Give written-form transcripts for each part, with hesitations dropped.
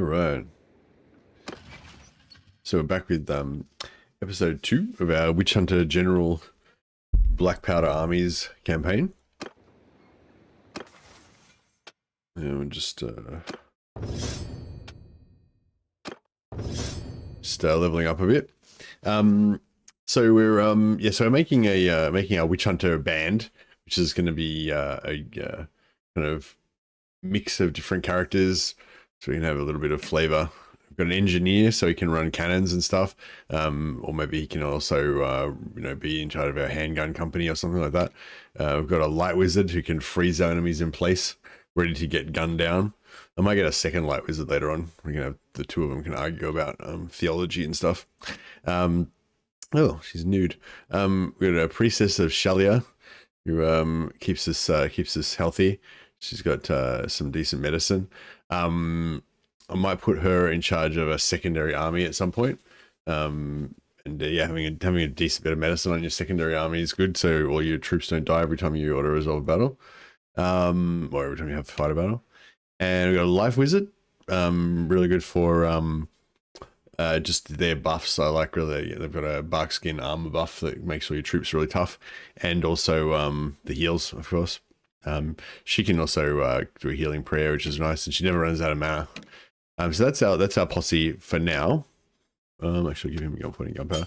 All right. So we're back with episode 2 of our Witch Hunter General Black Powder Armies campaign. And we're just leveling up a bit. So we're so we're making a making our Witch Hunter band, which is going to be a kind of mix of different characters, so we can have a little bit of flavor. We've got an engineer, so he can run cannons and stuff, or maybe he can also be in charge of our handgun company or something like that. We've got a light wizard who can freeze our enemies in place, ready to get gunned down. I might get a second light wizard later on. We can have the two of them can argue about theology and stuff. Oh, she's nude. We've got a priestess of Shalia who keeps us healthy. She's got some decent medicine. I might put her in charge of a secondary army at some point. Having a decent bit of medicine on your secondary army is good, so all your troops don't die every time you auto-resolve a battle. Or every time you have to fight a battle. And we've got a life wizard, really good for just their buffs. I like really, they've got a bark skin armor buff that makes all your troops really tough, and also the heals, of course. She can also do a healing prayer, which is nice, and she never runs out of mana. So that's our posse for now. Actually, give him gunpowder.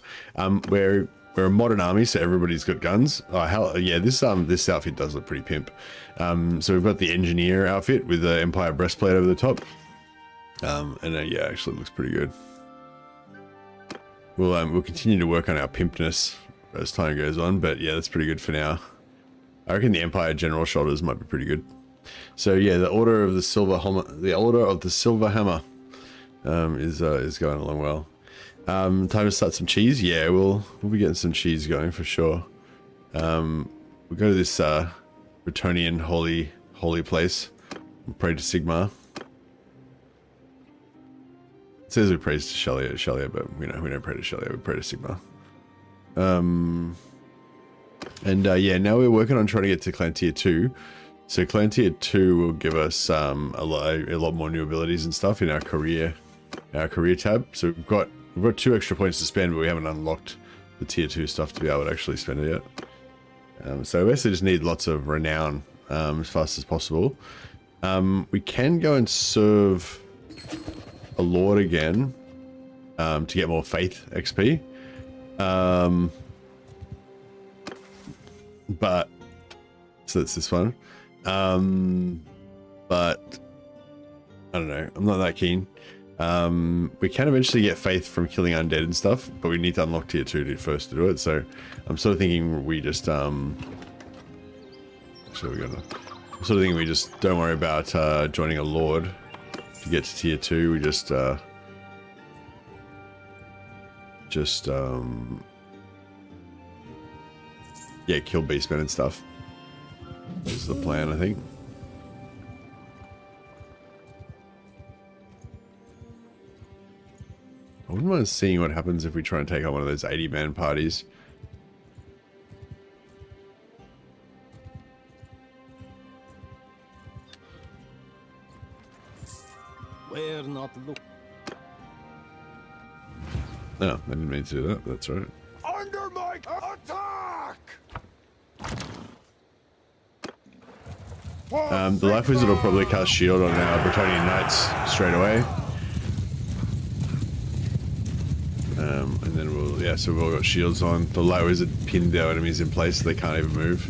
We're a modern army, so everybody's got guns. Oh hell yeah! This outfit does look pretty pimp. So we've got the engineer outfit with the Empire breastplate over the top. Yeah, actually it looks pretty good. We'll continue to work on our pimpness as time goes on, but yeah, that's pretty good for now. I reckon the Empire General shoulders might be pretty good. So yeah, the Order of the Silver Hammer, is going along well. Time to start some cheese. Yeah, we'll be getting some cheese going for sure. We'll go to this Bretonian holy place and pray to Sigmar. It says we pray to Shalia, but we don't pray to Shalia, we pray to Sigmar. Yeah, now we're working on trying to get to Clan Tier 2. So Clan Tier 2 will give us a lot more new abilities and stuff in our career tab. So we've got 2 extra points to spend, but we haven't unlocked the Tier 2 stuff to be able to actually spend it yet. So we basically just need lots of renown as fast as possible. We can go and serve a lord again to get more faith XP. But so that's this one. But I don't know. I'm not that keen. We can eventually get faith from killing undead and stuff, but we need to unlock Tier 2 first to do it. So I'm sort of thinking we just I'm sort of thinking we just don't worry about joining a lord to get to Tier 2. We just yeah, kill beastmen and stuff. This is the plan, I think. I wouldn't mind seeing what happens if we try and take on one of those 80-man parties. We're not look. No, I didn't mean to do that, but that's right. Under my attack! The Life Wizard will probably cast shield on our Bretonian Knights straight away. And then so we've all got shields on. The Light Wizard pinned our enemies in place so they can't even move.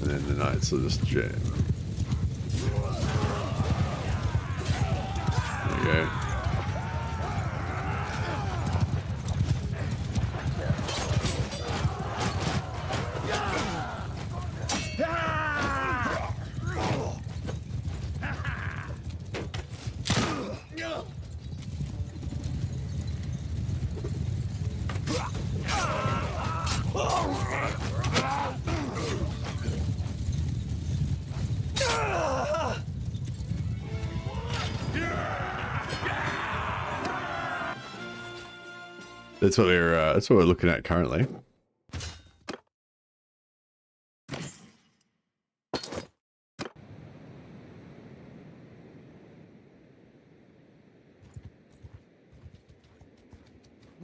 And then the Knights will just jam. There we go. That's what we're looking at currently.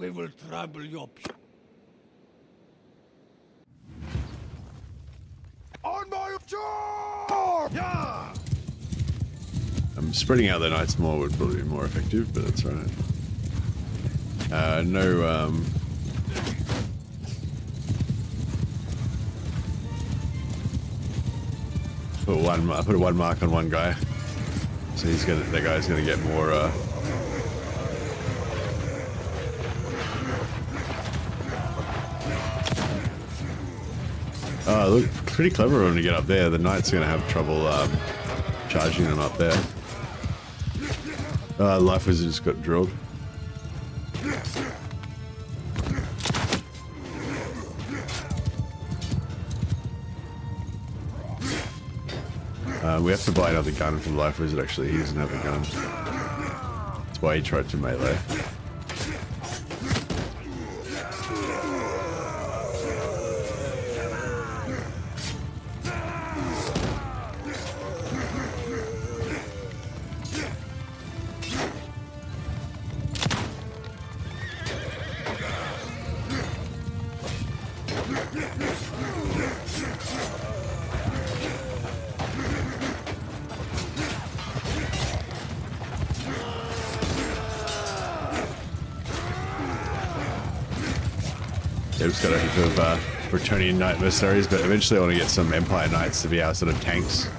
We will trample your... On my charge! Yeah! Spreading out the knights more would probably be more effective, but that's right. No, I put a 1 mark on one guy, so that guy's gonna get more. Oh, look, pretty clever when you get up there. The knight's gonna have trouble charging them up there. Life Wizard just got drilled. We have to buy another gun from Life Wizard, actually. He doesn't have a gun. That's why he tried to melee. They've just got a heap of Bretonian Knight mercenaries, but eventually I want to get some Empire Knights to be our sort of tanks.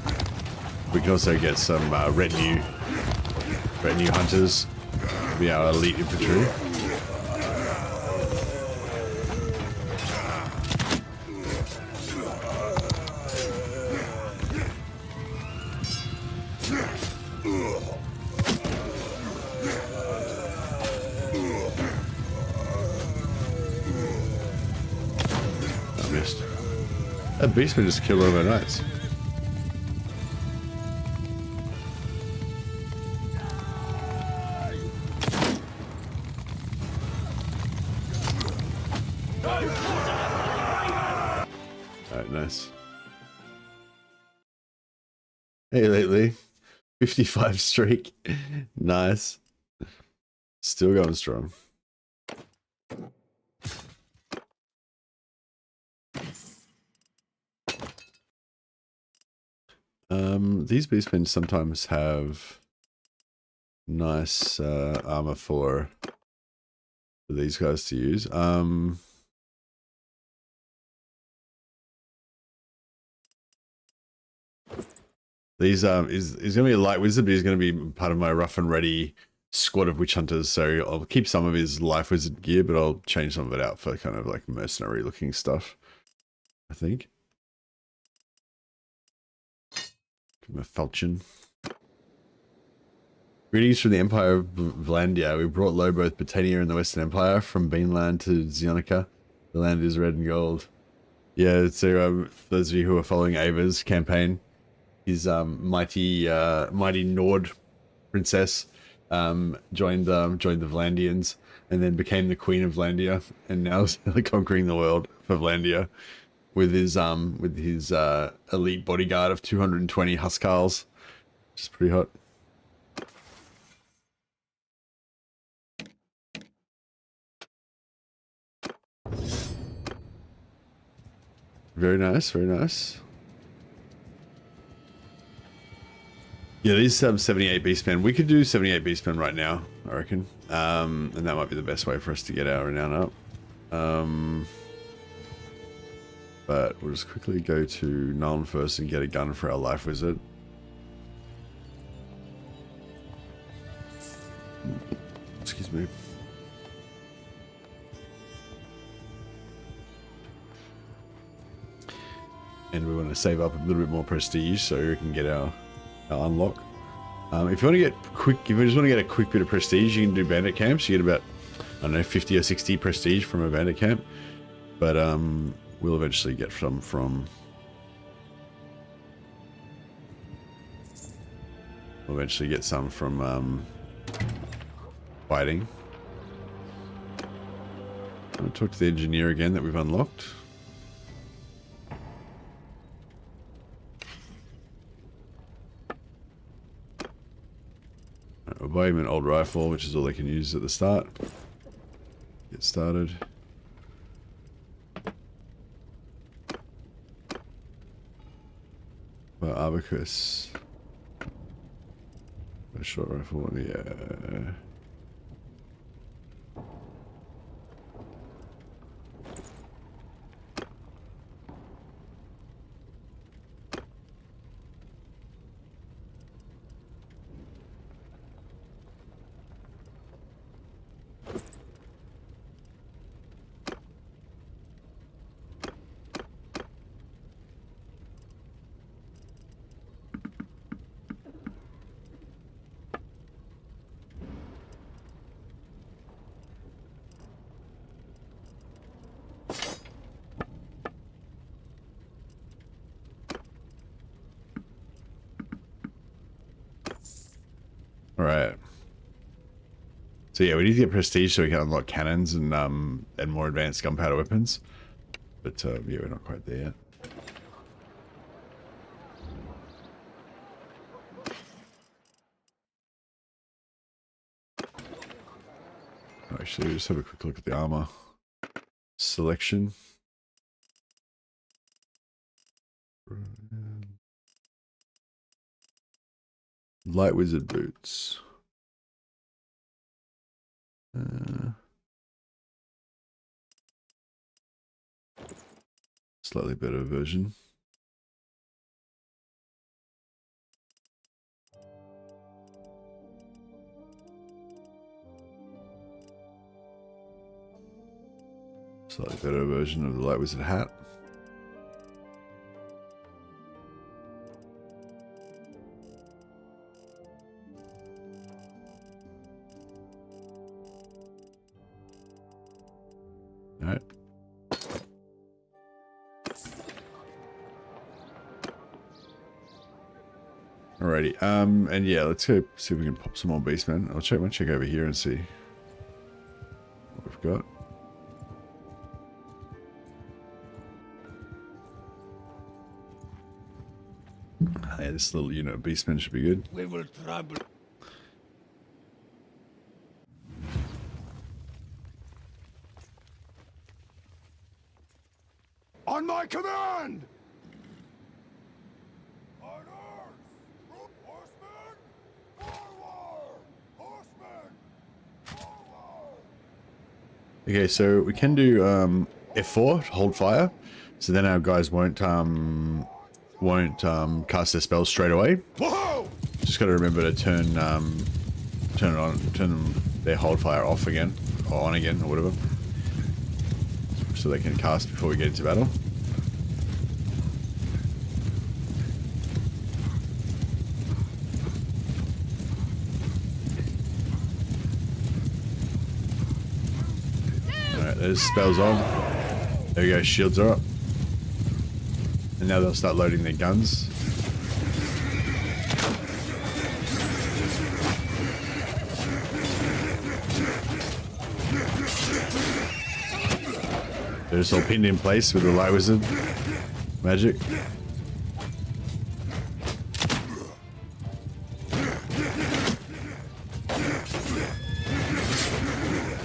We can also get some retinue hunters to be our elite infantry. That beastman just killed all of our knights. Alright, nice. Hey, lately. 55 streak. Nice. Still going strong. These beastmen sometimes have nice armor for these guys to use. These is gonna be a light wizard, but he's gonna be part of my rough and ready squad of witch hunters. So I'll keep some of his life wizard gear, but I'll change some of it out for kind of like mercenary looking stuff, I think. A falchion. Greetings from the Empire of Vlandia. We brought low both Britannia and the Western Empire from Beanland to Zionica. The land is red and gold. Yeah, so for those of you who are following Ava's campaign, his mighty Nord princess joined the Vlandians and then became the Queen of Vlandia, and now is conquering the world for Vlandia. With his elite bodyguard of 220 Huskarls, which is pretty hot. Very nice, very nice. Yeah, these 78 beastmen. We could do 78 beastmen right now, I reckon, and that might be the best way for us to get our renown up. But we'll just quickly go to Nuln first and get a gun for our life wizard. Excuse me. And we want to save up a little bit more prestige so we can get our unlock. If you want to get quick, if you just want to get a quick bit of prestige, you can do bandit camps. You get about, I don't know, 50 or 60 prestige from a bandit camp. But we'll eventually get some from... We'll eventually get some from fighting. I'm going to talk to the engineer again that we've unlocked. We'll buy him an old rifle, which is all they can use at the start. Get started. Abacus. A short rifle, yeah. Alright. So yeah, we need to get prestige so we can unlock cannons and more advanced gunpowder weapons. But yeah, we're not quite there yet. Actually, just have a quick look at the armor selection. Light wizard boots. Slightly better version. Slightly better version of the light wizard hat. Alright. Alrighty. And yeah, let's go see if we can pop some more beastmen. I'll check over here and see what we've got. Yeah, this little unit of beastmen should be good. We will trample. On my command! Orders! Horsemen! Forward! Horsemen! Forward! Okay, so we can do F4 to hold fire, so then our guys won't cast their spells straight away. Whoa! Just got to remember to turn their hold fire off again, or on again, or whatever, so they can cast before we get into battle. Alright, there's spells on. There we go, shields are up. And now they'll start loading their guns. They're just all pinned in place with the light wizard magic.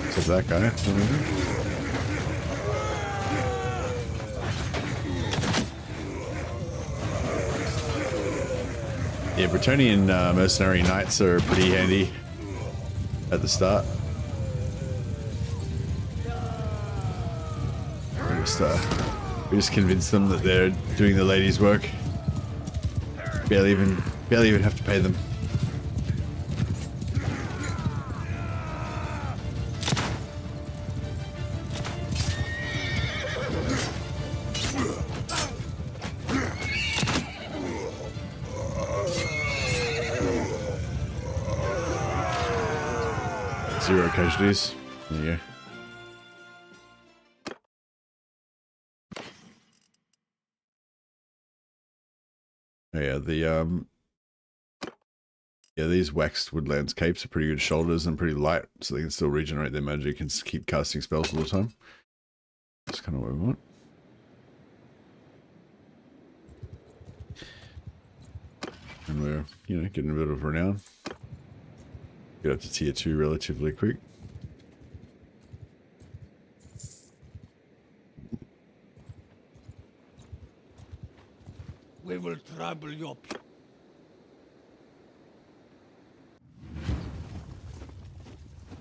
Except that guy. Yeah, Bretonian mercenary knights are pretty handy at the start. We just convince them that they're doing the ladies' work. Barely even have to pay them. Zero casualties. There you go. Oh yeah, these waxed woodlands capes are pretty good shoulders and pretty light, so they can still regenerate their magic and keep casting spells all the time. That's kind of what we want. And we're, you know, getting a bit of renown. Get up to tier 2 relatively quick. We will trample your...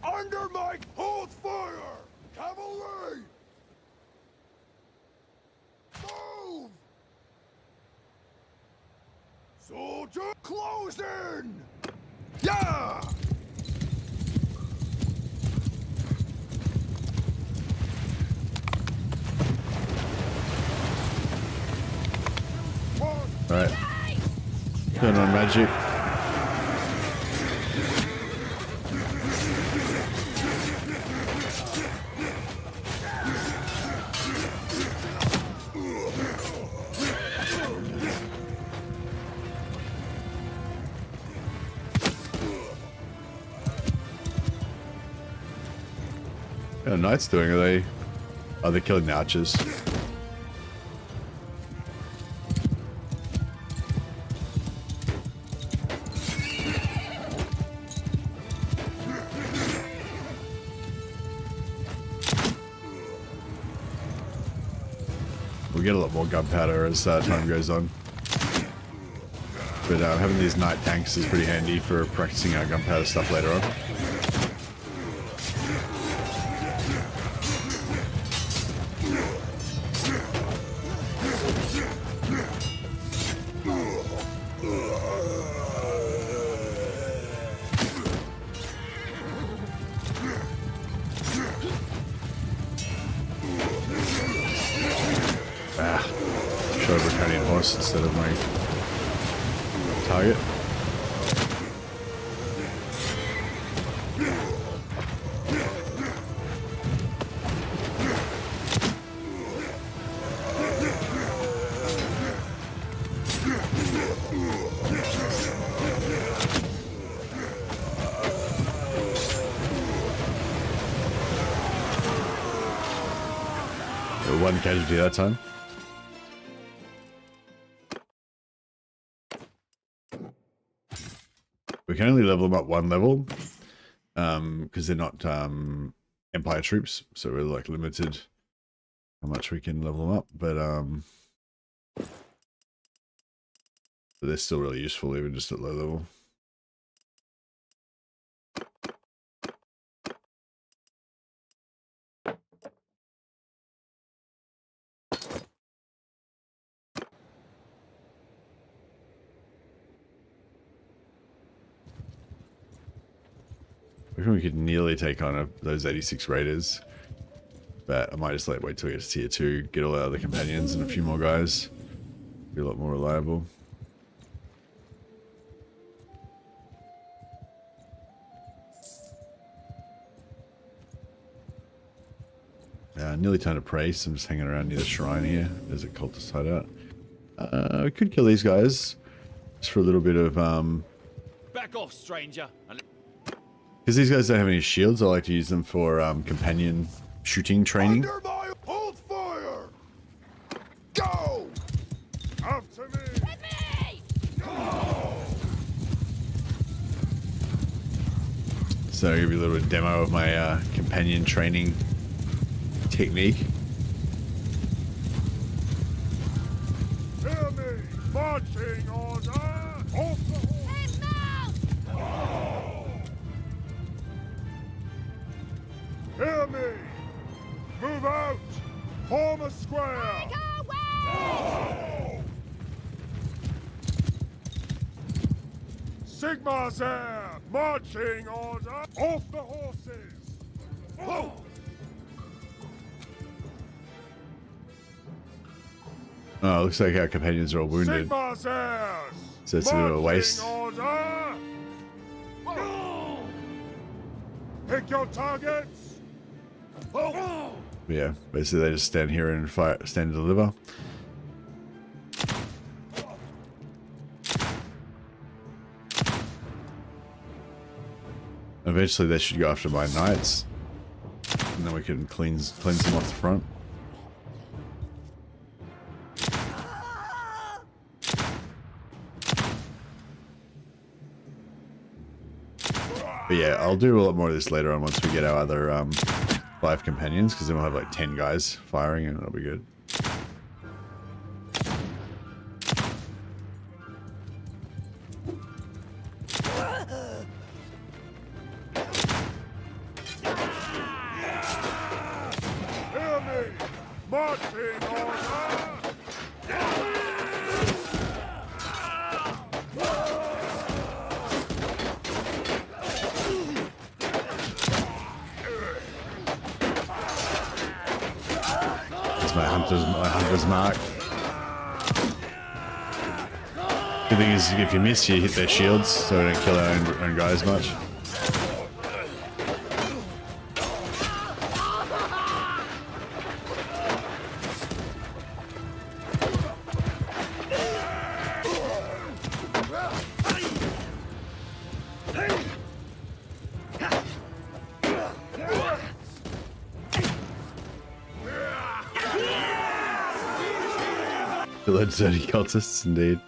Under my... Hold fire! Cavalry! Move! Soldier, close in! Yeah! Right. Turn on magic. What are knights doing? Are they killing the archers? We'll get a lot more gunpowder as time goes on. But having these knight tanks is pretty handy for practicing our gunpowder stuff later on. Instead of my target. One casualty that time. We can only level them up one level because they're not Empire troops, so we're like limited how much we can level them up. But they're still really useful even just at low level. I reckon we could nearly take on those 86 raiders, but I might just wait till we get to tier 2, get all our other companions and a few more guys. Be a lot more reliable. Nearly time to pray, so I'm just hanging around near the shrine here. There's a cultist hideout. We could kill these guys just for a little bit of Back off, stranger. because these guys don't have any shields. I like to use them for companion shooting training. Under my... Hold fire! Go! After me! Hit me! Go! So I'll give you a little demo of my companion training technique. Hear me! Marching order! Off the horse! Hey, mount! Hear me! Move out! Form a square! Go away! Sigma's air! Marching order! Off the horses! Oh! Oh, looks like our companions are all wounded. Sigma's heirs! So it's a bit of a waste. Marching order! Pick your targets! But yeah, basically they just stand here and fight, stand and deliver. Eventually they should go after my knights, and then we can cleanse them off the front. But yeah, I'll do a lot more of this later on once we get our other 5 companions, because then we'll have like 10 guys firing and it'll be good. Marching order! That's my hunter's mark. The thing is, if you miss, you hit their shields, so we don't kill our own guys much. Kill dirty cultists, indeed.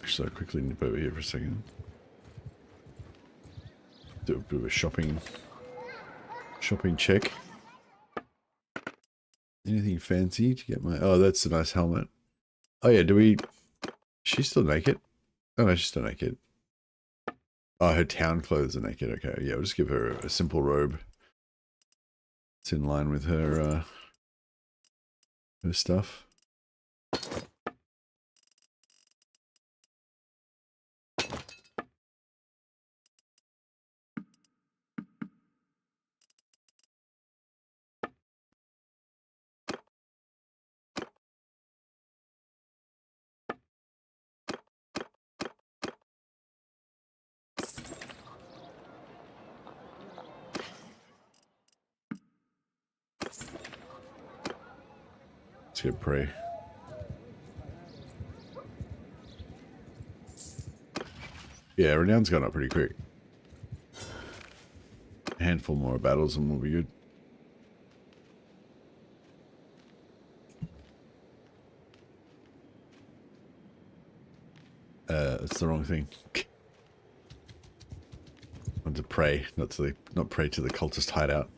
Actually, I quickly nip over here for a second. Do a bit of a shopping check. Anything fancy to get my... Oh, that's a nice helmet. Oh yeah, she's still naked? Oh no, she's still naked. Oh, her town clothes are naked. Okay, yeah, we'll just give her a simple robe. It's in line with her, her stuff. Let's get prey. Yeah, renown's gone up pretty quick. A handful more battles and we'll be good. That's the wrong thing. I want to pray, not pray to the cultist hideout.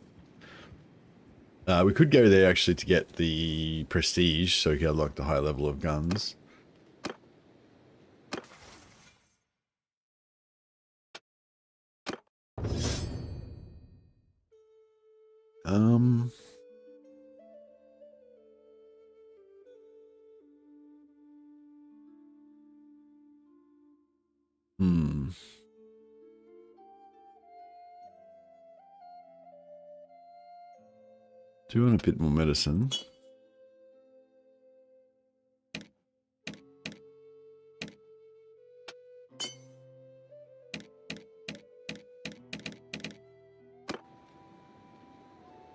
We could go there actually to get the prestige, so we can unlock the high level of guns. Do you want a bit more medicine?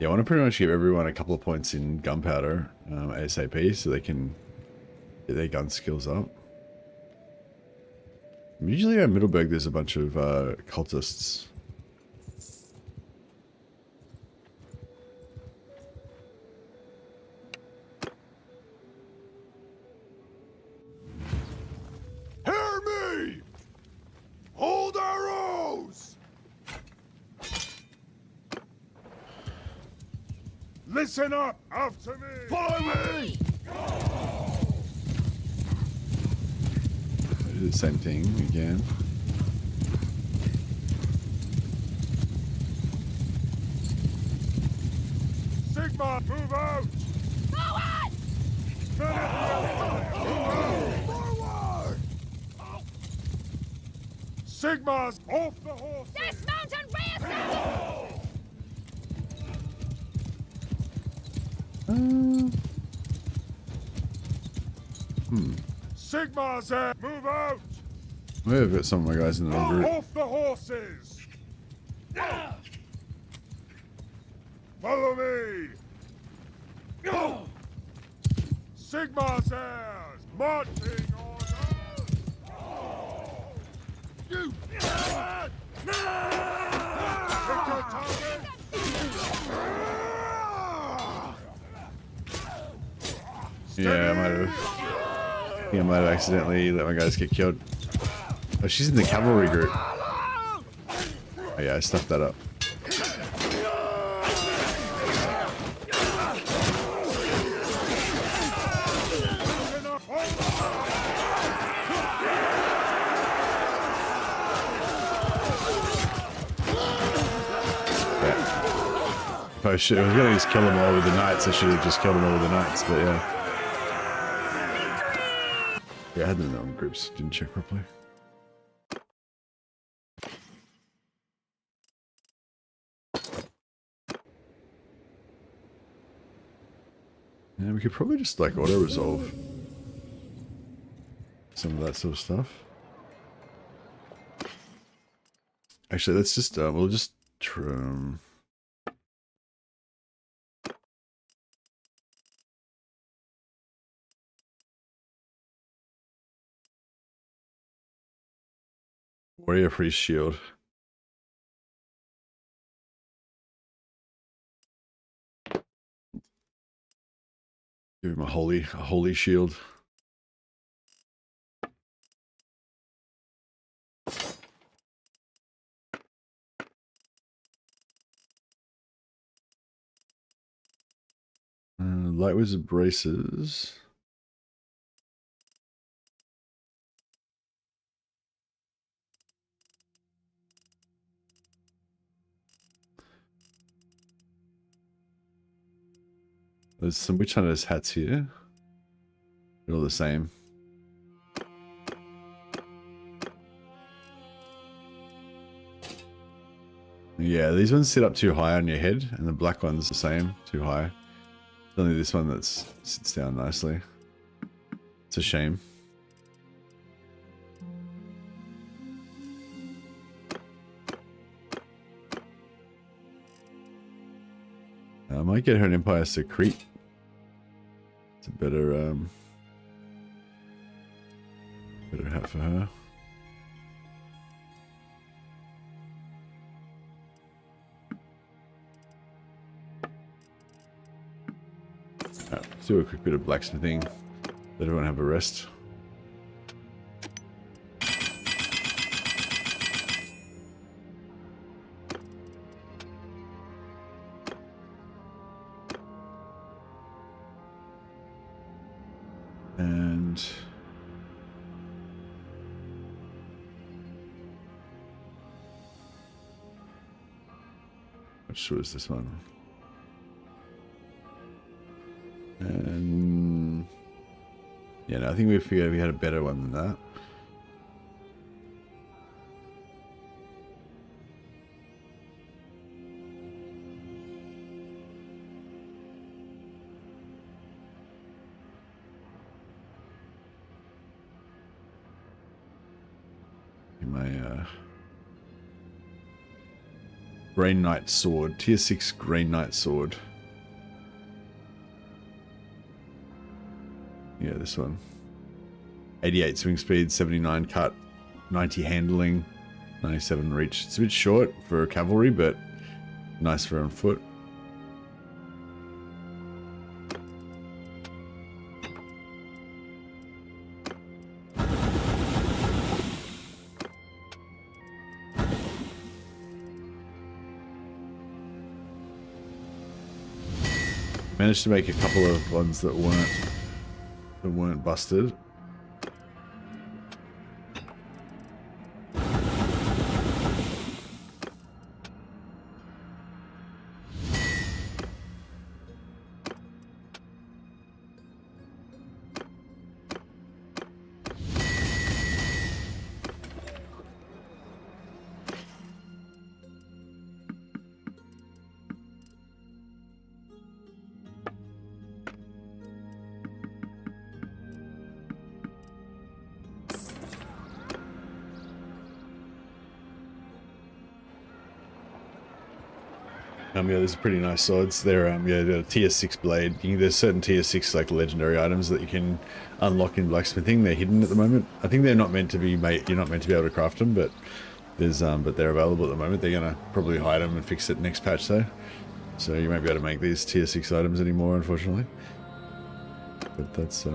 Yeah, I want to pretty much give everyone a couple of points in gunpowder ASAP so they can get their gun skills up. Usually at Middleburg there's a bunch of cultists. Hear me! Hold arrows! Listen up! After me! Follow me! Do the same thing again. Sigma, move out! Forward! Forward! Sigma's off the horse! Dismount and reassemble! Sigma's there! Move out! I've got some of my guys in the group. Off the horses! Follow me! Sigma's heirs! Marching order! You! Pick your target! Yeah, I might have accidentally let my guys get killed. Oh, she's in the cavalry group. Oh yeah, I stuffed that up. if I was gonna just kill them all with the knights, I should have just killed them all with the knights, but yeah. Yeah, I had them in their own groups, didn't check properly. Yeah, we could probably just like auto-resolve some of that sort of stuff. Actually, let's just, we'll just trim. Warrior Priest Shield. Give him a holy shield. Light Wizard braces. There's some Witch Hunters hats here. They're all the same. Yeah, these ones sit up too high on your head, and the black one's the same, too high. It's only this one that sits down nicely. It's a shame. I might get her an Empire Secret. It's a better better hat for her. Alright, let's do a quick bit of blacksmithing. Let everyone have a rest. And what sure is this one? And yeah, no, I think we figured we had a better one than that. My Green Knight sword, tier 6 Green Knight sword. Yeah, this one. 88 swing speed, 79 cut, 90 handling, 97 reach. It's a bit short for cavalry, but nice for on foot. Managed to make a couple of ones that weren't busted. Yeah, these are pretty nice swords. They're yeah, they're a tier 6 blade. There's certain tier 6 like legendary items that you can unlock in blacksmithing. They're hidden at the moment. I think they're not meant to be made. You're not meant to be able to craft them, but there's but they're available at the moment. They're gonna probably hide them and fix it next patch though. So you won't be able to make these tier 6 items anymore, unfortunately. But that's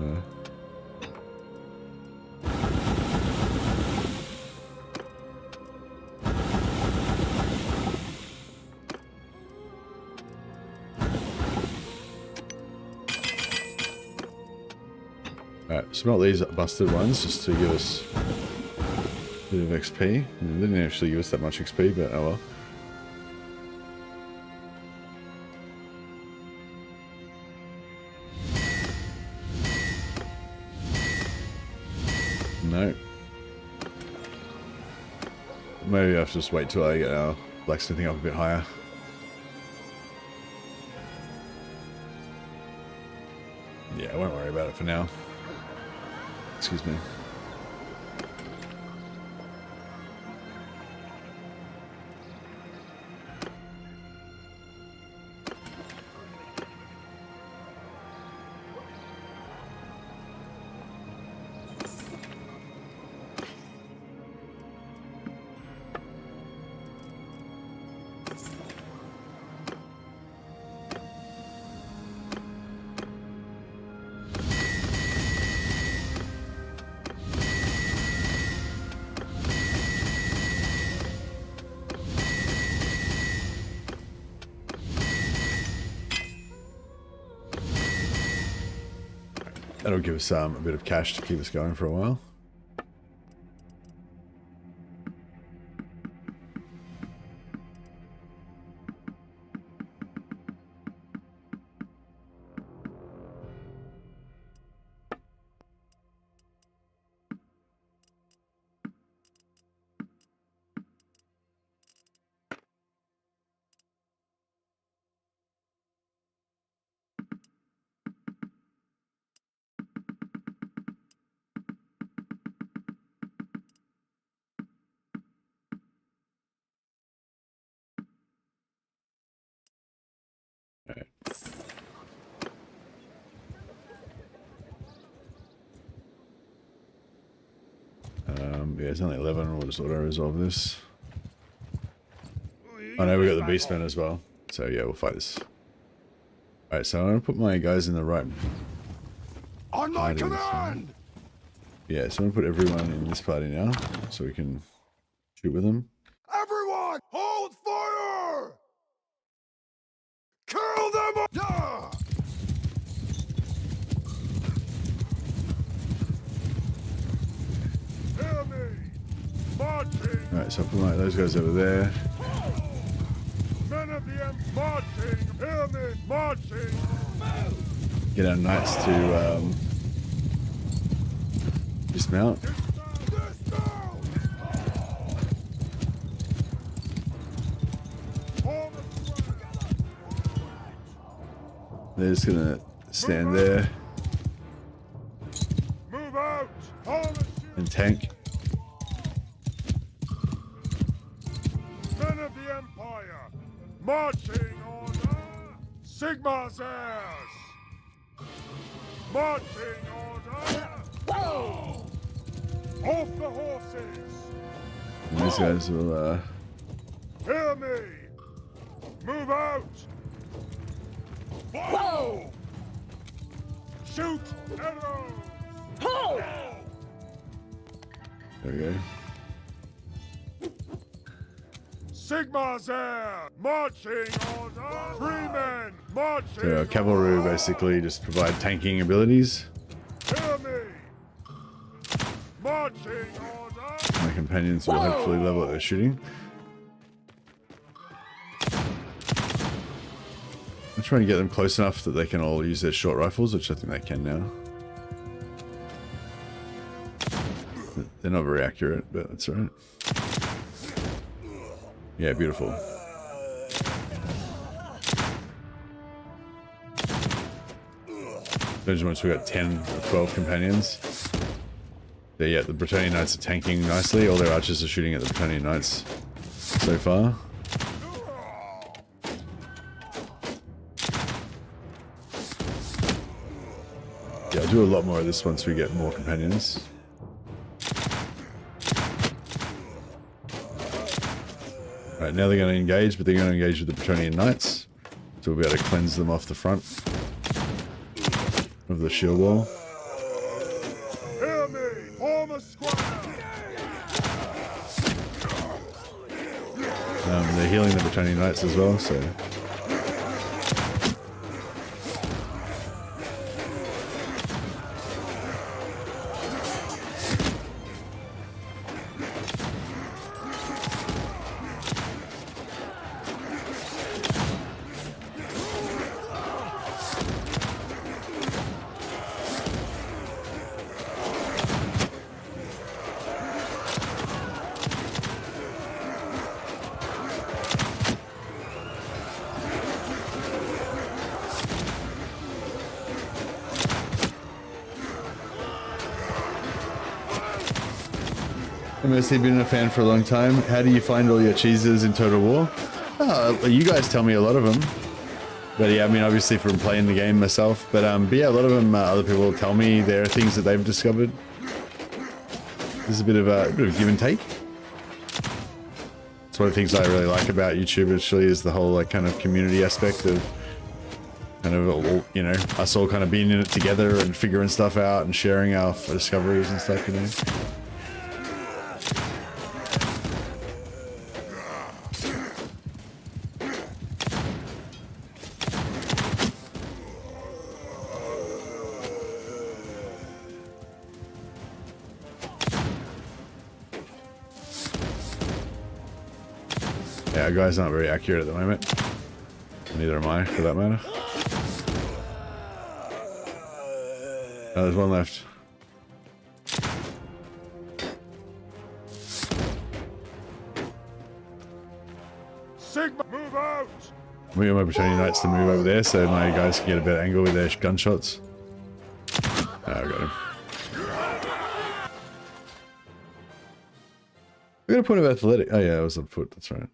Alright, smelt these busted ones just to give us a bit of XP. It didn't actually give us that much XP, but oh well. No. Maybe I have to just wait till I get our blacksmithing up a bit higher. Yeah, I won't worry about it for now. Excuse me. That'll give us a bit of cash to keep us going for a while. Yeah, it's only 11. We'll just auto-resolve this. Oh no, we got the Beastman as well. So yeah, we'll fight this. Alright, so I'm going to put my guys in the right... On my command! Yeah, so I'm going to put everyone in this party now, so we can shoot with them. Everyone, hold fire! Kill them all! Yeah! Hear me! Marching! Alright, so I'll put those guys over there. Men of the Empire marching! Hear me! Marching! Get our knights to dismount. They're just gonna stand there Move out! and tank. Men of the Empire, marching order! Sigma's heirs! Marching order! Whoa! Off the horses! And these guys will Hear me! Move out! Whoa! Shoot arrows! there we go. Sigma's heir! Marching order! Free men! Marching So our cavalry order! basically just provide tanking abilities. Hear me! Marching order! My companions will hopefully level at their shooting. I'm trying to get them close enough that they can all use their short rifles, which I think they can now. They're not very accurate, but that's alright. Yeah, beautiful. Once we got 10 or 12 companions. Yeah, the Bretonnian Knights are tanking nicely. All their archers are shooting at the Bretonnian Knights so far. Yeah, I'll do a lot more of this once we get more companions. Right, now they're going to engage, but they're going to engage with the Bretonnian Knights. So we'll be able to cleanse them off the front of the shield wall. Hear me! Form a square! They're healing the Bretonnian Knights as well, so... mostly been a fan for a long time. How do you find all your cheeses in Total War? You guys tell me a lot of them. But yeah, I mean, obviously from playing the game myself. But yeah, a lot of them, other people tell me there are things that they've discovered. There's a bit of give and take. It's one of the things I really like about YouTube actually is the whole like kind of community aspect of kind of all, you know, us all kind of being in it together and figuring stuff out and sharing our discoveries and stuff, you know. Yeah, our guys aren't very accurate at the moment. Neither am I, for that matter. Oh, there's one left. Sigma, move out! We got my battalion knights to move over there so my guys can get a better angle with their gunshots. Oh, I got him. We got a point of athletic. Oh yeah, it was on foot, that's right.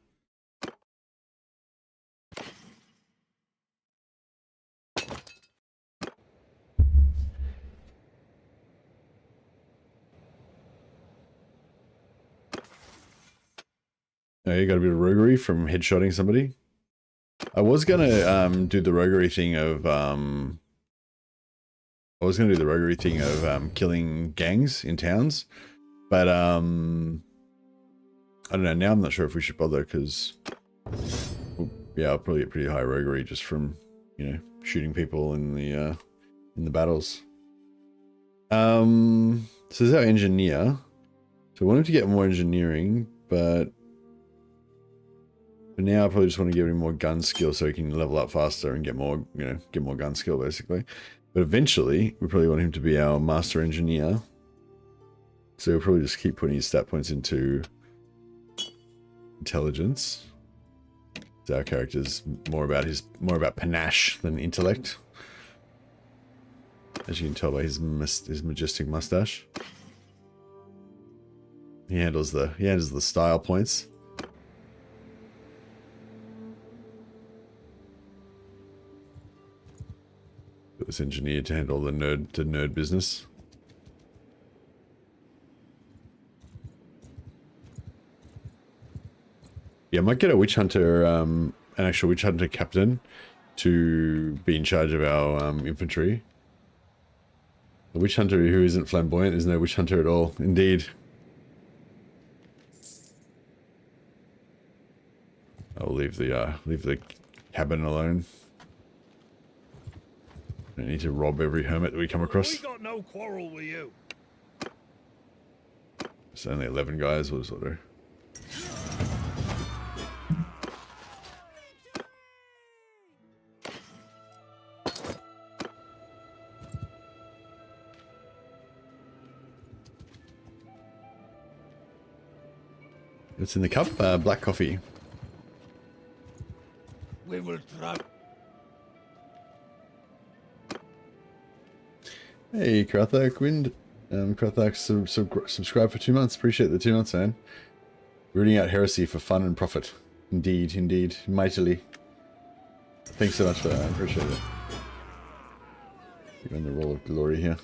Oh, you got a bit of roguery from headshotting somebody. I was gonna do the roguery thing of killing gangs in towns, but I don't know. Now I'm not sure if we should bother because yeah, I'll probably get pretty high roguery just from, you know, shooting people in the battles. So this is our engineer. So I want him to get more engineering, but for now I probably just want to give him more gun skill so he can level up faster and get more, you know, get more gun skill basically. But eventually we probably want him to be our master engineer. So we'll probably just keep putting his stat points into intelligence. So our character's more about panache than intellect, as you can tell by his majestic mustache. He handles the style points. Got this engineer to handle the nerd business. Yeah, I might get a witch hunter, an actual witch hunter captain to be in charge of our infantry. A witch hunter who isn't flamboyant is no witch hunter at all, indeed. I'll leave the cabin alone. I need to rob every hermit that we come across. We got no quarrel with you. It's only 11 guys, what does that do? What's in the cup? Black coffee. We will try. Hey, Krathak Wind. Krathak subscribe for 2 months. Appreciate the 2 months, man. Rooting out heresy for fun and profit. Indeed, indeed. Mightily. Thanks so much for that. I appreciate it. You're in the role of glory here.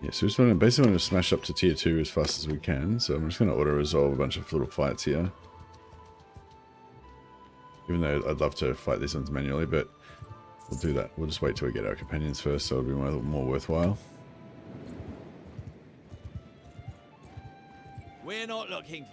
Yeah, so we just basically want to smash up to tier 2 as fast as we can. So I'm just going to auto-resolve a bunch of little fights here. Even though I'd love to fight these ones manually, but we'll do that. We'll just wait till we get our companions first, so it'll be more worthwhile. We're not looking.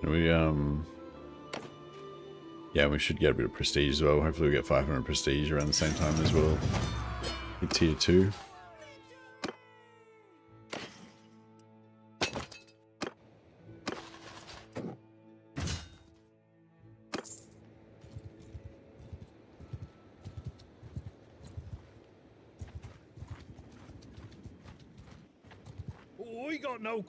We yeah, we should get a bit of prestige as well. Hopefully we get 500 prestige around the same time as well. Hit tier 2. We got no.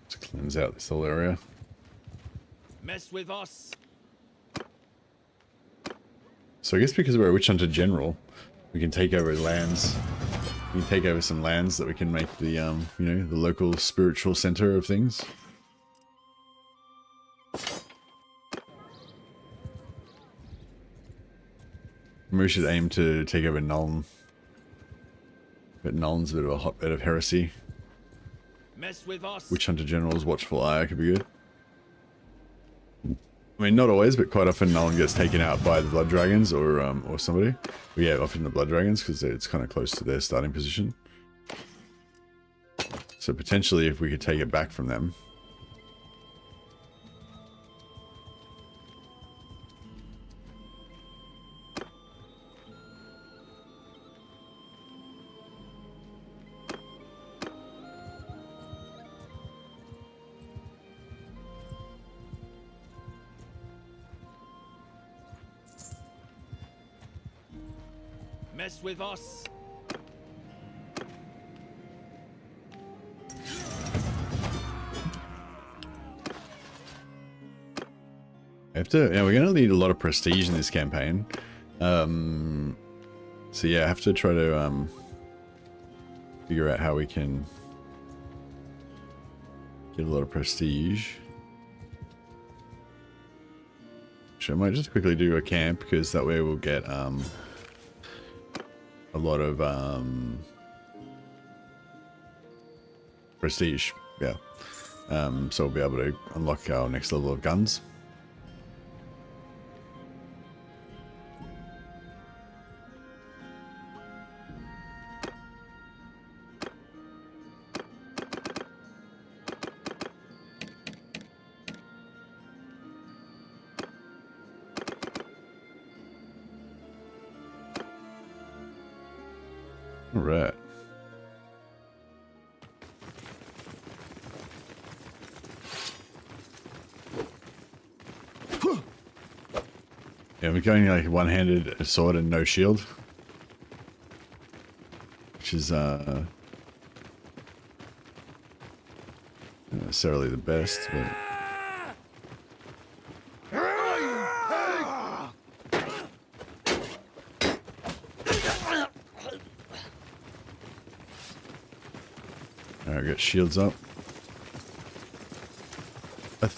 Let's cleanse out this whole area. Mess with us. So I guess because we're a witch hunter general, we can take over lands. We can take over some lands that we can make the you know, the local spiritual center of things. We should aim to take over Nuln. But Nuln's a bit of a hotbed of heresy. Mess with us. Witch hunter general's watchful eye could be good. I mean, not always, but quite often Nuln gets taken out by the blood dragons or somebody. But yeah, often the blood dragons because it's kind of close to their starting position. So potentially, if we could take it back from them. Mess with us. I have to, yeah, we're going to need a lot of prestige in this campaign. So yeah, I have to try to figure out how we can get a lot of prestige. Actually, I might just quickly do a camp because that way we'll get a lot of prestige. Yeah. So we'll be able to unlock our next level of guns. All right. Yeah, we're going like one-handed sword and no shield, which is not necessarily the best, but alright, got shields up.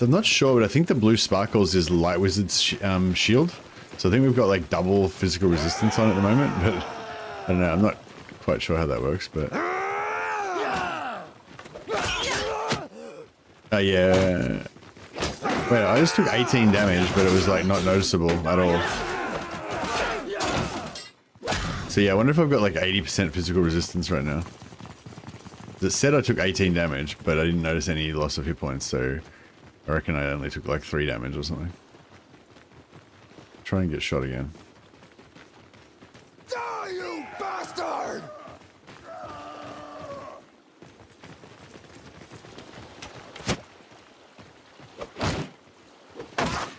I'm not sure, but I think the blue sparkles is Light Wizard's shield. So I think we've got like double physical resistance on at the moment, but I don't know, I'm not quite sure how that works, but... yeah. Wait, I just took 18 damage, but it was like not noticeable at all. So yeah, I wonder if I've got like 80% physical resistance right now. It said I took 18 damage, but I didn't notice any loss of hit points, so I reckon I only took like 3 damage or something. Try and get shot again. Die, you bastard!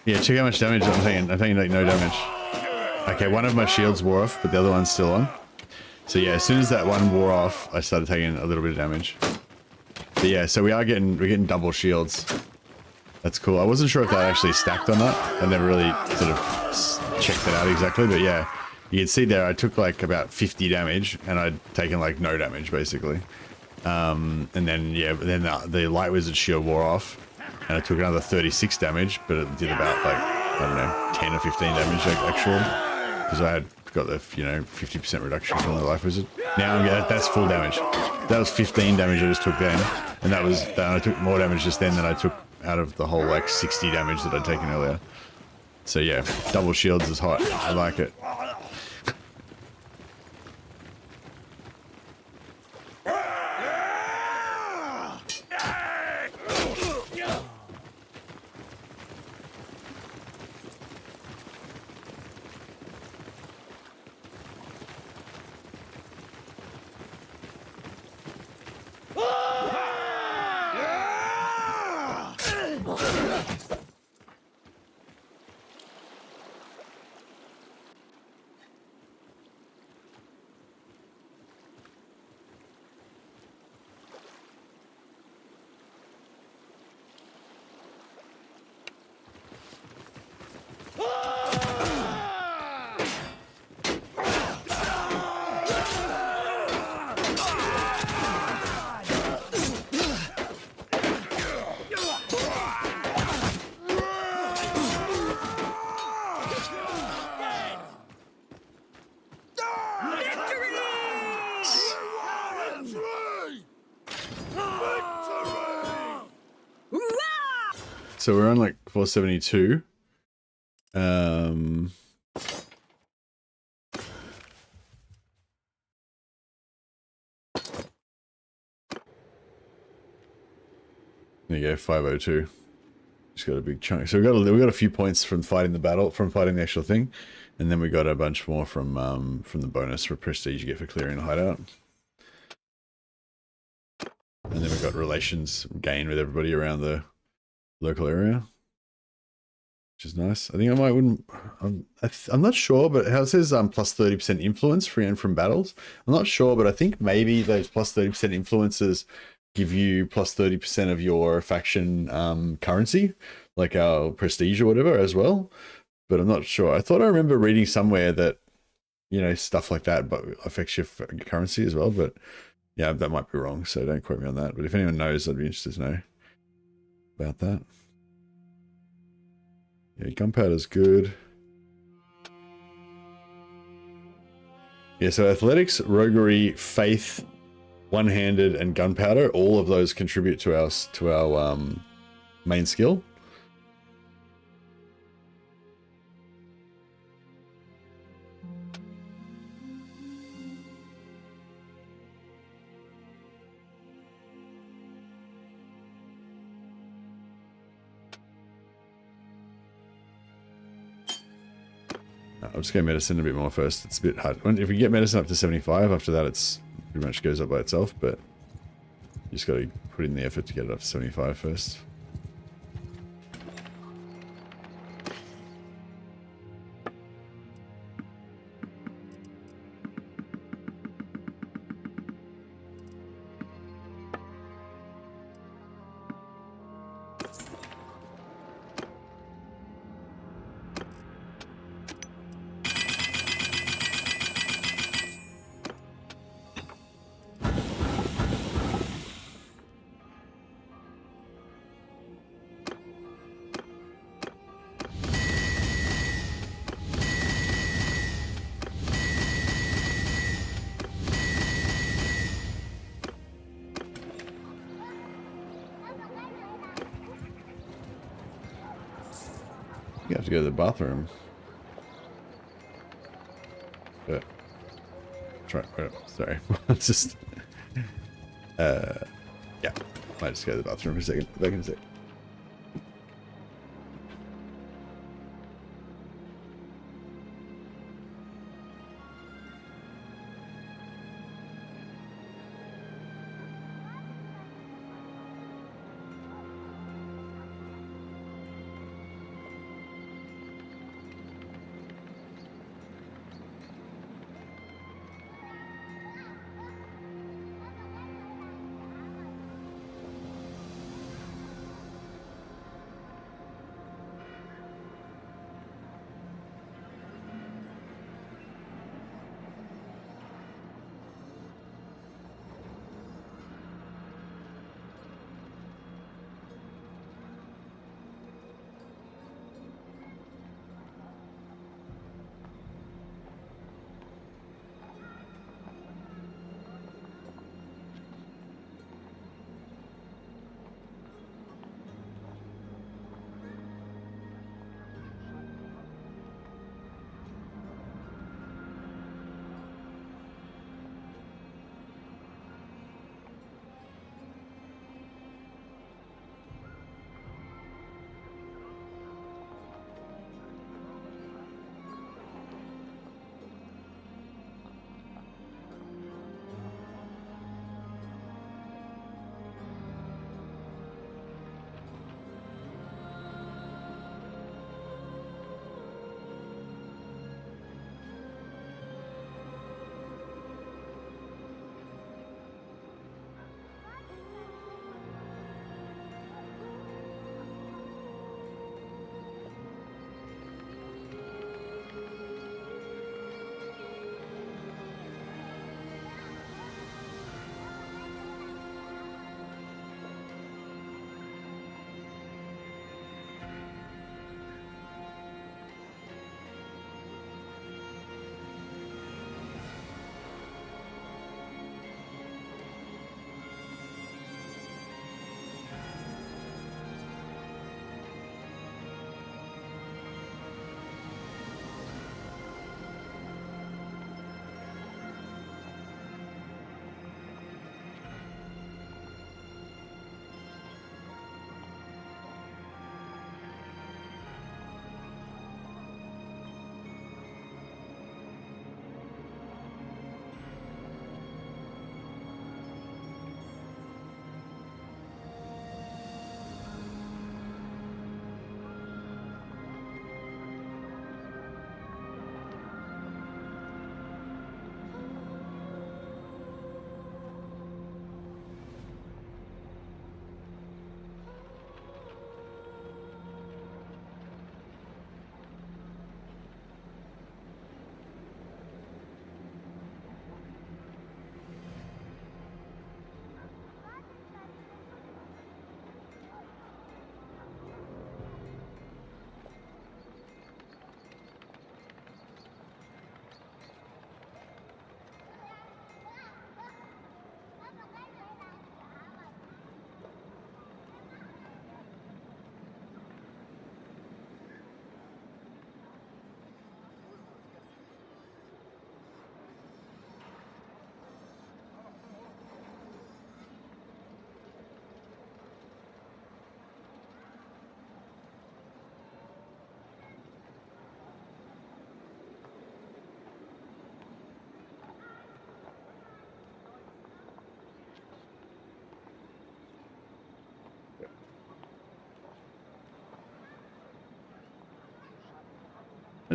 Yeah, check how much damage I'm taking. I'm taking like no damage. Okay, one of my shields wore off, but the other one's still on. So yeah, as soon as that one wore off, I started taking a little bit of damage. But yeah, so we're getting double shields. That's cool. I wasn't sure if that actually stacked or not. I never really sort of checked it out exactly, but yeah, you can see there I took like about 50 damage and I'd taken like no damage basically. And then yeah, then the Light Wizard shield wore off and I took another 36 damage, but it did about like, I don't know, 10 or 15 damage like actual, because I had got the 50% reduction from the life wizard. Now that's full damage. That was 15 damage I just took then, and I took more damage just then than I took out of the whole like 60 damage that I'd taken earlier. So yeah, double shields is hot. I like it. So we're on like 472. There you go, 502. Just got a big chunk. So we got a few points from fighting the actual thing, and then we got a bunch more from the bonus for prestige you get for clearing a hideout. And then we got relations gain with everybody around the local area, which is nice. I think I'm not sure, but how it says plus 30% influence free and from battles. I'm not sure, but I think maybe those plus 30% influences give you plus 30% of your faction currency, like our prestige or whatever as well. But I'm not sure. I thought I remember reading somewhere that, stuff like that but affects your currency as well. But yeah, that might be wrong, so don't quote me on that. But if anyone knows, I'd be interested to know about that. Yeah, gunpowder's good. Yeah, so athletics, roguery, faith, one-handed, and gunpowder, all of those contribute to our main skill. I'll just go medicine a bit more first. It's a bit hard. If we get medicine up to 75, after that it's pretty much goes up by itself, but you just got to put in the effort to get it up to 75 first. You have to go to the bathroom. But sorry. Just yeah. Might just go to the bathroom for a second. Back in a sec.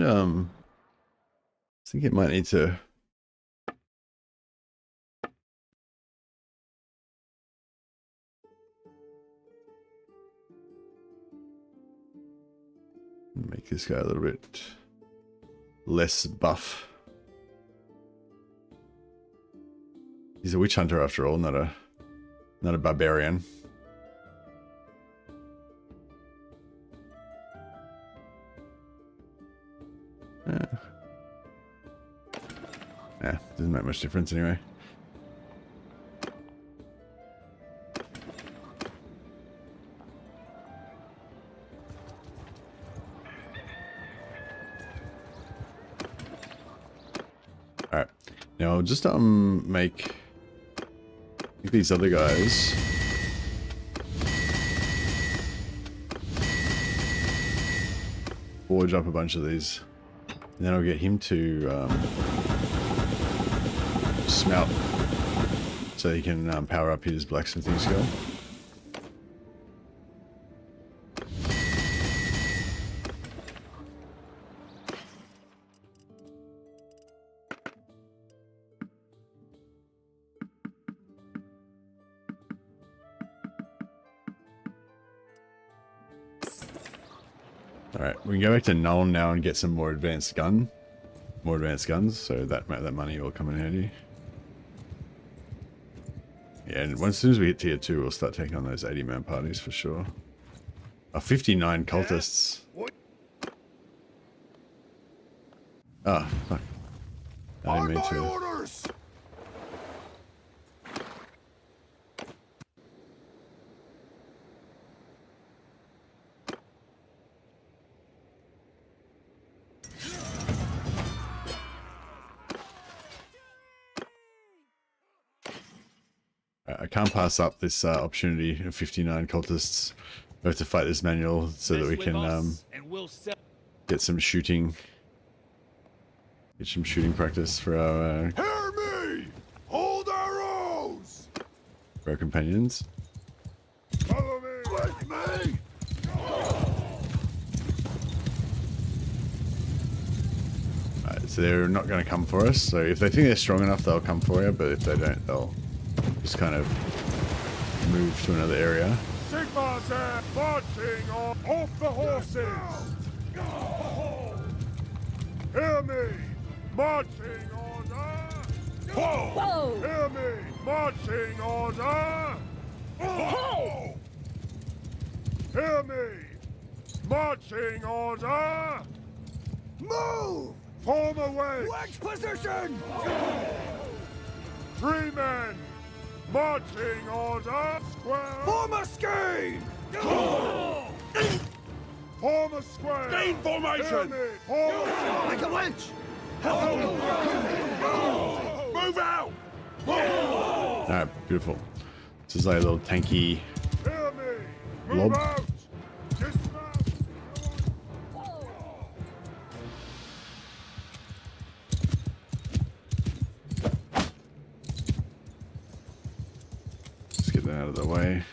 I think it might need to. Make this guy a little bit less buff. He's a witch hunter after all, not a barbarian. Yeah, doesn't make much difference anyway. Alright. Now I'll just make these other guys. Forge up a bunch of these. And then I'll get him to smelt so he can power up his blacksmithing skill. Alright, we can go back to Null now and get some more advanced guns, so that money will come in handy. Yeah, and as soon as we hit tier 2, we'll start taking on those 80-man parties for sure. 59 cultists. Ah, fuck. I didn't mean to. Orders! I can't pass up this opportunity of 59 cultists. We have to fight this manual so that we can get some shooting. Get some shooting practice for our Hear me! Hold arrows! for our companions. Follow me! With me! Alright, so they're not going to come for us. So if they think they're strong enough, they'll come for you. But if they don't, they'll just kind of move to another area. Sigma's there, marching on off the horses! Hear me! Marching order! Whoa! Hear me! Marching order! Whoa! Hear me! Marching order! Move! Form away! Wedge position! 3 men! Marching order! Square! Form a scheme! Form a square! Gain formation! Hear me! Form a square! Like a wench! Move out! Alright, beautiful. This is like a little tanky. Hear me! Move Lob. out! Dismount! Let's get that out of the way.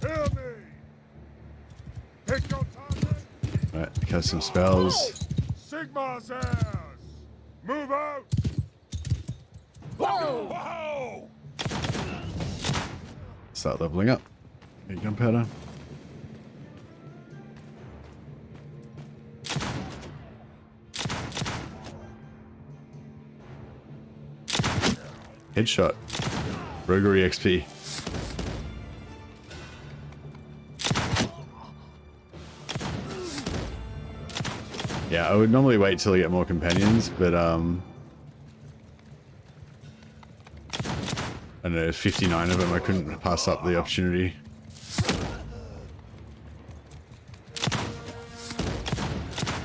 Hear me! Pick your target! Right, cast some spells. Sigma's heirs! Move out! Whoa! Whoa! Start leveling up. Get gunpowder. Headshot. Roguery XP. Yeah, I would normally wait till I get more companions, but I don't know, 59 of them, I couldn't pass up the opportunity.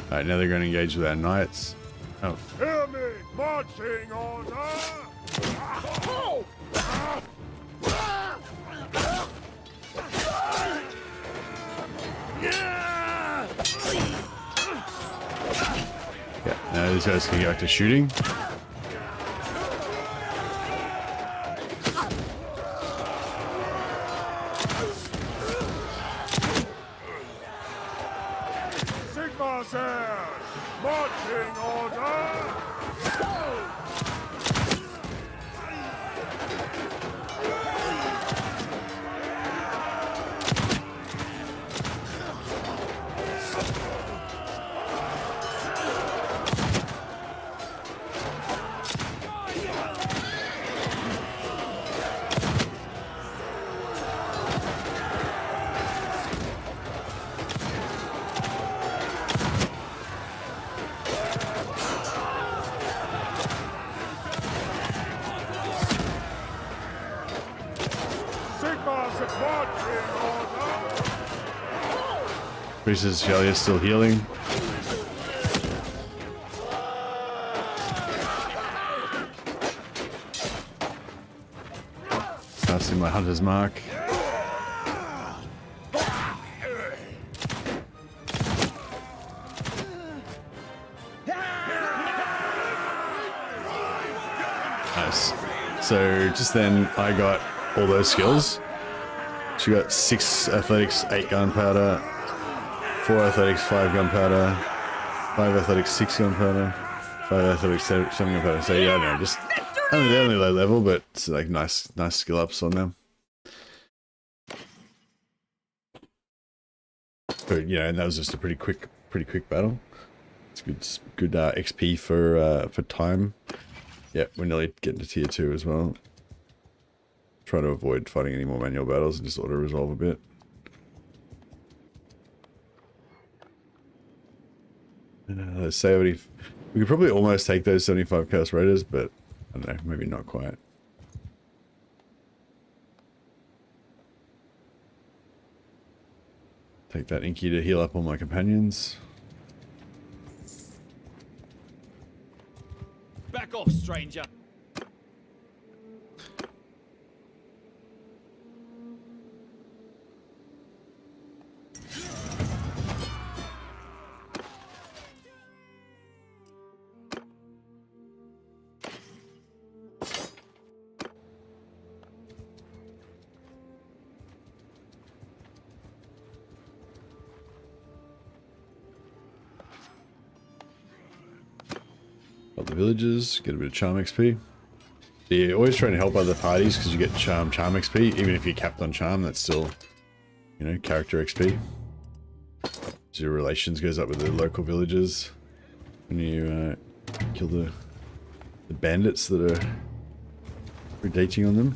Alright, now they're going to engage with our knights. Oh, Hear me! Marching order! yeah, now these guys can go back to shooting. Sigmar's marching order! Sigmar's marching order! Priestess Shelly is still healing. Casting my hunter's mark. Nice. So just then I got all those skills. She got 6 athletics, 8 gunpowder, 4 athletics, 5 gunpowder, 5 athletics, 6 gunpowder, 5 athletics, 7 gunpowder. So yeah, no, just they're only low level, but it's like nice skill ups on them. But you know, and that was just a pretty quick battle. It's good XP for time. Yeah, we're nearly getting to tier 2 as well. Try to avoid fighting any more manual battles and just auto resolve a bit. Let's say we could probably almost take those 75 Chaos Raiders, but I don't know, maybe not quite. Take that Inky to heal up all my companions. Back off, stranger. Help the villagers, get a bit of charm XP. Yeah, always trying to help other parties because you get charm XP. Even if you're capped on charm, that's still, you know, character XP. So your relations goes up with the local villagers when you kill the bandits that are predating on them.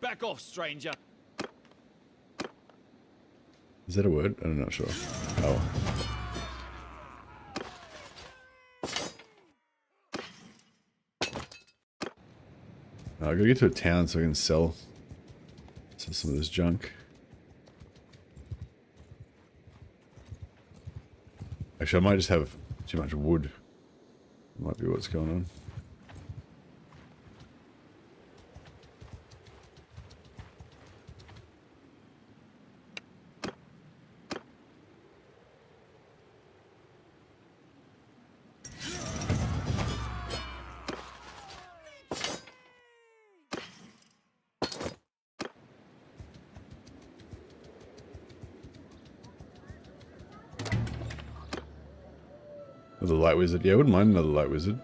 Back off, stranger. Is that a word? I'm not sure. Oh. I gotta get to a town so I can sell some of this junk. Actually, I might just have too much wood. Might be what's going on. Another light wizard. Yeah, I wouldn't mind another light wizard.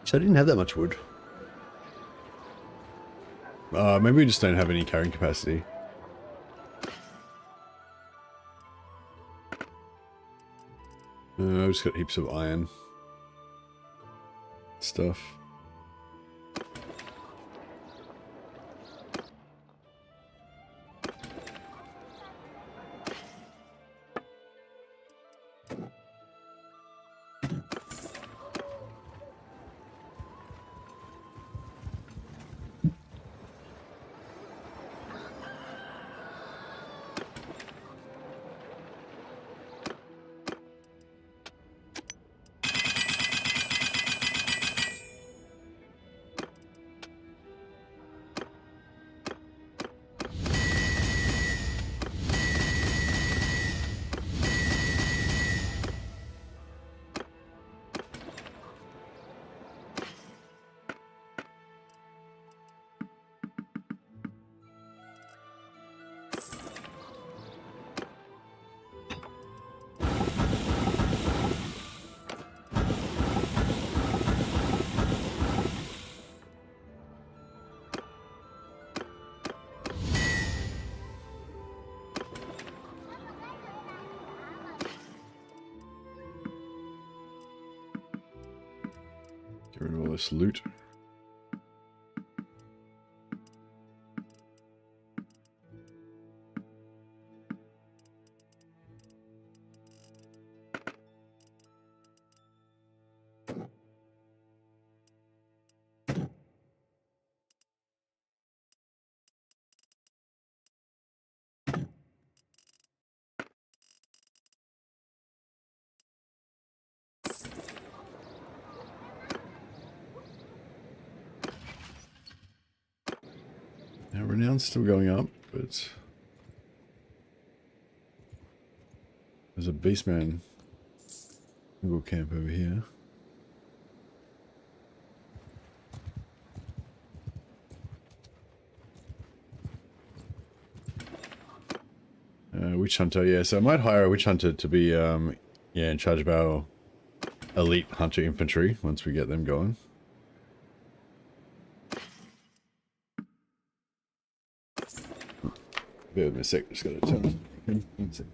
So I didn't have that much wood. Maybe we just don't have any carrying capacity. I've just got heaps of iron stuff. rid of all this loot. Now, renown's still going up, but there's a beastman jungle camp over here. Witch hunter, yeah. So I might hire a witch hunter to be, yeah, in charge of our elite hunter infantry once we get them going. Bear with me a sec, just gotta turn it. One sec.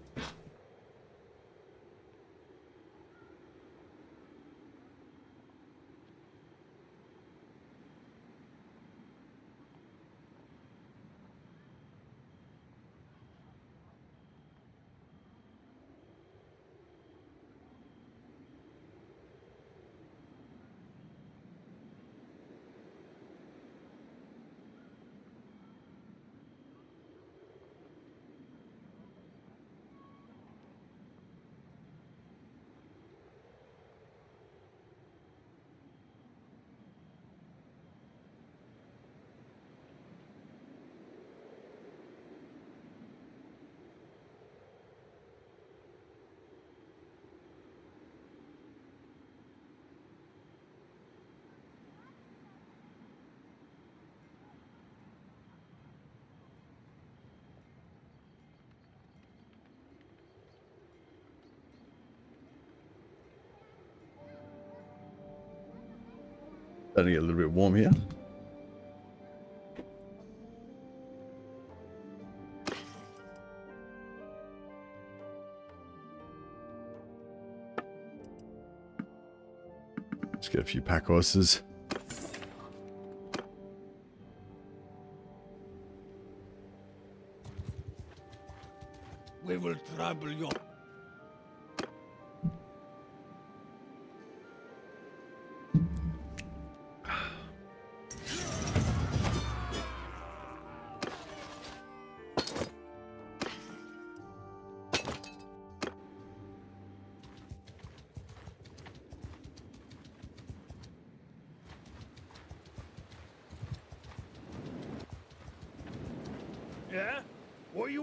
Starting to get a little bit warm here. Let's get a few pack horses. We will trample your... Yeah? What you...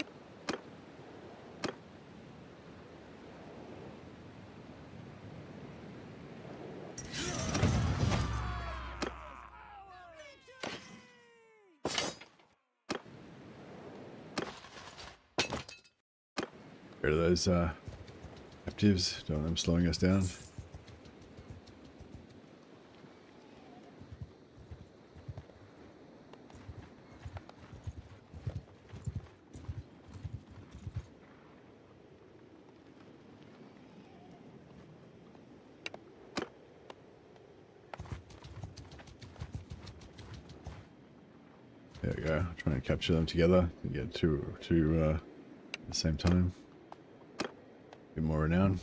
Rid of those captives, don't want them slowing us down. There we go. Trying to capture them together and get two at the same time. Bit more renown.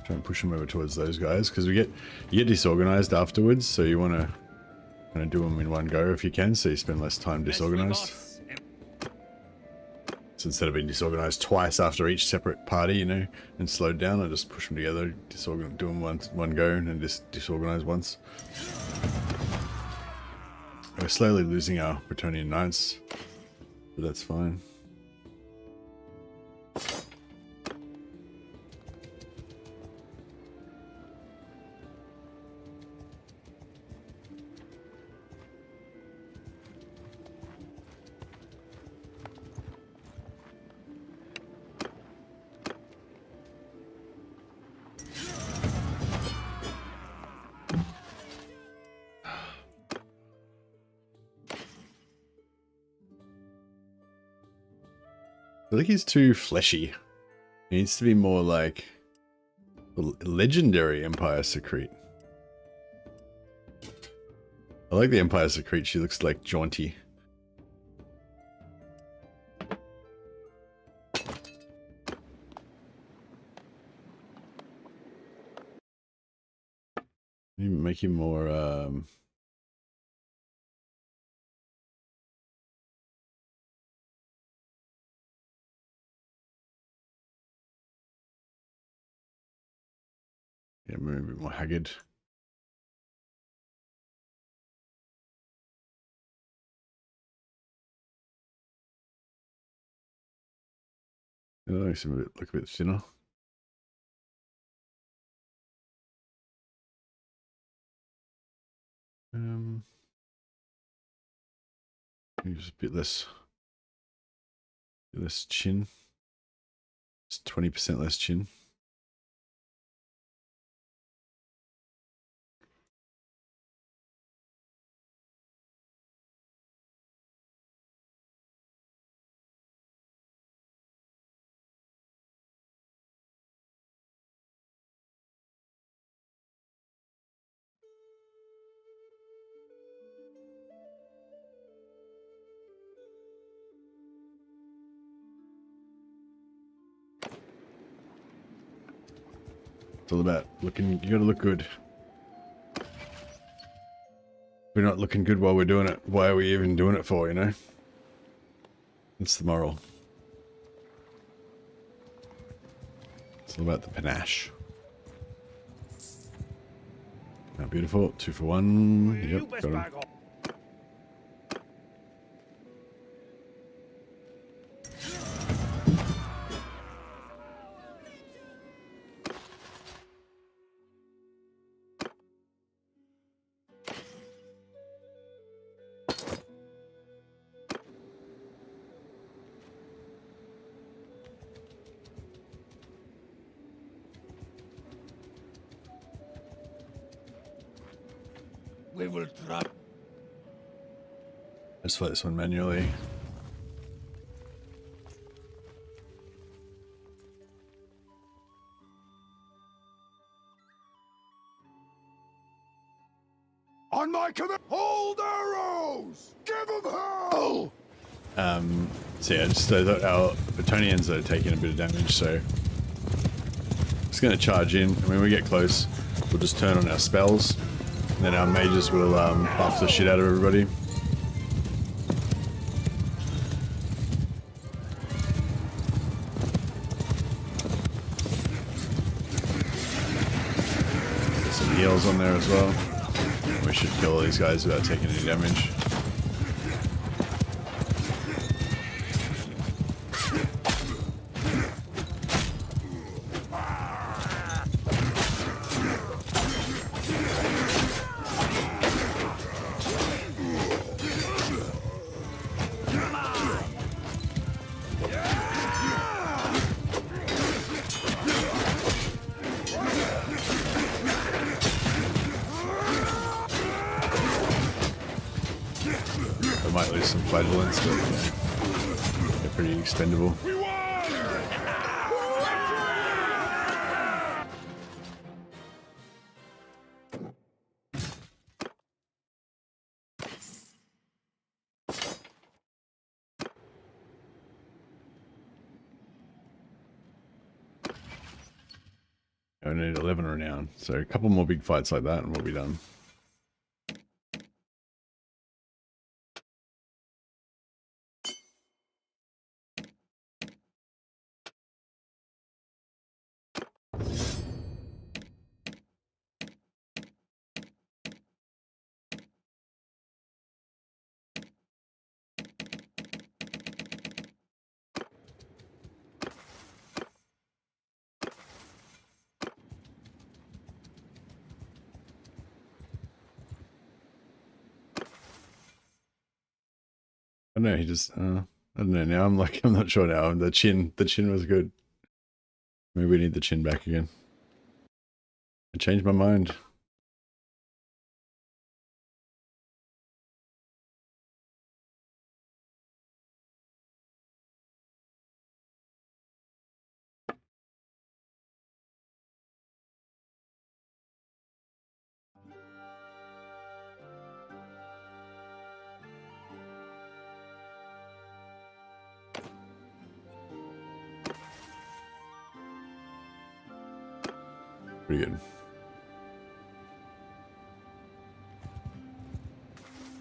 Try and push them over towards those guys because you get disorganized afterwards, so you want to kind of do them in one go if you can, so you spend less time disorganized. So instead of being disorganized twice after each separate party, you know, and slowed down, I just push them together, do them one go, and then just disorganize once. We're slowly losing our Bretonian knights, but that's fine. I think he's too fleshy. He needs to be more like a legendary Empire Secrete. I like the Empire Secrete. She looks like jaunty. Make him more yeah, maybe a bit more haggard. Oh, look a bit thinner. Maybe just a bit less chin. Just 20% less chin. It's all about looking, you gotta look good. If we're not looking good while we're doing it, why are we even doing it for, you know? That's the moral. It's all about the panache. Now, beautiful. 2 for 1. Yep, got him. We will try. Let's fight this one manually. On my command, hold arrows! Give them hell! So yeah, just thought our Bretonians are taking a bit of damage, so just gonna charge in. And when we get close, we'll just turn on our spells, and then our mages will buff the shit out of everybody. Get some heals on there as well. We should kill all these guys without taking any damage. I might lose some flagellants, but yeah, they're pretty expendable. I need 11 renown, so a couple more big fights like that and we'll be done. I don't know, he just, I don't know, now I'm like, I'm not sure now. The chin was good. Maybe we need the chin back again. I changed my mind. Pretty good.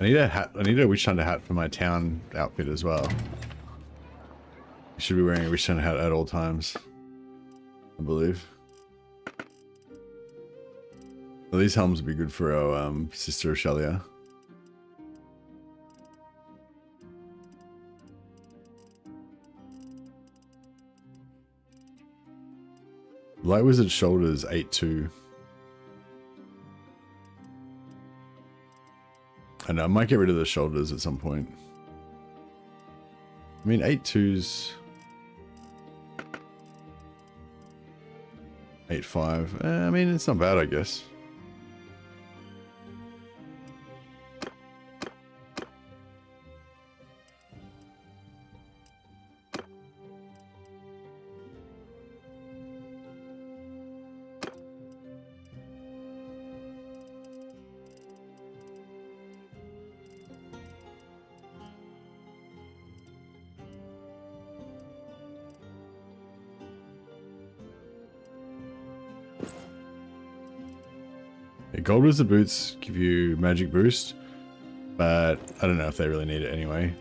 I need a hat. I need a witch hunter hat for my town outfit as well. You should be wearing a witch hunter hat at all times, I believe. Well, these helms would be good for our sister Ashelia. Light Wizard shoulders 8-2. I know, I might get rid of the shoulders at some point. I mean, 8-2's 8-5. I mean, it's not bad, I guess. Gold Wizard boots give you magic boost, but I don't know if they really need it anyway.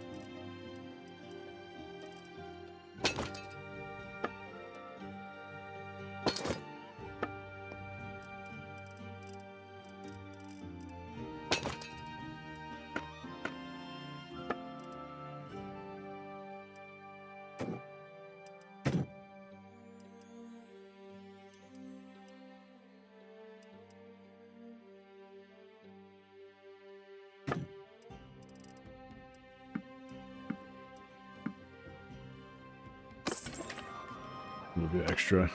A little bit extra.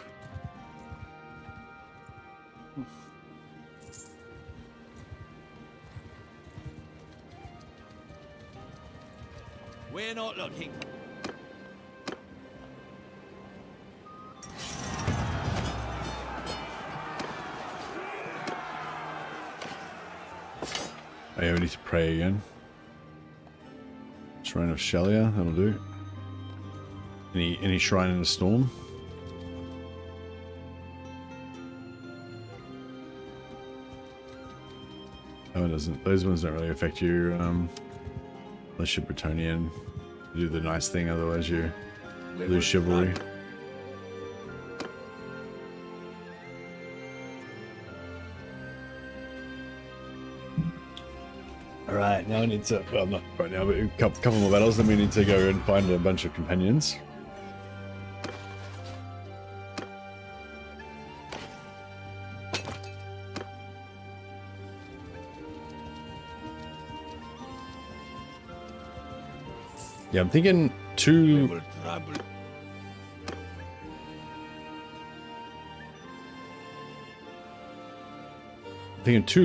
We're not looking. I need to pray again. Shrine of Shelia, that'll do. Any shrine in the storm? Oh, it doesn't. Those ones don't really affect you, unless you're Bretonian. You do the nice thing, otherwise you lose chivalry. Alright, now I need to, well, not right now, but a couple more battles, then we need to go and find a bunch of companions. Yeah, I'm thinking two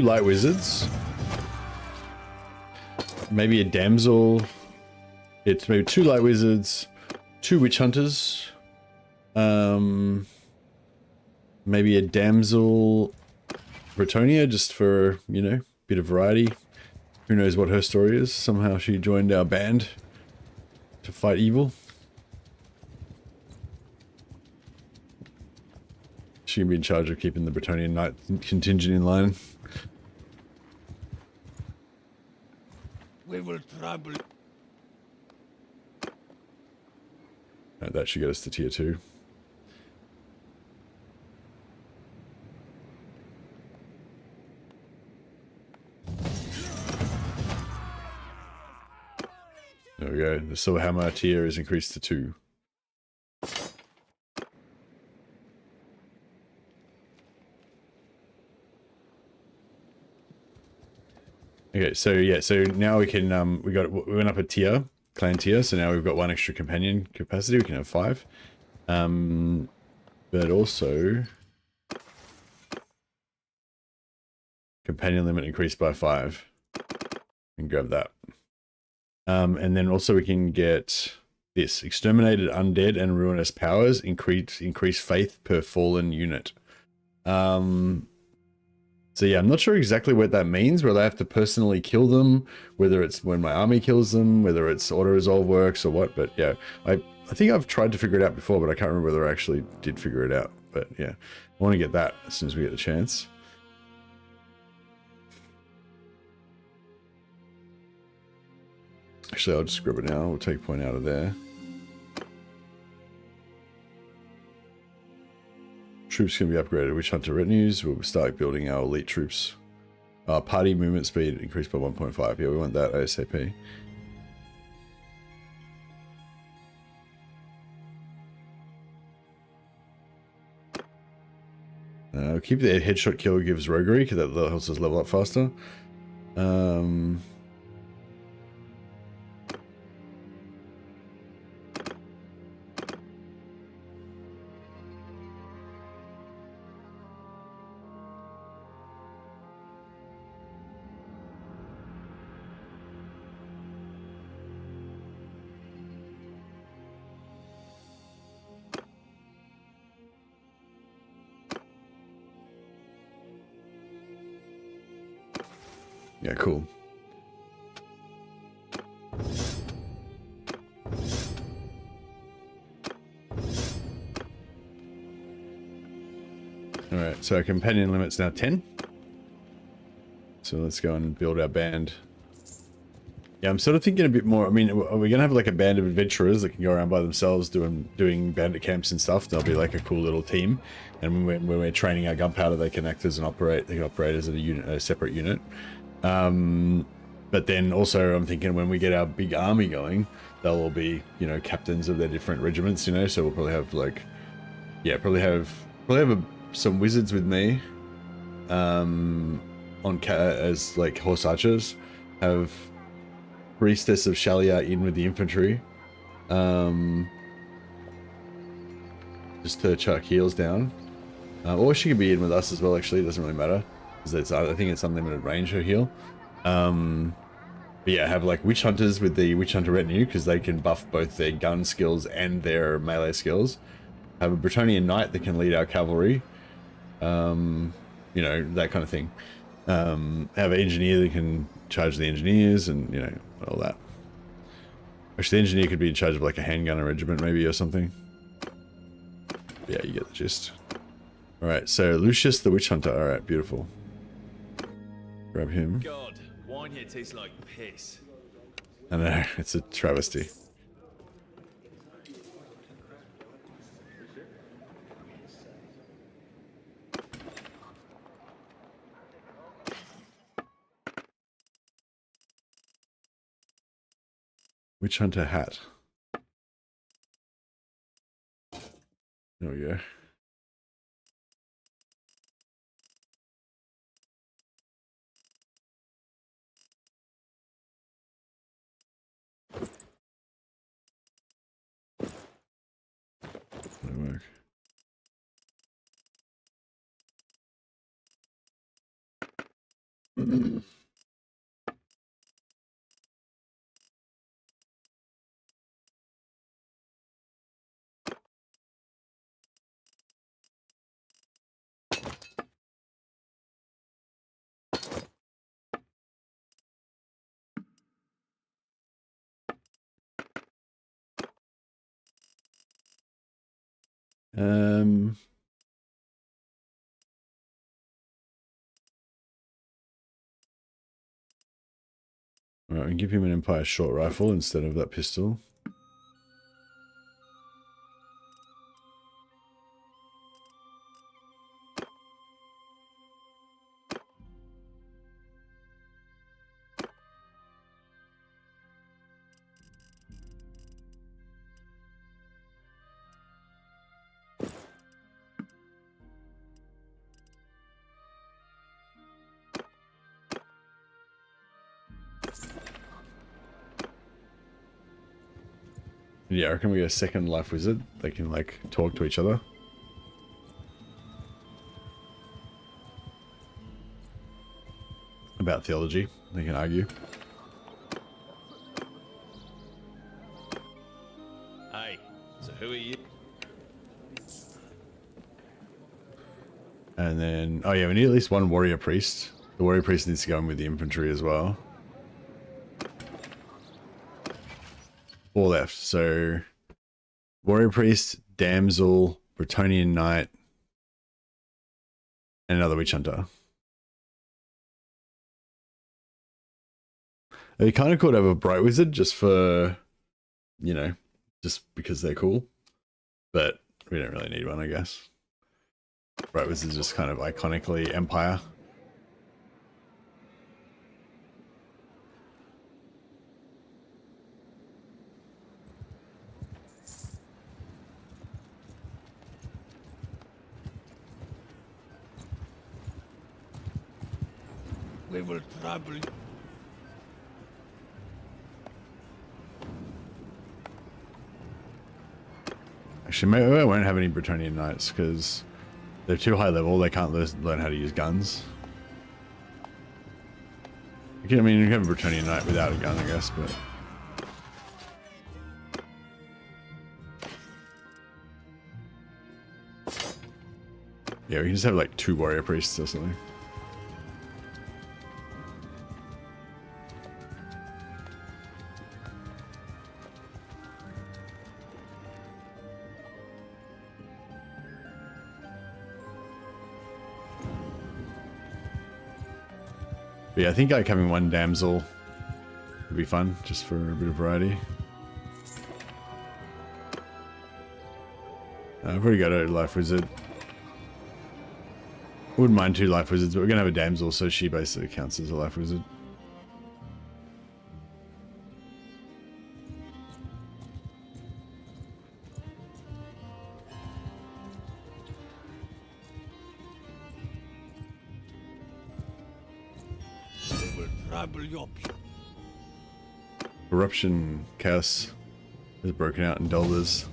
light wizards. Maybe a damsel. It's maybe 2 light wizards, 2 witch hunters. Maybe a damsel Bretonia, just for, you know, bit of variety. Who knows what her story is? Somehow she joined our band to fight evil. She can be in charge of keeping the Bretonian Knight contingent in line. We will trouble. That should get us to tier 2. There we go. The Silver Hammer tier is increased to 2. Okay, so yeah, so now we can we went up a tier, clan tier, so now we've got 1 extra companion capacity. We can have 5. But also companion limit increased by 5. And grab that. And then also we can get this: exterminated undead and ruinous powers, increase faith per fallen unit. So yeah, I'm not sure exactly what that means, whether I have to personally kill them, whether it's when my army kills them, whether it's auto-resolve works or what, but yeah, I think I've tried to figure it out before, but I can't remember whether I actually did figure it out. but yeah, I want to get that as soon as we get the chance. Actually, I'll just grab it now. We'll take point out of there. Troops can be upgraded. Witch Hunter retinues. We'll start building our elite troops. Party movement speed increased by 1.5. Yeah, we want that ASAP. Keep the headshot kill gives roguery because that helps us level up faster. Yeah, cool. Alright, so our companion limit's now 10. So let's go and build our band. Yeah, I'm sort of thinking a bit more. I mean, are we going to have like a band of adventurers that can go around by themselves doing bandit camps and stuff? They'll be like a cool little team. And when we're training our gunpowder, they can act as an operate. They can operate as a unit, a separate unit. But then also I'm thinking when we get our big army going, they'll all be, you know, captains of their different regiments, you know, so we'll probably have like, yeah, probably have some wizards with me, as like horse archers, have priestess of Shalia in with the infantry, just to chuck heals down, or she could be in with us as well, actually. It doesn't really matter. I think it's unlimited range, her heal. But yeah, have like witch hunters with the witch hunter retinue because they can buff both their gun skills and their melee skills. Have a Bretonnian knight that can lead our cavalry. You know, that kind of thing. Have an engineer that can charge the engineers and, you know, all that. Actually, the engineer could be in charge of like a handgunner regiment maybe or something. Yeah, you get the gist. Alright, so Lucius the witch hunter. Alright, beautiful. Grab him. God, wine here tastes like piss. I know, it's a travesty. Witch hunter hat. There we go. Work. All right, and give him an Empire short rifle instead of that pistol. Yeah, I reckon we get a second life wizard. They can like talk to each other. About theology. They can argue. Hey, so who are you? And then, oh yeah, we need at least one warrior priest. The warrior priest needs to go in with the infantry as well. 4 left. So, warrior priest, damsel, Bretonnian knight, And another witch hunter. It'd be kind of cool to have a bright wizard just for, you know, just because they're cool. But we don't really need one, I guess. Bright wizard's just kind of iconically Empire. We will trouble you. Actually, maybe I won't have any Bretonnian knights because they're too high level. They can't learn how to use guns. I mean, you can have a Bretonnian knight without a gun, I guess, but... Yeah, we can just have like 2 warrior priests or something. But yeah, I think like having 1 damsel would be fun, just for a bit of variety. I've already got a life wizard. Wouldn't mind 2 life wizards, but we're gonna have a damsel, so she basically counts as a life wizard. We will trouble you. Corruption chaos has broken out in Dolders.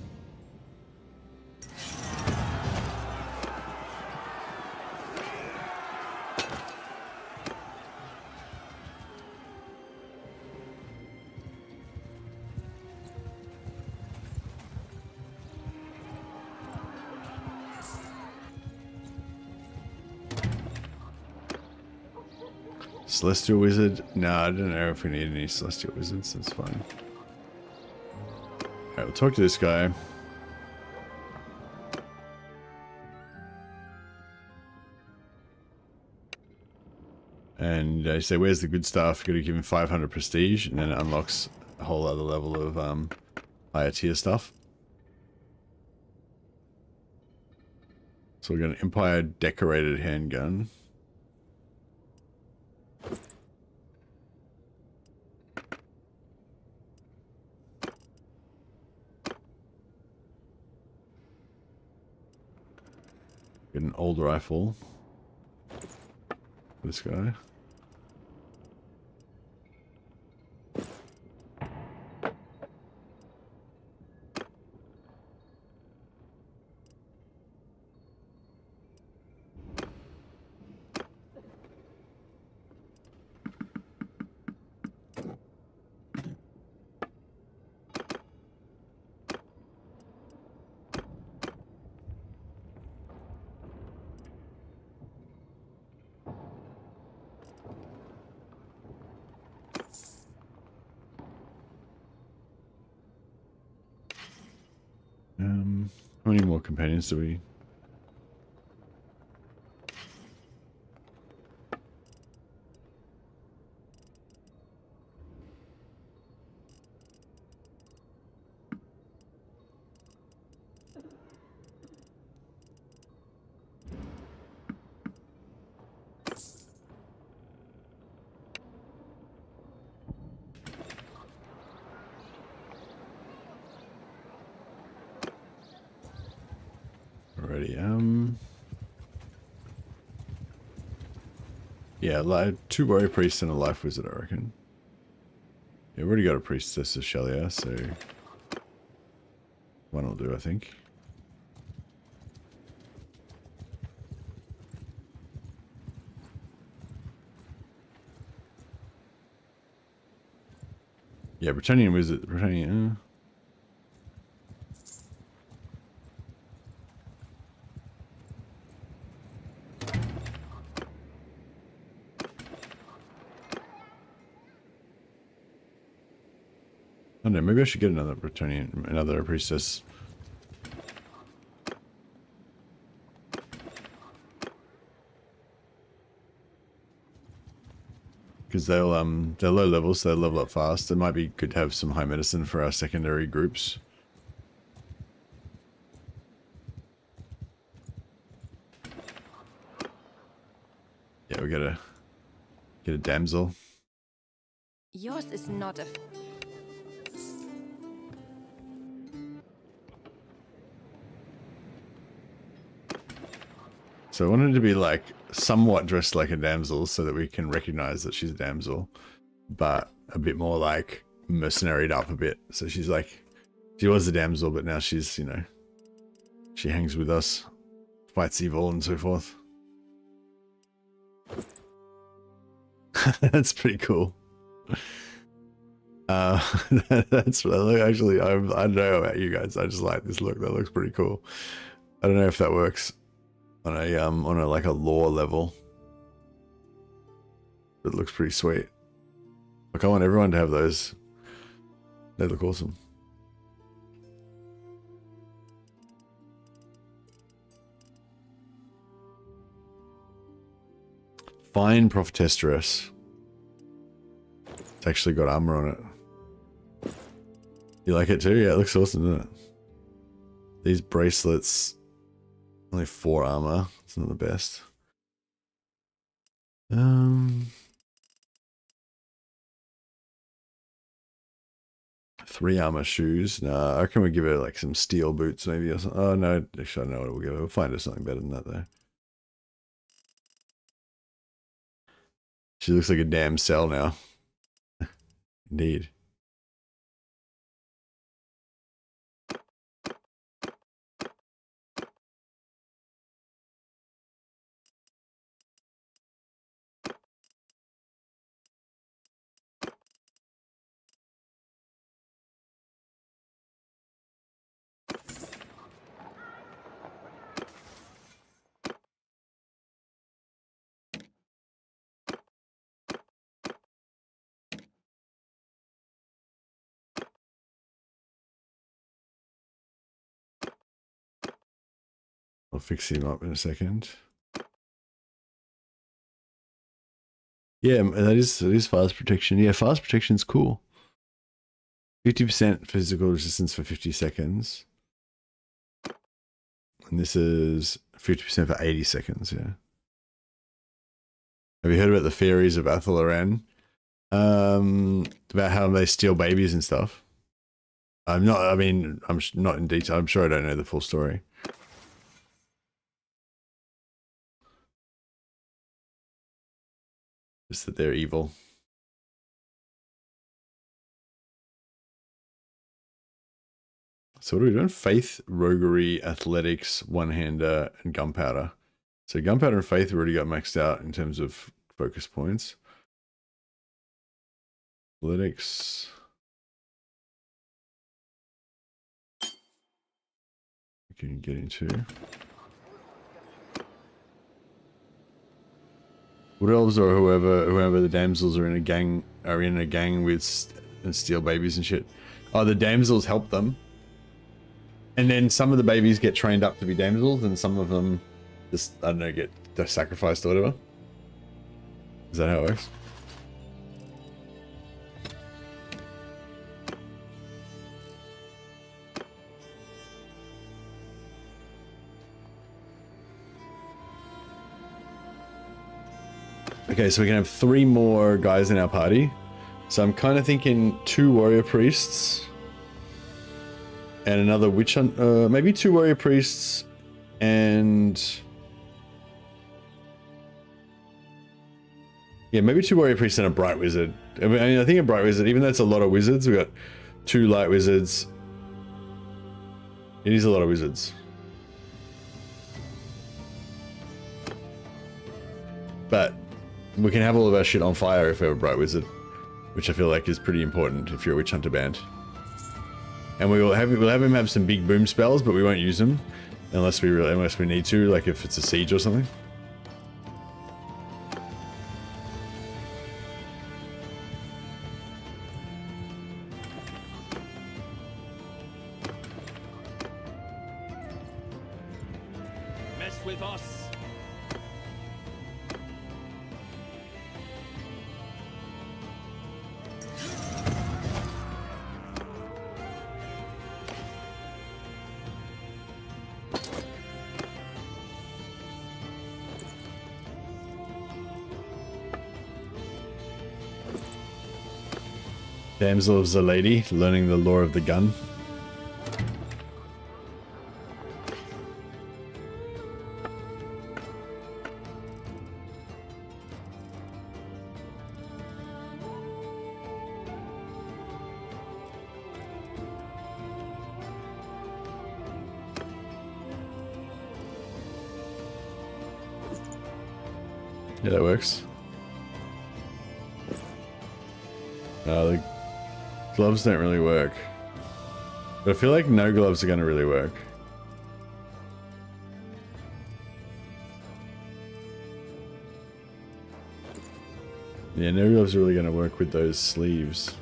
Celestial wizard? No, I don't know if we need any celestial wizards. That's fine. Alright, we'll talk to this guy. And I say, where's the good stuff? Got to give him 500 prestige, and then it unlocks a whole other level of higher tier stuff. So we're going to Empire decorated handgun. Get an old rifle. This guy. How many more companions do we? Alrighty, yeah, like 2 warrior priests and a life wizard, I reckon. Yeah, we've already got a priestess of Shelia, so 1 will do, I think. Yeah, Bretonnian wizard, Bretonnian. I don't know, maybe I should get another Bretonnian, another priestess. because they're low levels, so they level up fast. It might be good to have some high medicine for our secondary groups. Yeah, we gotta get a damsel. Yours is not a. So I wanted to be like somewhat dressed like a damsel so that we can recognize that she's a damsel, but a bit more like mercenaried up a bit. So she's like, she was a damsel, but now she's, you know, she hangs with us, fights evil and so forth. That's pretty cool. That's actually, I don't know about you guys. I just like this look. That looks pretty cool. I don't know if that works on a like a lore level. It looks pretty sweet. Look, I want everyone to have those. They look awesome. Fine Prophetess. It's actually got armor on it. You like it too? Yeah, it looks awesome, doesn't it? These bracelets, only 4 armor. It's not the best. 3 armor shoes. Nah, I reckon we give her like some steel boots maybe or something. Oh no, actually I know what we'll give her. We'll find her something better than that though. She looks like a damn cell now. Indeed. I'll fix him up in a second. Yeah, that is fast protection. Yeah, fast protection's cool. 50% physical resistance for 50 seconds. And this is 50% for 80 seconds, yeah. Have you heard about the theories of Athel about how they steal babies and stuff? I'm not in detail. I'm sure I don't know the full story. Just that they're evil. So what are we doing? Faith, roguery, athletics, one-hander, and gunpowder. So gunpowder and faith already got maxed out in terms of focus points. Athletics. We can get into. Wood elves or whoever the damsels are in a gang with and steal babies and shit. Oh, the damsels help them. And then some of the babies get trained up to be damsels and some of them just, I don't know, get sacrificed or whatever. Is that how it works? Okay, so we can have 3 more guys in our party. So I'm kind of thinking 2 warrior priests and another witch hunt. Maybe 2 warrior priests and yeah, maybe 2 warrior priests and a bright wizard. I mean, I think a bright wizard, even though it's a lot of wizards, we got 2 light wizards. It is a lot of wizards. But we can have all of our shit on fire if we have a bright wizard, which I feel like is pretty important if you're a witch hunter band. And we'll have him have some big boom spells, but we won't use them unless we need to, like if it's a siege or something. Mess with us. Damsel of the lady, learning the lore of the gun. Yeah, that works. The gloves don't really work. But I feel like no gloves are going to really work. Yeah, no gloves are really going to work with those sleeves.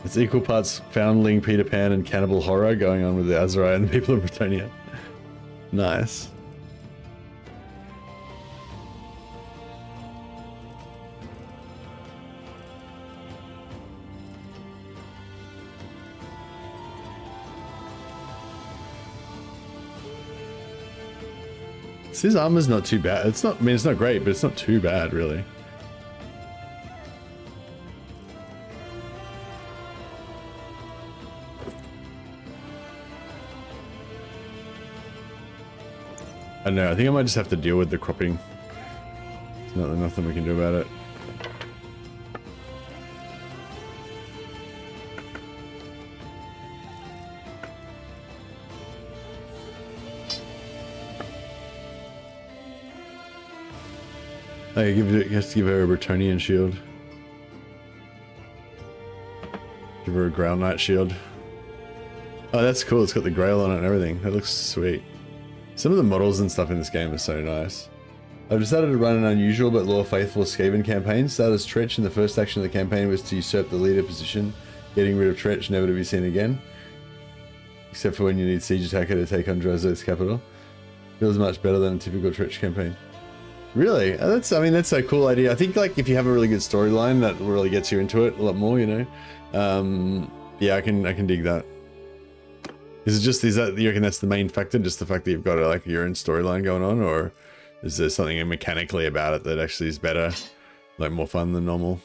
It's equal parts foundling Peter Pan and cannibal horror going on with the Azrai and the people of Britannia. Nice. His armor's not too bad. It's not, I mean, it's not great, but it's not too bad, really. I don't know, I think I might just have to deal with the cropping. There's nothing we can do about it. Oh, you have to give her a Bretonian shield. Give her a Ground Knight shield. Oh, that's cool. It's got the Grail on it and everything. That looks sweet. Some of the models and stuff in this game are so nice. I've decided to run an unusual but lore faithful Skaven campaign. Started as Tretch, and the first action of the campaign was to usurp the leader position, getting rid of Tretch, never to be seen again. Except for when you need Siege Attacker to take on Drazot's capital. Feels much better than a typical Tretch campaign. Really? That's, I mean, that's a cool idea. I think, like, if you have a really good storyline, that really gets you into it a lot more, you know? Yeah, I can dig that. Is that, you reckon that's the main factor? Just the fact that you've got like your own storyline going on? Or is there something mechanically about it that actually is better? Like more fun than normal?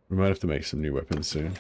We might have to make some new weapons soon.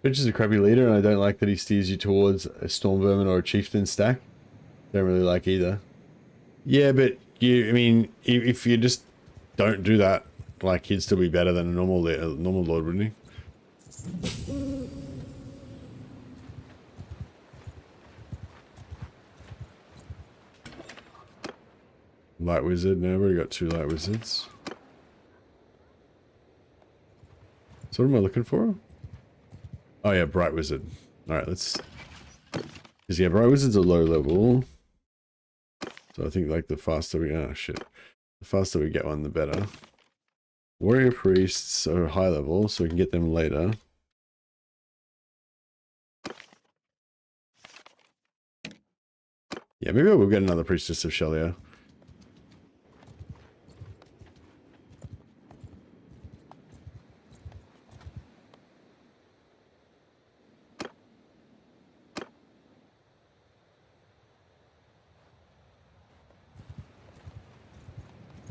Bitch is a crappy leader, and I don't like that he steers you towards a Storm Vermin or a Chieftain stack. Don't really like either. Yeah, but I mean, if you just don't do that, like, he'd still be better than a normal Lord, wouldn't he? Light Wizard, no, we've already got 2 Light Wizards. So what am I looking for? Oh yeah, Bright Wizard. Alright, let's... Because yeah, Bright Wizard's a low level. So I think like the faster we... Oh shit. The faster we get one, the better. Warrior Priests are high level, so we can get them later. Yeah, maybe we'll get another Priestess of Shelia.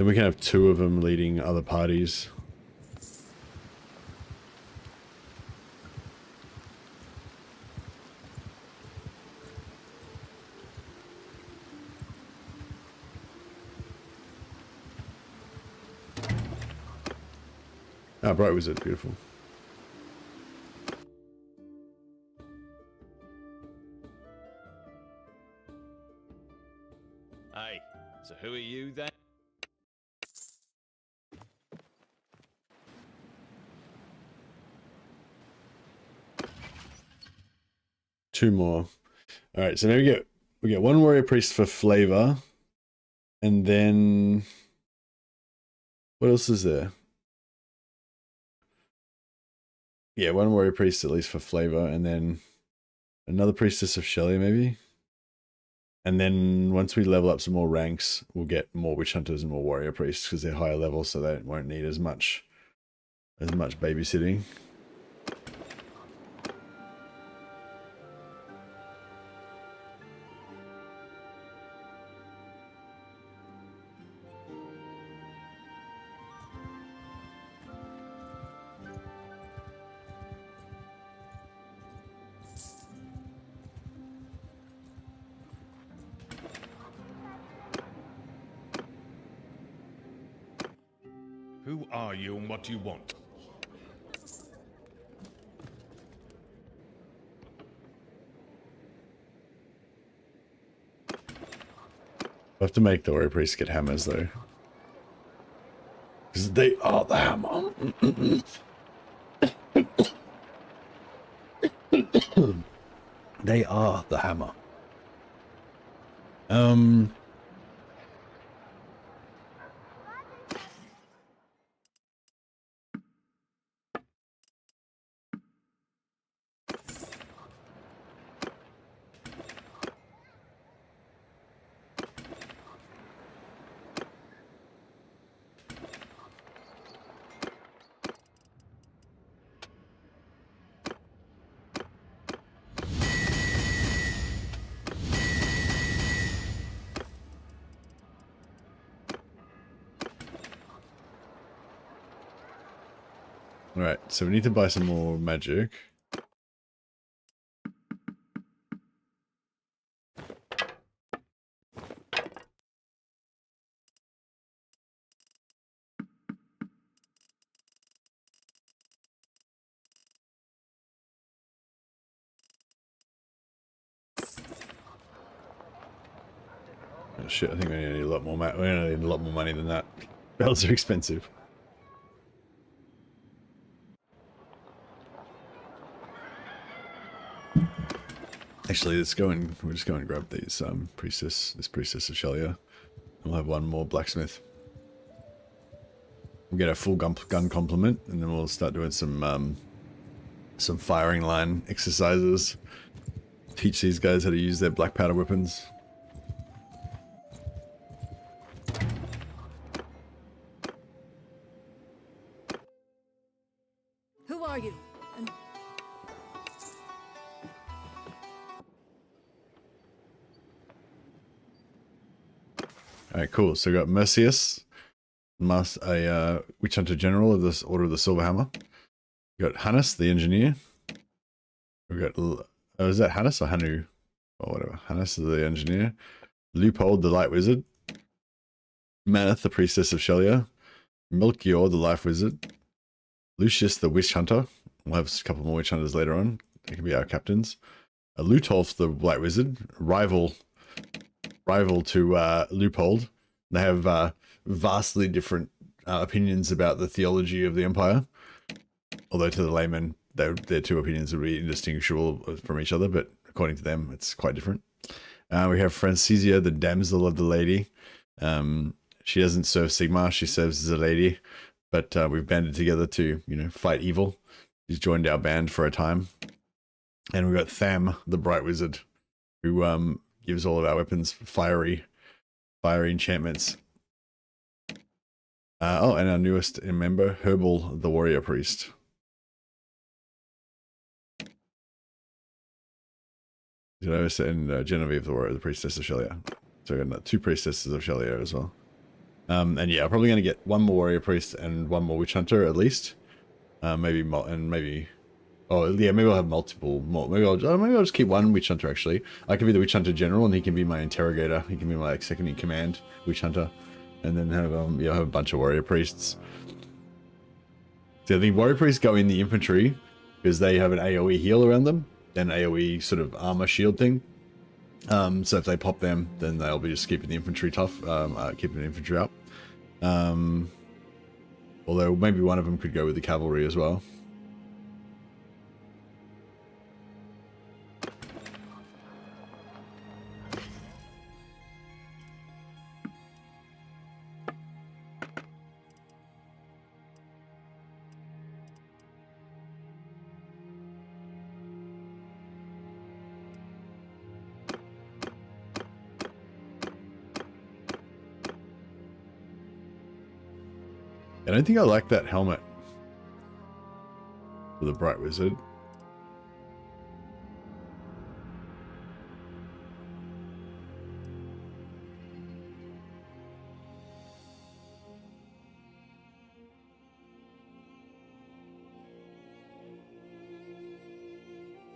Then we can have 2 of them leading other parties. Ah, Bright Wizard, beautiful. Hey, so who are you then? Two more. All right, so now we get 1 warrior priest for flavor, and then what else is there? Yeah, 1 warrior priest at least for flavor, and then another priestess of Shelley maybe. And then once we level up some more ranks, we'll get more witch hunters and more warrior priests because they're higher level, so they won't need as much babysitting. Who are you and what do you want? We'll have to make the warrior priests get hammers though, because they are the hammer. They are the hammer. Alright, so we need to buy some more magic. Oh shit, I think we need a lot more we need a lot more money than that. Bells are expensive. Actually, let's go and we'll just go and grab these this priestess of Shelia. We'll have 1 more blacksmith. We'll get a full gun complement, and then we'll start doing some firing line exercises. Teach these guys how to use their black powder weapons. Who are you? And Alright, cool. So we got Mercius, a witch hunter general of this Order of the Silver Hammer. We got Hannes, the engineer. We got, oh, is that Hannes or Hanu? Or whatever. Hannes is the engineer. Leupold, the light wizard. Maneth, the priestess of Shelia. Melchior, the life wizard. Lucius, the witch hunter. We'll have a couple more witch hunters later on. They can be our captains. Lutolf, the light wizard. Rival to Leupold. They have vastly different opinions about the theology of the Empire. Although to the layman, their 2 opinions would be indistinguishable from each other, but according to them, it's quite different. We have Francisia, the damsel of the lady. She doesn't serve Sigmar, she serves as a lady, but we've banded together to, fight evil. She's joined our band for a time. And we've got Tham, the bright wizard, who gives all of our weapons fiery enchantments. Oh, and our newest member, Herbal, the warrior priest. And Genevieve, the priestess of Shelia. So we've got 2 priestesses of Shelia as well. And yeah, I'm probably going to get one more warrior priest and one more witch hunter at least. Maybe oh yeah, maybe I'll have multiple more. Maybe I'll just keep one witch hunter actually. I can be the witch hunter general, and he can be my interrogator. He can be my like, second in command witch hunter, and then have have a bunch of warrior priests. So the warrior priests go in the infantry because they have an AOE heal around them, then AOE sort of armor shield thing. So if they pop them, then they'll be just keeping the infantry tough, keeping the infantry up. Although maybe one of them could go with the cavalry as well. I don't think I like that helmet for the Bright Wizard.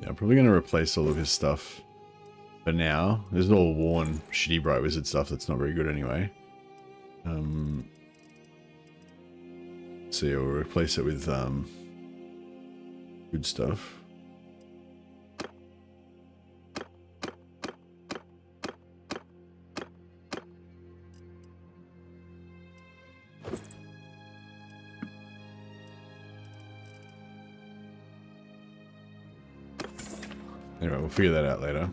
Yeah, I'm probably going to replace all of his stuff for now. This is all worn, shitty Bright Wizard stuff that's not very good anyway. So yeah, we'll replace it with good stuff. Anyway, we'll figure that out later.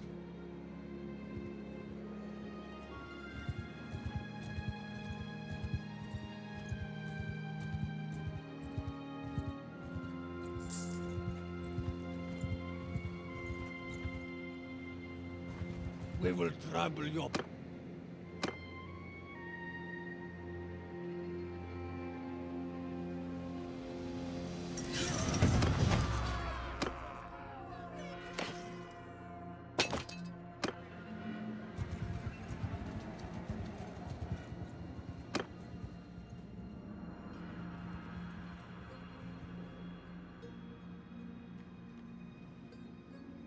We will trample your...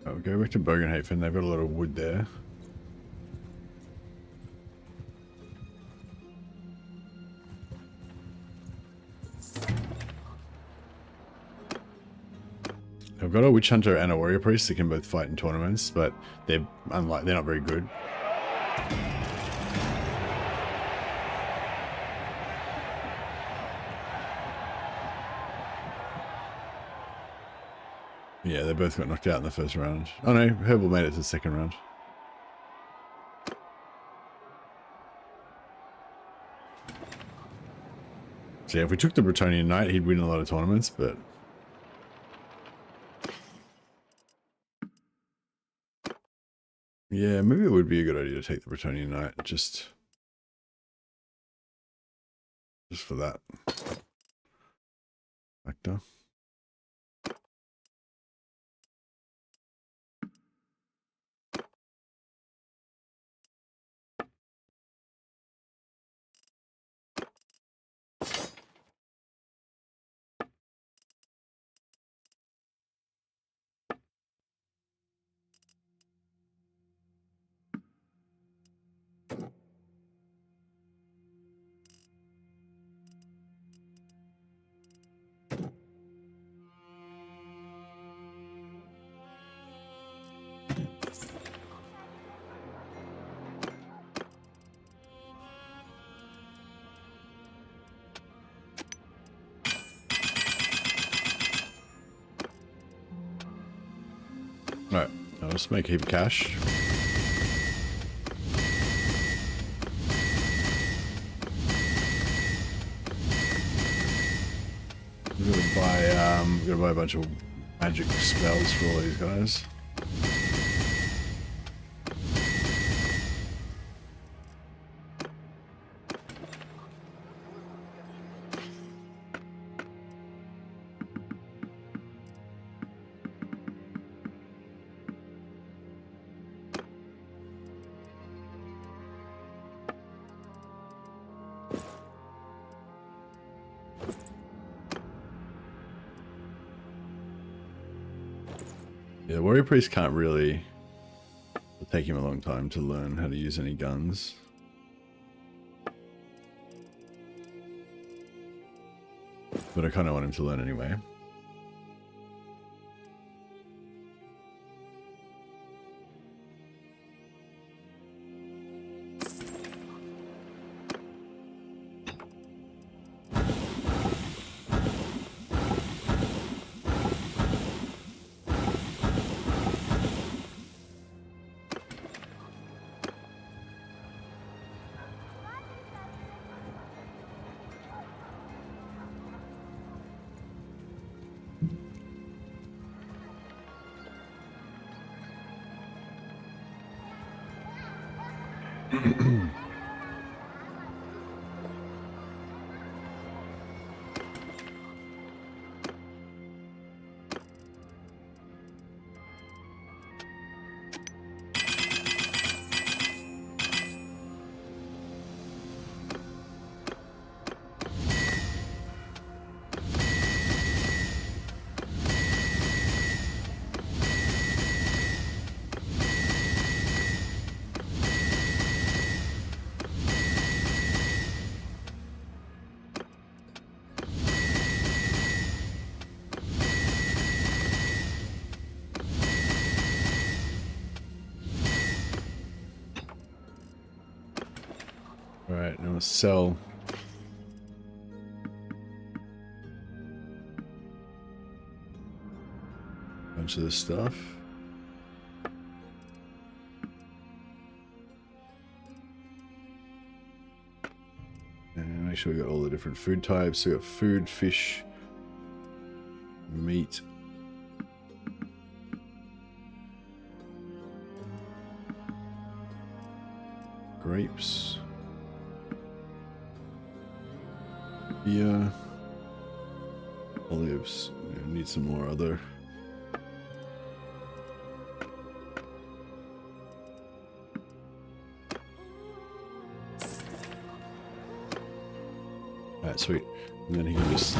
Oh, go back to Bogenhafen. They've got a lot of wood there. I've got a witch hunter and a warrior priest that can both fight in tournaments, but they're not very good. Yeah, they both got knocked out in the first round. Oh no, Herbal made it to the second round. So yeah, if we took the Bretonian Knight, he'd win a lot of tournaments, but... yeah, maybe it would be a good idea to take the Bretonian Knight, just for that factor. Right, I'll just make a heap of cash. We're gonna buy a bunch of magic spells for all these guys. Yeah, the warrior priest can't really. It'll take him a long time to learn how to use any guns. But I kind of want him to learn anyway. Alright, now we'll sell. A bunch of this stuff. And make sure we got all the different food types. So we got food, fish, meat. Grapes. Beer. Olives. We need some more other. Alright, sweet. And then he can just...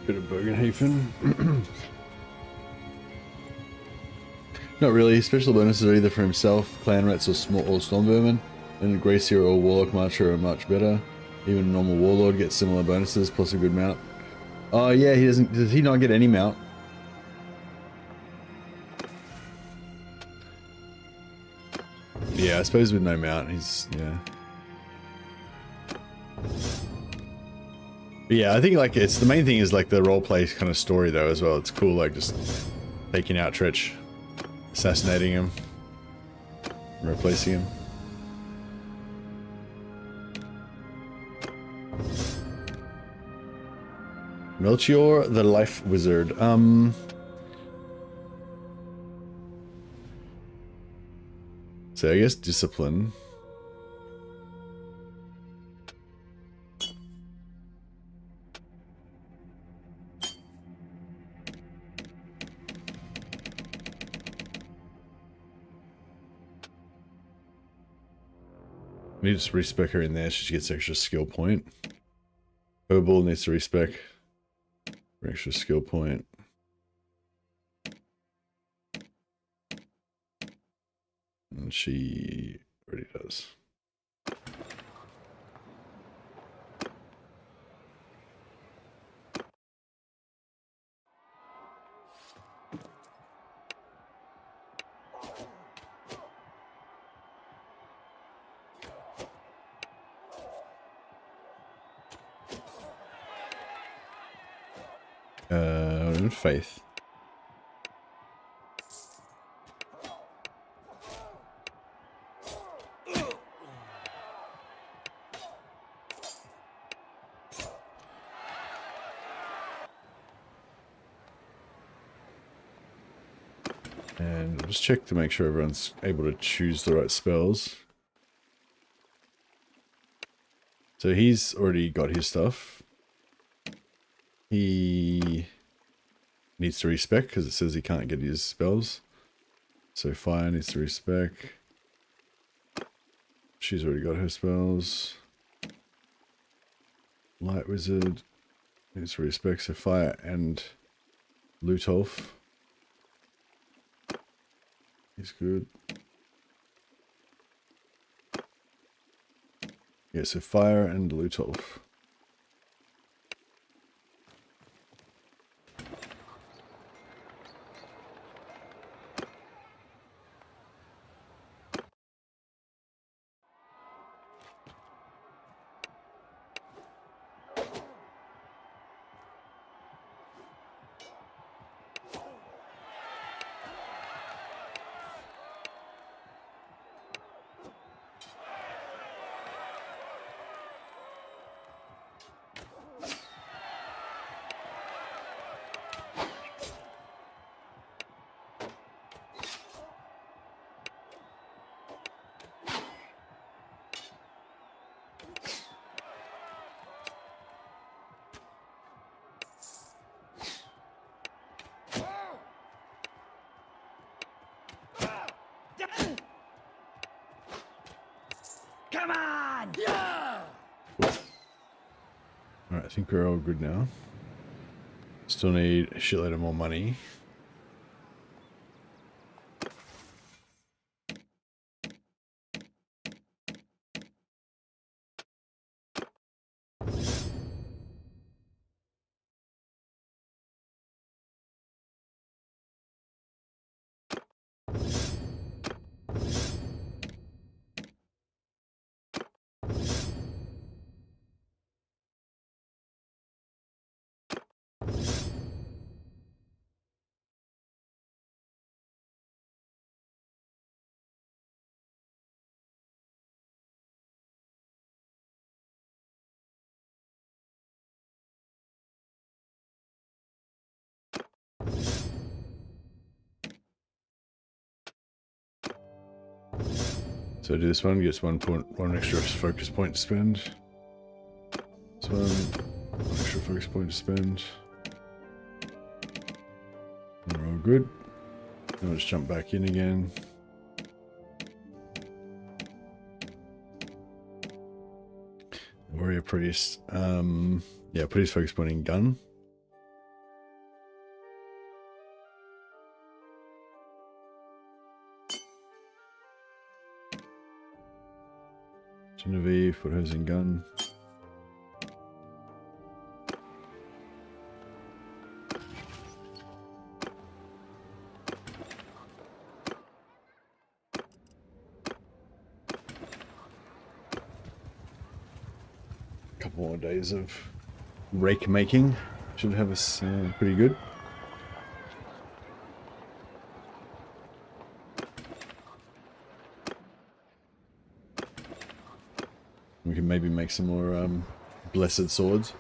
Bit of Bergenhafen. Not really. Special bonuses are either for himself, clan rats, or small or storm vermin. And Gracier or Warlock Marcher are much better. Even a normal Warlord gets similar bonuses plus a good mount. Oh yeah, he doesn't. Does he not get any mount? Yeah, I suppose with no mount, he's yeah. But yeah, I think like it's the main thing is like the roleplay kind of story though as well. It's cool, like just taking out Tretch, assassinating him, replacing him. Melchior the Life Wizard. So I guess discipline. We need to respec her in there. She gets extra skill point. Herbal needs to respec for extra skill point. And she already does. Faith. And we'll just check to make sure everyone's able to choose the right spells. So he's already got his stuff. He needs to respec because it says he can't get his spells. So fire needs to respec. She's already got her spells. Light wizard needs to respec. So fire and Lutolf. He's good. Yeah, so fire and Lutolf. Come on! Alright, I think we're all good now. Still need a shitload of more money. So do this one, gets one extra focus point to spend. This one extra focus point to spend. And we're all good. Now let's jump back in again. Warrior priest. Yeah, put his focus point in gun. Genevieve, put hers in gun. Couple more days of rake making should have us pretty good. We can maybe make some more blessed swords.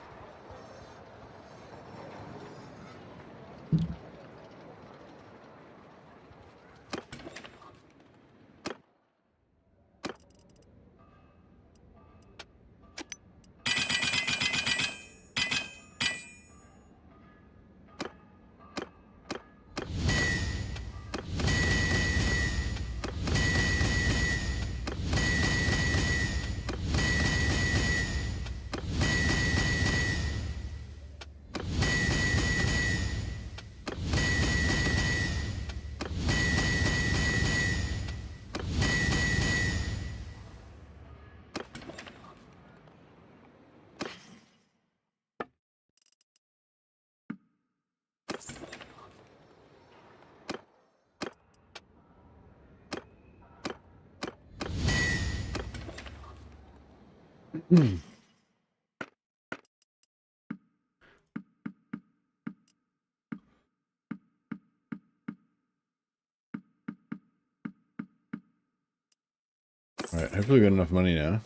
Alright, hopefully we got enough money now.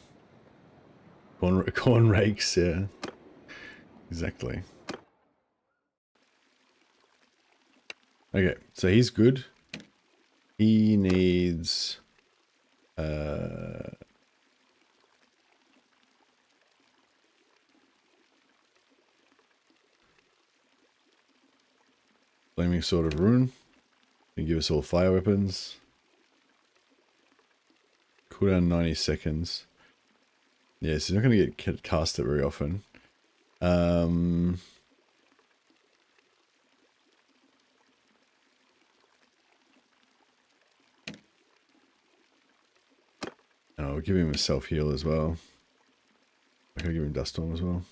Corn rakes, yeah. Exactly. Okay, so he's good. He needs... Flaming Sword of Ruin. Can give us all fire weapons. Cooldown 90 seconds. Yeah, so you're not going to get cast it very often. Oh, we'll give him a self-heal as well. I can give him Dust Storm as well.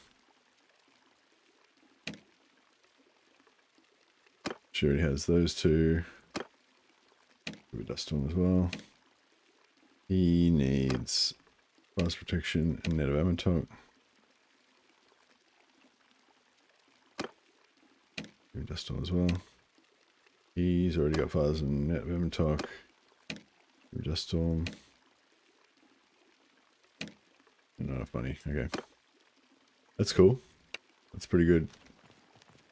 Sure, he has those two. Give a Dust Storm as well. He needs Fast Protection and Net of Ammo Talk. Give him Dust Storm as well. He's already got Fast and Net of Ammo Talk. Give him Dust Storm. Not enough money. Okay. That's cool. That's pretty good.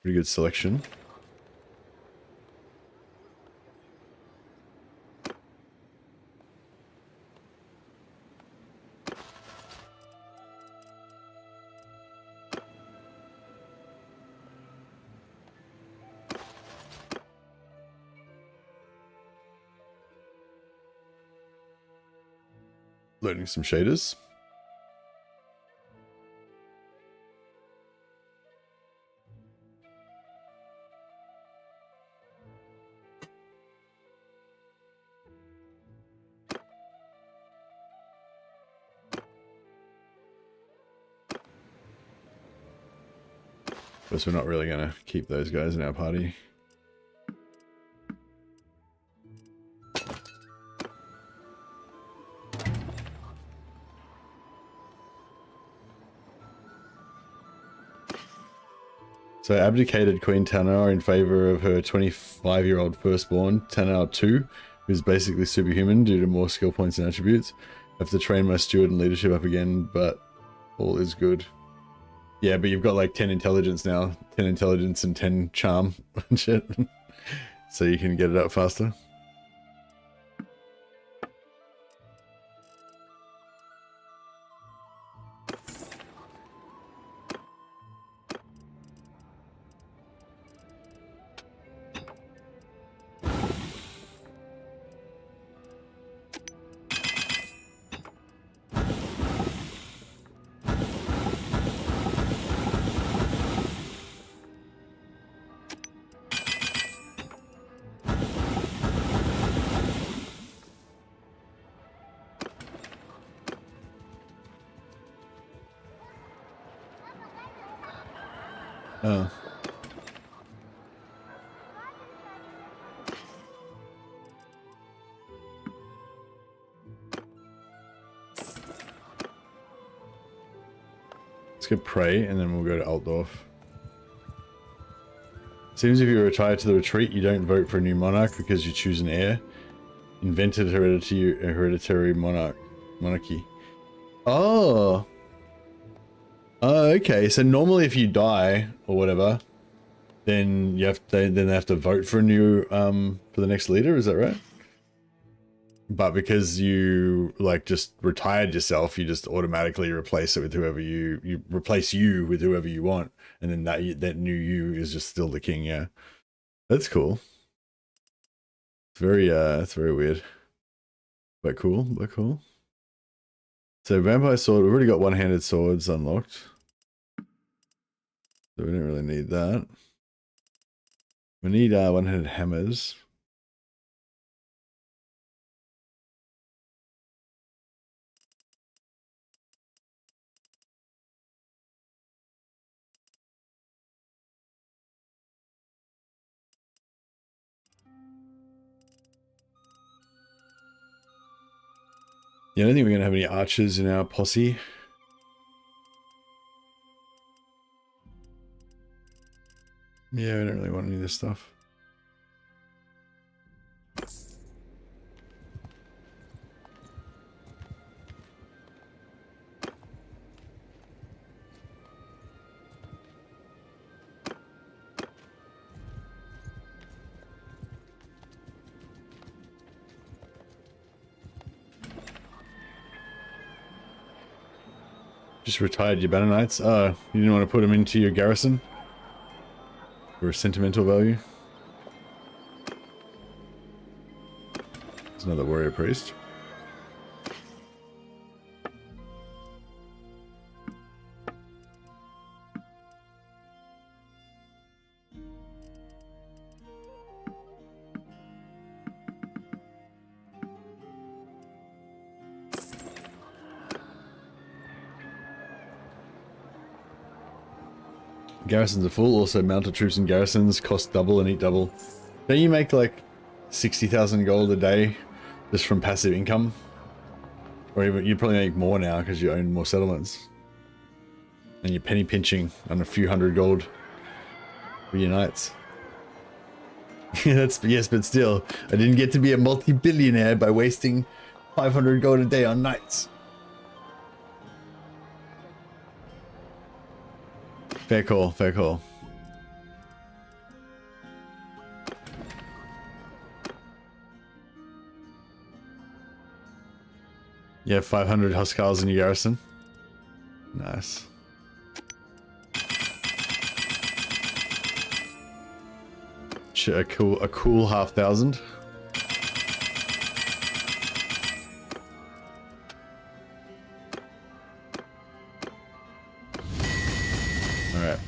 Pretty good selection. Loading some shaders. Guess we're not really going to keep those guys in our party. So abdicated Queen Tanar in favor of her 25-year-old firstborn, Tanar 2, who's basically superhuman due to more skill points and attributes. I have to train my steward and leadership up again, but all is good. Yeah, but you've got like 10 intelligence now. 10 intelligence and 10 charm and shit. So you can get it up faster. Oh. Let's get Prey and then we'll go to Altdorf. Seems if you retire to the retreat, you don't vote for a new monarch because you choose an heir. Invented hereditary monarchy. Oh. Oh, okay. So normally, if you die or whatever, then you have to, then they have to vote for a new for the next leader. Is that right? But because you like just retired yourself, you just automatically replace it with whoever you replace you with whoever you want, and then that new you is just still the king. Yeah, that's cool. It's very weird, but cool. But cool. So vampire sword. We've already got one-handed swords unlocked. So we don't really need that. We need one-handed hammers. Yeah, I don't think we're going to have any archers in our posse. Yeah, we don't really want any of this stuff. Just retired your Banner Knights. Oh, you didn't want to put them into your garrison? For a sentimental value? There's another warrior priest. Garrisons are full. Also, mounted troops and garrisons cost double and eat double. Don't you make like 60,000 gold a day just from passive income? Or even you probably make more now because you own more settlements. And you're penny pinching on a few hundred gold for your knights. Yes, but still, I didn't get to be a multi-billionaire by wasting 500 gold a day on knights. Fair call, fair call. You have 500 Huskarls in your garrison. Nice. A cool 500. Alright.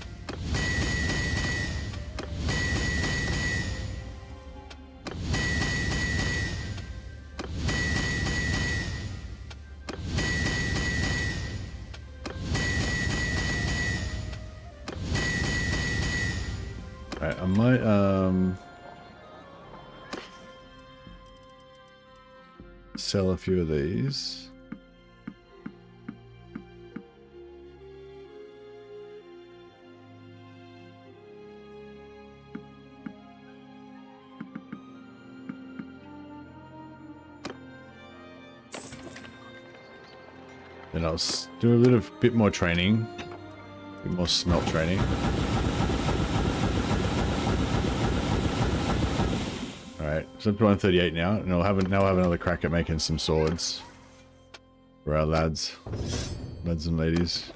Alright, I might sell a few of these. Then I'll do a bit more training, a bit more smelt training. Alright, so I'm 138 now, and I'll have another crack at making some swords for our lads and ladies.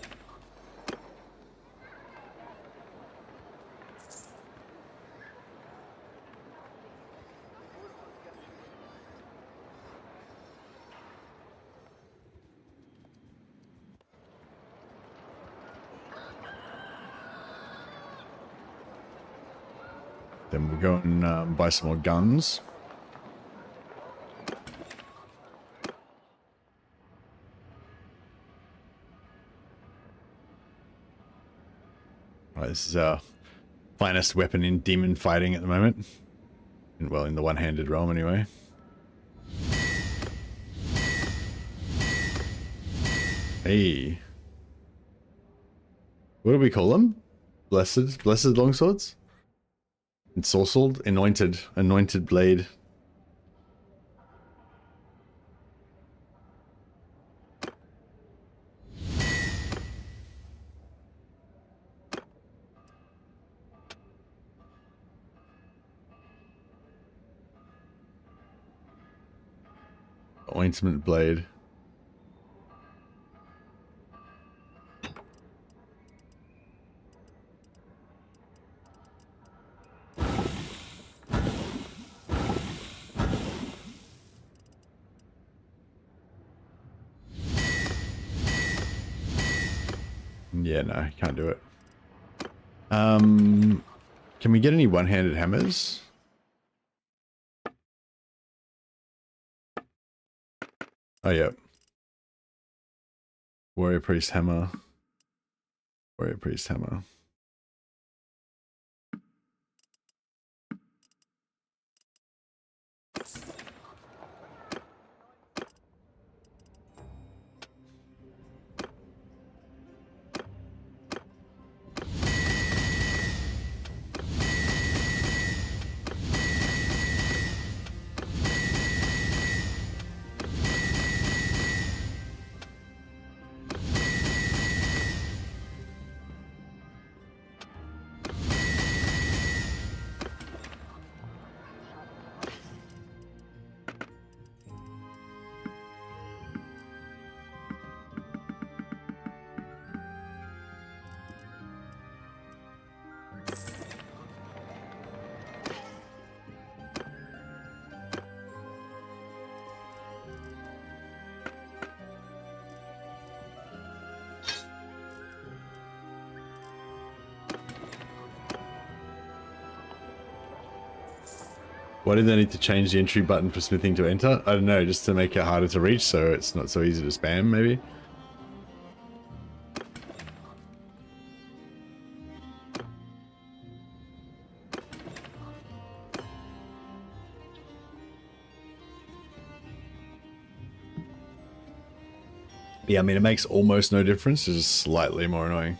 Then we'll go and buy some more guns. Alright, this is our finest weapon in demon fighting at the moment. Well, in the one-handed realm anyway. Hey. What do we call them? Blessed longswords? Ensorcelled? Anointed blade. Ointment blade. Yeah, no, can't do it. Can we get any one-handed hammers? Oh, yeah. Warrior priest hammer. Warrior priest hammer. Why did they need to change the entry button for smithing to enter? I don't know, just to make it harder to reach so it's not so easy to spam, maybe? Yeah, I mean, it makes almost no difference. It's just slightly more annoying.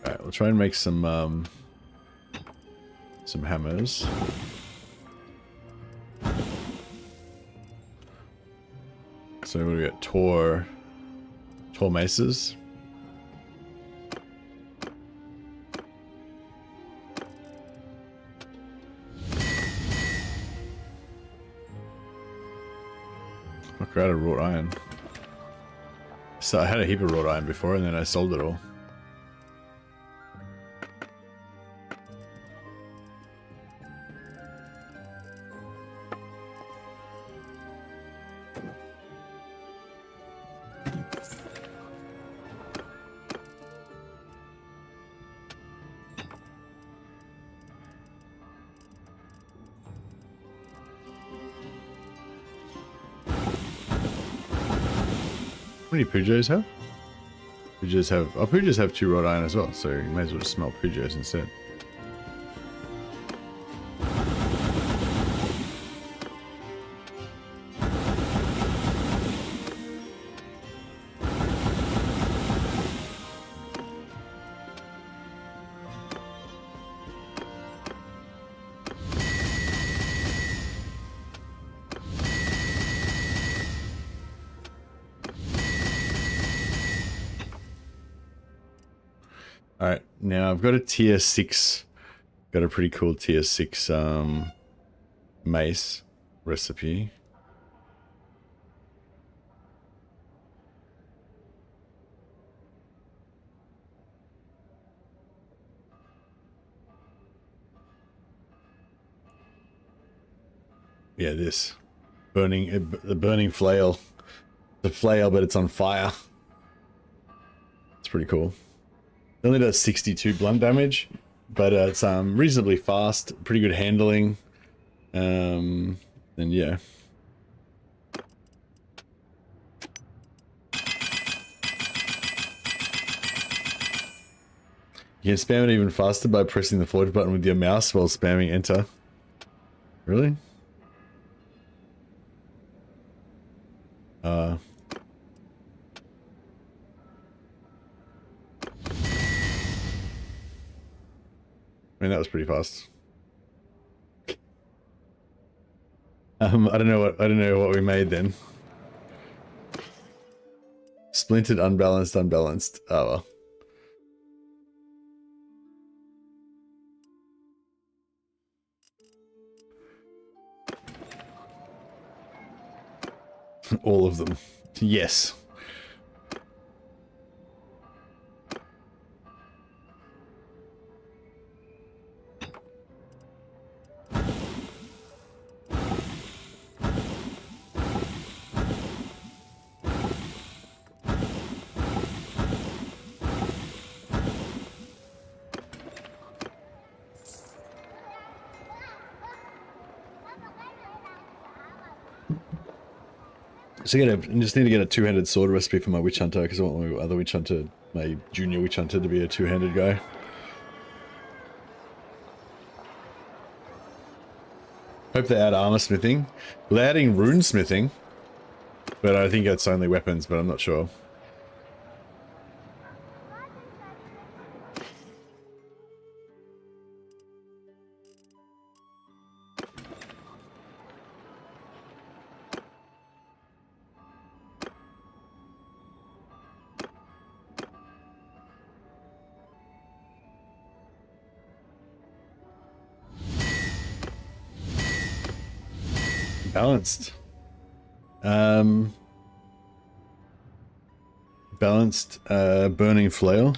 Alright, we'll try and make some hammers. So we got Tor maces. Fuck, we're out of wrought iron. So I had a heap of wrought iron before and then I sold it all. How many Pujos have? Pujos have 2 wrought iron as well, so you may as well just smelt Pujos instead. Alright, now I've got a tier 6, got a pretty cool tier 6 mace recipe. Yeah, this. The burning flail. The flail, but it's on fire. It's pretty cool. It only does 62 blunt damage, but it's reasonably fast, pretty good handling, and yeah. You can spam it even faster by pressing the forge button with your mouse while spamming enter. Really? I mean, that was pretty fast. I don't know what we made then. Splintered, unbalanced. Oh well. All of them. Yes. So I just need to get a 2-handed sword recipe for my witch hunter because I want my other witch hunter, my junior witch hunter, to be a 2-handed guy. Hope they add armor smithing. Well, they're adding rune smithing, but I think it's only weapons, but I'm not sure. Balanced. Balanced, burning flail.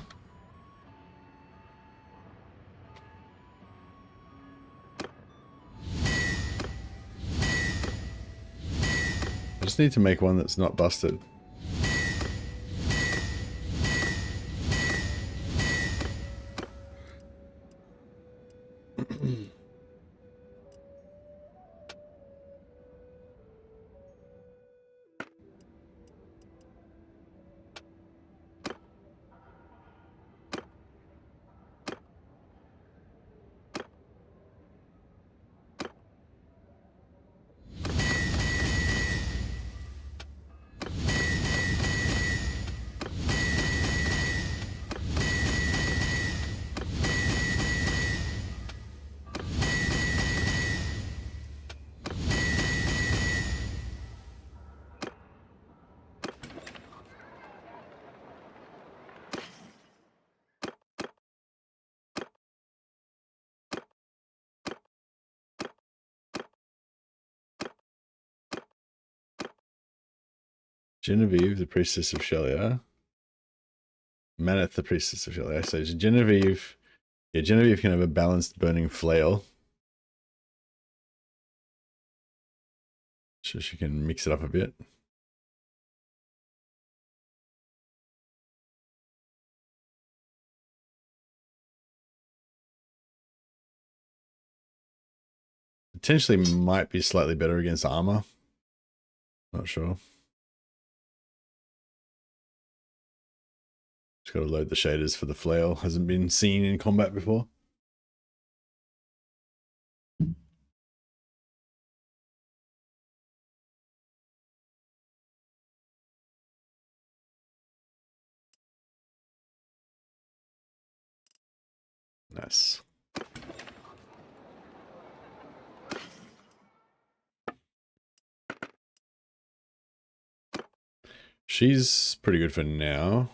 I just need to make one that's not busted. Genevieve, the priestess of Shelia. Maneth, the priestess of Shelia. So Genevieve, yeah, Genevieve can have a balanced burning flail. So she can mix it up a bit. Potentially might be slightly better against armor. Not sure. Just got to load the shaders for the flail. Hasn't been seen in combat before. Nice. She's pretty good for now.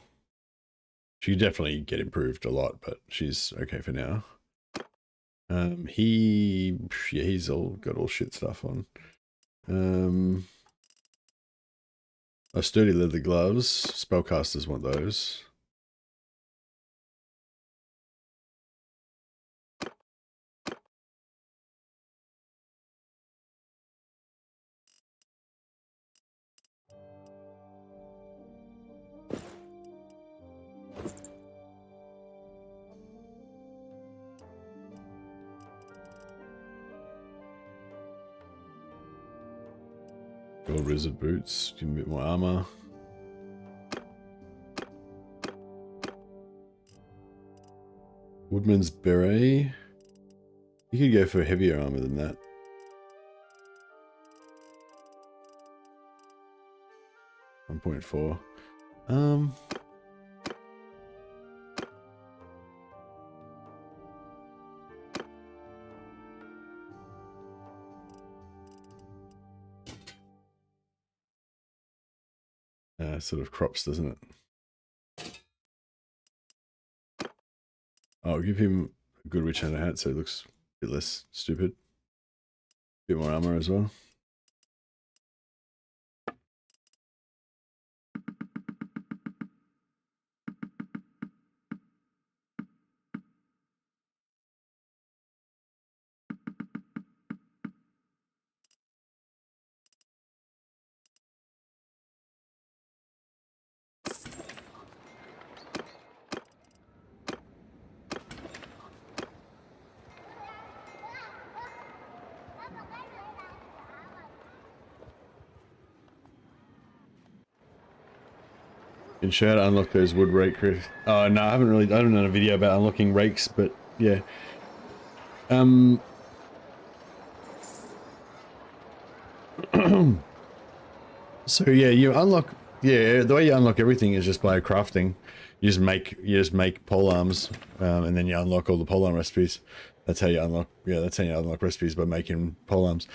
She could definitely get improved a lot, but she's okay for now. He's got all shit stuff on. Sturdy leather gloves. Spellcasters want those. Gold wizard boots, give me a bit more armor. Woodman's beret. You could go for heavier armor than that. $1.4. Sort of crops, doesn't it? I'll give him a good witch hunter hat so it looks a bit less stupid. A bit more armor as well. Can show how to unlock those wood rake. Oh no, I haven't done a video about unlocking rakes, but yeah. So yeah, you unlock. Yeah, the way you unlock everything is just by crafting. You just make pole arms, and then you unlock all the pole arm recipes. That's how you unlock. Yeah, that's how you unlock recipes, by making pole arms.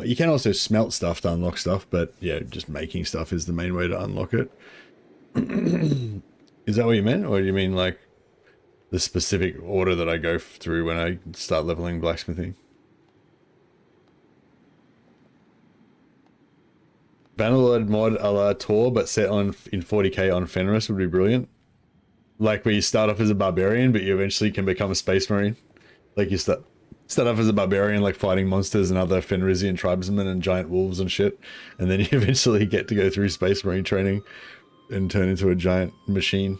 You can also smelt stuff to unlock stuff, but yeah, just making stuff is the main way to unlock it. Is that what you meant, or do you mean like the specific order that I go through when I start leveling blacksmithing? Bannerlord mod a la Tor, but set in 40k on Fenris would be brilliant. Like where you start off as a barbarian, but you eventually can become a space marine. Like you start off as a barbarian, like fighting monsters and other Fenrisian tribesmen and giant wolves and shit, and then you eventually get to go through space marine training and turn into a giant machine.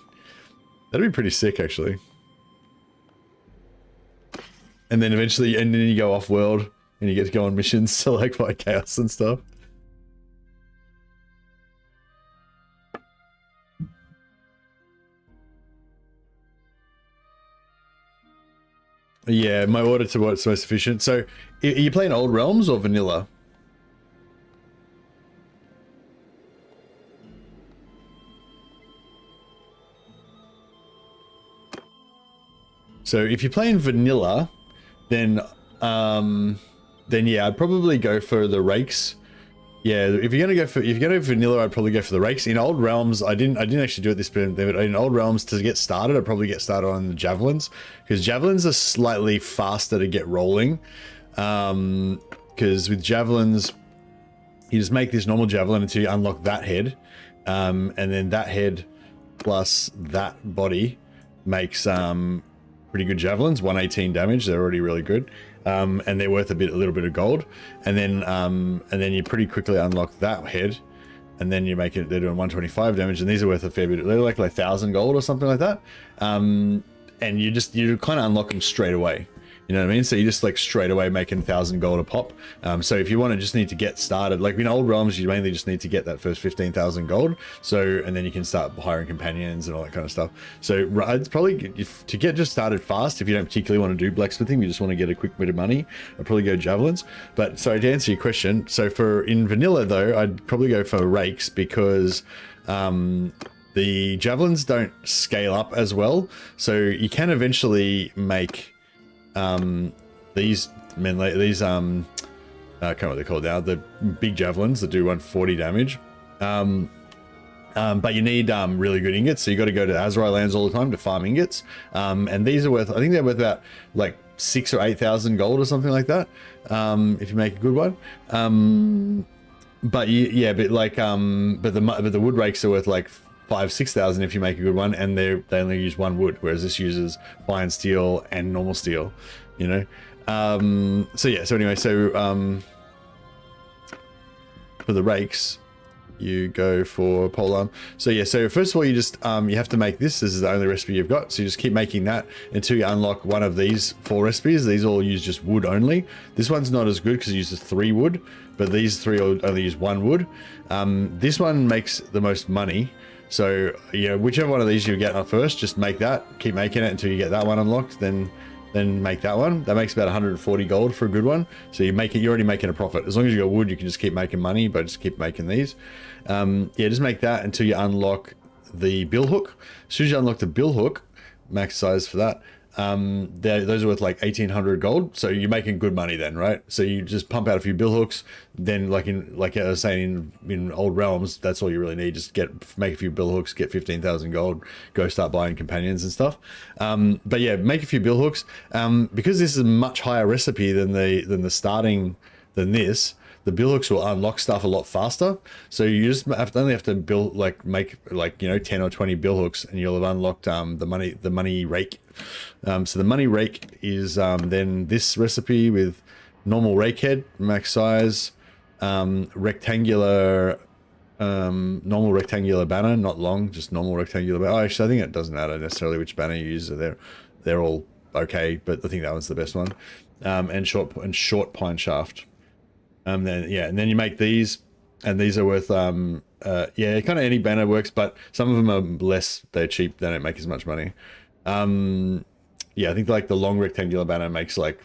That'd be pretty sick, actually. And then eventually, you go off world and you get to go on missions to like fight chaos and stuff. Yeah, my order to what's most efficient. So, are you playing Old Realms or Vanilla? So if you're playing vanilla, then yeah, I'd probably go for the rakes. Yeah, if you're gonna go vanilla, I'd probably go for the rakes. In Old Realms, I didn't actually do it this bit, but in Old Realms to get started, I'd probably get started on the javelins, because javelins are slightly faster to get rolling. Because with javelins, you just make this normal javelin until you unlock that head, and then that head plus that body makes pretty good javelins. 118 damage. They're already really good, and they're worth a little bit of gold. And then you pretty quickly unlock that head, and then you make it. They're doing 125 damage, and these are worth a fair bit. They're like 1,000 gold or something like that. And you kind of unlock them straight away. You know what I mean? So you just like straight away making 1,000 gold a pop. So if you want to just need to get started, like in old realms, you mainly just need to get that first 15,000 gold. So, and then you can start hiring companions and all that kind of stuff. So it's probably, to get just started fast, if you don't particularly want to do blacksmithing, you just want to get a quick bit of money, I'd probably go javelins. But sorry, to answer your question, so in vanilla though, I'd probably go for rakes because the javelins don't scale up as well. So you can eventually make these I can't remember what they're called now, the big javelins that do 140 damage, but you need really good ingots, so you got to go to Azrai lands all the time to farm ingots, and these are worth, I think they're worth about like 6,000 or 8,000 gold or something like that, if you make a good one. But the wood rakes are worth like 5,000-6,000 if you make a good one, and they only use one wood, whereas this uses fine steel and normal steel, you know. So anyway, for the rakes, you go for polearm. So first of all, you just you have to make this is the only recipe you've got, so you just keep making that until you unlock one of these 4 recipes. These all use just wood only. This one's not as good because it uses 3 wood, but these 3 only use 1 wood. This one makes the most money. So, you know, whichever one of these you get first, just make that, keep making it until you get that one unlocked, then make that one. That makes about 140 gold for a good one. So you're already making a profit. As long as you got wood, you can just keep making money, but just keep making these. Just make that until you unlock the bill hook. As soon as you unlock the bill hook, max size for that, those are worth like 1,800 gold, so you're making good money then, right? So you just pump out a few bill hooks, then like I was saying in old realms, that's all you really need. Just make a few bill hooks, get 15,000 gold, go start buying companions and stuff. But yeah, make a few bill hooks, because this is a much higher recipe than this. The bill hooks will unlock stuff a lot faster. So you just only have to build make 10 or 20 bill hooks, and you'll have unlocked the money rake. So the money rake is then this recipe with normal rake head, max size, rectangular, normal rectangular banner, not long, just normal rectangular banner. Oh, actually, I think it doesn't matter necessarily which banner you use. They're all okay, but I think that one's the best one. And short pine shaft. And then you make these, and these are worth kind of any banner works, but some of them are less, they're cheap, they don't make as much money. I think like the long rectangular banner makes like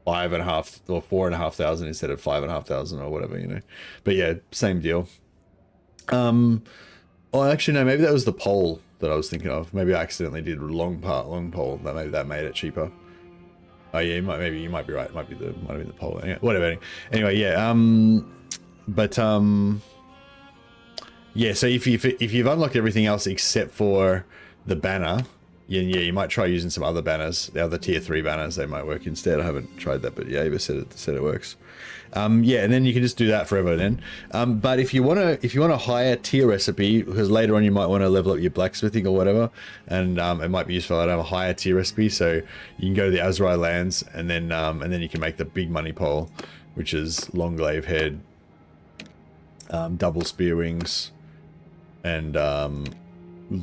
5,500 or 4,500 instead of 5,500 or whatever, you know. But yeah, same deal. Actually no, maybe that was the pole that I was thinking of. Maybe I accidentally did long pole. Maybe that made it cheaper. Oh yeah, you might be right. It might be the pole. Anyway, whatever. Anyway, yeah. So if you've unlocked everything else except for the banner, you might try using some other banners. The other tier 3 banners, they might work instead. I haven't tried that, but yeah, Ava said it works. And then you can just do that forever then. But if you want a higher tier recipe, because later on you might want to level up your blacksmithing or whatever, and it might be useful to have a higher tier recipe, so you can go to the Azrai lands, and then you can make the big money pole, which is long glaive head, double spear wings, and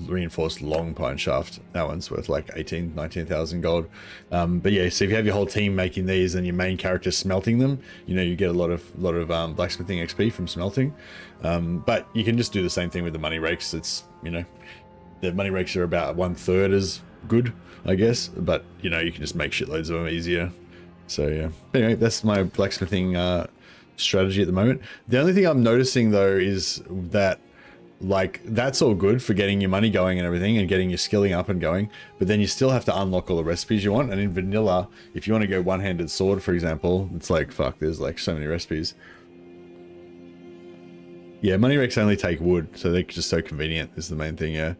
reinforced long pine shaft. That one's worth like 19,000 gold. But yeah, so if you have your whole team making these and your main character smelting them, you know, you get a lot of blacksmithing XP from smelting. But you can just do the same thing with the money rakes. It's, you know, the money rakes are about 1/3 as good, I guess, but you know, you can just make shitloads of them easier. So yeah, anyway, that's my blacksmithing strategy at the moment. The only thing I'm noticing though is that, like, that's all good for getting your money going and everything and getting your skilling up and going, but then you still have to unlock all the recipes you want. And in vanilla, if you want to go one-handed sword, for example, it's like, fuck, there's like so many recipes. Yeah, money rakes only take wood, so they're just so convenient is the main thing, yeah.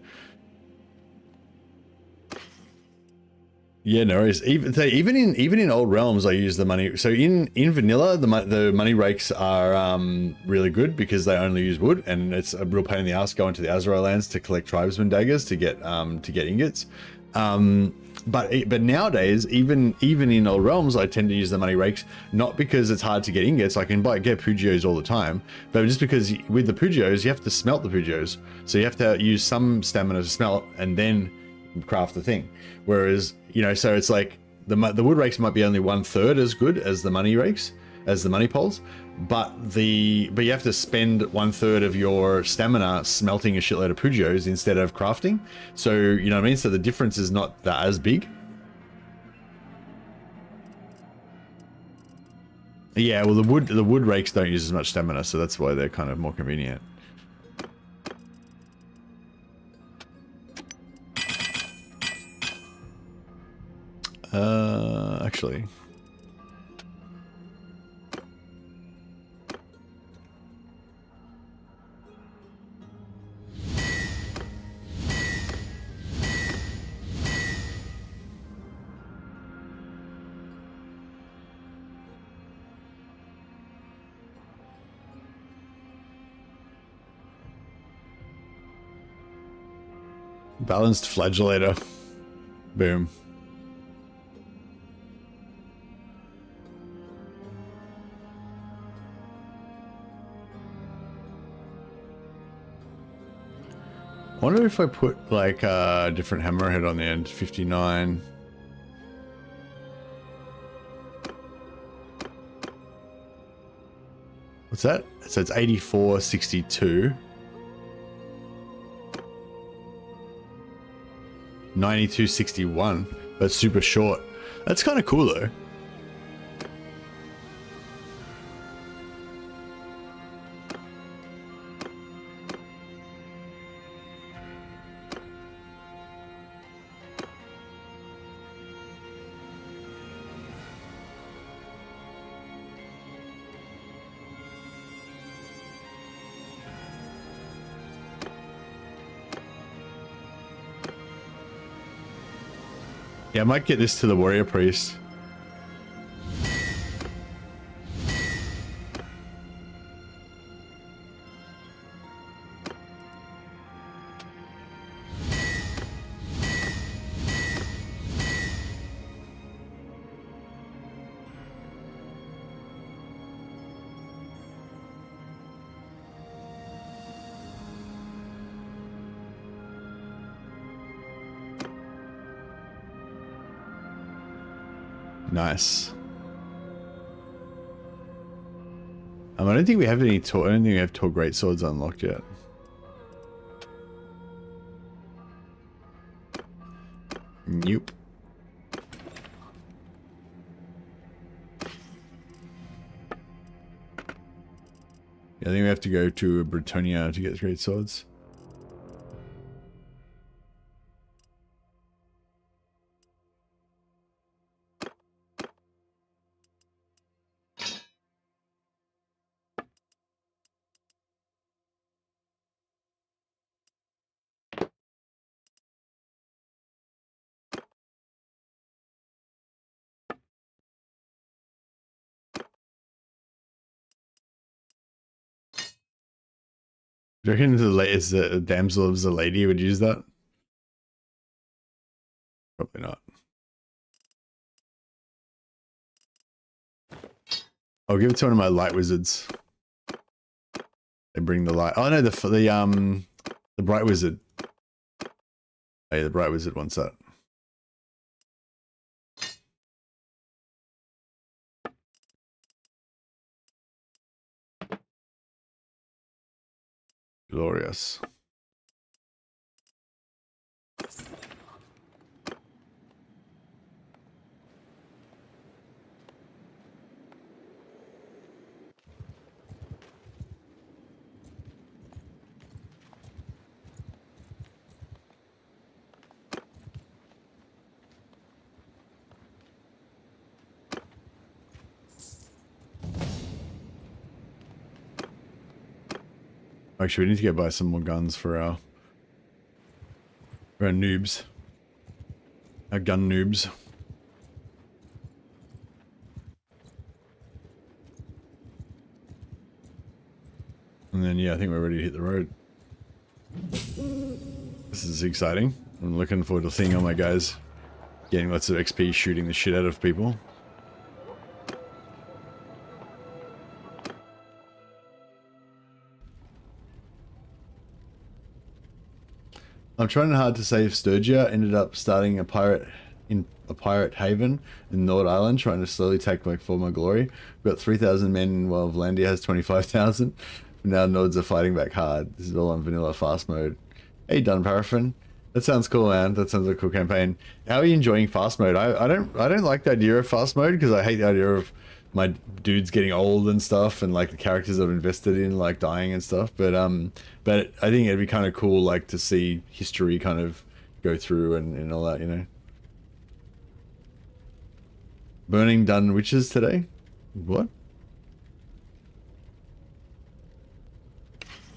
Yeah, no worries. Even in old realms, I use the money. So in vanilla, the money rakes are really good because they only use wood, and it's a real pain in the ass going to the Azrael lands to collect tribesman daggers to get ingots. But nowadays, even in old realms, I tend to use the money rakes, not because it's hard to get ingots. I can get Pugios all the time, but just because with the Pugios, you have to smelt the Pugios. So you have to use some stamina to smelt and then craft the thing. Whereas, you know, so it's like the wood rakes might be only 1/3 as good as the money rakes, as the money poles, but you have to spend 1/3 of your stamina smelting a shitload of Pugios instead of crafting. So, you know what I mean? So the difference is not that as big. Yeah, well, the wood rakes don't use as much stamina, so that's why they're kind of more convenient. Actually. Balanced flagellator. Boom. I wonder if I put like a different hammerhead on the end. 59. What's that? So it's 84.62. 92.61. That's super short. That's kind of cool though. Yeah, I might get this to the warrior priest. Nice. I don't think we have any. I don't think we have tall great swords unlocked yet. Nope. Yeah, I think we have to go to Britannia to get great swords. Do you reckon the damsel of the lady would use that? Probably not. I'll give it to one of my light wizards. They bring the light. Oh no, the bright wizard. Hey, the bright wizard wants that. Glorious. Actually, we need to go buy some more guns for our noobs. Our gun noobs. And then, yeah, I think we're ready to hit the road. This is exciting. I'm looking forward to seeing all my guys getting lots of XP shooting the shit out of people. I'm trying hard to save Sturgia. Ended up starting a pirate haven in Nord Island, trying to slowly take back for my glory. We've got 3,000 men while Vlandia has 25,000. Now Nords are fighting back hard. This is all on vanilla fast mode. Hey, done paraffin. That sounds cool, man. That sounds like a cool campaign. How are you enjoying fast mode? I don't like the idea of fast mode because I hate the idea of my dudes getting old and stuff, and like the characters I've invested in like dying and stuff. But I think it'd be kind of cool like to see history kind of go through and all that, you know. Burning done witches today? What?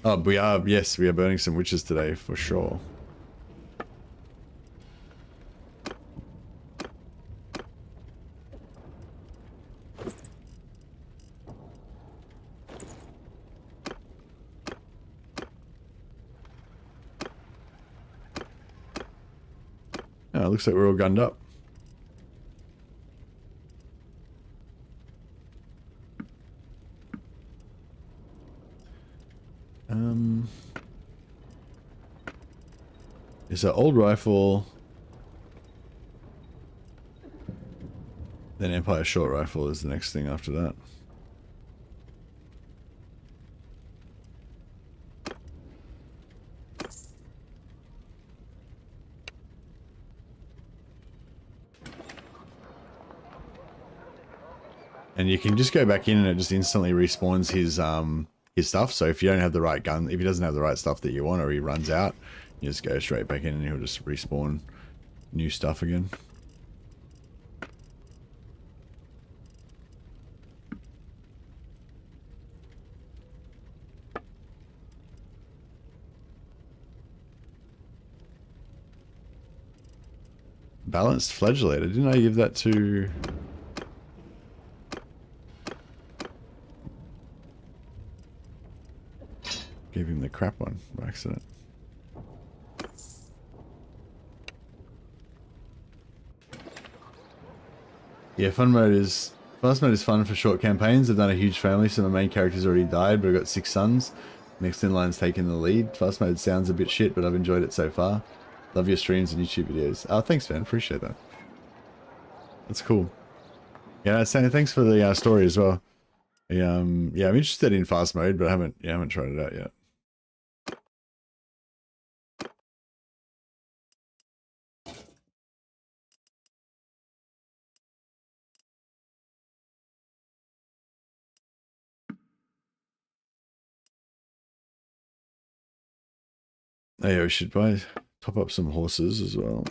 Oh, yes, we are burning some witches today for sure. Oh, it looks like we're all gunned up. It's an old rifle. Then Empire short rifle is the next thing after that. And you can just go back in and it just instantly respawns his stuff. So if you don't have the right gun, if he doesn't have the right stuff that you want, or he runs out, you just go straight back in and he'll just respawn new stuff again. Balanced flagellator. Didn't I give that to... Gave him the crap one by accident. Yeah, fast mode is fun for short campaigns. I've done a huge family, so my main character's already died, but I've got 6 sons. Next in line's taking the lead. Fast mode sounds a bit shit, but I've enjoyed it so far. Love your streams and YouTube videos. Oh, thanks, man. Appreciate that. That's cool. Yeah, thanks for the story as well. Yeah, I'm interested in fast mode, but I haven't tried it out yet. Oh yeah, we should top up some horses as well.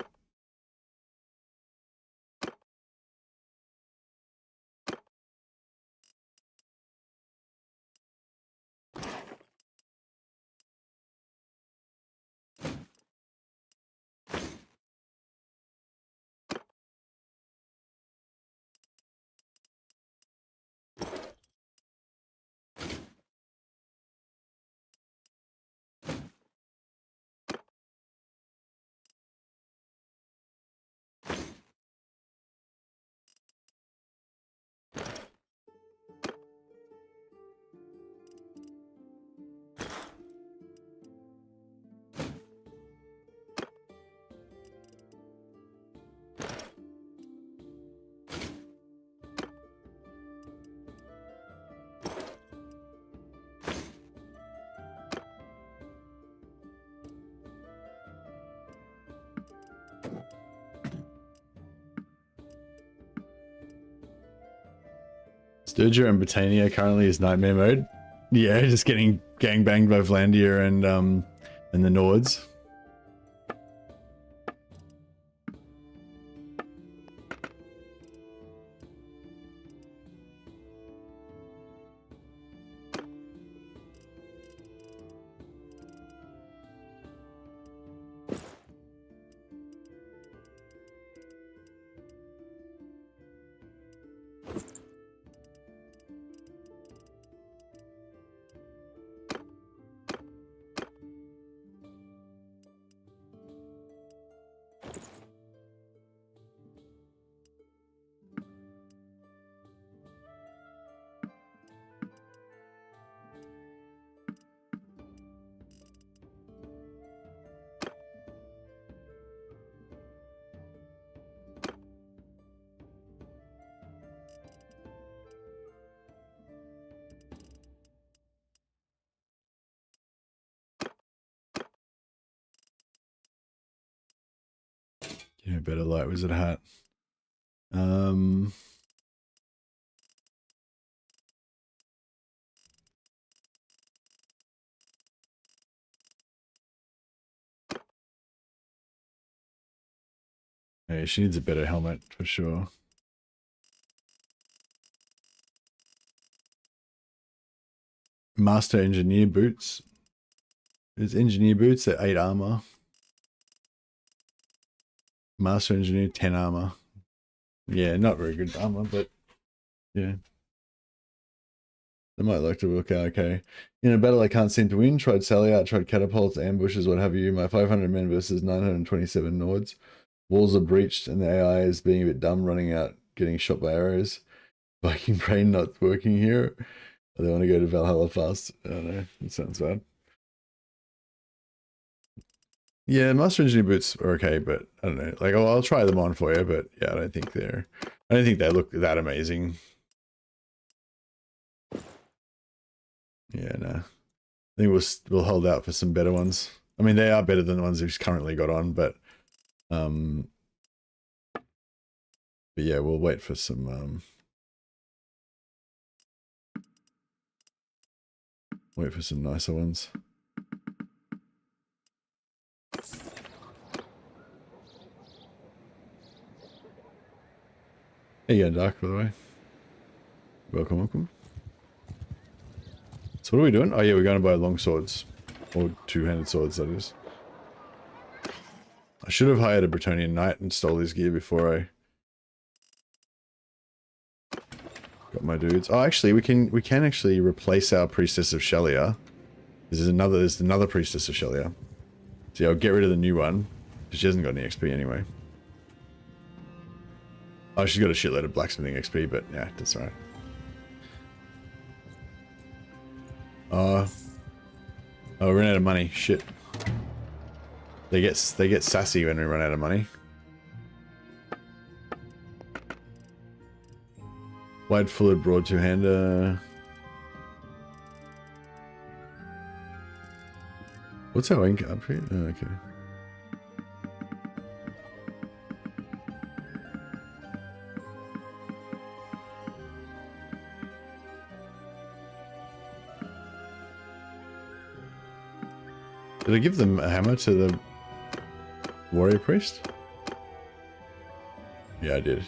Sturgia and Britannia currently is nightmare mode. Yeah, just getting gangbanged by Vlandia and the Nords. Yeah, better light wizard hat. Hey, she needs a better helmet for sure. Master engineer boots. There's engineer boots at 8 armor. Master engineer 10 armor. Yeah, not very good armor, but yeah. They might like to look okay. In a battle I can't seem to win. Tried sally out, tried catapults, ambushes, what have you. My 500 men versus 927 Nords. Walls are breached and the AI is being a bit dumb, running out, getting shot by arrows. Viking brain not working here. They want to go to Valhalla fast. I don't know. It sounds bad. Yeah, Master Engineer boots are okay, but I don't know. Like, I'll try them on for you, but yeah, I don't think they look that amazing. Yeah, no. I think we'll hold out for some better ones. I mean, they are better than the ones we've currently got on, but yeah, we'll wait for some nicer ones. Hey, yeah, Dark, by the way. Welcome, welcome. So what are we doing? Oh yeah, we're going to buy long swords. Or two-handed swords, that is. I should have hired a Bretonnian knight and stole his gear before I got my dudes. Oh, actually, we can actually replace our Priestess of Shelia. There's another Priestess of Shelia. So yeah, I'll get rid of the new one, because she hasn't got any XP anyway. Oh, she's got a shitload of blacksmithing XP, but yeah, that's alright. Oh, we ran out of money. Shit. They get sassy when we run out of money. Wide-fullered broad two-hander. What's our ink up here? Oh, okay. Did I give them a hammer to the warrior priest? Yeah, I did.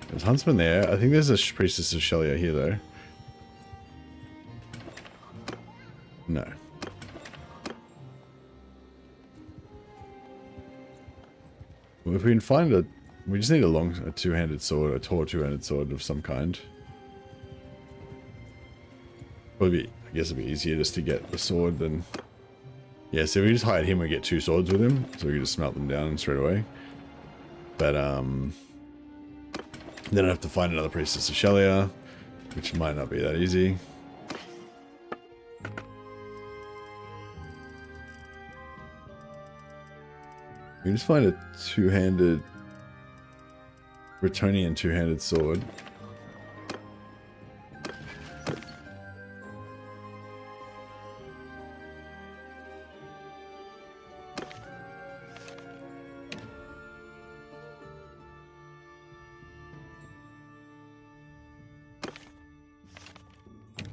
There's Huntsman there. I think there's a Priestess of Shelia here, though. No. Well, if we can find a... We just need a two-handed sword, a tall two-handed sword of some kind. Probably, I guess it'd be easier just to get the sword than... Yeah, so if we just hired him, we get 2 swords with him, so we can just smelt them down straight away. But, then I have to find another Priestess of Shelia, which might not be that easy. We can just find a two-handed... Bretonnian two-handed sword.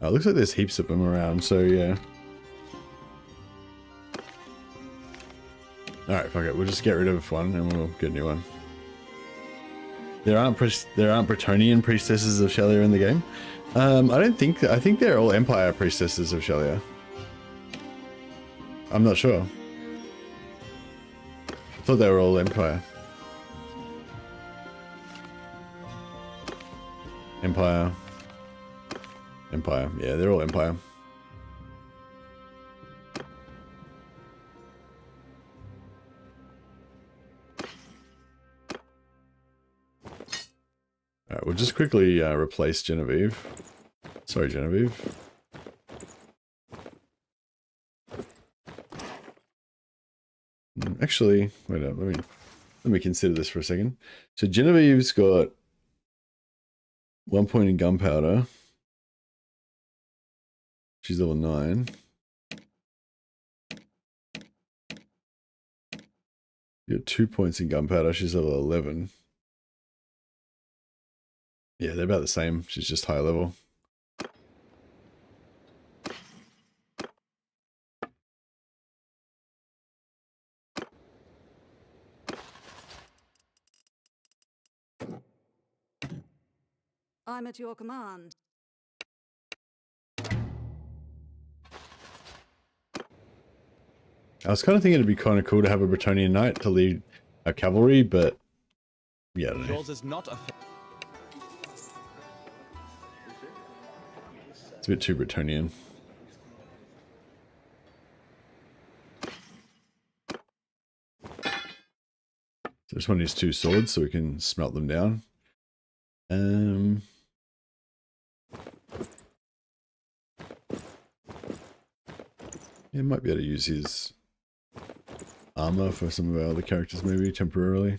Oh, it looks like there's heaps of them around, so yeah. Alright, fuck it. We'll just get rid of one and we'll get a new one. There aren't Bretonnian priestesses of Shelia in the game. I think they're all Empire priestesses of Shelia. I'm not sure. I thought they were all Empire. Empire. Empire. Yeah, they're all Empire. Alright, we'll just quickly replace Genevieve. Sorry, Genevieve. Actually, wait up. Let me consider this for a second. So Genevieve's got 1 point in gunpowder. She's level 9. You got 2 points in gunpowder. She's level 11. Yeah, they're about the same. She's just higher level. I'm at your command. I was kind of thinking it'd be kind of cool to have a Bretonian knight to lead our cavalry, but yeah, I don't know. Yours is not a. It's a bit too Bretonian. So I just want to use 2 swords so we can smelt them down. Yeah, might be able to use his armor for some of our other characters maybe temporarily.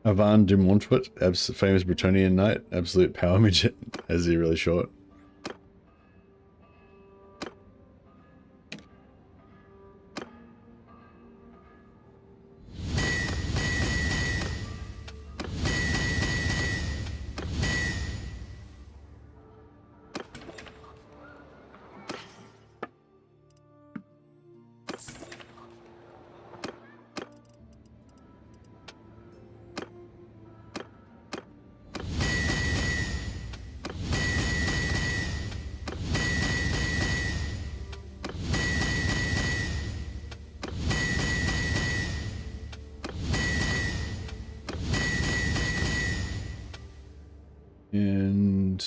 Avan de Montfort, famous Bretonian knight, absolute power midget, as he really short. And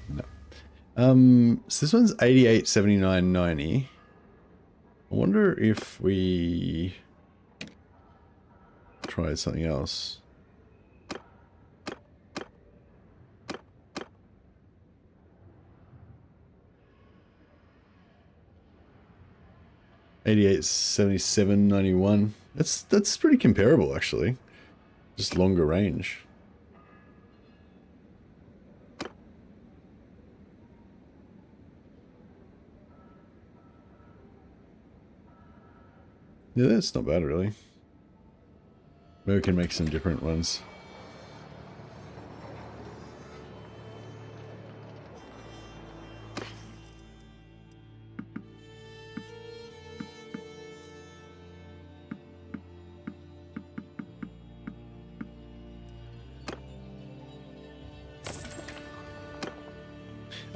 no. So this one's 88, 79, 90. I wonder if we try something else. $88, 77, 91. That's pretty comparable actually. Just longer range. Yeah, that's not bad really. Maybe we can make some different ones.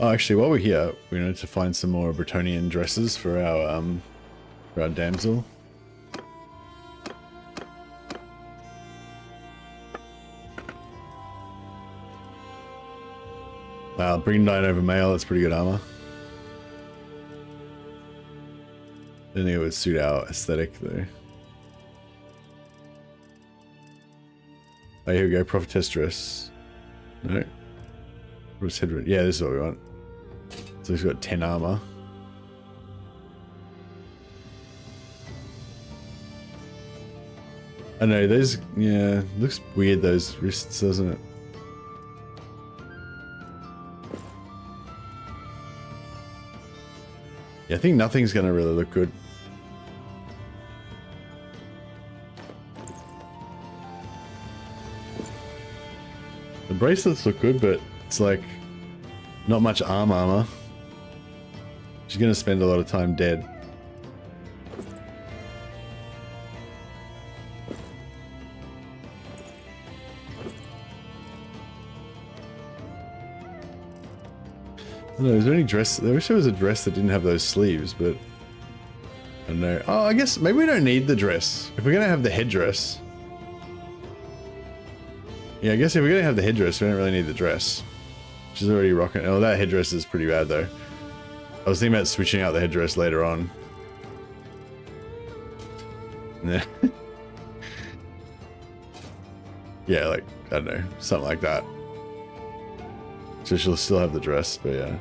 Oh, actually, while we're here, we need to find some more Bretonian dresses for our damsel. Wow, Brigandine over mail, that's pretty good armor. I don't think it would suit our aesthetic though. Oh, here we go, prophetess dress. No. What's head? Yeah, this is what we want. So he's got 10 armor. I know, those, yeah, looks weird, those wrists, doesn't it? Yeah, I think nothing's gonna really look good. The bracelets look good, but it's like not much armor. She's gonna spend a lot of time dead. I don't know, is there any dress? I wish there was a dress that didn't have those sleeves, but I don't know. Oh, I guess maybe we don't need the dress. If we're gonna have the headdress. Yeah, I guess if we're gonna have the headdress, we don't really need the dress. She's already rocking. Oh, that headdress is pretty bad though. I was thinking about switching out the headdress later on. Yeah. Yeah, like, I don't know, something like that. So she'll still have the dress, but yeah.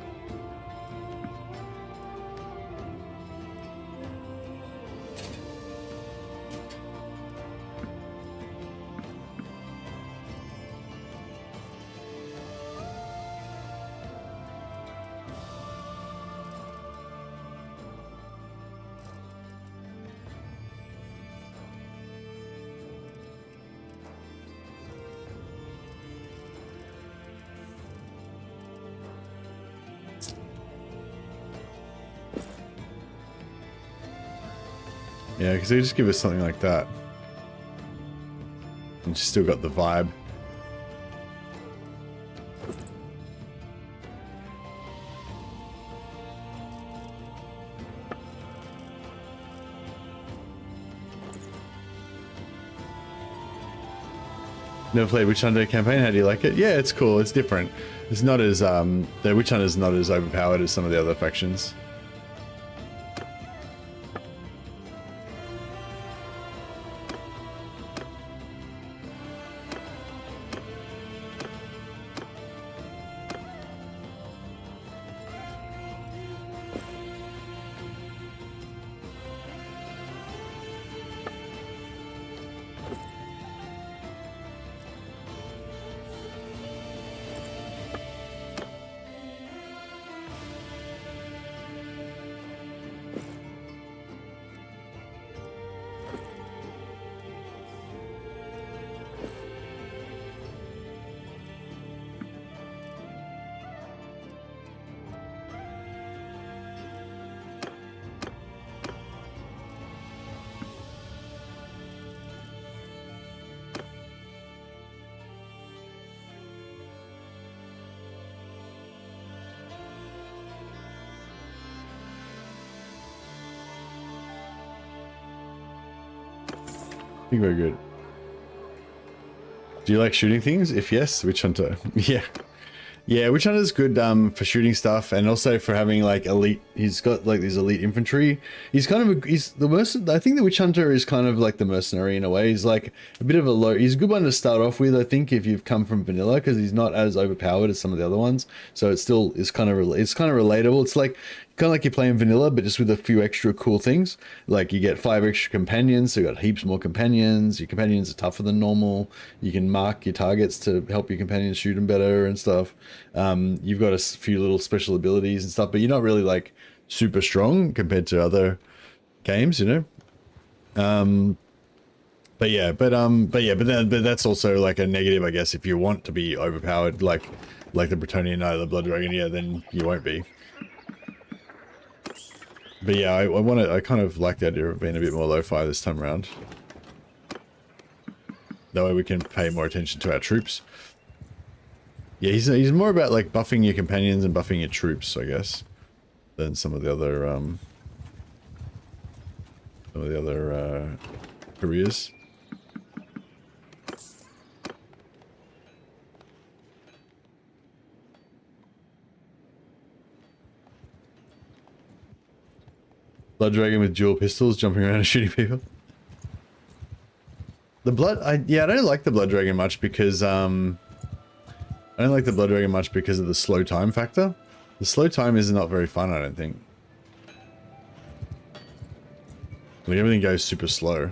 Yeah, because they just give us something like that. And she's still got the vibe. Never played Witch Hunter campaign. How do you like it? Yeah, it's cool. It's different. It's not as the Witch Hunter's not as overpowered as some of the other factions. I think we're good. Do you like shooting things? If yes, Witch Hunter. Yeah. Yeah, Witch Hunter's good for shooting stuff and also for having like elite. He's got like these elite infantry. He's kind of he's the I think the Witch Hunter is kind of like the mercenary in a way. He's like a bit of a low. He's a good one to start off with, I think, if you've come from vanilla, because he's not as overpowered as some of the other ones. So it still is kind of relatable. It's like kind of like you're playing vanilla, but just with a few extra cool things. Like you get 5 extra companions, so you got heaps more companions. Your companions are tougher than normal. You can mark your targets to help your companions shoot them better and stuff. You've got a few little special abilities and stuff, but you're not really like super strong compared to other games, you know. But that's also like a negative, I guess. If you want to be overpowered, like the Bretonnian Knight or the Blood Dragon, yeah, then you won't be. But yeah, I kind of like the idea of being a bit more lo-fi this time around. That way we can pay more attention to our troops. Yeah, he's more about like buffing your companions and buffing your troops, I guess, than some of the other careers. Blood Dragon with dual pistols jumping around and shooting people. The blood, I don't like the Blood Dragon much because I don't like the Blood Dragon much because of the slow time factor. The slow time is not very fun, I don't think. Like everything goes super slow.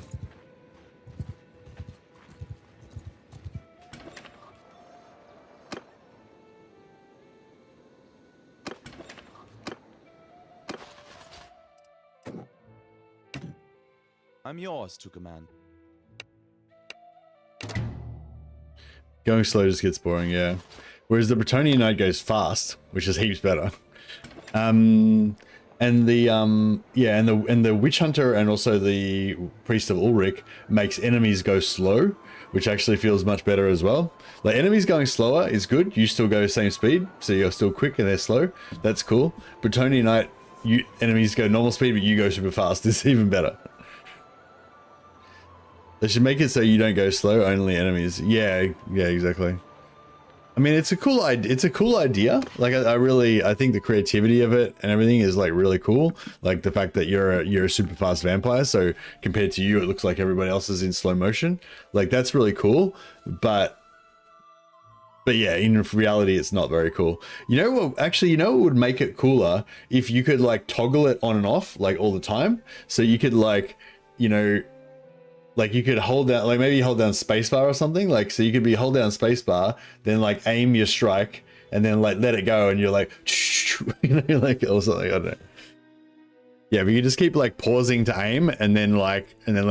I'm yours to command. Going slow just gets boring, yeah. Whereas the Bretonian Knight goes fast, which is heaps better. And the and the Witch Hunter and also the Priest of Ulrich makes enemies go slow, which actually feels much better as well. Like, enemies going slower is good. You still go same speed, so you're still quick and they're slow. That's cool. Bretonian Knight, enemies go normal speed, but you go super fast. It's even better. They should make it so you don't go slow, only enemies. Yeah, exactly. I mean, it's a cool idea. Like, I think the creativity of it and everything is like really cool. Like the fact that you're a super fast vampire, so compared to you, it looks like everybody else is in slow motion. Like, that's really cool. But yeah, in reality, it's not very cool. You know what? Actually, you know what would make it cooler? If you could like toggle it on and off like all the time. So you could like, you know, like you could hold down, like maybe hold down spacebar or something. Like, so you could hold down spacebar, then like aim your strike, and then like let it go, and you're like, you know, like, or something. I don't know. Yeah, but you just keep like pausing to aim, and then let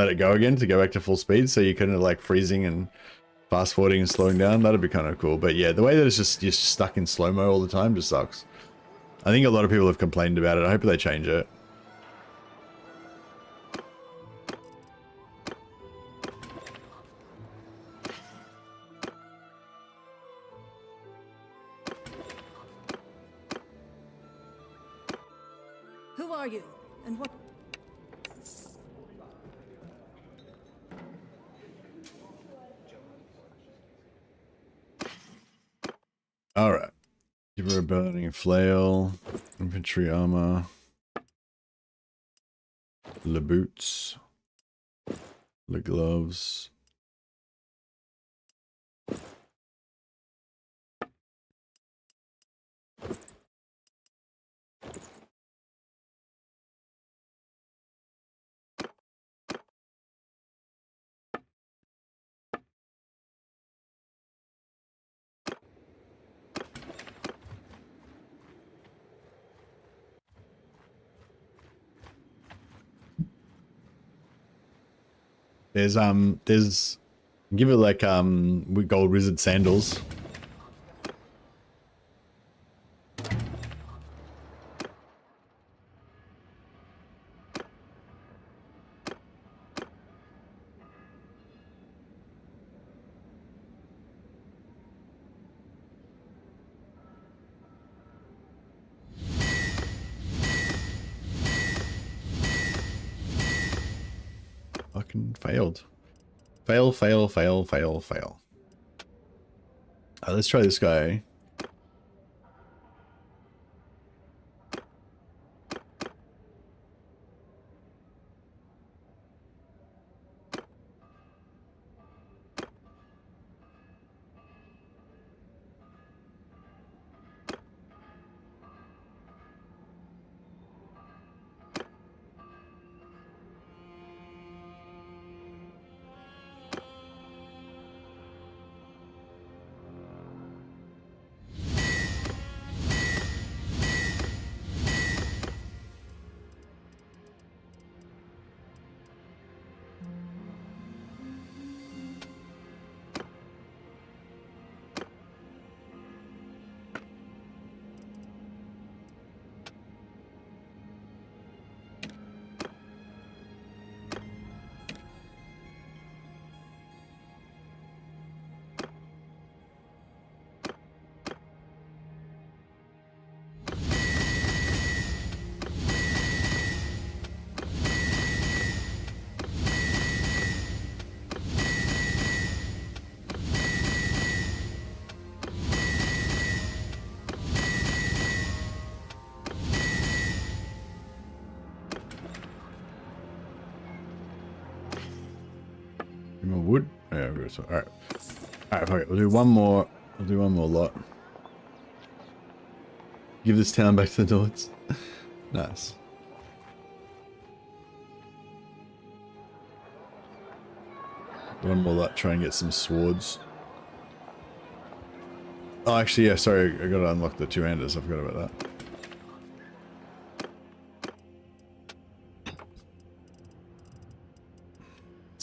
it go again to go back to full speed. So you're kind of like freezing and fast forwarding and slowing down. That'd be kind of cool. But yeah, the way that it's just you're stuck in slow mo all the time just sucks. I think a lot of people have complained about it. I hope they change it. Who are you? And what? All right. Give her a burning flail, infantry armor, the boots, the gloves. There's give it like with gold wizard sandals. Fucking failed. Fail. Let's try this guy. More wood. Yeah, all right. All right, fuck it. We'll do one more. We'll do one more lot. Give this town back to the Nords. Nice. One more lot. Try and get some swords. Oh, actually, yeah. Sorry, I gotta unlock the two-handers. I forgot about that.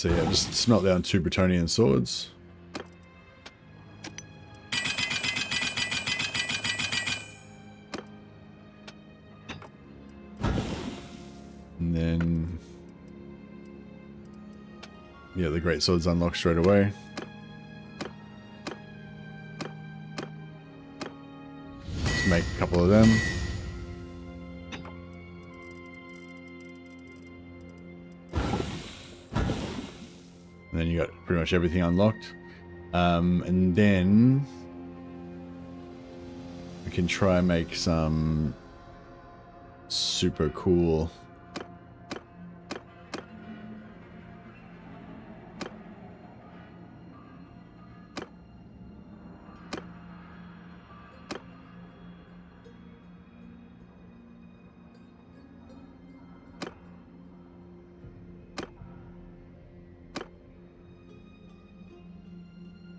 So yeah, just smelt down 2 Bretonian swords. And then, yeah, the great swords unlock straight away. Just make a couple of them. And then you got pretty much everything unlocked. And then we can try and make some super cool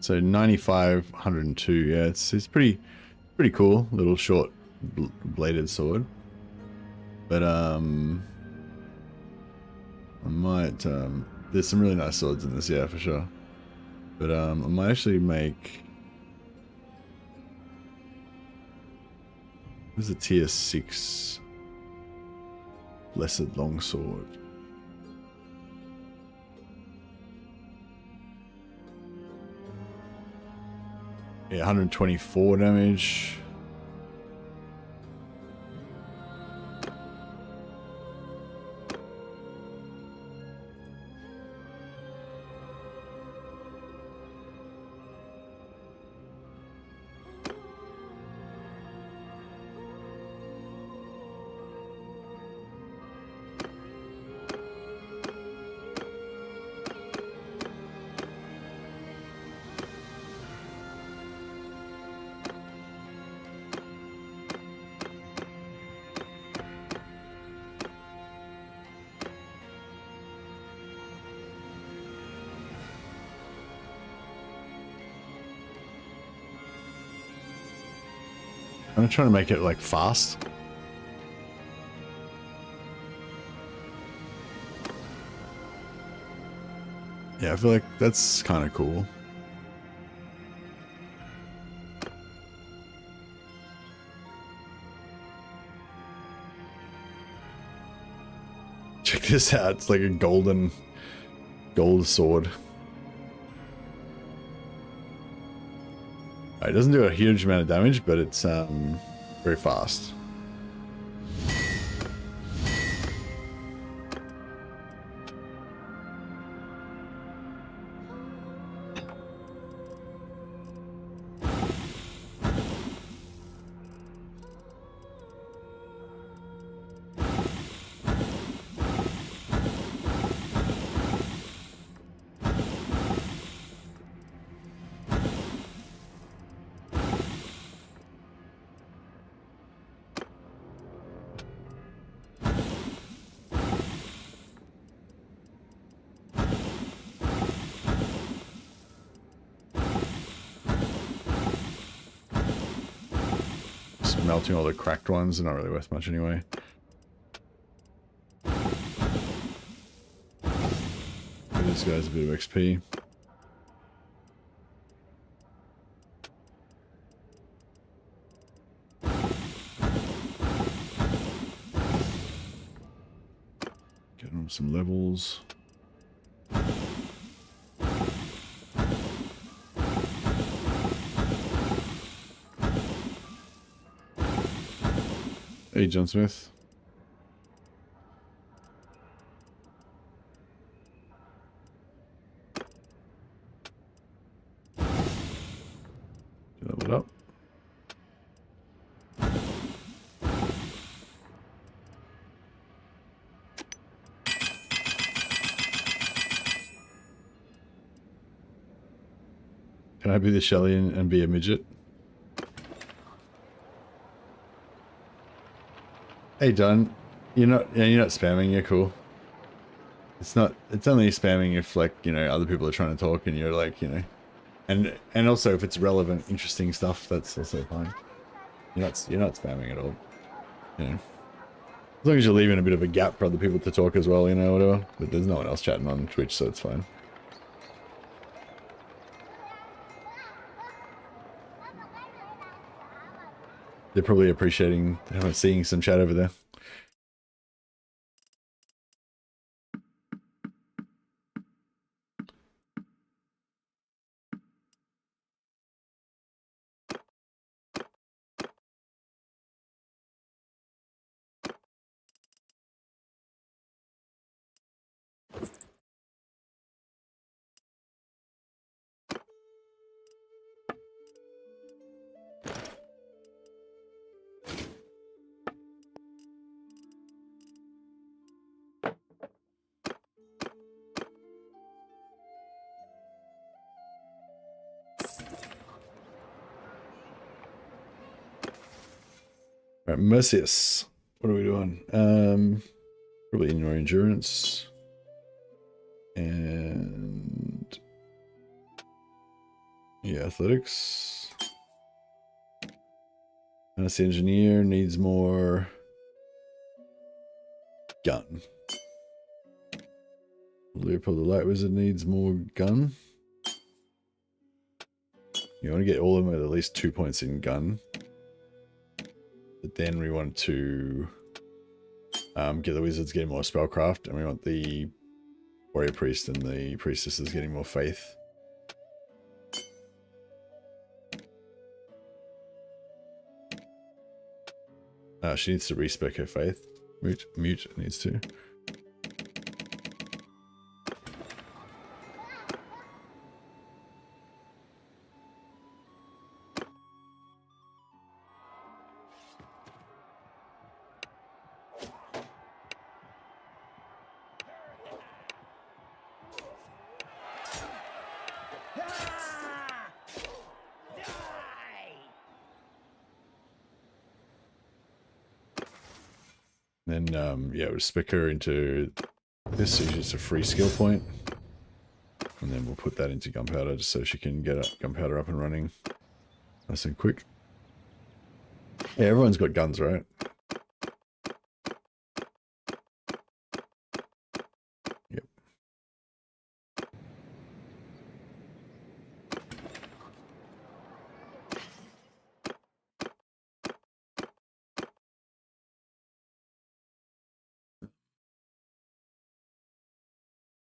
so 95, 102. Yeah, it's pretty cool. Little short bladed sword. But I might there's some really nice swords in this, yeah, for sure. But I might actually make, there's a tier 6 blessed longsword. Yeah, 124 damage. I'm trying to make it like fast. Yeah, I feel like that's kind of cool. Check this out. It's like a gold sword. It doesn't do a huge amount of damage, but it's very fast. Melting all the cracked ones, they're not really worth much anyway. Give these guys a bit of XP. Get them some levels. Hey, John Smith. Level it up. Can I be the Shelly and be a midget? Hey Don, you're not spamming, you're cool. It's only spamming if, like, you know, other people are trying to talk and you're like, you know, and also if it's relevant, interesting stuff, that's also fine. You're not spamming at all. You know. As long as you're leaving a bit of a gap for other people to talk as well, you know, whatever. But there's no one else chatting on Twitch, so it's fine. They're probably appreciating seeing some chat over there. All right, Mercius. What are we doing? Probably in your endurance. And yeah, athletics. Fantasy engineer needs more gun. Leopold the Light Wizard needs more gun. You want to get all of them at least 2 points in gun. But then we want to get the wizards getting more spellcraft, and we want the warrior priest and the priestesses getting more faith. She needs to respec her faith. Mute needs to. Then, yeah, we'll spec her into this, so she's a free skill point. And then we'll put that into Gunpowder just so she can get Gunpowder up and running nice and quick. Yeah, everyone's got guns, right? Yep.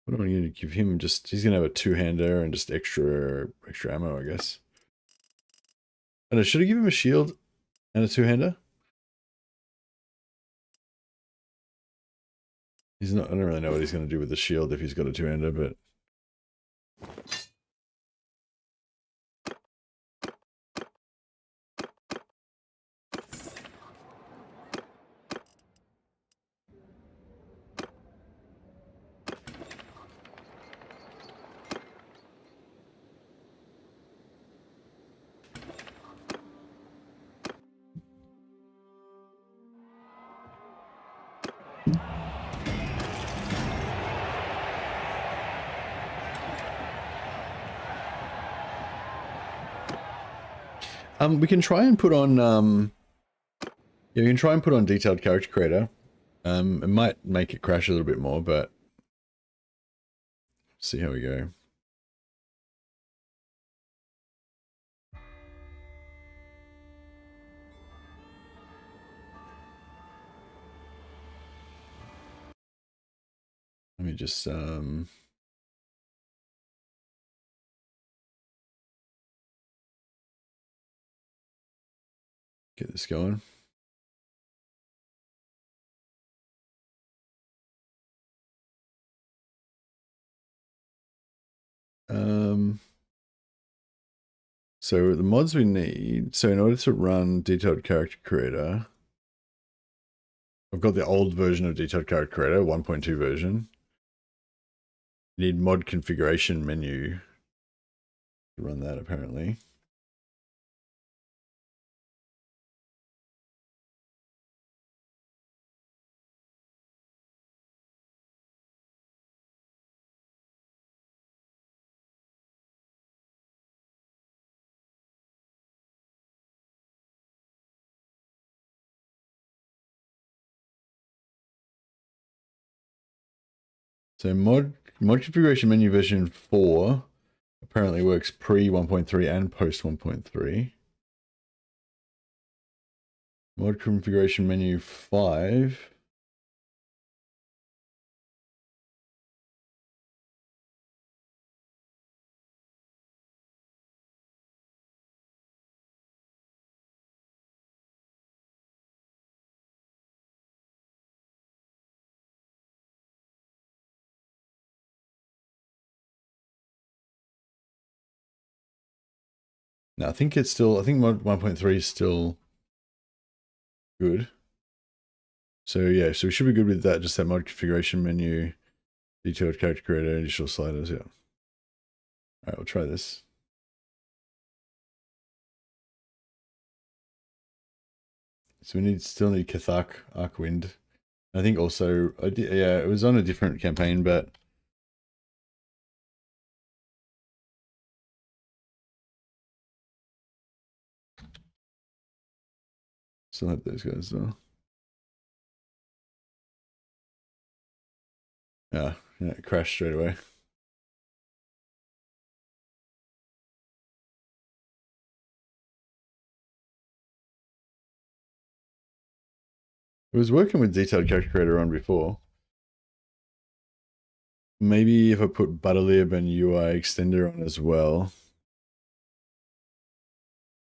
What am I going to give him? Just, he's going to have a two-hander and just extra ammo, I guess. And I should have given him a shield and a two-hander. He's not, I don't really know what he's going to do with the shield if he's got a two-hander, but... we can try and put on, yeah, we can try and put on detailed character creator. It might make it crash a little bit more, but see how we go. Let me just, get this going. So the mods we need, so in order to run detailed character creator, I've got the old version of detailed character creator, 1.2 version. You need mod configuration menu to run that apparently. So mod configuration menu version 4 apparently works pre 1.3 and post 1.3. Mod configuration menu 5. No, I think it's still, I think mod 1.3 is still good. So yeah, so we should be good with that. Just that mod configuration menu, detailed character creator, additional sliders. Yeah. All right, we'll try this. So we still need Cathark Arcwind. I think also, yeah, it was on a different campaign, but still have those guys as well. Yeah, it crashed straight away. It was working with detailed character creator on before. Maybe if I put Butterlib and UI extender on as well,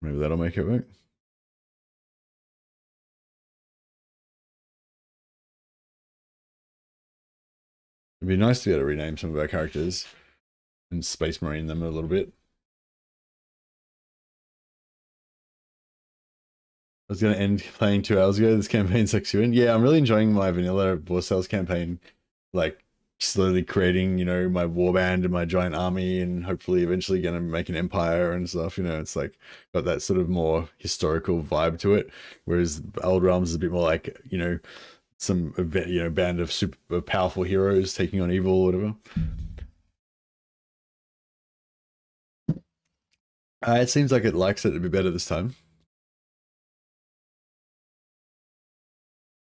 maybe that'll make it work. It'd be nice to be able to rename some of our characters and Space Marine them a little bit. I was going to end playing 2 hours ago. This campaign sucks you in. Yeah, I'm really enjoying my vanilla War Cells campaign. Like, slowly creating, you know, my warband and my giant army, and hopefully eventually going to make an empire and stuff. You know, it's like got that sort of more historical vibe to it. Whereas Old Realms is a bit more like, you know, some, you know, band of super powerful heroes taking on evil or whatever. It seems like it likes it a bit better this time.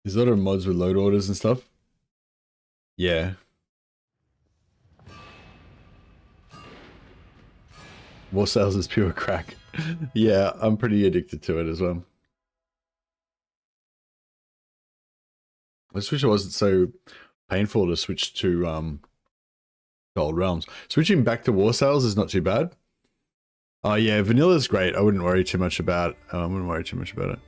There's a lot of mods with load orders and stuff. Yeah. War Cells is pure crack. Yeah, I'm pretty addicted to it as well. I just wish it wasn't so painful to switch to Old Realms. Switching back to War Cells is not too bad. Oh yeah, Vanilla's great. I wouldn't worry too much about it. I wouldn't worry too much about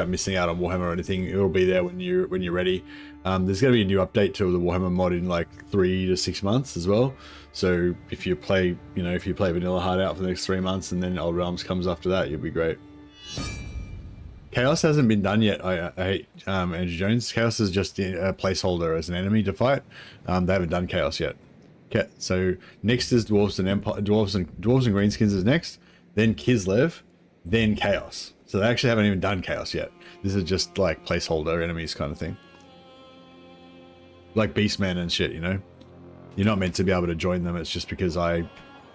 missing out on Warhammer or anything. It'll be there when you're ready. There's going to be a new update to the Warhammer mod in like 3 to 6 months as well. So if you play, you know, if you play Vanilla hard out for the next 3 months and then Old Realms comes after that, you'll be great. Chaos hasn't been done yet. I hate Andrew Jones. Chaos is just a placeholder as an enemy to fight. They haven't done Chaos yet. Okay, so next is Dwarves and Empire, Dwarves and Greenskins is next, then Kislev, then Chaos. So they actually haven't even done Chaos yet. This is just like placeholder enemies kind of thing. Like Beastmen and shit, you know? You're not meant to be able to join them. It's just because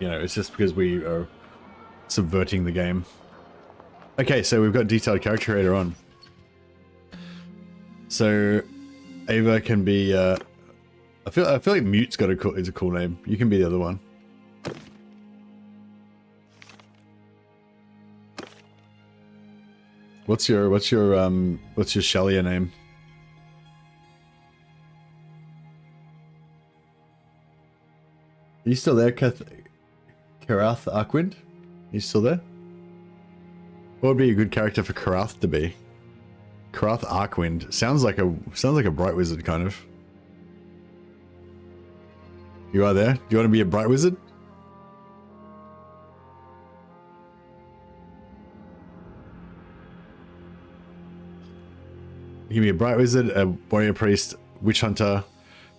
it's just because we are subverting the game. Okay, so we've got detailed character creator on. So Ava can be, I feel like Mute's got is a cool name. You can be the other one. What's your Shelia name? Are you still there, Karath Arkwind? You still there? What would be a good character for Karath to be? Karath Arkwind sounds like a bright wizard kind of. You are there? Do you want to be a bright wizard? You can be a bright wizard, a warrior priest, witch hunter,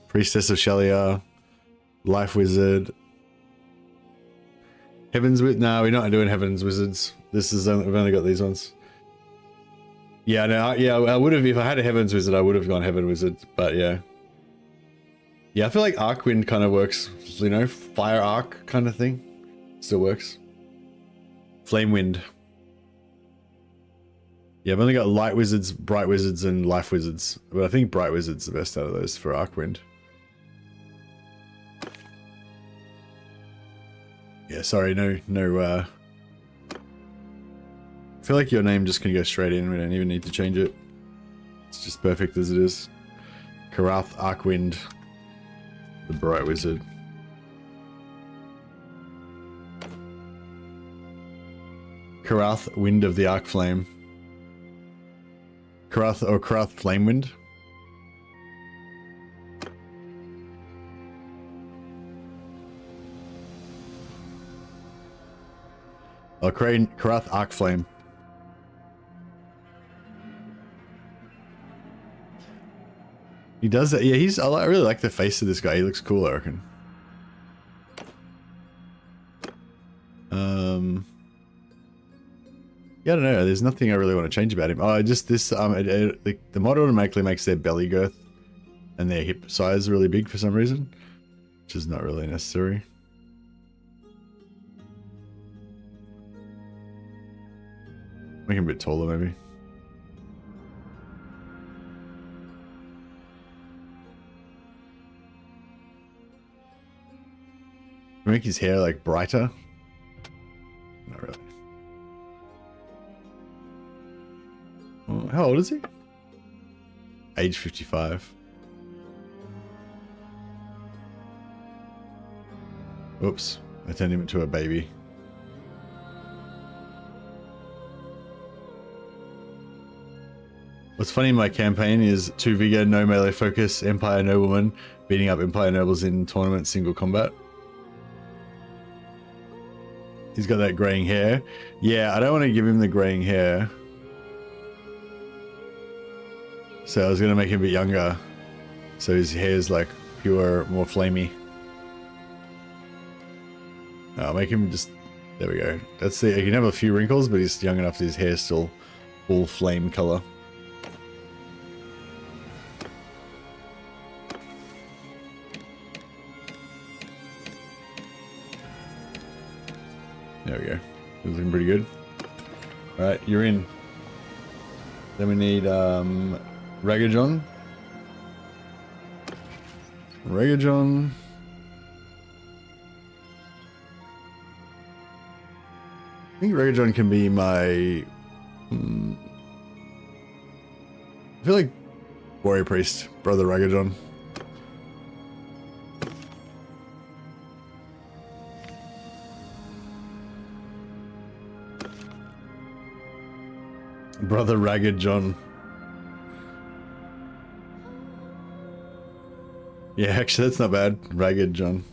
priestess of Shelia, life wizard. Heavens wizard? No, we're not doing heavens wizards. This is we've only got these ones. Yeah, no, yeah, I would have if I had a heavens wizard. I would have gone heaven wizard, but yeah. Yeah, I feel like Arkwind kind of works, you know, fire arc kind of thing. Still works. Flame wind. Yeah, I've only got light wizards, bright wizards, and life wizards. But I think bright wizard's the best out of those for Arkwind. Yeah, sorry, no feel like your name just can go straight in. We don't even need to change it. It's just perfect as it is. Karath Arkwind, the Bright Wizard. Karath Wind of the Arc Flame. Karath or Karath Flamewind. Oh, Karath Arc Flame. He does that. Yeah, I really like the face of this guy. He looks cool, I reckon. Yeah, I don't know. There's nothing I really want to change about him. Oh, just this. The mod automatically makes their belly girth and their hip size really big for some reason, which is not really necessary. Make him a bit taller, maybe. Make his hair like brighter. Not really. Oh, how old is he? Age 55. Oops, I turned him into a baby. What's funny in my campaign is 2 vigor, no melee focus, Empire Nobleman, beating up Empire Nobles in tournament single combat. He's got that graying hair. Yeah, I don't want to give him the graying hair. So I was going to make him a bit younger. So his hair is like pure, more flamey. I'll make him just... There we go. That's the... He can have a few wrinkles, but he's young enough that his hair's still full flame color. There we go. He's looking pretty good. Alright, you're in. Then we need Ragajon. Ragajon. I think Ragajon can be my... I feel like Warrior Priest, Brother Ragajon. Brother Ragged John. Yeah, actually, that's not bad. Ragged John.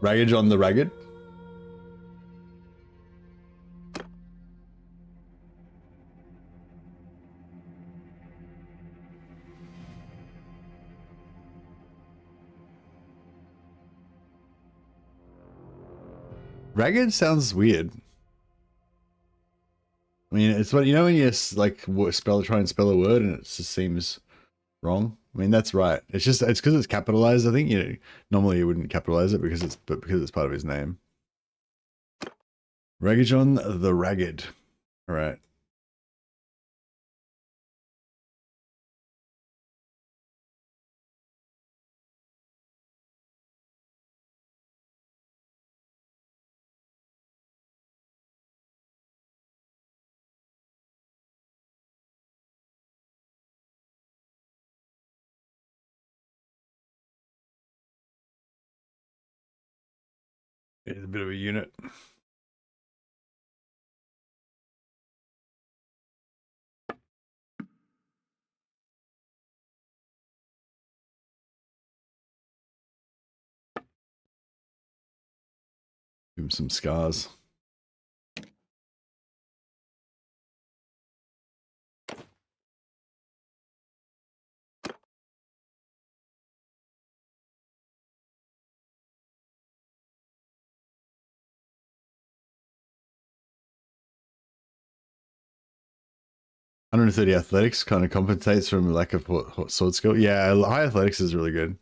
Ragged John the Ragged. Ragged sounds weird. I mean, it's what, you know, when you like try and spell a word and it just seems wrong. I mean, that's right. It's just, it's because it's capitalized. I think, you know, normally you wouldn't capitalize it because it's part of his name. Ragajon the Ragged. All right. It's a bit of a unit. Give him some scars. (130) athletics kind of compensates from lack of sword skill. Yeah, high athletics is really good.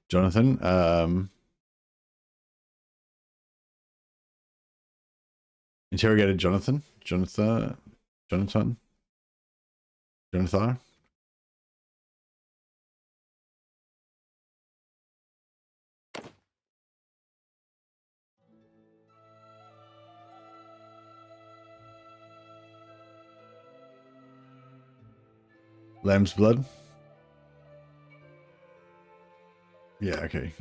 Jonathan, interrogated Jonathan. Jonathan. Lamb's blood. Yeah, okay.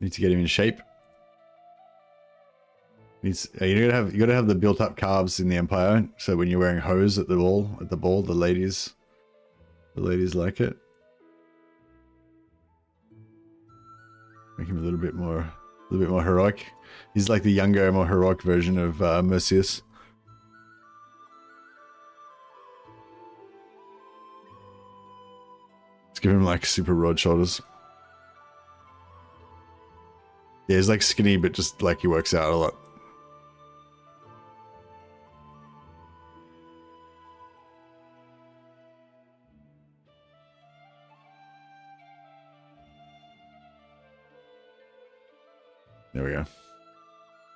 Need to get him in shape. You gotta have the built up calves in the Empire, so when you're wearing hose at the ball, the ladies like it. Make him a little bit more heroic. He's like the younger, more heroic version of Mercius. Let's give him like super broad shoulders. Yeah, he's like skinny, but just like he works out a lot. There we go.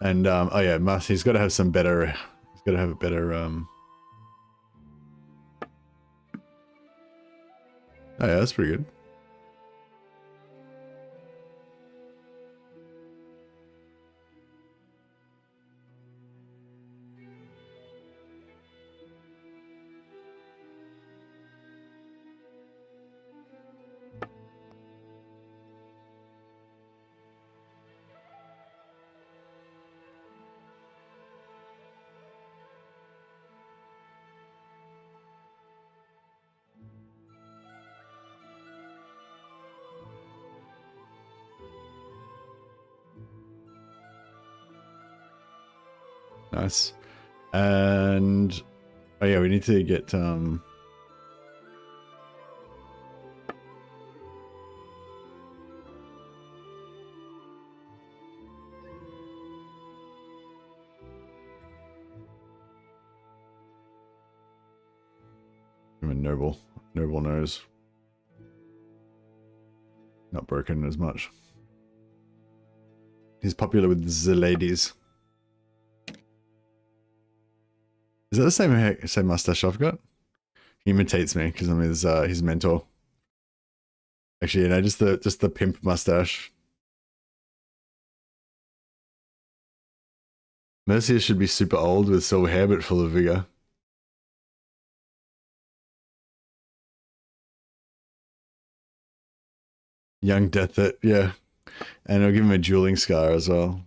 And oh yeah, he's got to have some better. He's got to have a better. Oh yeah, that's pretty good. Nice. And oh yeah, we need to get a noble nose. Not broken as much. He's popular with the ladies. Is that the same mustache I've got? He imitates me because I'm his mentor. Actually, you know, just the pimp mustache. Mercius should be super old with silver hair but full of vigor. Young Death It, yeah. And I'll give him a dueling scar as well.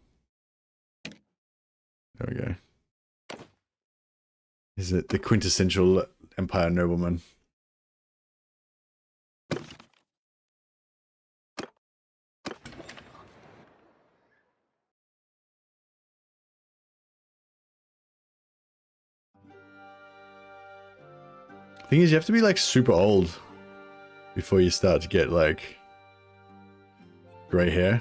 There we go. Is it the quintessential Empire nobleman? Thing is, you have to be like super old before you start to get like gray hair.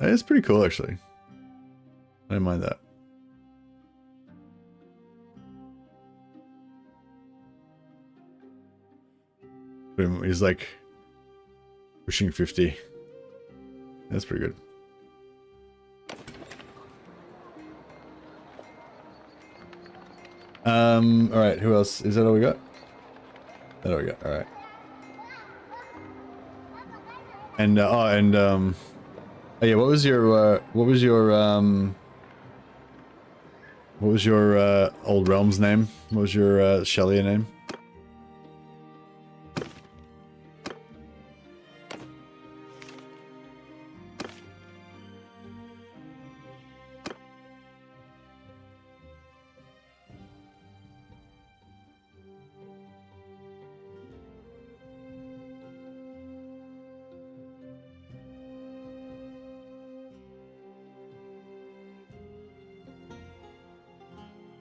It's pretty cool, actually. I don't mind that. He's like pushing 50. That's pretty good. All right. Who else? Is that all we got? That all we got. All right. And oh yeah. What was your old realm's name? What was your Shelley name?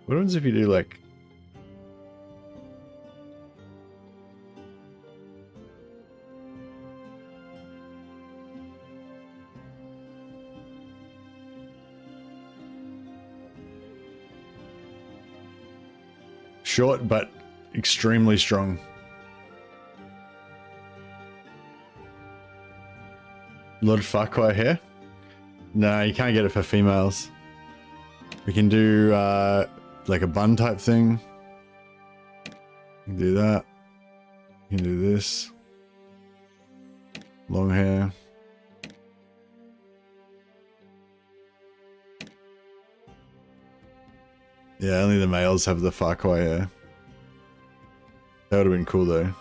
What happens if you do like... Short, but extremely strong. Lord Farquhar hair? No, you can't get it for females. We can do like a bun type thing. You can do that. You can do this. Long hair. Yeah, only the males have the Farquhar hair. That would have been cool though.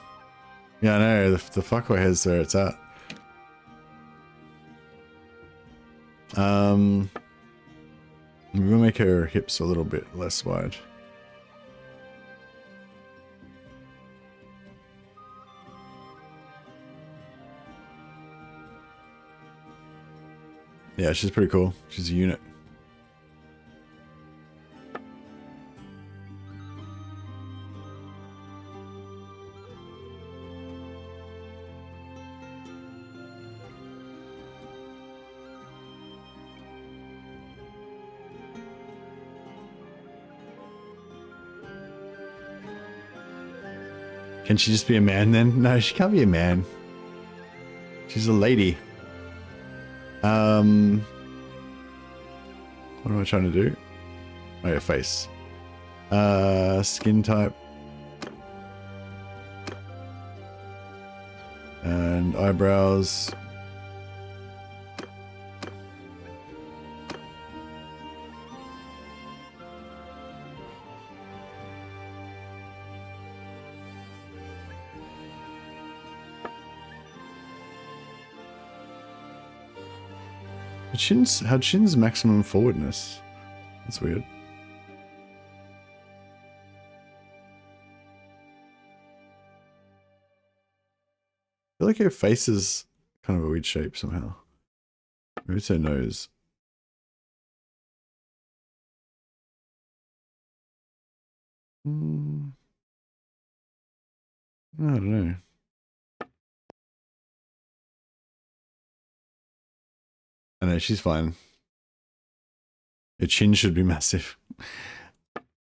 Yeah, I know, the Farquhar hair's where it's at. We'll make her hips a little bit less wide. Yeah, she's pretty cool. She's a unit. Can she just be a man then? No, she can't be a man. She's a lady. What am I trying to do? Oh yeah, face. Skin type. And eyebrows. How'd Shin's maximum forwardness? That's weird. I feel like her face is kind of a weird shape somehow. Maybe it's her nose. I don't know. I know, she's fine. Her chin should be massive.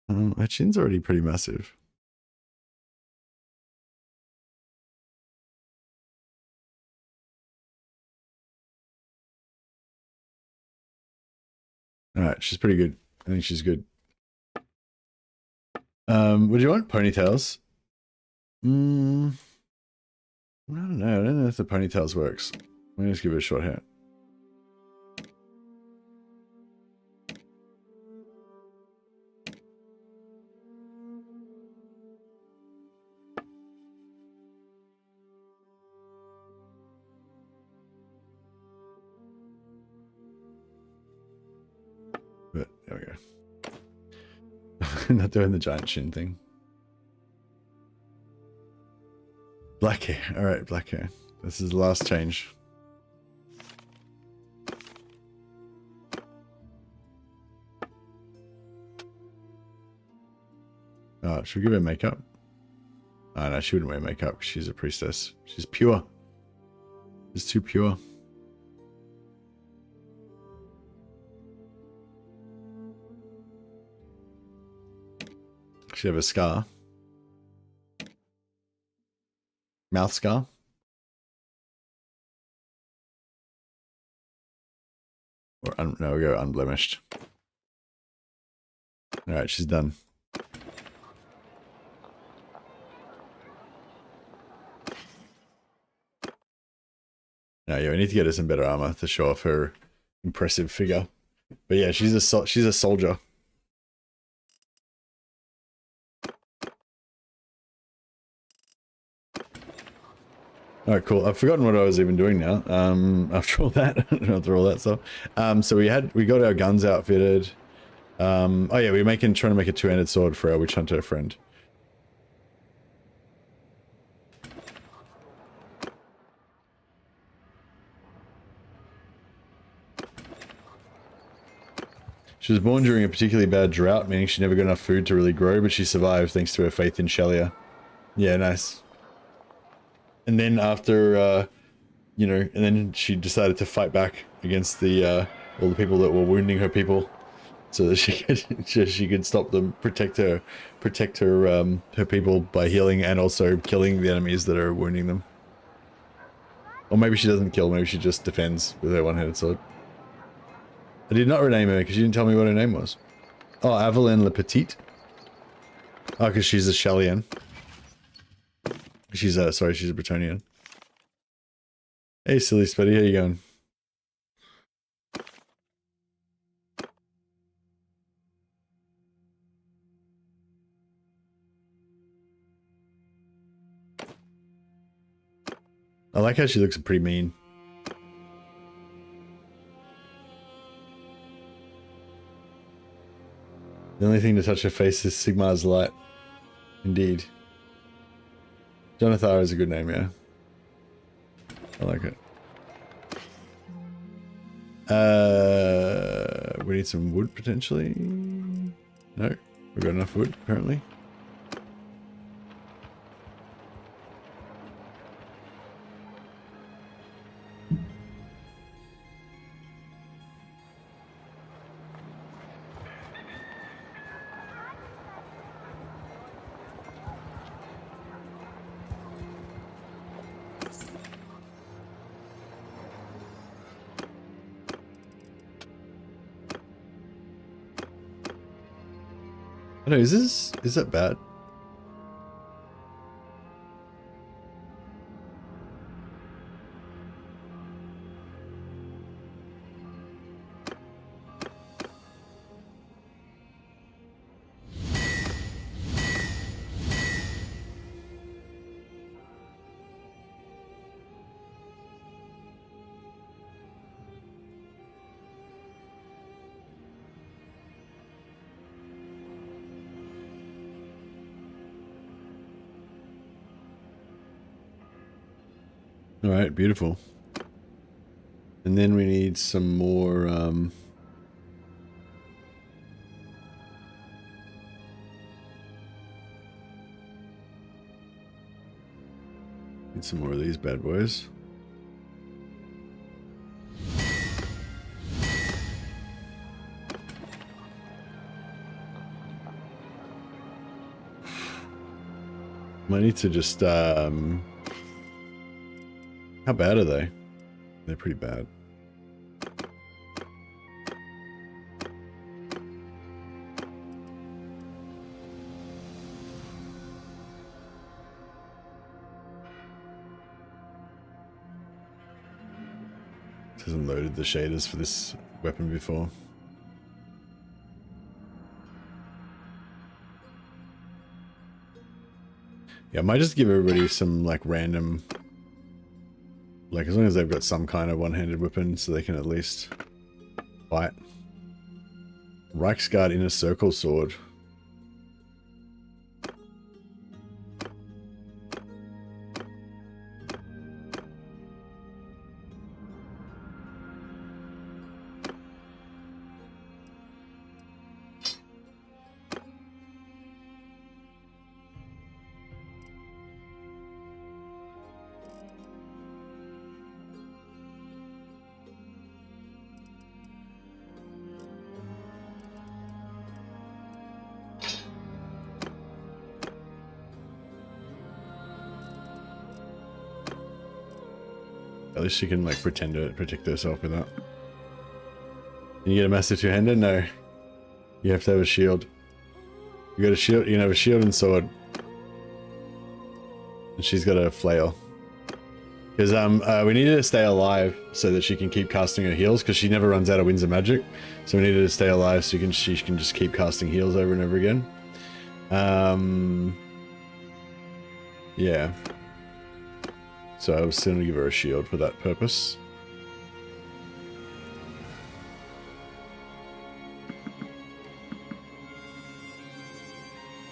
Her chin's already pretty massive. Alright, she's pretty good. I think she's good. What do you want? Ponytails? I don't know. I don't know if the ponytails works. Let me just give it a short hair. But there we go. Not doing the giant chin thing. Black hair. Alright, black hair. This is the last change. Should we give her makeup? Oh no, she wouldn't wear makeup because she's a priestess. She's pure. She's too pure. She have a scar. Mouth scar. Or no, we'll go unblemished. Alright, she's done. Now, yeah, we need to get her some better armor to show off her impressive figure. But yeah, she's a soldier. Alright, cool. I've forgotten what I was even doing now. After all that, after all that stuff. So we got our guns outfitted. Oh yeah, we're trying to make a two-handed sword for our witch hunter friend. She was born during a particularly bad drought, meaning she never got enough food to really grow, but she survived thanks to her faith in Shelia. Yeah, nice. And then after, you know, and then she decided to fight back against the all the people that were wounding her people. so that she could stop them, protect her her people by healing and also killing the enemies that are wounding them. Or maybe she doesn't kill, maybe she just defends with her one-handed sword. I did not rename her because you didn't tell me what her name was. Oh, Evelyn Le Petite. Oh, because she's a Shellian. She's sorry, she's a Bretonian. Hey, silly Spuddy, how you going? I like how she looks pretty mean. The only thing to touch her face is Sigmar's light. Indeed. Jonathar is a good name, yeah. I like it. We need some wood potentially. No, we've got enough wood apparently. I know, is that bad? All right, beautiful. And then we need some more, need some more of these bad boys. Might need to just, how bad are they? They're pretty bad. Hasn't loaded the shaders for this weapon before. Yeah, I might just give everybody some like random, like as long as they've got some kind of one-handed weapon so they can at least fight. Reichsguard Inner Circle Sword. At least she can like pretend to protect herself with that. Can you get a massive two-hander? No. You have to have a shield. You got a shield, you can have a shield and sword. And she's got a flail. Because we needed to stay alive so that she can keep casting her heals, because she never runs out of winds of magic. So we needed to stay alive so she can just keep casting heals over and over again. Yeah. So I was still going to give her a shield for that purpose.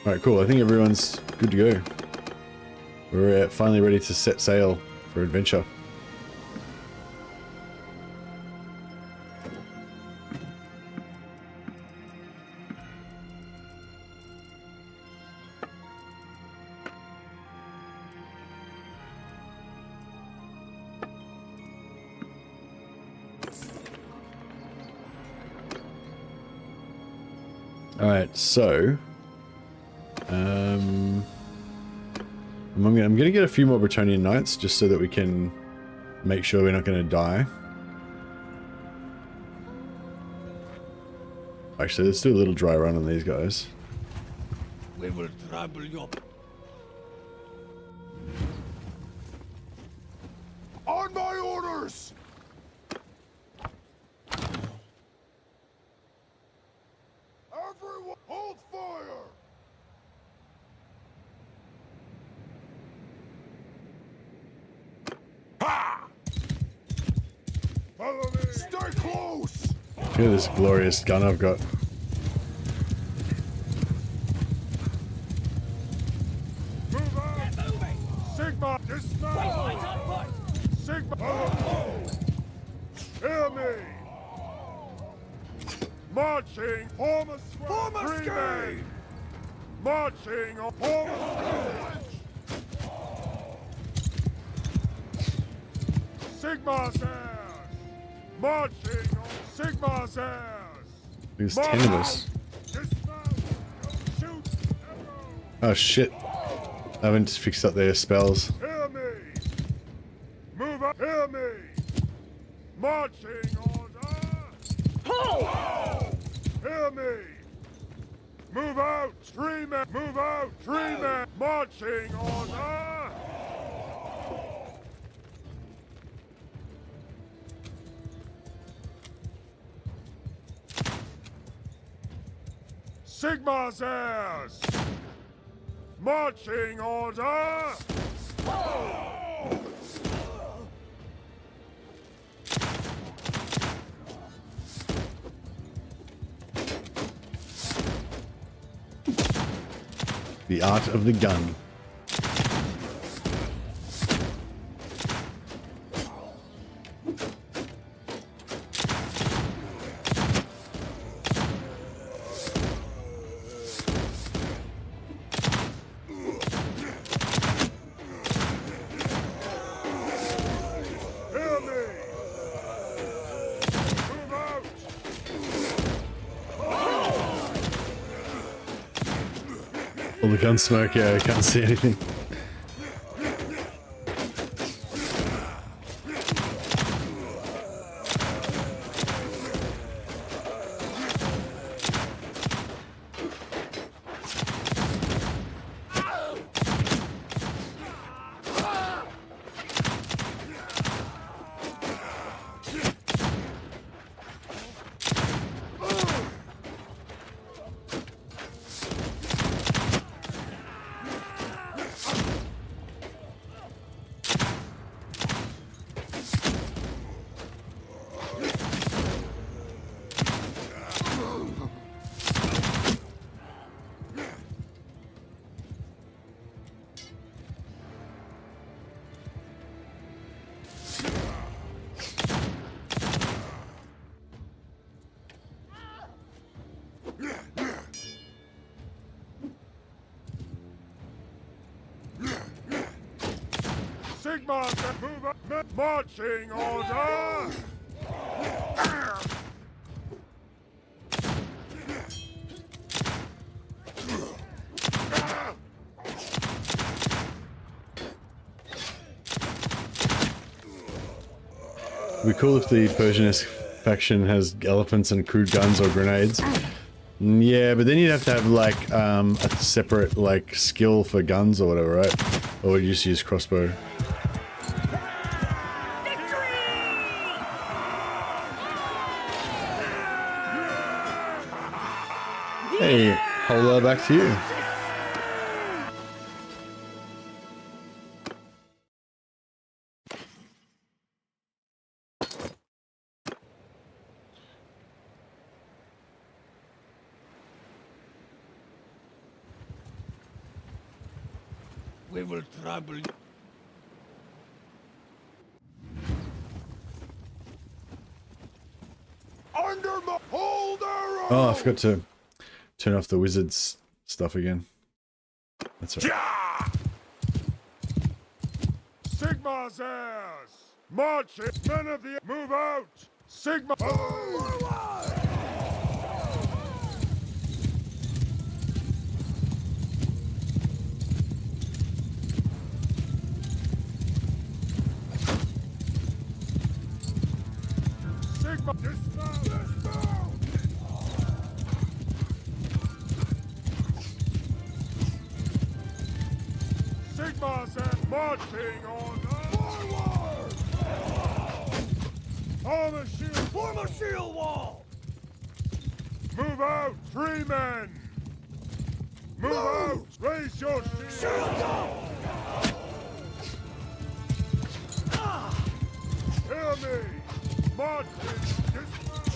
Alright, cool. I think everyone's good to go. We're finally ready to set sail for adventure. Alright, so I'm gonna get a few more Bretonian Knights just so that we can make sure we're not gonna die. Actually, let's do a little dry run on these guys. We will trouble you. On my orders! Everyone, hold fire! Ha! Follow me! Stay close! Look at this glorious gun I've got. Move out! Get moving! Sigma, dismount! Waypoint on foot! Sigma, follow! Hear me! Marching, form a square! Form a square! Marching, on form a square! Sigma's ass! Marching on Sigma's ass! There's 10 of us. Dismount! Shoot! Echo! Oh shit. I haven't fixed up their spells. Hear me! Move up! Hear me! Marching order! Hear me! Move out! 3 men! Move out! 3 men! Marching order! Sigma's ass! Marching order! The art of the gun. Hear me! Move out! All the gun smoke, yeah, I can't see anything. Sigma, move up! Marching order! It'd be cool if the Persianist faction has elephants and crude guns or grenades. Yeah, but then you'd have to have like a separate like skill for guns or whatever, right? Or would you just use crossbow? Hey, hold back to you. We will trouble you. Under my hold arrow! Oh, I forgot to turn off the wizard's stuff again. That's right. Yeah! Sigma's ass! March it! Men of the... Move out! Sigma... Sigma, dismount! Dismount! Sigma's and marching on forward! Form a shield! Form a shield wall! Move out, free men! Move out! Raise your shield! Shields up! Hear me! Marching! Dismount!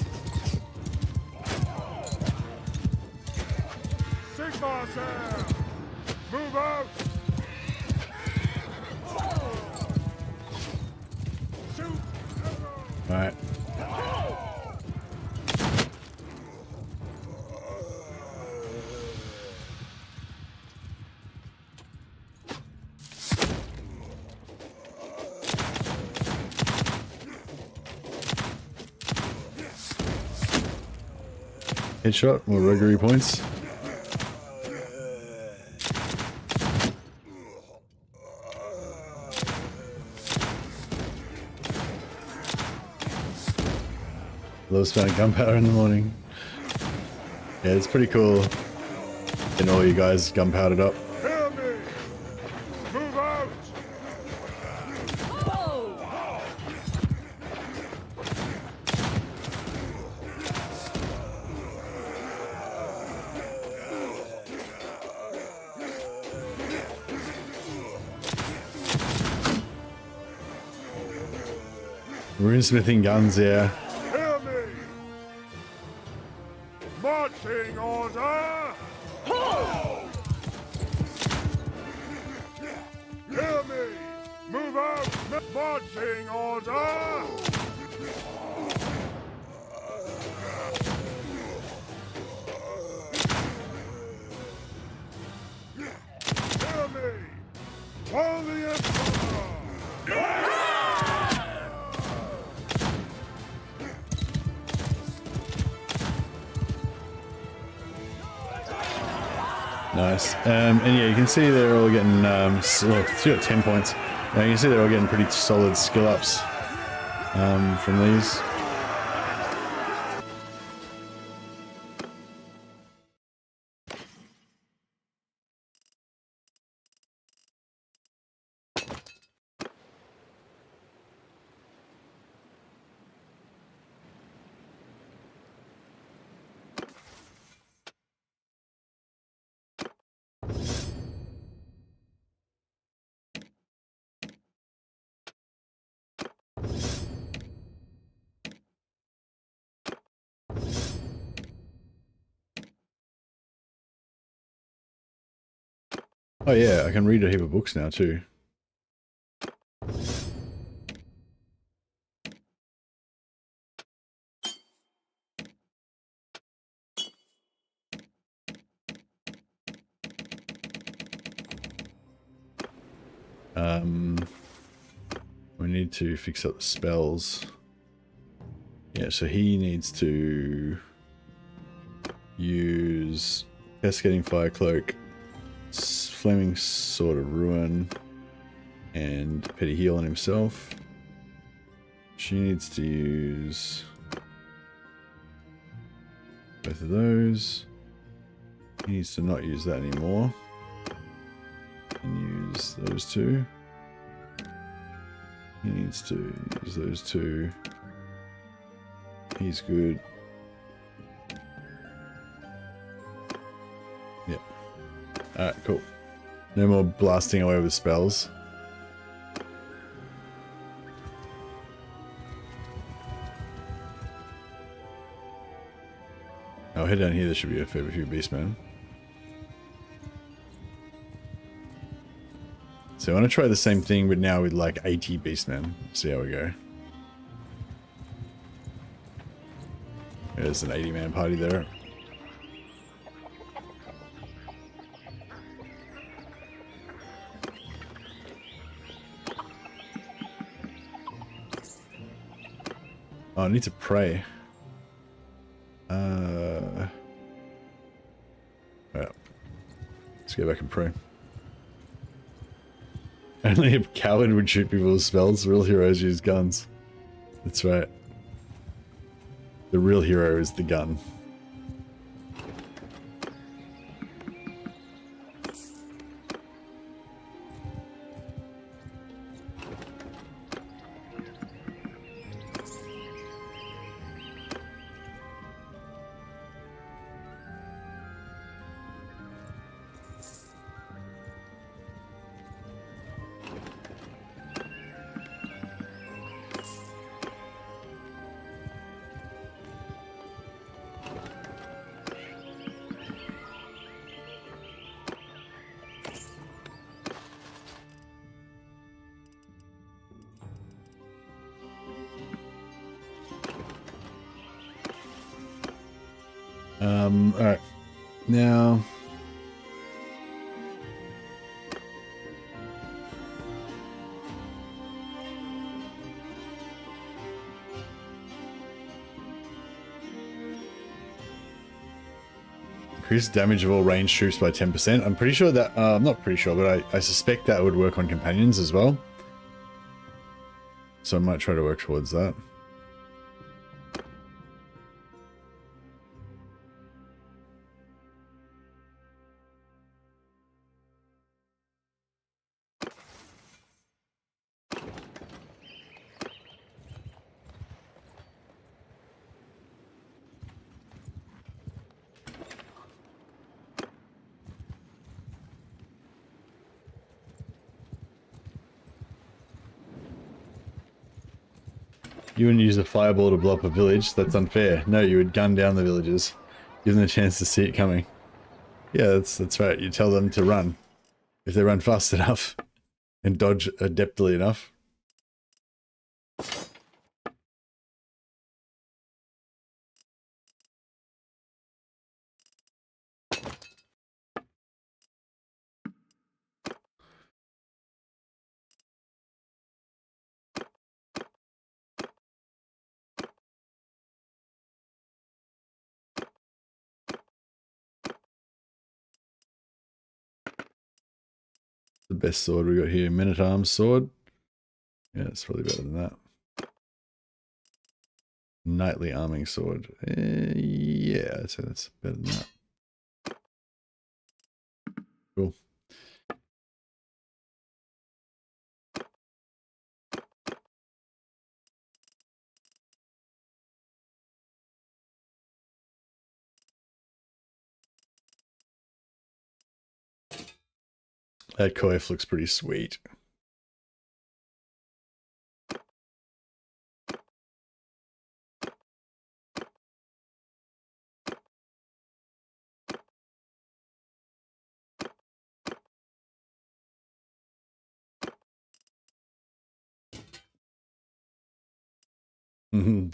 Sigma's air! Move out! Shoot! All right. Headshot, more roguery points. Love spouting gunpowder in the morning. Yeah, it's pretty cool getting all you guys gunpowdered up. Hear me! Move out! Runesmithing guns, yeah. Hear me! Marching order! Hear me! Move out! Marching order! Hear me! Hold the Emperor! Nice. And yeah, you can see they're all getting, well, you got 10 points. You can see they're all getting pretty solid skill ups from these. Oh yeah, I can read a heap of books now too. We need to fix up the spells. Yeah, so he needs to use Cascading Fire Cloak, Flaming Sword of Ruin, and Petty Heal on himself. She needs to use both of those. He needs to not use that anymore. And use those two. He needs to use those two. He's good. Yep. Alright, cool. No more blasting away with spells. I'll head down here, there should be a fair few beastmen. So I want to try the same thing, but now with like 80 beastmen. See how we go. There's an 80-man party there. Oh, I need to pray. Well, let's go back and pray. Only a coward would shoot people with spells. Real heroes use guns. That's right. The real hero is the gun. Alright. Now... increase damage of all ranged troops by 10%. I'm pretty sure that... I'm not pretty sure, but I suspect that would work on companions as well. So I might try to work towards that. You wouldn't use a fireball to blow up a village. That's unfair. No, you would gun down the villagers. Give them a chance to see it coming. Yeah, that's right. You tell them to run. If they run fast enough and dodge adeptly enough. The best sword we got here, Men-at-Arms sword. Yeah, it's probably better than that. Knightly arming sword. Yeah, I'd say that's better than that. Cool. That coif looks pretty sweet.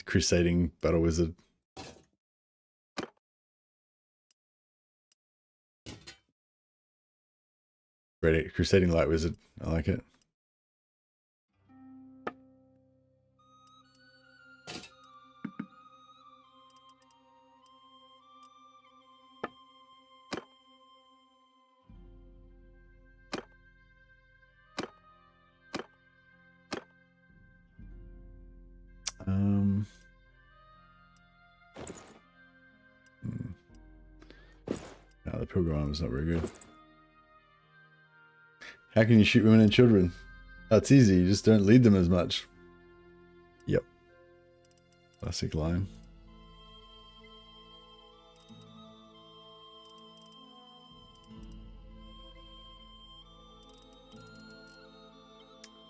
Crusading battle wizard. Great, crusading light wizard. I like it. No, the pilgrim armor's not very good. How can you shoot women and children? That's easy, you just don't lead them as much. Yep. Classic line.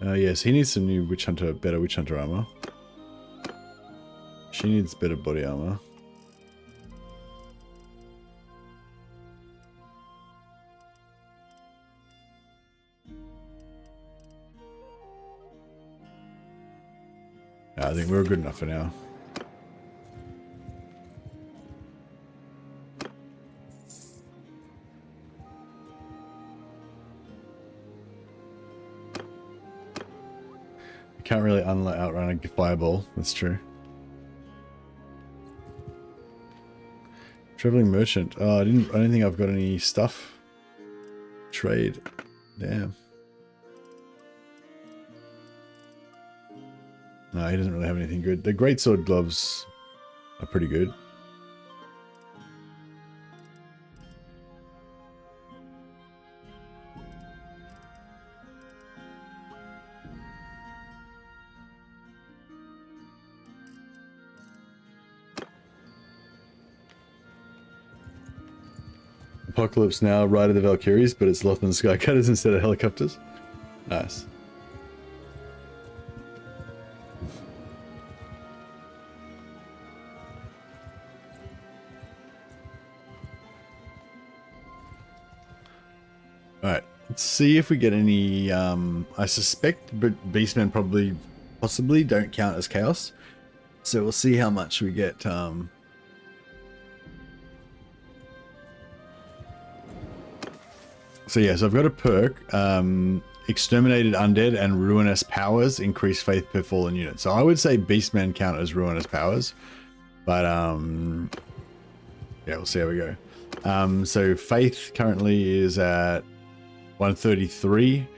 Yes, he needs some new witch hunter, better witch hunter armor. She needs better body armor. I think we're good enough for now. You can't really outrun a fireball, that's true. Traveling merchant. Oh, I don't think I've got any stuff. Trade. Damn. No, he doesn't really have anything good. The greatsword gloves are pretty good. Apocalypse Now, Ride of the Valkyries, but it's Lothman Skycutters instead of helicopters. Nice. Alright, let's see if we get any, I suspect Beastmen possibly don't count as Chaos. So we'll see how much we get, So yeah, so I've got a perk, Exterminated Undead and Ruinous Powers increase faith per fallen unit. So I would say Beastmen count as Ruinous Powers, but yeah, we'll see how we go. So faith currently is at 133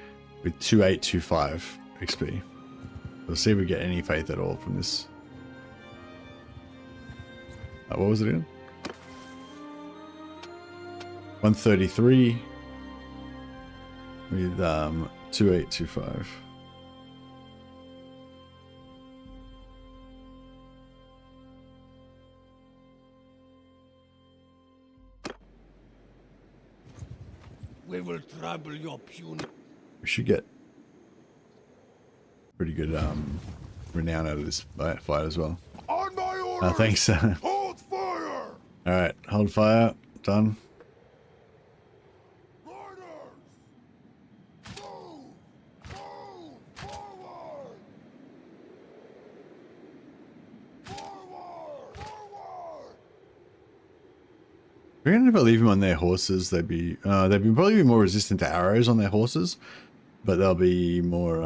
with 2825 XP. We'll see if we get any faith at all from this. What was it again? 133 with 2825. We will trouble your puny. We should get pretty good renown out of this fight as well. On my orders! Thanks. Hold fire! Alright, hold fire. Done. Riders! Move! Move! Forward! Forward! Forward! I reckon if I leave them on their horses, they'd be probably be more resistant to arrows on their horses, but they'll be more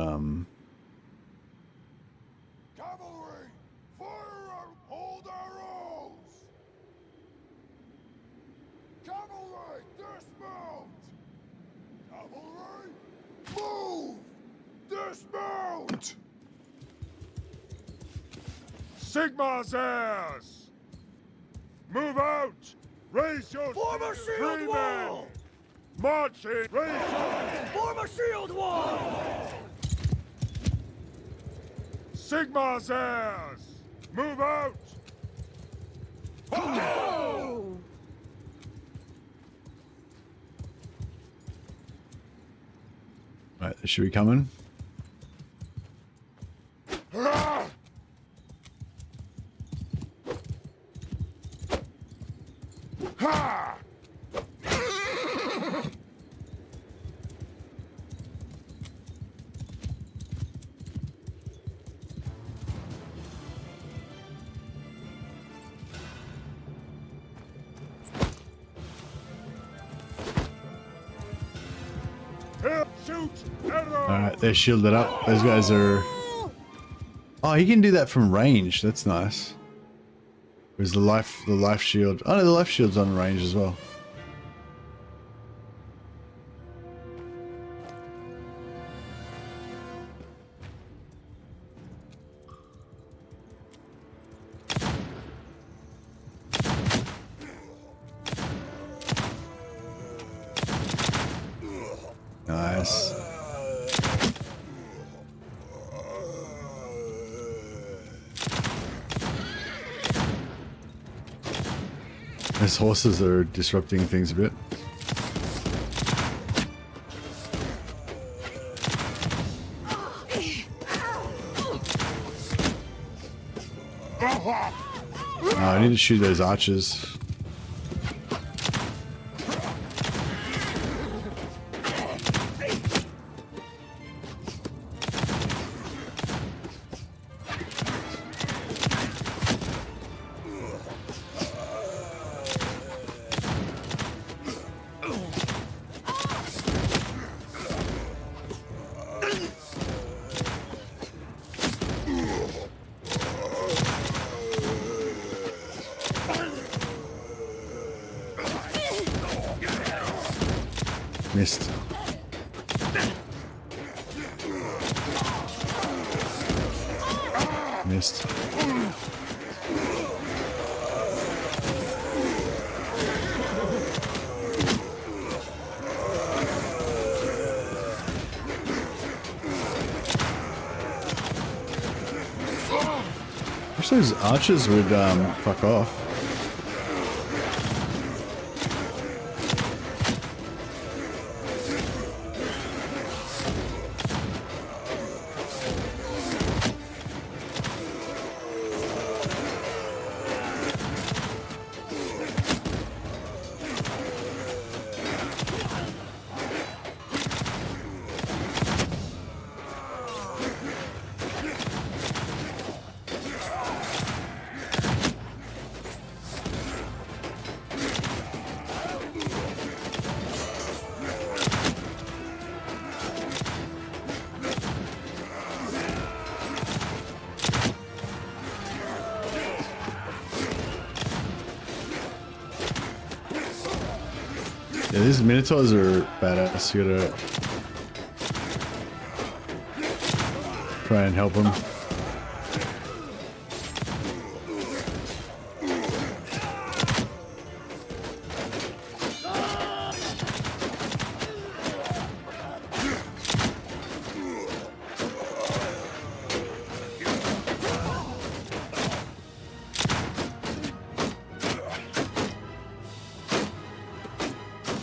Cavalry! Fire and hold arrows! Cavalry! Dismount! Cavalry! Move! Dismount! Sigma's ass! Move out! Raise your Form a shield Free wall! men! March in! Raise your Form a shield wall! Sigma's ass! Move out! Oh! right, they should be coming. Ah! Ha! Shoot arrows! Alright, they're shielded up. Those guys are... Oh, he can do that from range. That's nice. Where's the life shield? Oh no, the life shield's on range as well. Nice. Those horses are disrupting things a bit. I need to shoot those archers. Missed. Missed. wish those archers would fuck off. Yeah, these Minotaurs are badass. You gotta try and help them.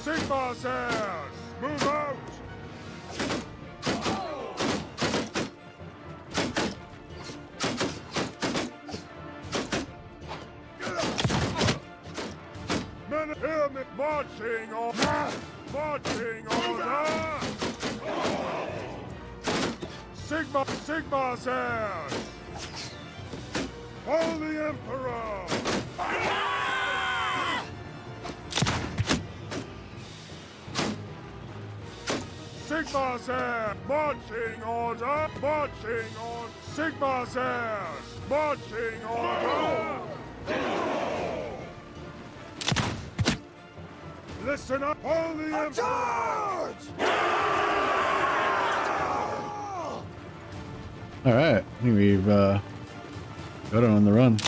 Sigmar's heirs! Move out! Men, hear me! Marching on! Marching order! Sigmar's heirs! Follow the Emperor! Sigmar's heirs! Marching order! Marching on! Sigmar's heirs! Marching order! Listen up! Hold the Emperor! Alright, I think we've got it on the run.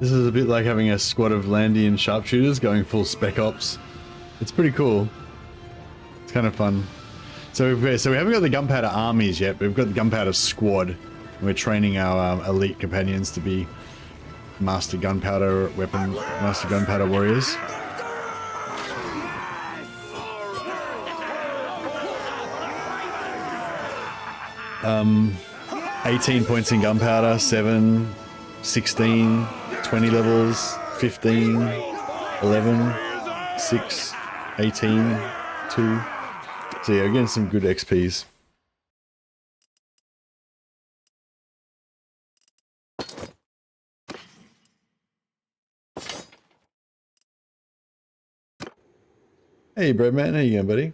This is a bit like having a squad of Landian sharpshooters going full spec ops. It's pretty cool. It's kind of fun. So we haven't got the Gunpowder armies yet, but we've got the Gunpowder squad. We're training our elite companions to be master gunpowder warriors. 18 points in gunpowder, 7, 16, 20 levels, 15, 11, 6, 18, 2. So yeah, again, some good XPs. Hey, Breadman, how you going, buddy?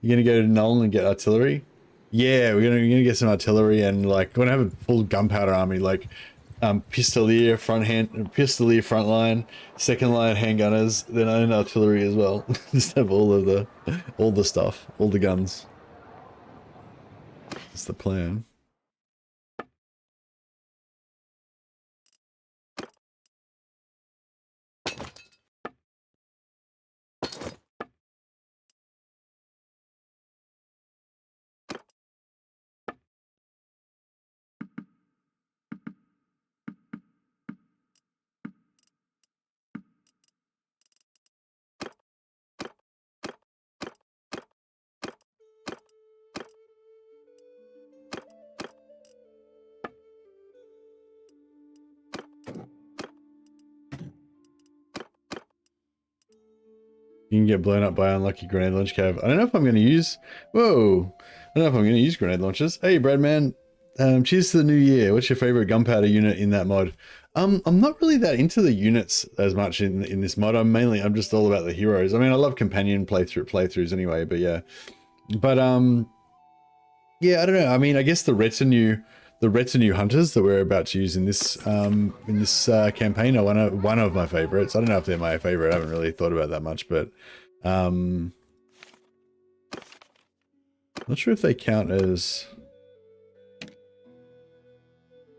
You gonna go to Null and get artillery? Yeah, we're gonna get some artillery and like we're gonna have a full gunpowder army, like pistolier front line, second line handgunners, then own artillery as well. Just have all the stuff, all the guns. That's the plan. You can get blown up by unlucky grenade launch cave. I don't know if I'm going to use... Whoa! I don't know if I'm going to use grenade launchers. Hey, Bradman. Cheers to the new year. What's your favorite gunpowder unit in that mod? I'm not really that into the units as much in this mod. I'm just all about the heroes. I mean, I love companion playthroughs anyway, but yeah. But yeah, I don't know. I mean, I guess the retinue hunters that we're about to use in this campaign are one of my favorites. I don't know if they're my favorite. I haven't really thought about that much, but not sure if they count as,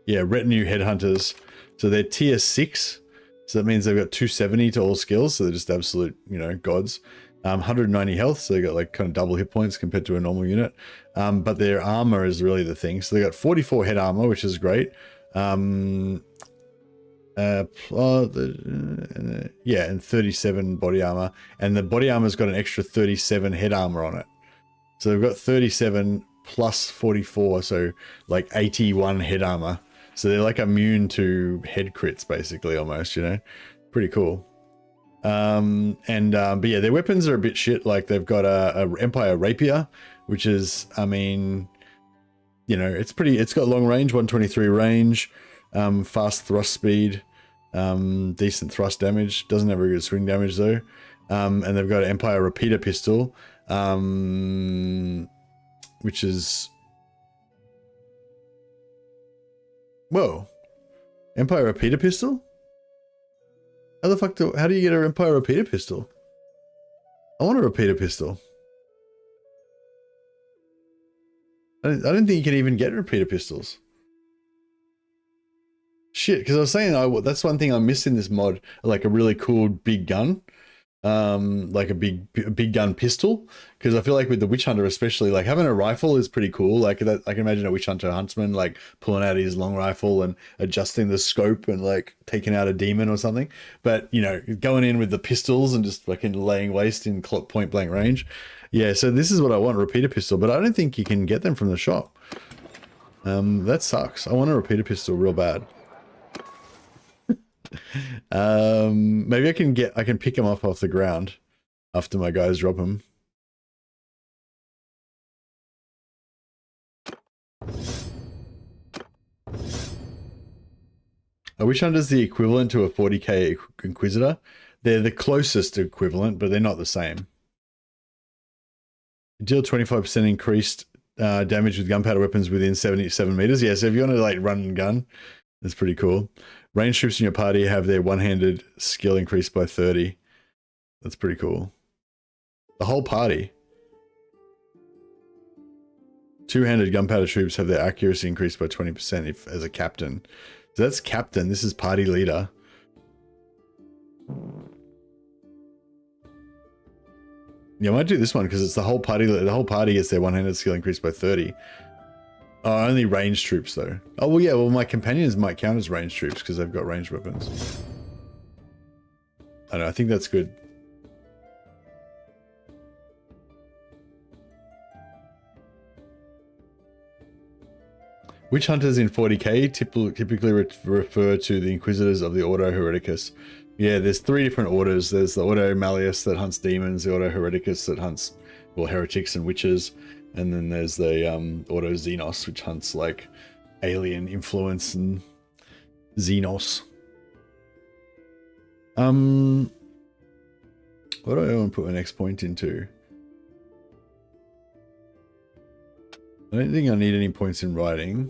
yeah, retinue headhunters. So they're tier 6. So that means they've got 270 to all skills. So they're just absolute, you know, gods. 190 health, so they got like kind of double hit points compared to a normal unit. But their armor is really the thing. So they got 44 head armor, which is great. Yeah, and 37 body armor. And the body armor's got an extra 37 head armor on it. So they've got 37 plus 44, so like 81 head armor. So they're like immune to head crits, basically, almost, you know? Pretty cool. But yeah, their weapons are a bit shit. Like they've got a Empire Rapier, which is, I mean, you know, it's got long range, 123 range, fast thrust speed, decent thrust damage, doesn't have very good swing damage though. And they've got an Empire Repeater Pistol, which is, whoa, Empire Repeater Pistol? How the fuck how do you get an Empire Repeater Pistol? I want a Repeater Pistol. I don't think you can even get Repeater Pistols. Shit, because I was saying that's one thing I miss in this mod, like a really cool big gun. Like a big gun pistol, because I feel like with the Witch Hunter especially, like having a rifle is pretty cool. Like that, I can imagine a Witch Hunter huntsman like pulling out his long rifle and adjusting the scope and like taking out a demon or something. But you know, going in with the pistols and just fucking laying waste in point blank range. Yeah, so this is what I want, a repeater pistol, but I don't think you can get them from the shop. That sucks. I want a repeater pistol real bad. Maybe I can pick them up off the ground after my guys drop them. A Witch Hunter is the equivalent to a 40k Inquisitor. They're the closest equivalent, but they're not the same. You deal 25% increased damage with gunpowder weapons within 77 meters. Yeah, so if you want to like run and gun, that's pretty cool. Range troops in your party have their one-handed skill increased by 30. That's pretty cool. The whole party. Two-handed gunpowder troops have their accuracy increased by 20% if as a captain. So that's captain. This is party leader. Yeah, I might do this one because it's the whole party. The whole party gets their one-handed skill increased by 30. Oh, only ranged troops though. Oh, well, yeah, well, my companions might count as ranged troops because they've got ranged weapons. I don't know, I think that's good. Witch Hunters in 40k typically refer to the Inquisitors of the Ordo Hereticus. Yeah, there's 3 different orders. There's the Ordo Malleus that hunts demons, the Ordo Hereticus that hunts, well, heretics and witches. And then there's the Ordo Xenos, which hunts like alien influence and Xenos. What do I want to put my next point into? I don't think I need any points in writing.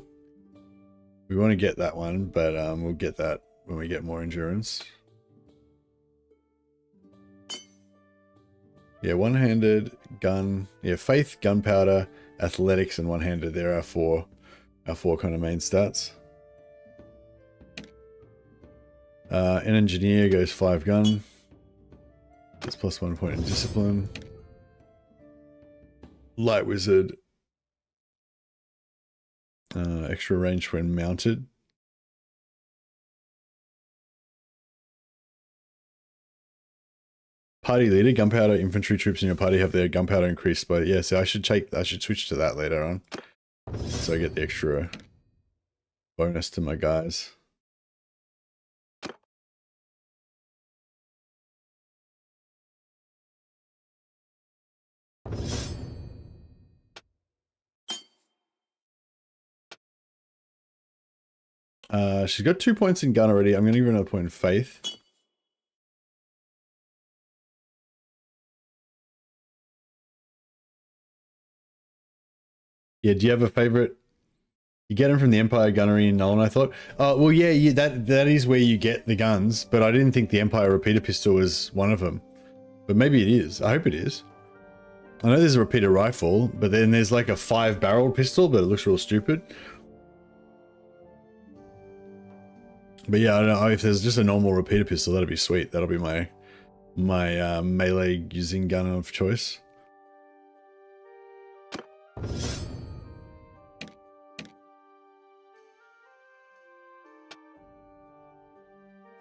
We want to get that one, but we'll get that when we get more endurance. Yeah, one-handed, gun, yeah, faith, gunpowder, athletics, and one-handed. There are our four kind of main stats. An engineer goes 5 gun. It's plus 1 point in discipline. Light wizard. Extra range when mounted. Party leader, gunpowder infantry troops in your party have their gunpowder increased by, yeah, so I should switch to that later on. So I get the extra bonus to my guys. She's got 2 points in gun already. I'm going to give her another point in faith. Yeah, do you have a favorite? You get them from the Empire Gunnery in Nolan, I thought. Oh, well, yeah, that is where you get the guns, but I didn't think the Empire repeater pistol was one of them. But maybe it is. I hope it is. I know there's a repeater rifle, but then there's like a 5-barrel pistol, but it looks real stupid. But yeah, I don't know if there's just a normal repeater pistol, that'd be sweet. That'll be my melee using gun of choice.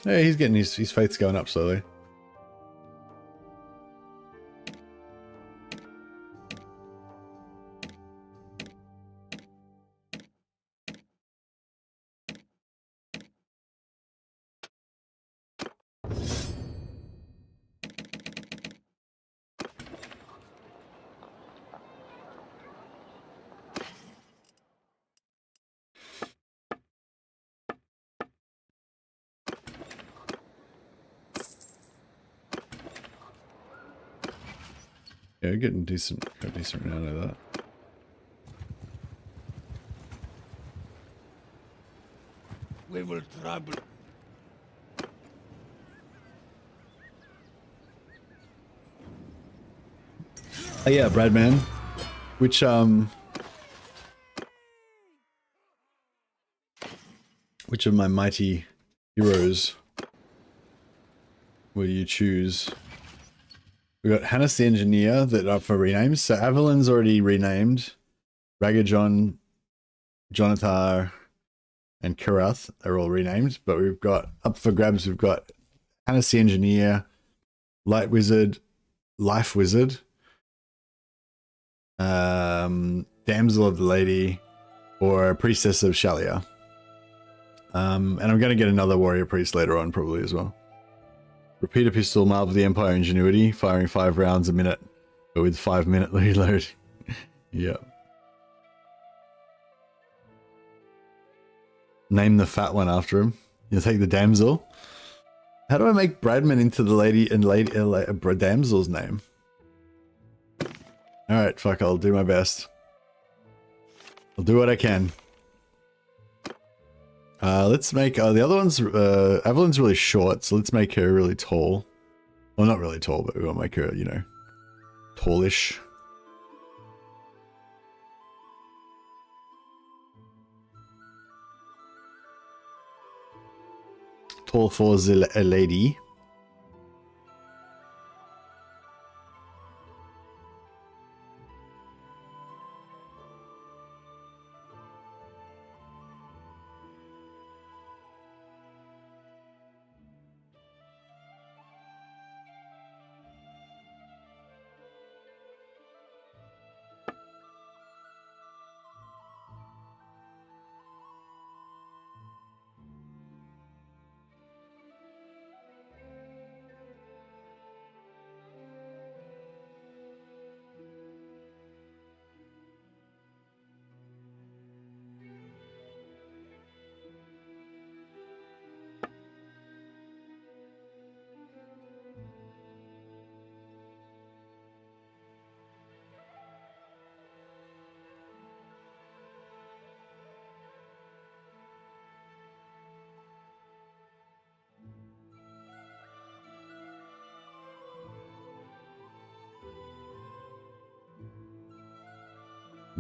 Yeah, he's getting his faith's going up slowly. Yeah, we're getting decent amount of that. We will trouble. Oh yeah, Bradman. Which of my mighty heroes will you choose? We got Hannes the Engineer that are up for renames. So Avalon's already renamed. Ragajon, Jonatar, and Kirath are all renamed, but we've got up for grabs. We've got Hannes the Engineer, Light Wizard, Life Wizard, Damsel of the Lady, or Priestess of Shalia. And I'm going to get another Warrior Priest later on, probably as well. Repeater pistol, Marvel of the Empire Ingenuity, firing 5 rounds a minute, but with 5-minute reload. Yeah. Name the fat one after him. You take the damsel. How do I make Bradman into the lady and damsel's name? Alright, fuck, I'll do my best. I'll do what I can. Let's make, the other one's, Evelyn's really short, so let's make her really tall. Well, not really tall, but we want to make her, you know, tallish. Tall for a lady.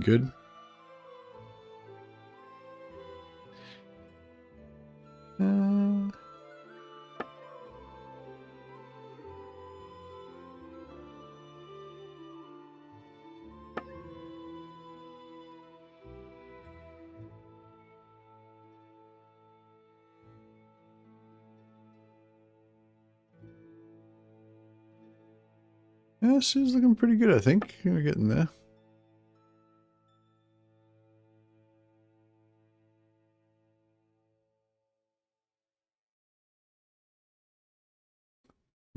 Good. Yeah, she's looking pretty good, I think. We're getting there.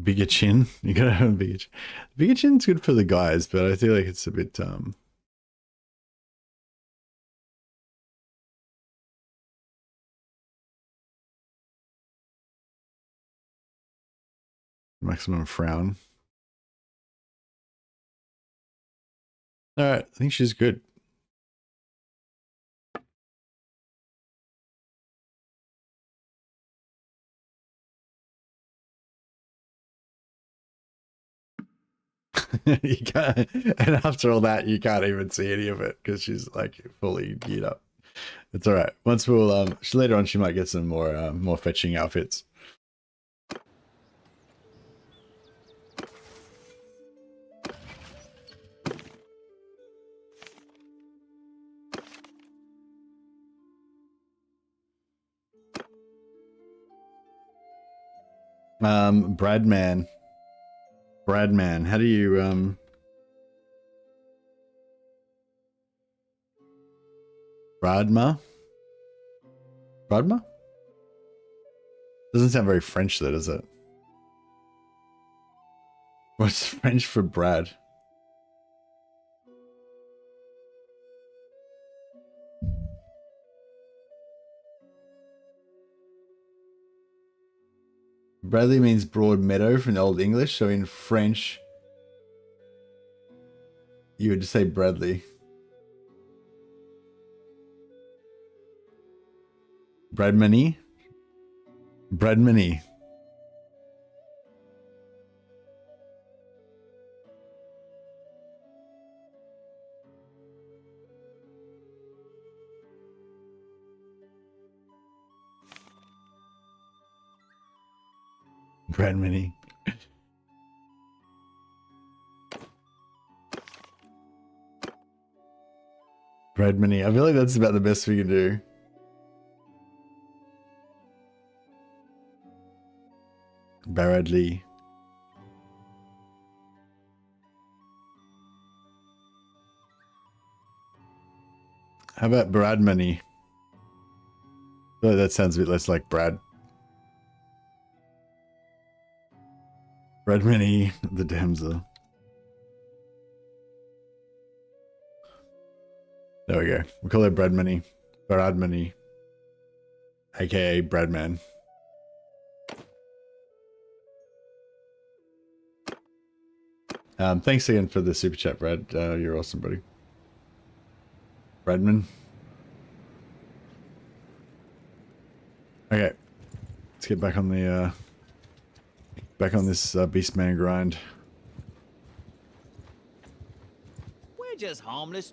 Bigger chin. You gotta have a bigger chin. Bigger chin's good for the guys, but I feel like it's a bit maximum frown. Alright, I think she's good. You can't, and after all that, you can't even see any of it because she's like fully geared up. It's all right. Once we'll later on, she might get some more fetching outfits. Bradman, how do you Bradma? Doesn't sound very French though, does it? What's French for Brad? Bradley means broad meadow from the Old English, so in French, you would just say Bradley. Bradmany? Bradmany. Bradmany. Bradmany. I feel like that's about the best we can do. Bradley. How about Bradmany? I feel like that sounds a bit less like Brad. Bradmany, the damsel. There we go. We'll call it Bradmany. Bradmany. AKA Bradman. Thanks again for the super chat, Brad. You're awesome, buddy. Bradman. Okay. Let's get back on the this Beastman grind. We're just harmless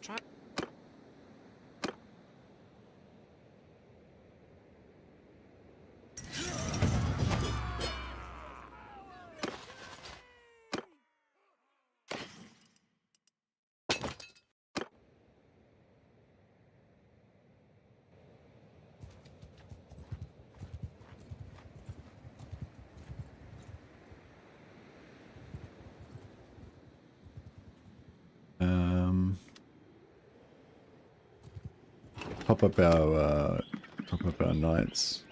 Pop up our knights.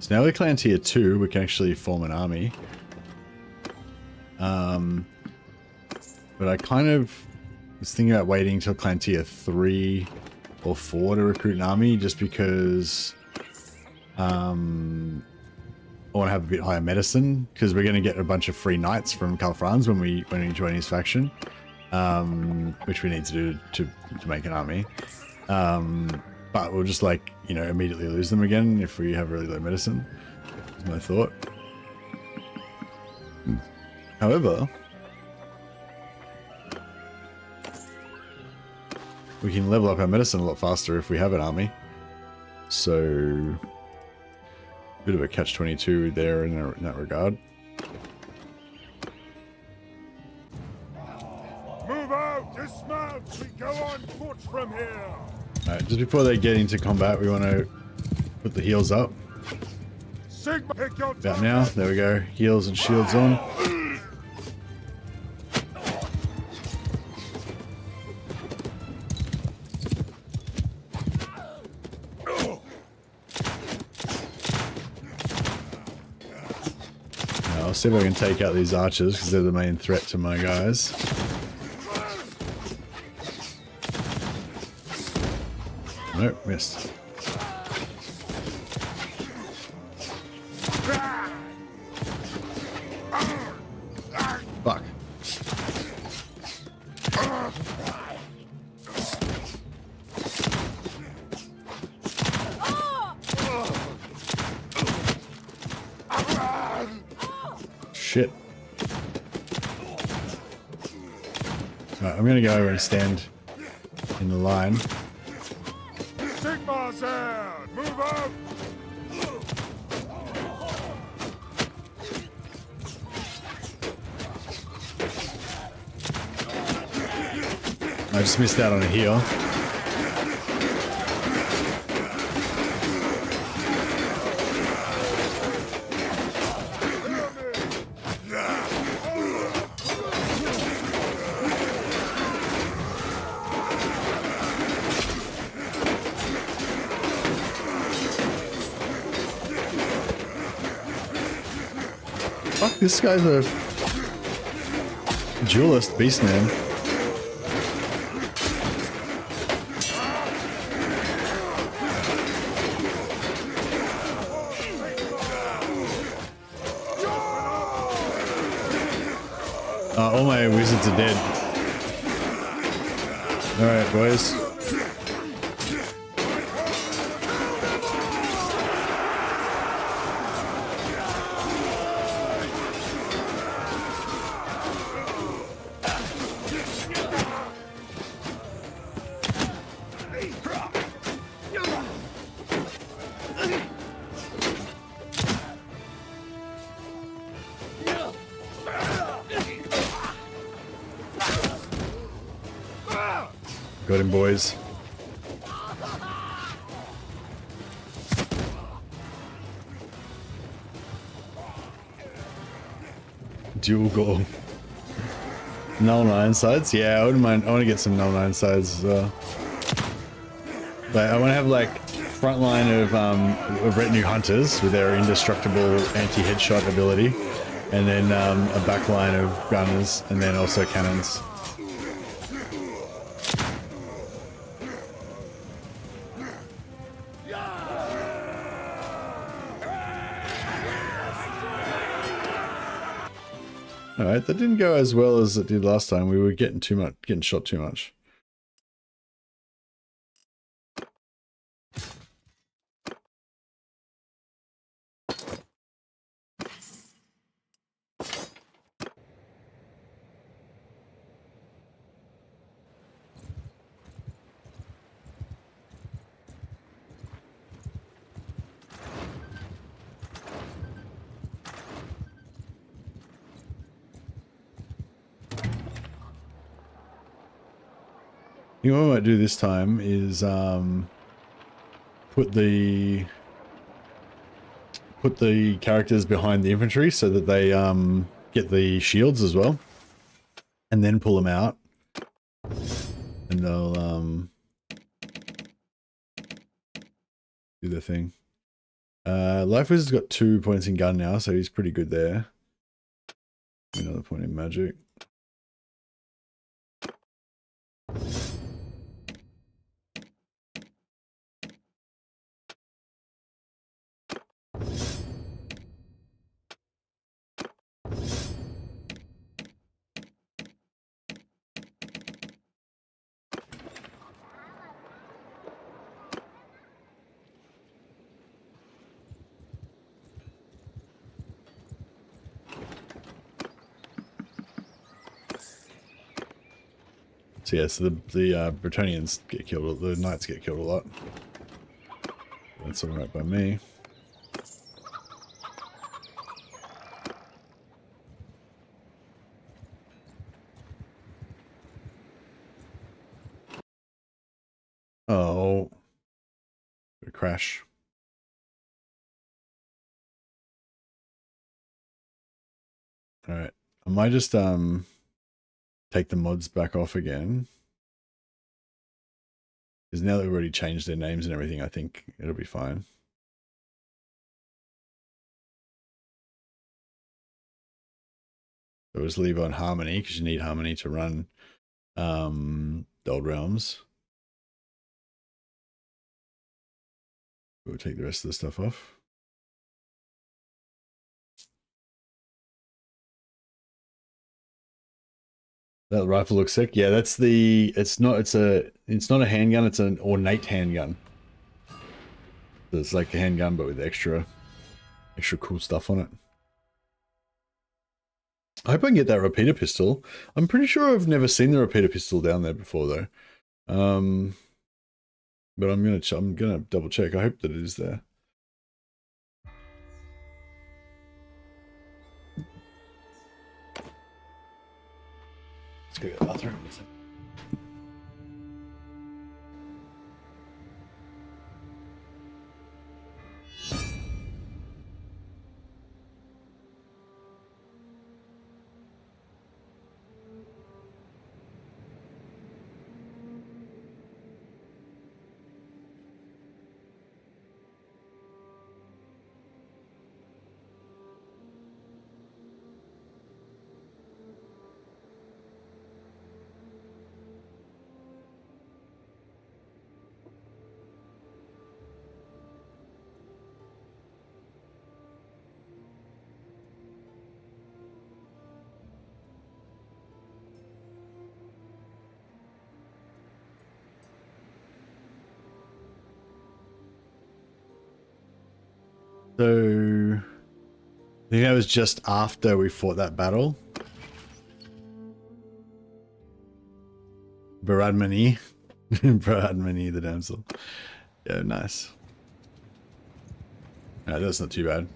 So now we're clan tier 2, we can actually form an army. But I kind of was thinking about waiting until clan tier 3 or 4 to recruit an army, just because I want to have a bit higher medicine, because we're going to get a bunch of free knights from Calfrans when we join his faction, which we need to do to make an army. But we'll just, like, you know, immediately lose them again if we have really low medicine, is my thought. However, we can level up our medicine a lot faster if we have an army. So, a bit of a catch-22 there in that regard. Move out! Dismount! We go on foot from here! Alright, just before they get into combat, we want to put the heals up. Sigma, pick your About now, there we go. Heals and shields on. I'll see if I can take out these archers because they're the main threat to my guys. Nope, missed. Fuck. Shit. Right, I'm gonna go over and stand in the line. Sigma's out! Move out! I just missed out on a heal. Fuck, this guy's a duelist beast man. All my wizards are dead. Alright, boys. Got him, boys. Dual goal. Null 9 sides? Yeah, I wouldn't mind. I want to get some null 9 sides as well. But I want to have like front line of retinue hunters with their indestructible anti-headshot ability, and then a back line of gunners, and then also cannons. Alright, that didn't go as well as it did last time. We were getting shot too much. You know what I might do this time is put the characters behind the infantry so that they get the shields as well, and then pull them out, and they'll do their thing. Life Wizard's got 2 points in gun now, so he's pretty good there. Another point in magic. So yeah, so the Bretonians get killed, the knights get killed a lot. That's alright by me. Oh, a crash. All right, I might just take the mods back off again, because now that we've already changed their names and everything, I think it'll be fine. So let's leave on harmony because you need harmony to run the Old Realms. We'll take the rest of the stuff off. That rifle looks sick. Yeah, that's the. It's not a handgun. It's an ornate handgun. So it's like a handgun, but with extra cool stuff on it. I hope I can get that repeater pistol. I'm pretty sure I've never seen the repeater pistol down there before though. But I'm gonna double check. I hope that it is there. Let's go to the bathroom. So, I think that was just after we fought that battle. Baradmani. Baradmani the damsel. Yeah, nice. No, that's not too bad.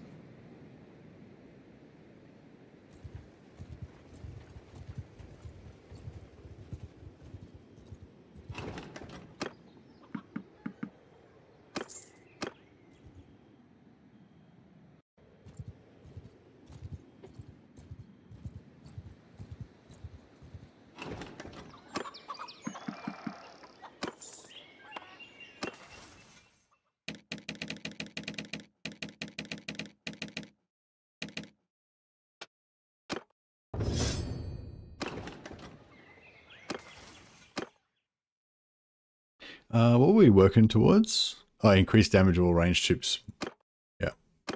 What were we working towards? Oh, increased damage of all ranged troops. Yeah.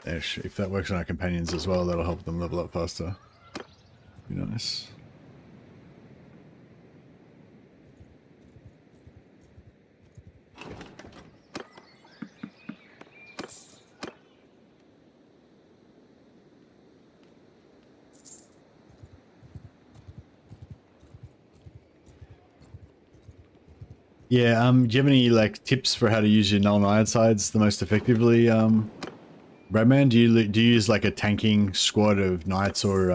If that works on our companions as well, that'll help them level up faster. Be nice. Yeah, do you have any like tips for how to use your null and iron sides the most effectively, Bradman? Do you use like a tanking squad of knights or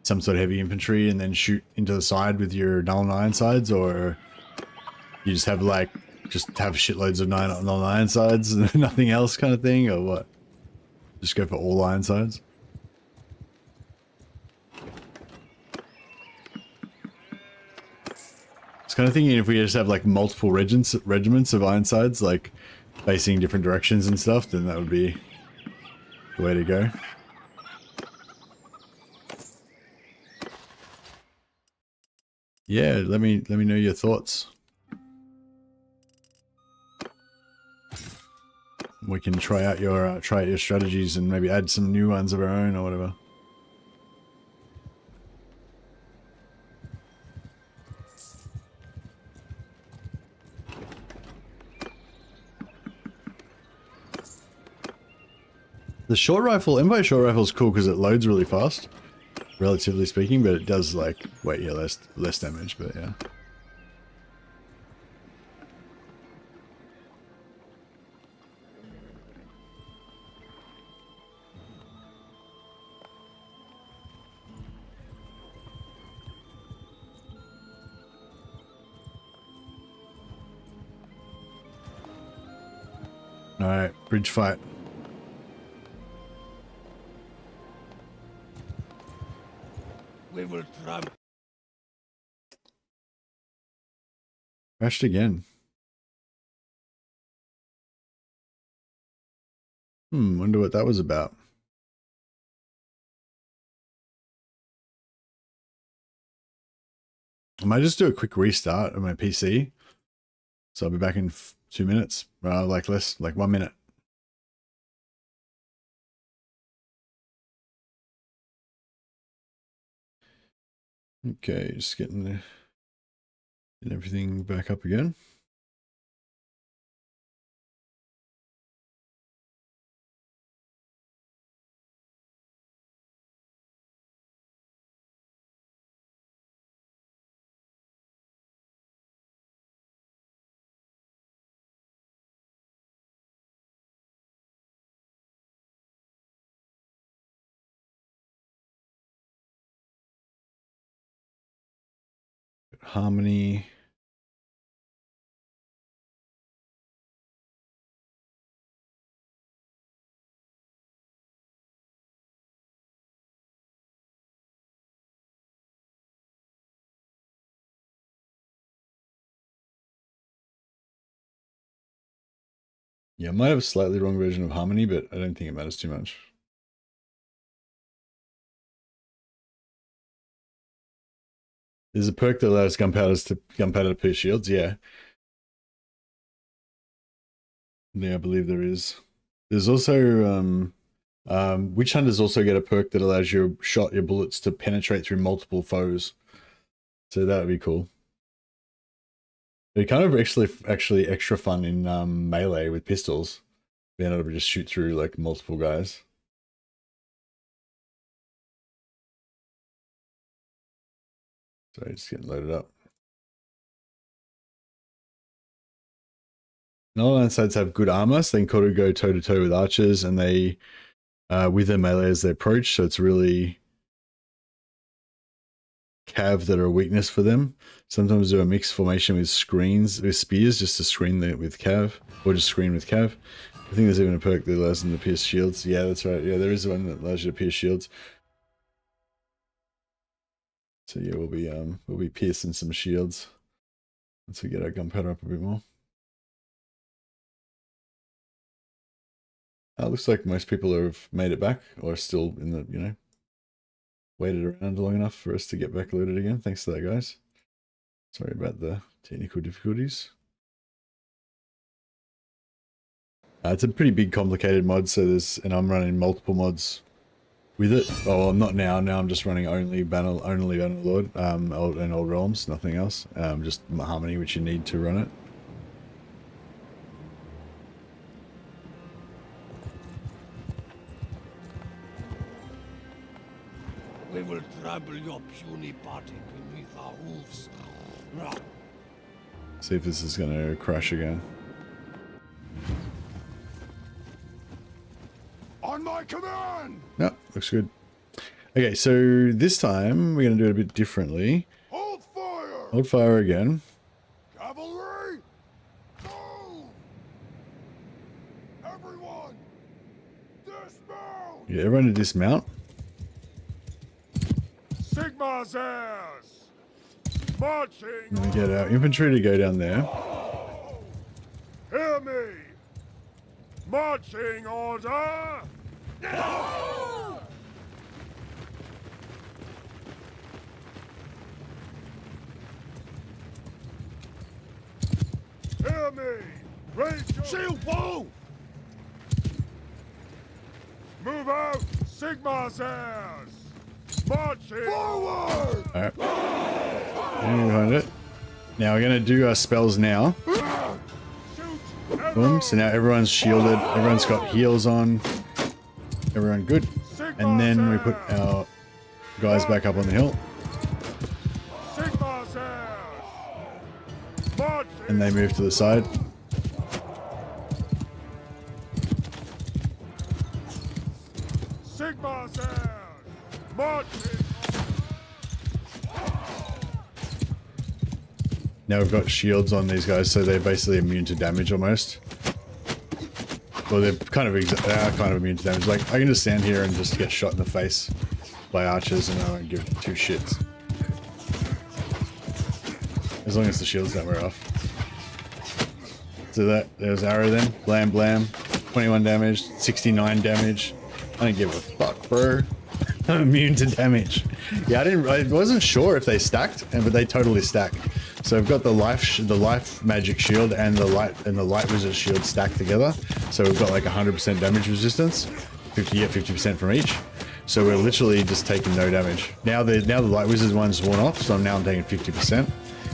some sort of heavy infantry and then shoot into the side with your null and iron sides, or you just have shitloads of null and iron sides and nothing else kind of thing, or what? Just go for all iron sides? Kind of thinking if we just have like multiple regiments of Ironsides like facing different directions and stuff, then that would be the way to go. Yeah, let me know your thoughts. We can try out your strategies and maybe add some new ones of our own or whatever. The short rifle, Empire short rifle is cool because it loads really fast, relatively speaking, but it does like, wait, yeah, less damage, but yeah. All right, bridge fight. We will tramp. Crashed again. Wonder what that was about. I might just do a quick restart of my PC. So I'll be back in 2 minutes. Like 1 minute. Okay, just getting everything back up again. Harmony. Yeah, I might have a slightly wrong version of Harmony, but I don't think it matters too much. There's a perk that allows gunpowder to pierce shields, yeah. Yeah, I believe there is. There's also witch hunters also get a perk that allows your bullets to penetrate through multiple foes. So that would be cool. They're kind of actually extra fun in melee with pistols, being able to just shoot through like multiple guys. Sorry, just getting loaded up. No sides have good armor, so they can go toe to toe with archers, and they with their melee as they approach. So it's really cav that are a weakness for them. Sometimes do a mixed formation with spears, just to screen with cav, or just screen with cav. I think there's even a perk that allows them to pierce shields. Yeah, that's right. Yeah, there is one that allows you to pierce shields. So yeah, we'll be piercing some shields once we get our gunpowder up a bit more. Looks like most people have made it back, or are still in the, you know, waited around long enough for us to get back loaded again. Thanks to that, guys. Sorry about the technical difficulties. It's a pretty big, complicated mod, so and I'm running multiple mods with it. Oh, well, not now. Now I'm just running only Bannerlord, and Old Realms, nothing else. Just Harmony, which you need to run it. We will trample your puny body beneath our hooves. See if this is going to crash again. On my command! No, looks good. Okay, so this time we're going to do it a bit differently. Hold fire! Hold fire again. Cavalry! Move! Everyone! Dismount! Yeah, everyone to dismount. Sigma's ass! Marching! And we get our infantry to go down there. Hear me! Marching order! Hear me! Raise your shield wall! Move out! Sigma's ass! Marching forward! Alright. Behind it. Now we're going to do our spells now. Boom. So now everyone's shielded. Everyone's got heals on. Everyone good. And then we put our guys back up on the hill. And they move to the side. Sigma's ass! Marching! Now we've got shields on these guys, so they're basically immune to damage almost. Well, they're kind of immune to damage. Like, I can just stand here and just get shot in the face by archers and I don't give two shits. As long as the shields don't wear off. So there's arrow then. Blam blam. 21 damage, 69 damage. I don't give a fuck, bro. Immune to damage. Yeah, I wasn't sure if they stacked, but they totally stack. So I've got the life magic shield and the light wizard shield stacked together. So we've got like 100% damage resistance, 50% from each. So we're literally just taking no damage. Now the light wizard one's worn off, so I'm taking 50%.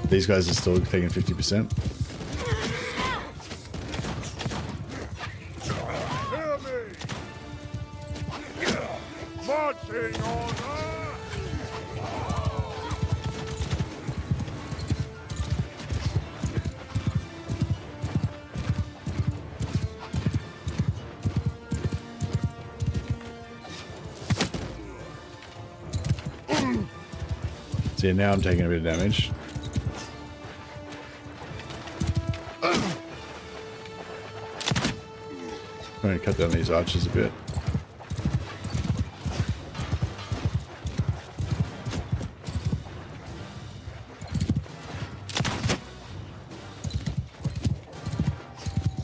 These guys are still taking 50%. Hear me! Marching order! So yeah, now I'm taking a bit of damage. I'm going to cut down these archers a bit.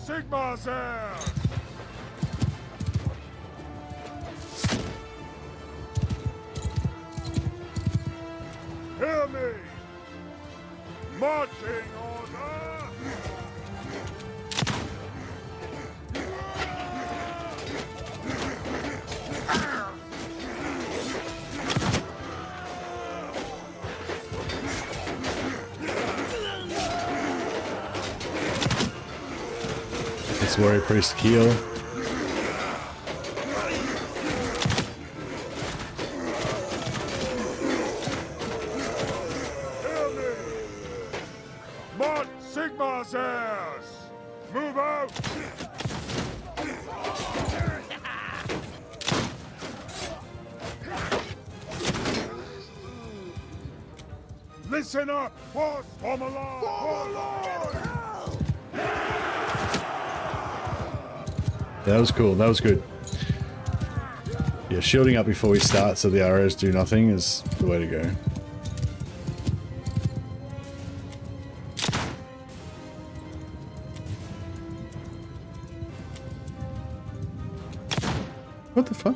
Sigma's air! Hear me! Marching order! This warrior priest heal. Hear me! March Sigma's heirs! Move out! Listen up! Force! Form a line! Form a line! That was cool. That was good. Yeah, shielding up before we start so the arrows do nothing is the way to go. What the fuck?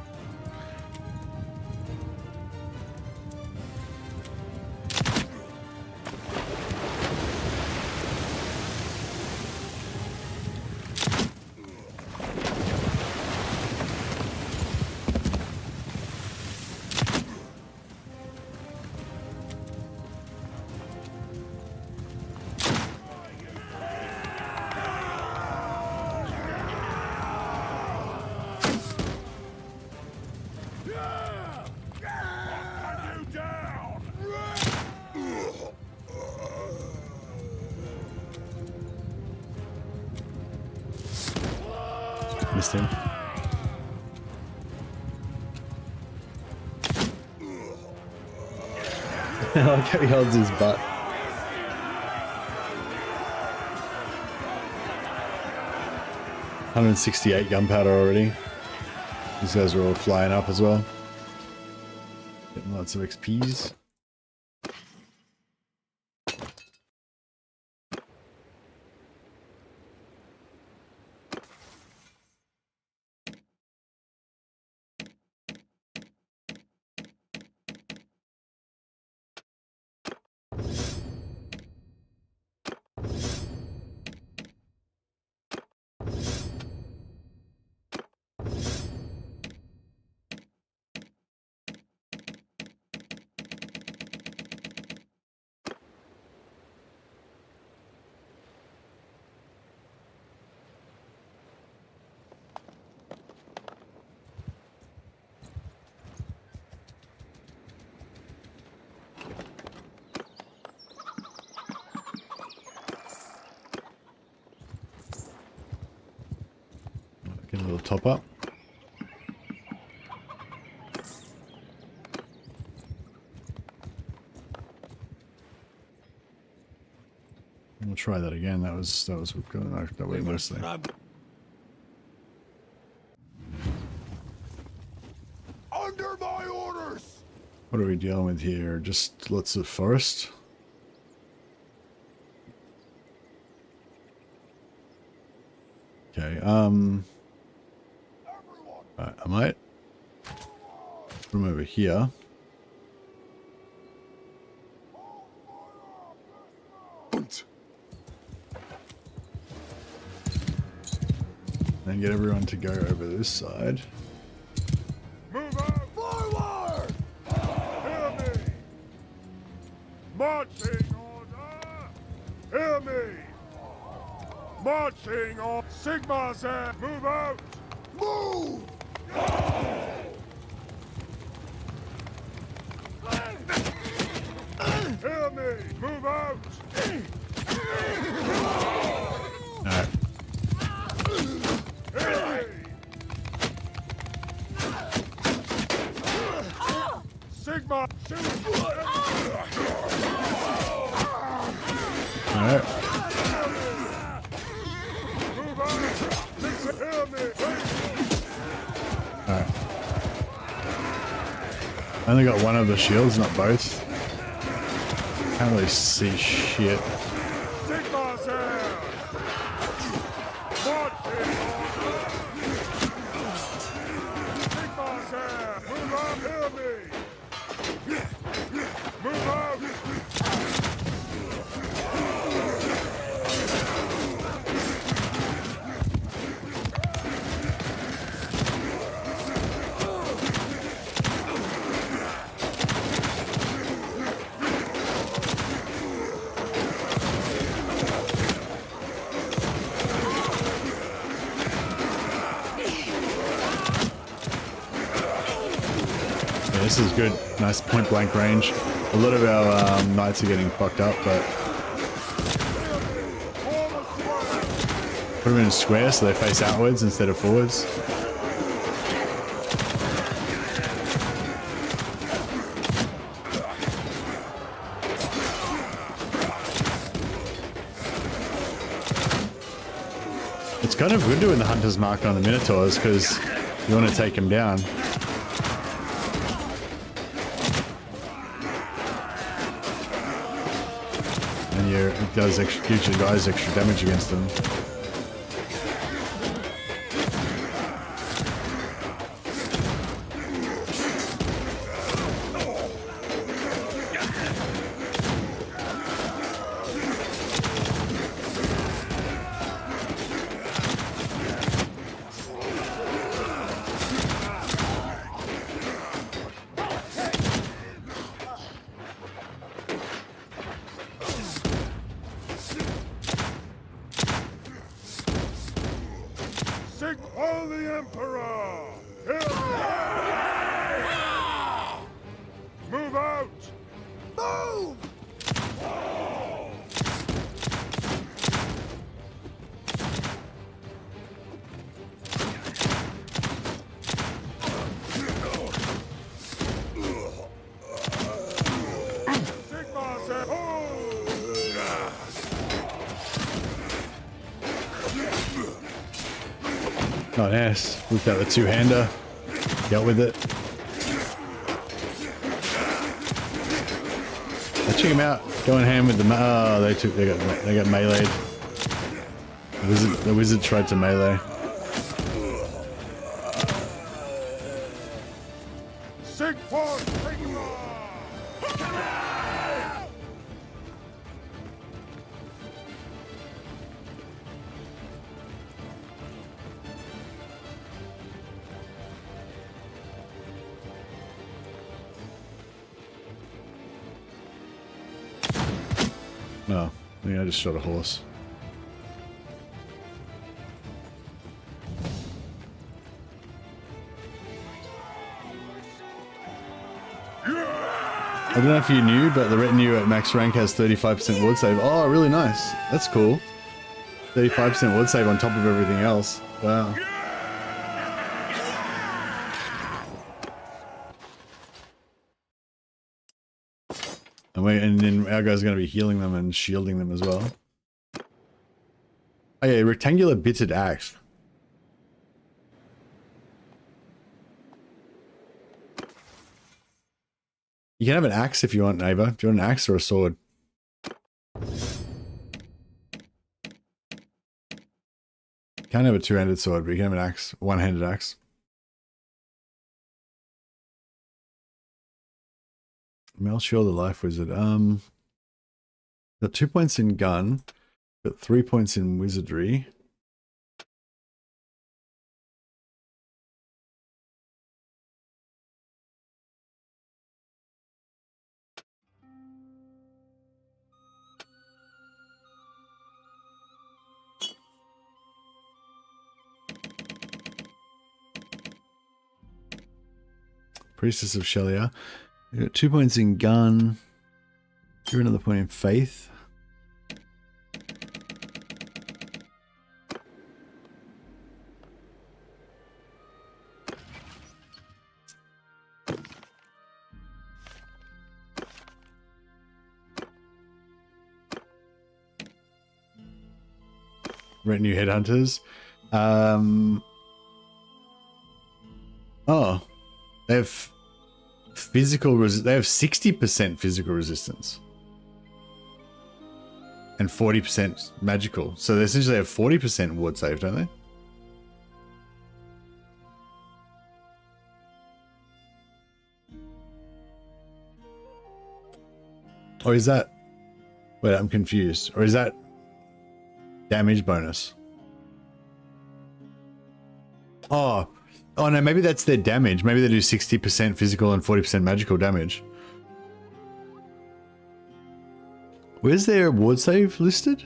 Missed him. I like how he holds his butt. $168 gunpowder already. These guys are all flying up as well. Getting lots of XPs. Get a little top up. We'll try that again. That was good. That way mostly. Under my orders! What are we dealing with here? Just lots of forest. Okay, I might. From over here. And get everyone to go over this side. Move out! Forward! Hear me! Marching order! Hear me! Marching on Sigma's air! Move out! Move! Hear me! Move out! Alright. Hear me! Sigma! Shoot! Alright. Move out! Listen, hear me! Alright. I only got one of the shields, not both. Can't really see shit. Sigma's air! Marching order! Sigma's air! Move out! Hear me! Move out! Yeah, this is good. Nice point blank range. A lot of our knights are getting fucked up, but put them in a square so they face outwards instead of forwards. It's kind of good doing the hunter's mark on the minotaurs because you want to take them down. And it does gives your guys extra damage against them. Sig Holy Emperor! Hear me! Move out! Move! Sigma said, Oh, nice. We've got the two-hander. Dealt with it. Check him out. Going ham with the oh, they got meleeed. The wizard tried to melee. Sigford Sigma! Oh, yeah, I just shot a horse. I don't know if you knew, but the retinue at max rank has 35% ward save. Oh, really nice. That's cool. 35% ward save on top of everything else. Wow. And then our guys are going to be healing them and shielding them as well. Oh yeah, rectangular bitted axe. You can have an axe if you want, Ava. Do you want an axe or a sword? Can't have a two-handed sword, but you can have an axe, one-handed axe. Melchior the Life Wizard. Got 2 points in gun. Got 3 points in wizardry. Priestess of Shelia. You got 2 points in gun. You're another point in faith. Retinue Headhunters. Oh, they have physical. They have 60% physical resistance and 40% magical. So they essentially have 40% ward save, don't they? Or is that? Wait, I'm confused. Or is that damage bonus? Oh no, maybe that's their damage. Maybe they do 60% physical and 40% magical damage. Where's their ward save listed?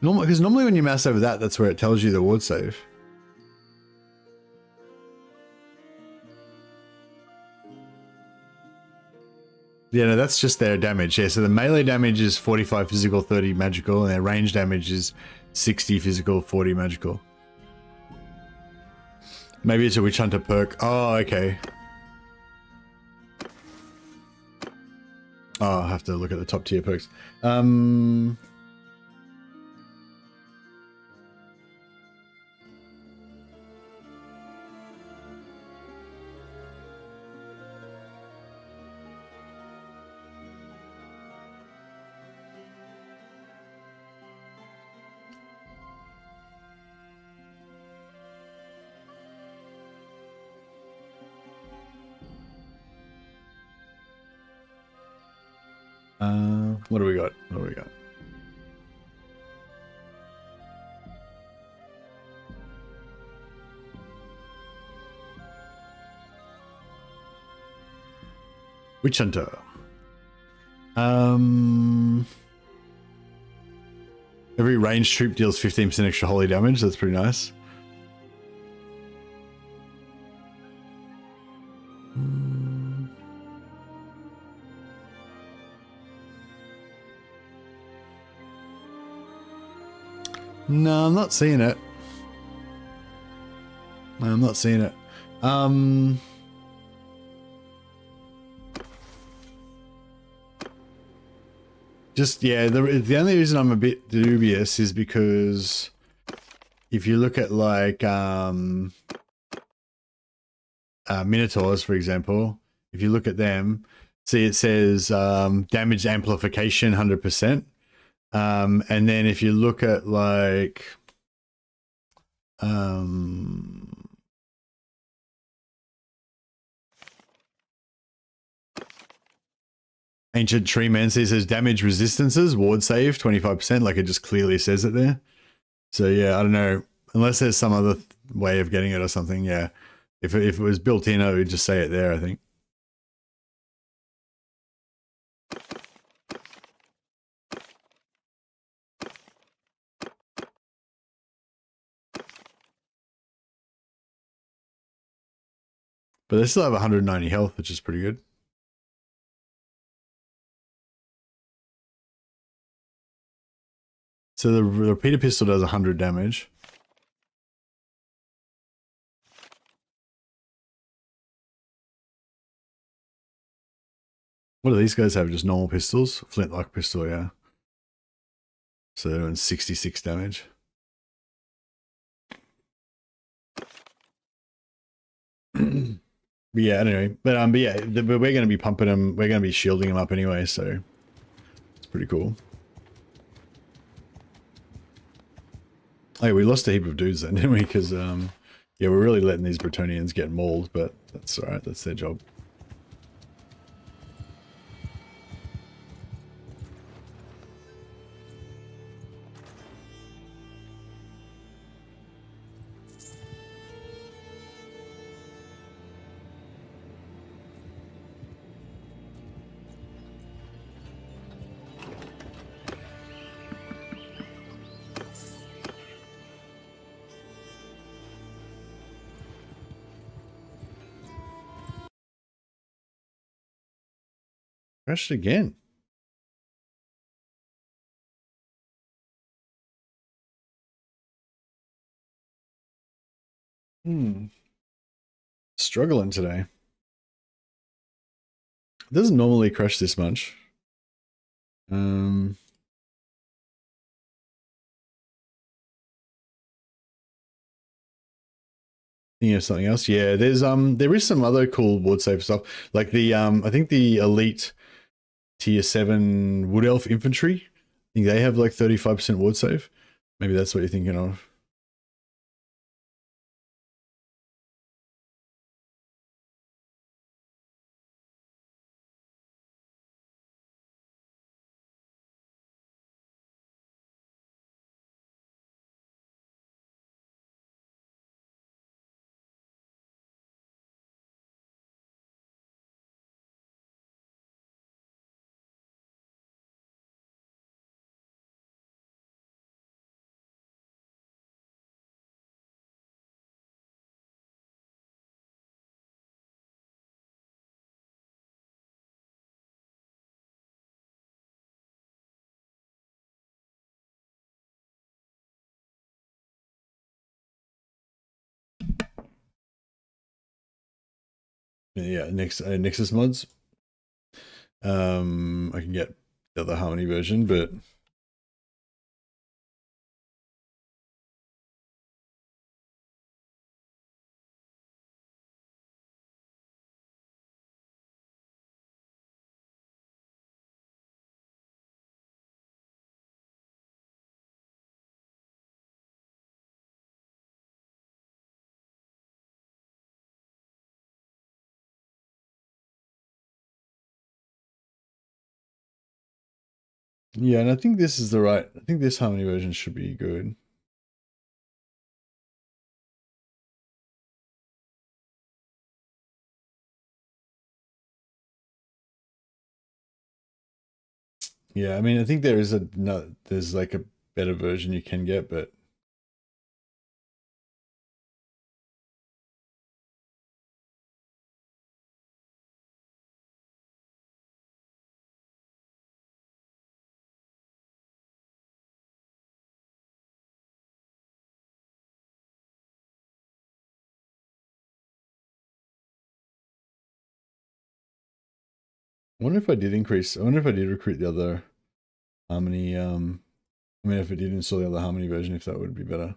Because normally when you mouse over that, that's where it tells you the ward save. Yeah, no, that's just their damage. Yeah, so the melee damage is 45 physical, 30 magical, and their range damage is 60 physical, 40 magical. Maybe it's a Witch Hunter perk. Oh, okay. Oh, I'll have to look at the top tier perks. What do we got? What do we got? Witch Hunter. Every ranged troop deals 15% extra holy damage. That's pretty nice. No, I'm not seeing it. No, I'm not seeing it. Just, yeah, the only reason I'm a bit dubious is because if you look at like Minotaurs, for example, if you look at them, see it says damage amplification 100%. And then if you look at like Ancient Tree Mancy says damage resistances, ward save 25%, like it just clearly says it there. So yeah, I don't know, unless there's some other way of getting it or something. Yeah, if it was built in, I would just say it there, I think. But they still have 190 health, which is pretty good. So the repeater pistol does 100 damage. What do these guys have? Just normal pistols? Flintlock pistol, yeah. So they're doing 66 damage. But yeah, anyway, but yeah, we're going to be pumping them. We're going to be shielding them up anyway, so it's pretty cool. Hey, we lost a heap of dudes then, didn't we? Because yeah, Yeah, we're really letting these Bretonians get mauled, but that's alright, that's their job. Crashed again. Struggling today. It doesn't normally crash this much. Thinking of something else. Yeah, there is some other cool ward save stuff. Like the I think the elite tier 7 wood elf infantry. I think they have like 35% ward save. Maybe that's what you're thinking of. Yeah, Nexus mods. I can get the other Harmony version, but yeah, and I think this is the right. I think this Harmony version should be good. Yeah, I mean, I think there is there's like a better version you can get, but I wonder if I did increase. I wonder if I did recruit the other Harmony. I mean, if I did install the other Harmony version, if that would be better.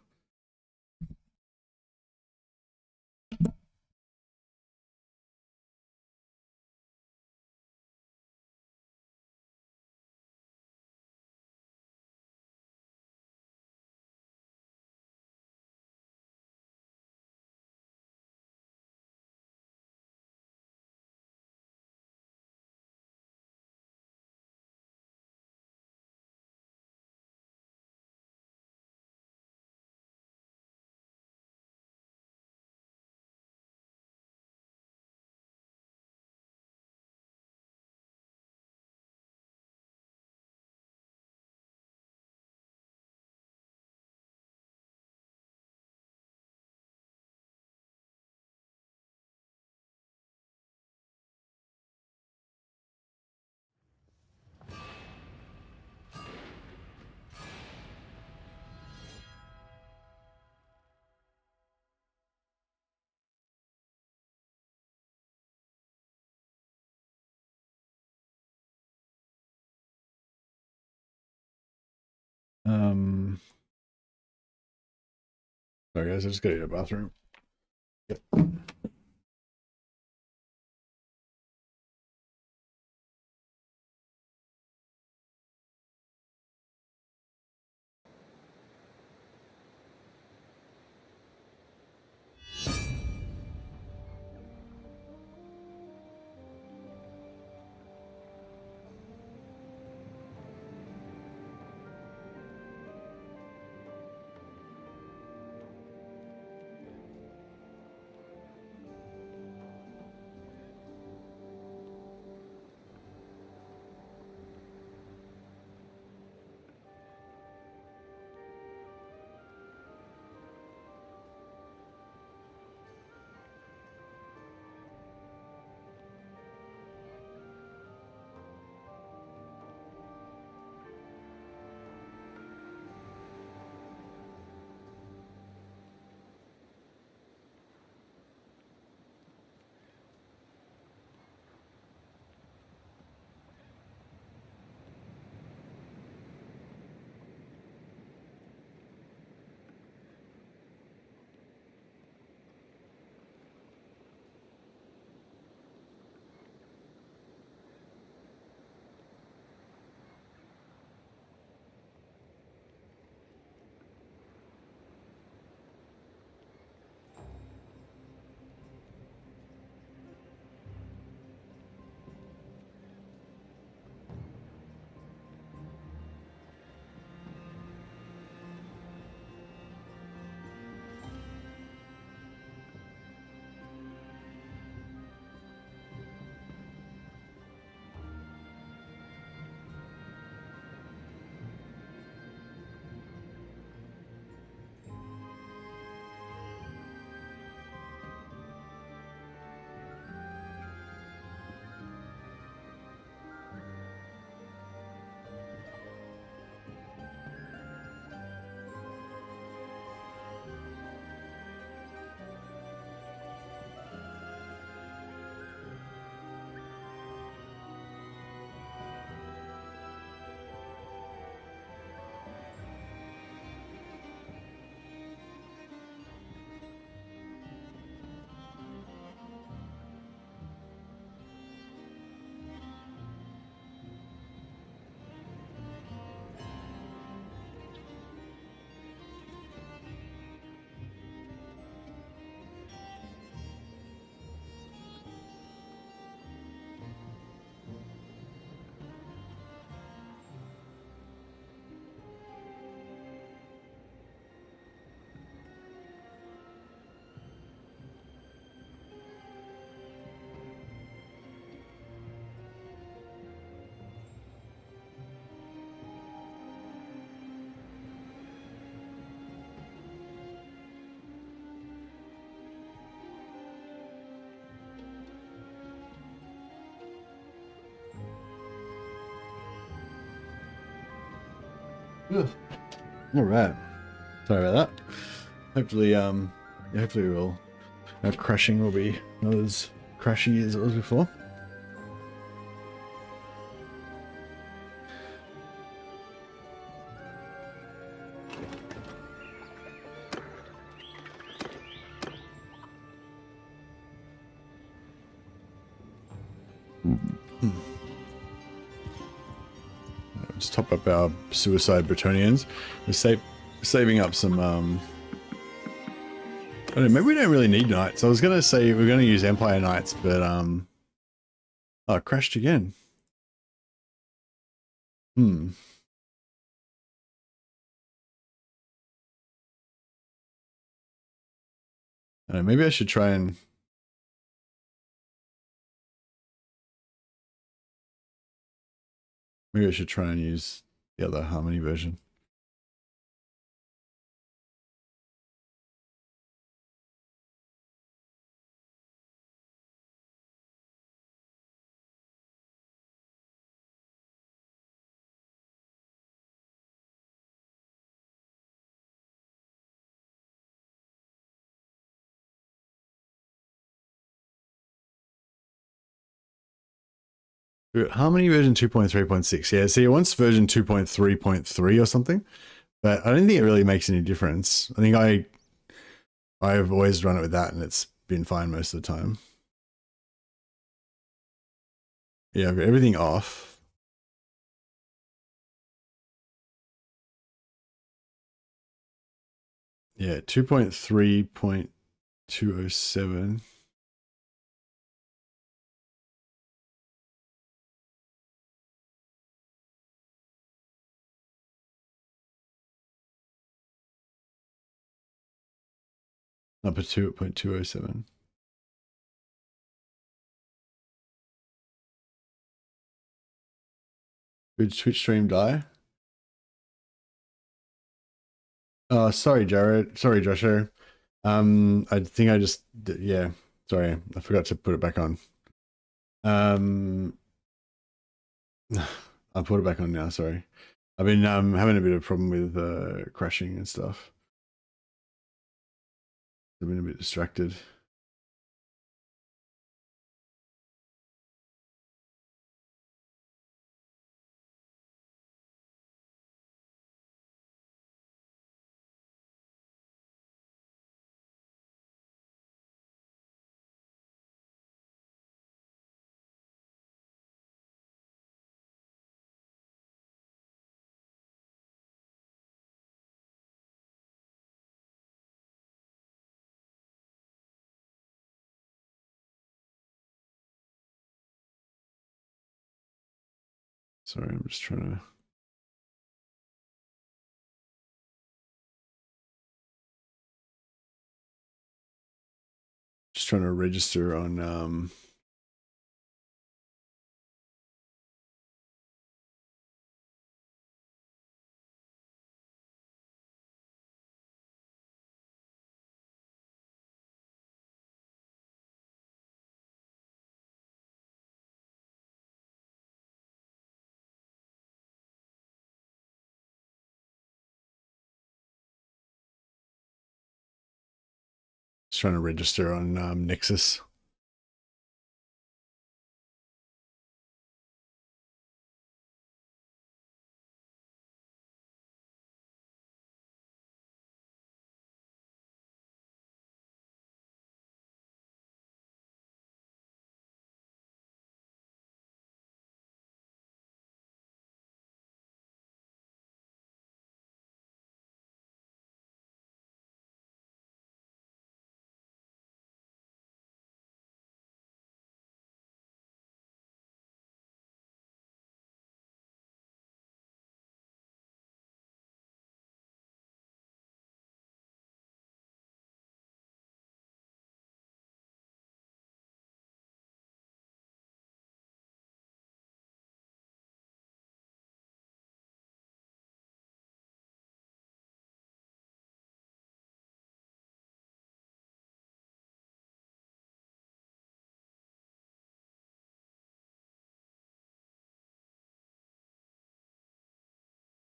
Sorry guys, I just gotta go to the bathroom. Yep. All right. Sorry about that. Hopefully, yeah, hopefully we'll. Our crashing will be not as crashy as it was before. Let's top up our suicide Bretonians. We're saving up some. I don't know, maybe we don't really need knights. I was gonna say we're gonna use Empire Knights, but oh, it crashed again. I don't know, maybe I should try and. Maybe I should try and use the other Harmony version. Harmony version 2.3.6. Yeah, see, it wants version 2.3.3 or something, but I don't think it really makes any difference. I think I've always run it with that, and it's been fine most of the time. Yeah, I've got everything off. Yeah, 2.3.207. Up at 2.207. Did Twitch stream die? Sorry, Jared. Sorry, Joshua. I think I just, yeah, sorry. I forgot to put it back on. I'll put it back on now, sorry. I've been having a bit of a problem with crashing and stuff. I've been a bit distracted. Sorry, I'm just trying to. Just trying to register on Nexus.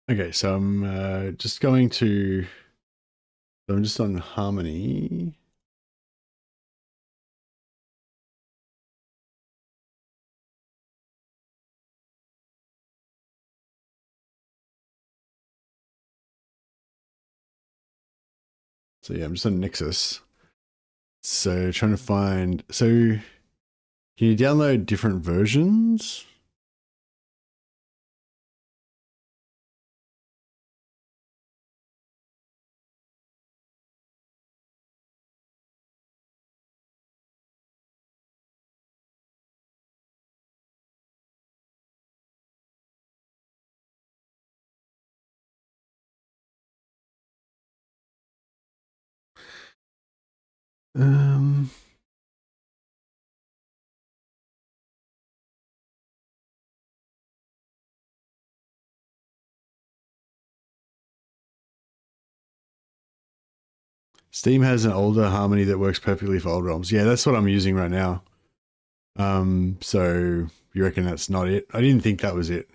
Okay, so I'm just going to. I'm just on Harmony. So yeah, I'm just on Nexus. So trying to find. So can you download different versions? Um. Steam has an older Harmony that works perfectly for old ROMs. Yeah, that's what I'm using right now. So you reckon that's not it? I didn't think that was it.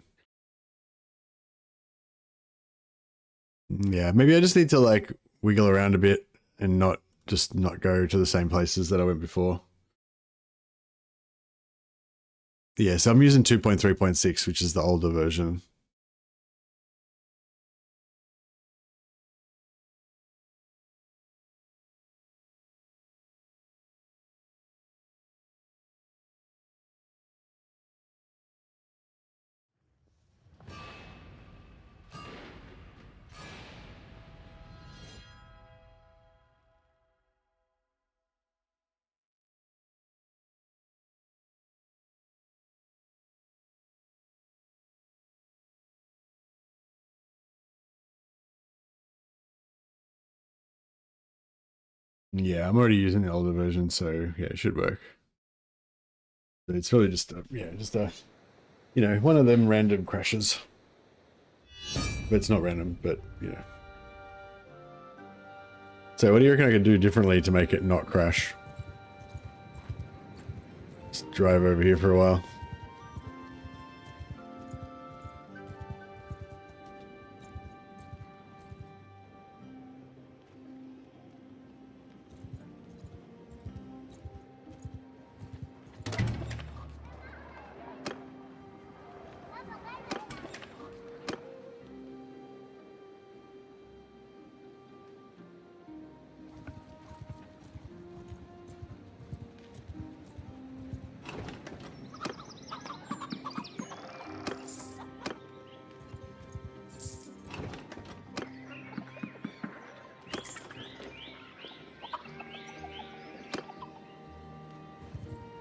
Yeah, maybe I just need to like wiggle around a bit and not go to the same places that I went before. Yeah, so I'm using 2.3.6, which is the older version. Yeah, I'm already using the older version, so yeah, it should work. But it's really just one of them random crashes. But it's not random, but So what do you reckon I could do differently to make it not crash? Just drive over here for a while.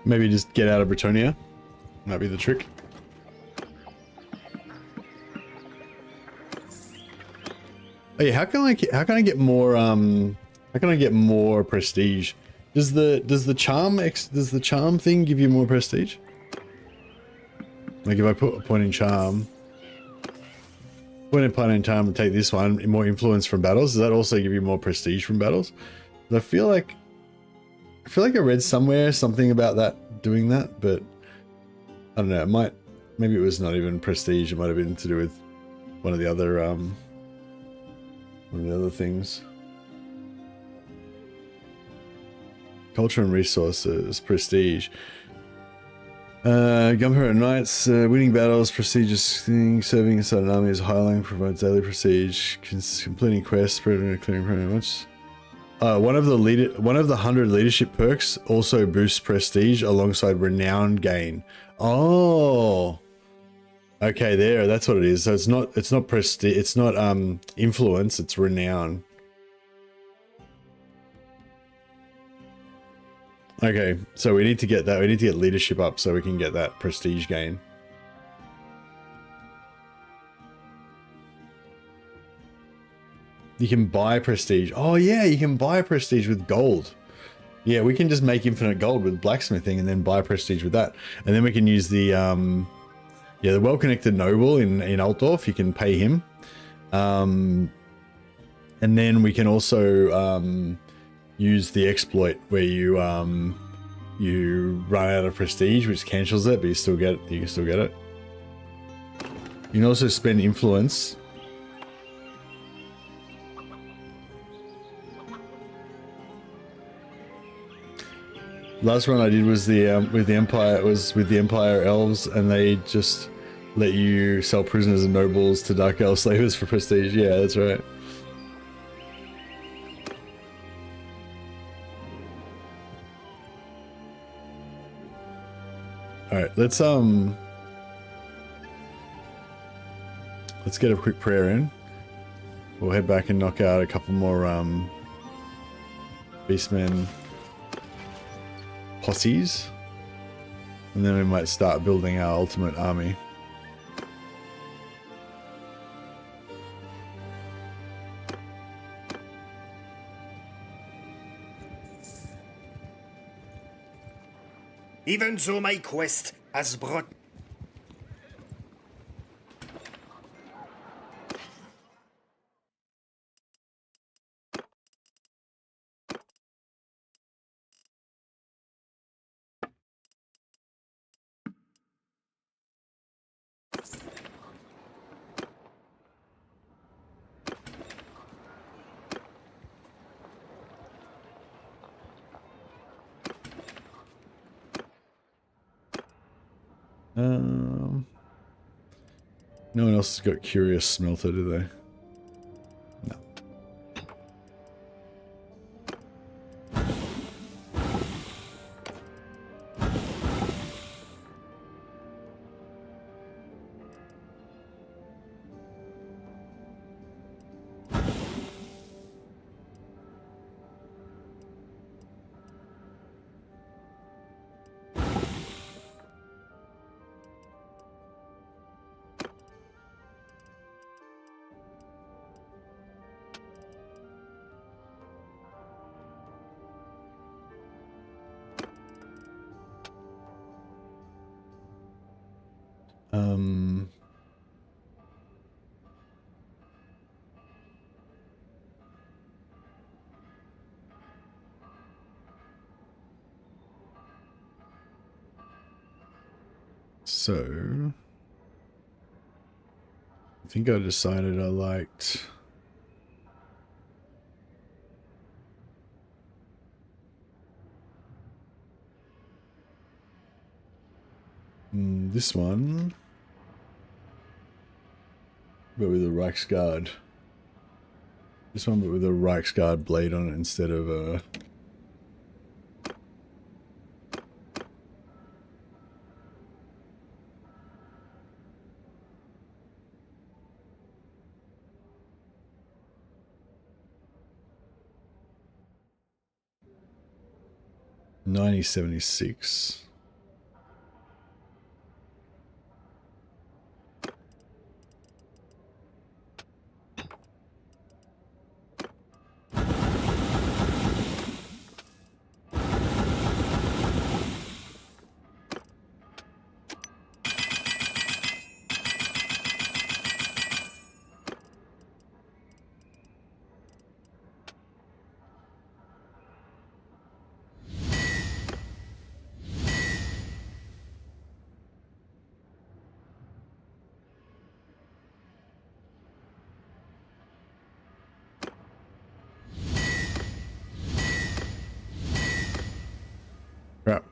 Maybe just get out of Britonia. Might be the trick. Oh yeah, how can I get more prestige? Does the charm thing give you more prestige? Like if I put a point in charm, point in charm and take this one, more influence from battles, does that also give you more prestige from battles? I feel like I read somewhere something about that, doing that, but I don't know, maybe it was not even prestige, it might have been to do with one of the other things. Culture and resources, prestige. Gunpowder Knights, winning battles, prestigious thing, serving inside an army as highline provides daily prestige, completing quests, spreading and clearing pretty much. One of the 100 leadership perks also boosts prestige alongside renown gain. Oh, okay, that's what it is. So it's not prestige, it's not influence, it's renown. Okay, so we need to get that. We need to get leadership up so we can get that prestige gain. You can buy prestige. Oh yeah, you can buy prestige with gold. Yeah, we can just make infinite gold with blacksmithing and then buy prestige with that. And then we can use the well-connected noble in Altdorf. You can pay him. And then we can also use the exploit where you run out of prestige, which cancels it, but you can still get it. You can also spend influence Last one I did was the with the Empire. It was with the Empire elves, and they just let you sell prisoners and nobles to Dark Elf slavers for prestige. Yeah, that's right. All right, let's get a quick prayer in. We'll head back and knock out a couple more beastmen posses, and then we might start building our ultimate army. Even so, my quest has brought... No one else has got Curious Smelter, do they? No. So, I think I decided I liked this one, but with a Reichsguard. This one, but with a Reichsguard blade on it instead of a... $90.76. Crap.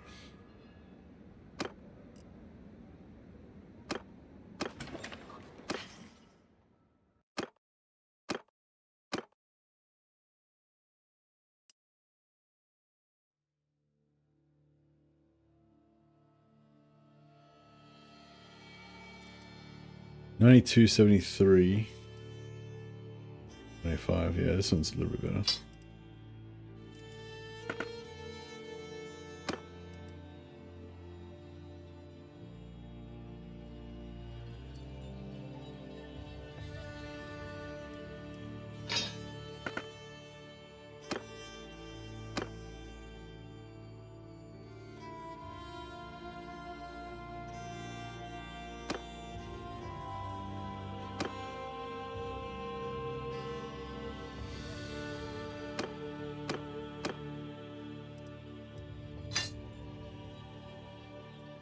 $92.73. 95. Yeah, this one's a little bit better.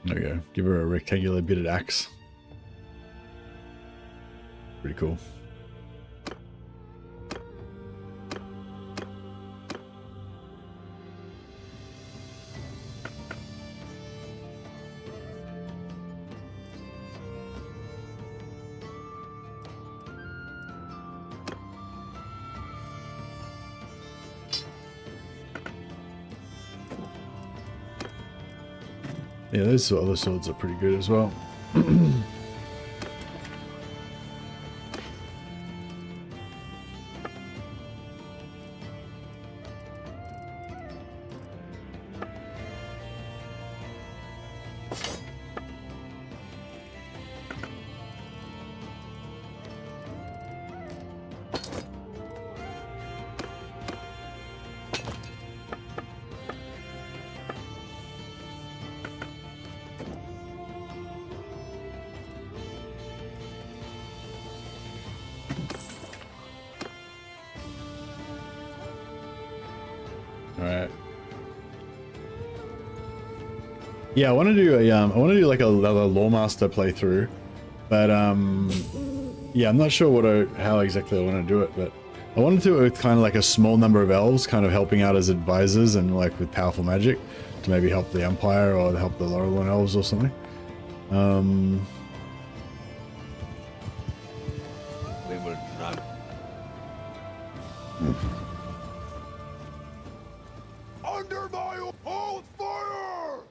There we go. Give her a rectangular bitted axe. Pretty cool. Yeah, those other swords are pretty good as well. Alright. Yeah, I want to do a like a Lawmaster playthrough, but yeah, I'm not sure how exactly I want to do it, but I want to do it with kind of like a small number of elves, kind of helping out as advisors and like with powerful magic to maybe help the Empire or help the Laurelorn elves or something. We will run. Under my hold fire!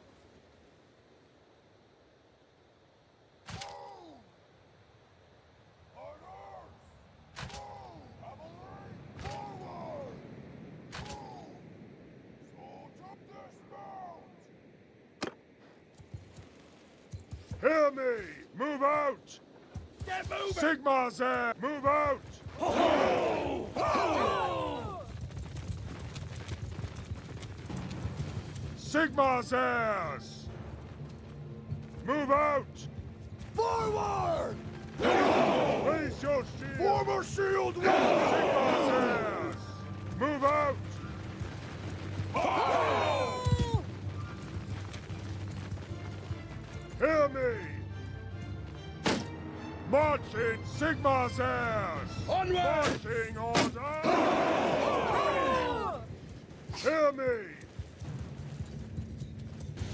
Hear me! Move out! Get moving! Sigma's there! Move out! Sigma's heirs! Move out! Forward! Raise your shield! Form a shield wall! Sigma's heirs! Move out! Hear me! Marching Sigma's heirs! Onward! Marching order! Hear me!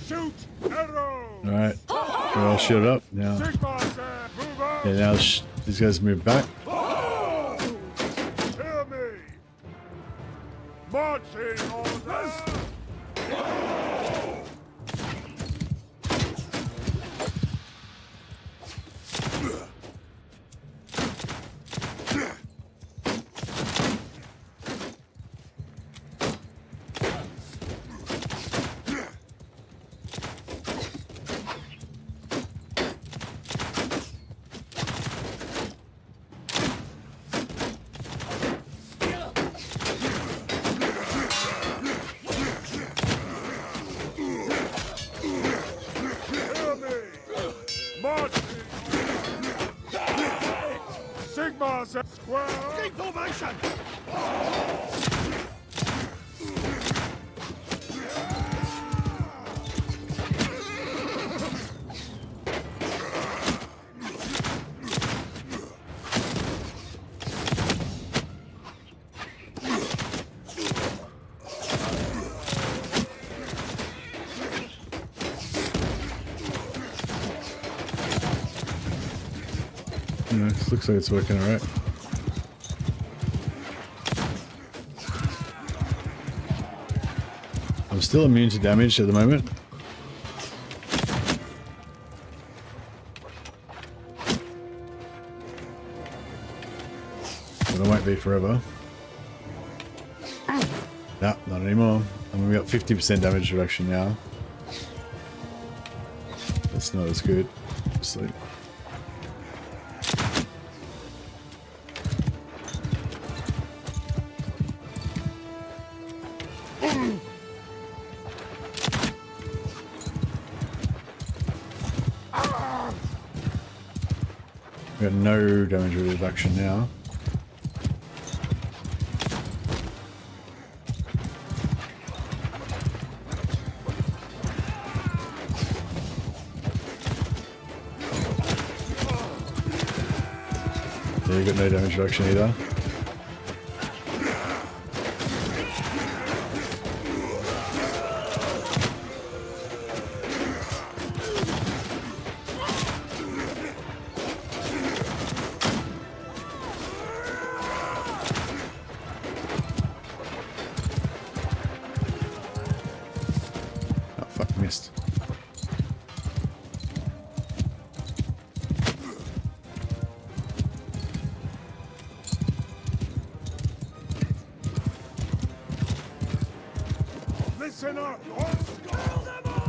Shoot arrows! Alright. We're all shielded up now. Sigma's heirs! Move out! Yeah, now these guys move back. Hear me! Marching order! Sigma's square! Keep formation! Yeah, this looks like it's working alright. I'm still immune to damage at the moment. But I won't be forever. No, not anymore. And we got 50% damage reduction now. That's not as good, obviously. We got no damage reduction now. Yeah, you got no damage reduction either. Listen up! Kill them all!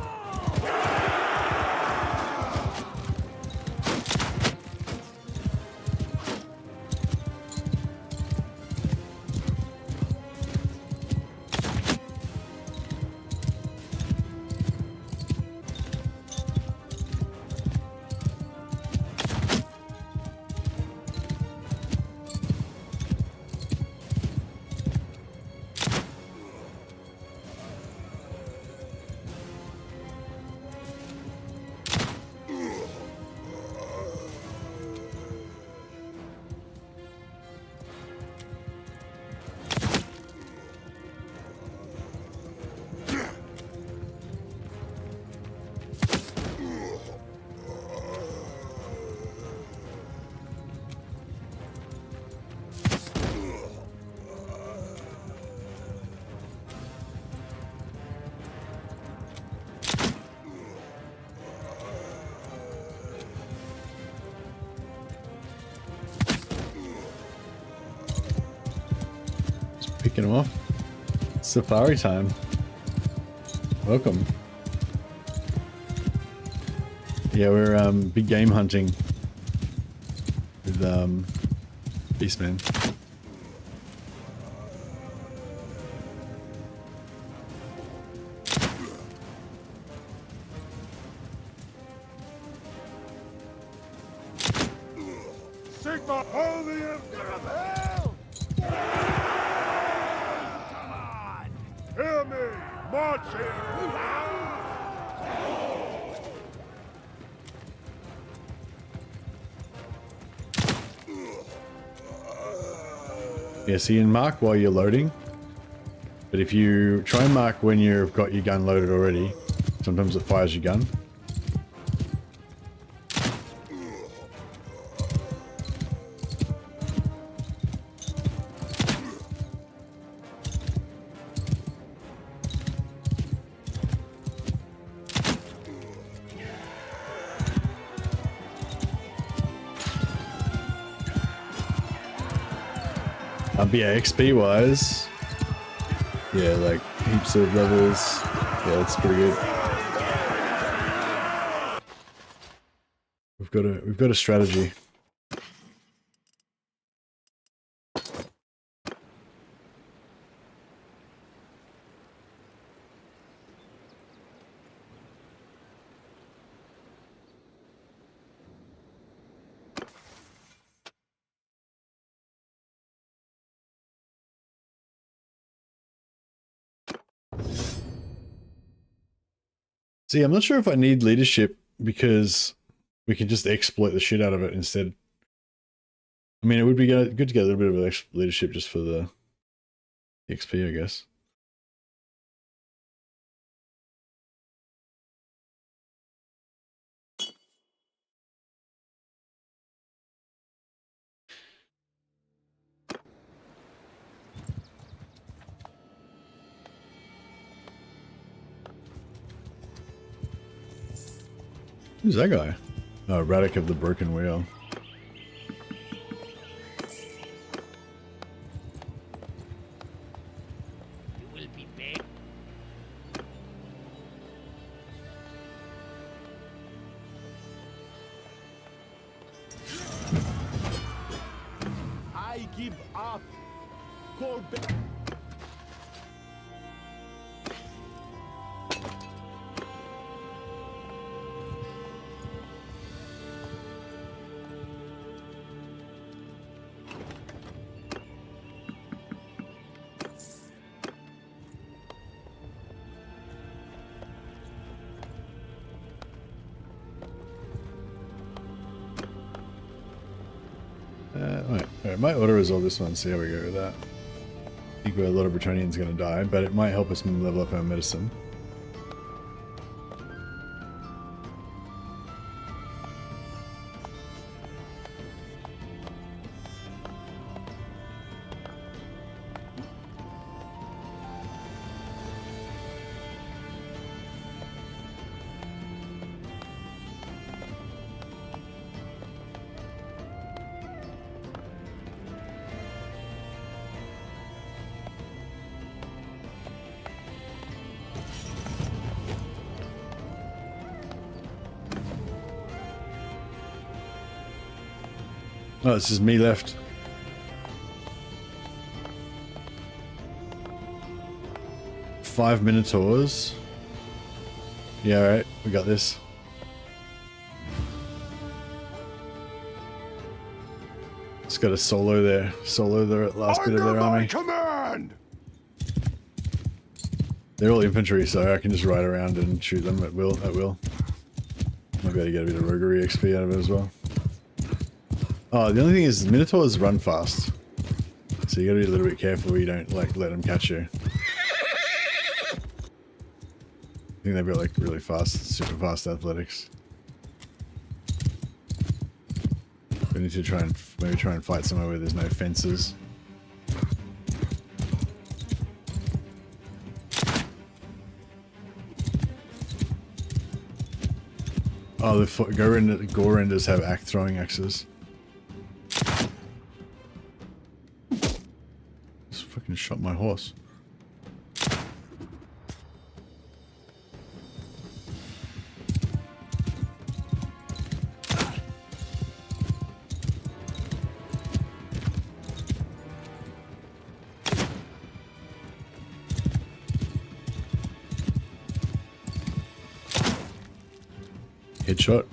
Picking them off. Safari time. Welcome. Yeah, we're big game hunting with Beastman. Sigma, holy emperor of hell! Come on! Hear me! Marching! Yeah, so you can mark while you're loading, but if you try and mark when you've got your gun loaded already, sometimes it fires your gun. But yeah, XP wise, yeah, like heaps of levels. Yeah, that's pretty good. We've got a strategy. See, I'm not sure if I need leadership because we can just exploit the shit out of it instead. I mean, it would be good to get a little bit of leadership just for the XP, I guess. Who's that guy? Oh, Radic of the Broken Wheel. You will be back. I give up! Call back! Alright, might auto-resolve this one, see how we go with that. I think a lot of Bretonians are going to die, but it might help us level up our medicine. Oh, it's just me left. Five Minotaurs. Yeah, alright, we got this. Just got a solo there. Solo the last bit of their army. Command! They're all infantry, so I can just ride around and shoot them at will. Might be able to get a bit of roguery XP out of it as well. Oh, the only thing is Minotaurs run fast. So you gotta be a little bit careful you don't like let them catch you. I think they've got like really fast, super fast athletics. We need to maybe try and fight somewhere where there's no fences. Oh, the Gorenders have throwing axes. Just fucking shot my horse. Headshot.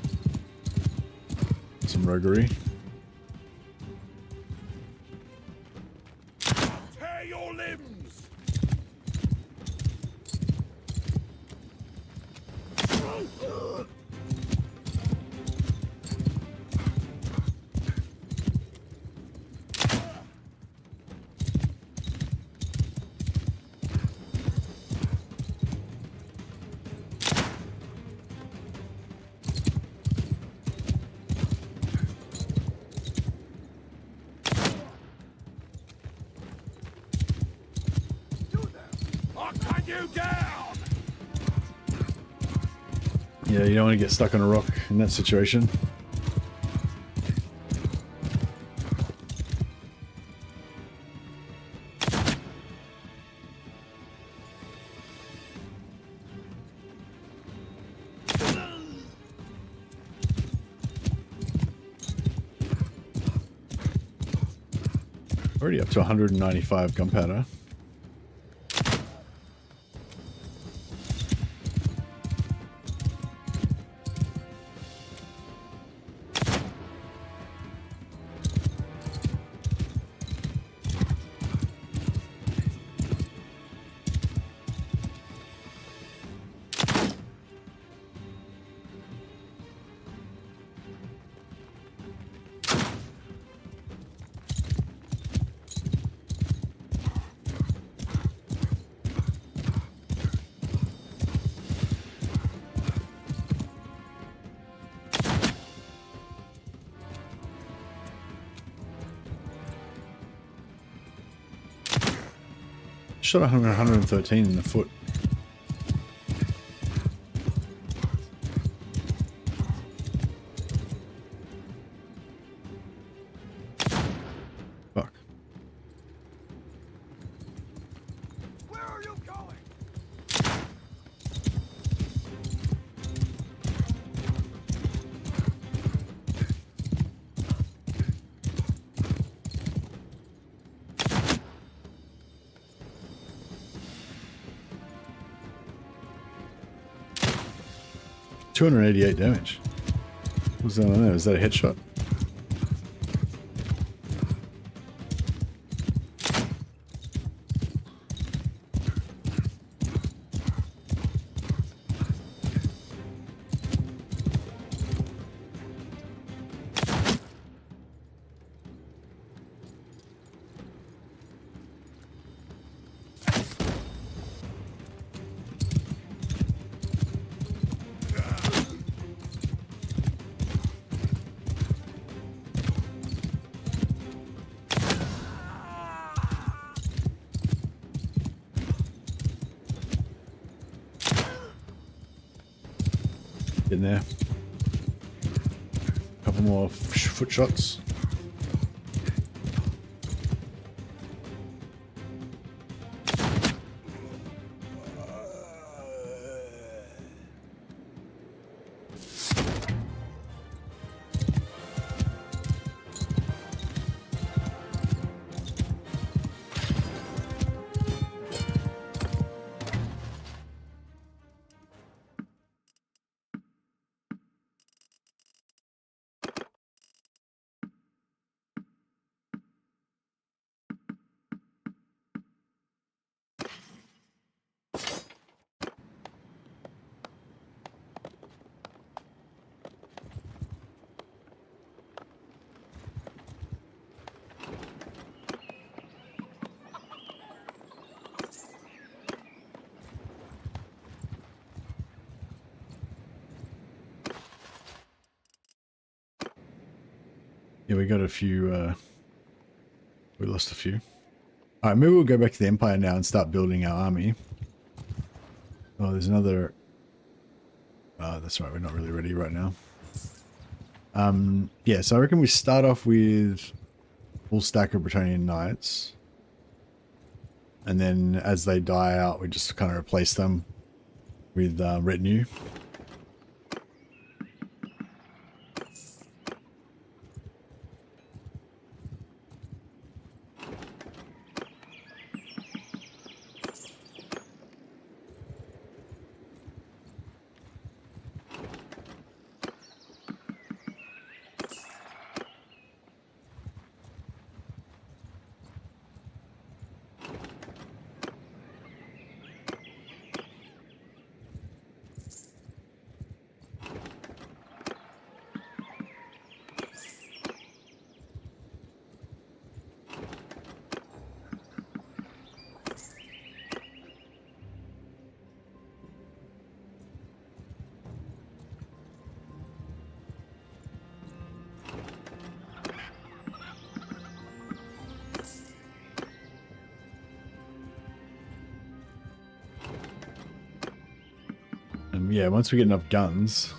Some roguery. Tear your limbs! You down! Yeah, you don't want to get stuck on a rock in that situation. Already up to 195 gunpowder. Shot 113 in the foot. Fuck. Where are you going? $288 damage. What's that on there? Is that a headshot? In there. A couple more foot shots. Yeah, we got a few, we lost a few. Alright, maybe we'll go back to the Empire now and start building our army. Oh, there's another... that's right, we're not really ready right now. Yeah, so I reckon we start off with full stack of Bretonian Knights. And then as they die out, we just kind of replace them with retinue. Yeah, once we get enough guns,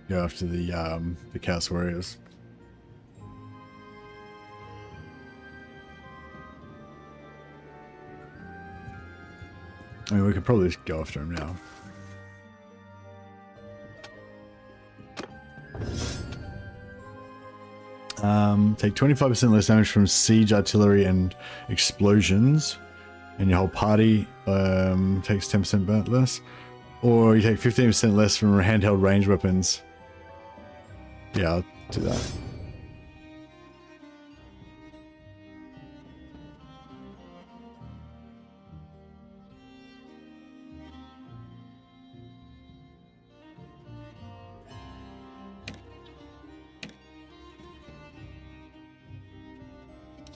go after the Chaos Warriors. I mean, we could probably just go after him now. Take 25% less damage from siege artillery and explosions. And your whole party takes 10% burnt less. Or you take 15% less from handheld range weapons. Yeah, I'll do that.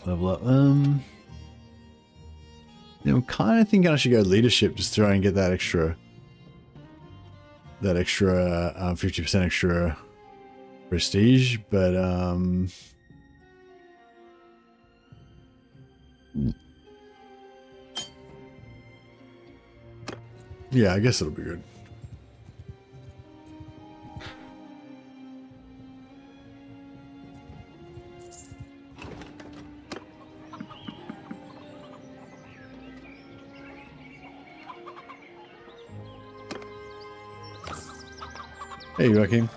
Level up. Yeah, I'm kind of thinking I should go leadership just to try and get that extra 50% extra prestige, but yeah, I guess it'll be good. Hey, Joachim.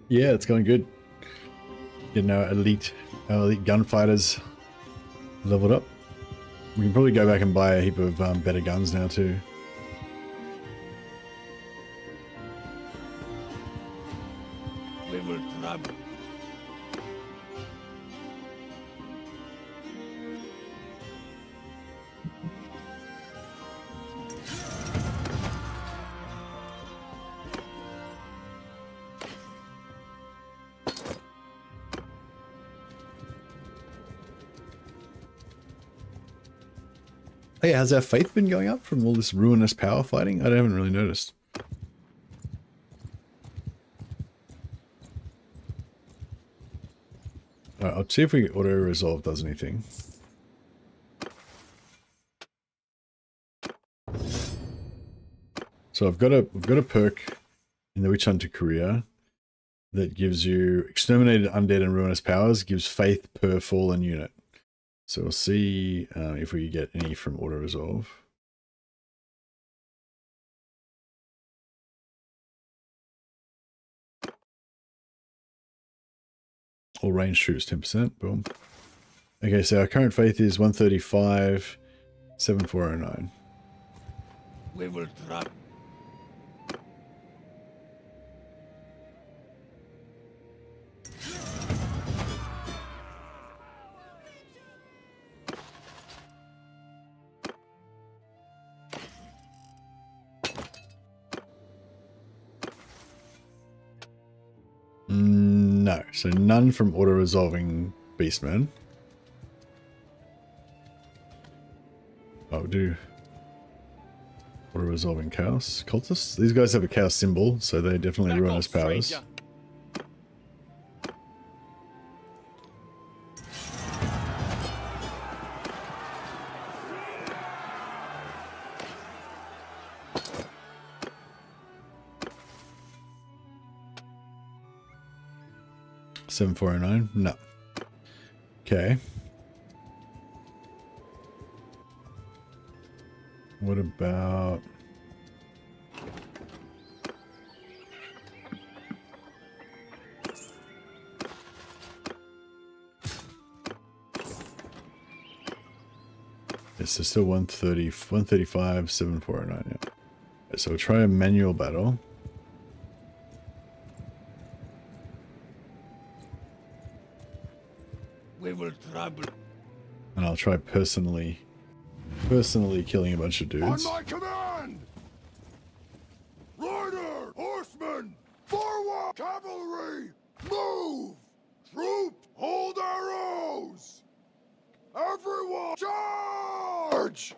Yeah, it's going good. Getting our elite gunfighters leveled up. We can probably go back and buy a heap of better guns now too. We will trouble. Hey, has our faith been going up from all this ruinous power fighting? I haven't really noticed. Alright, I'll see if we auto-resolve does anything. So I've got a perk in the Witch Hunter career that gives you exterminated undead and ruinous powers, gives faith per fallen unit. So we'll see if we get any from auto-resolve. All range troops 10%, boom. Okay, so our current faith is 135, 7409. We will trouble. No, so none from auto-resolving beastmen. I'll do auto-resolving chaos cultists. These guys have a chaos symbol, so they definitely ruin his powers. Stranger. 7409? No. Okay. What about... Yes, so still 130, 135, 7409, yeah. Okay, so we'll try a manual battle. We will trouble. And I'll try personally killing a bunch of On dudes. my command! Rider! Horsemen! Forward! Cavalry! Move! Troops! Hold arrows! Everyone! Charge!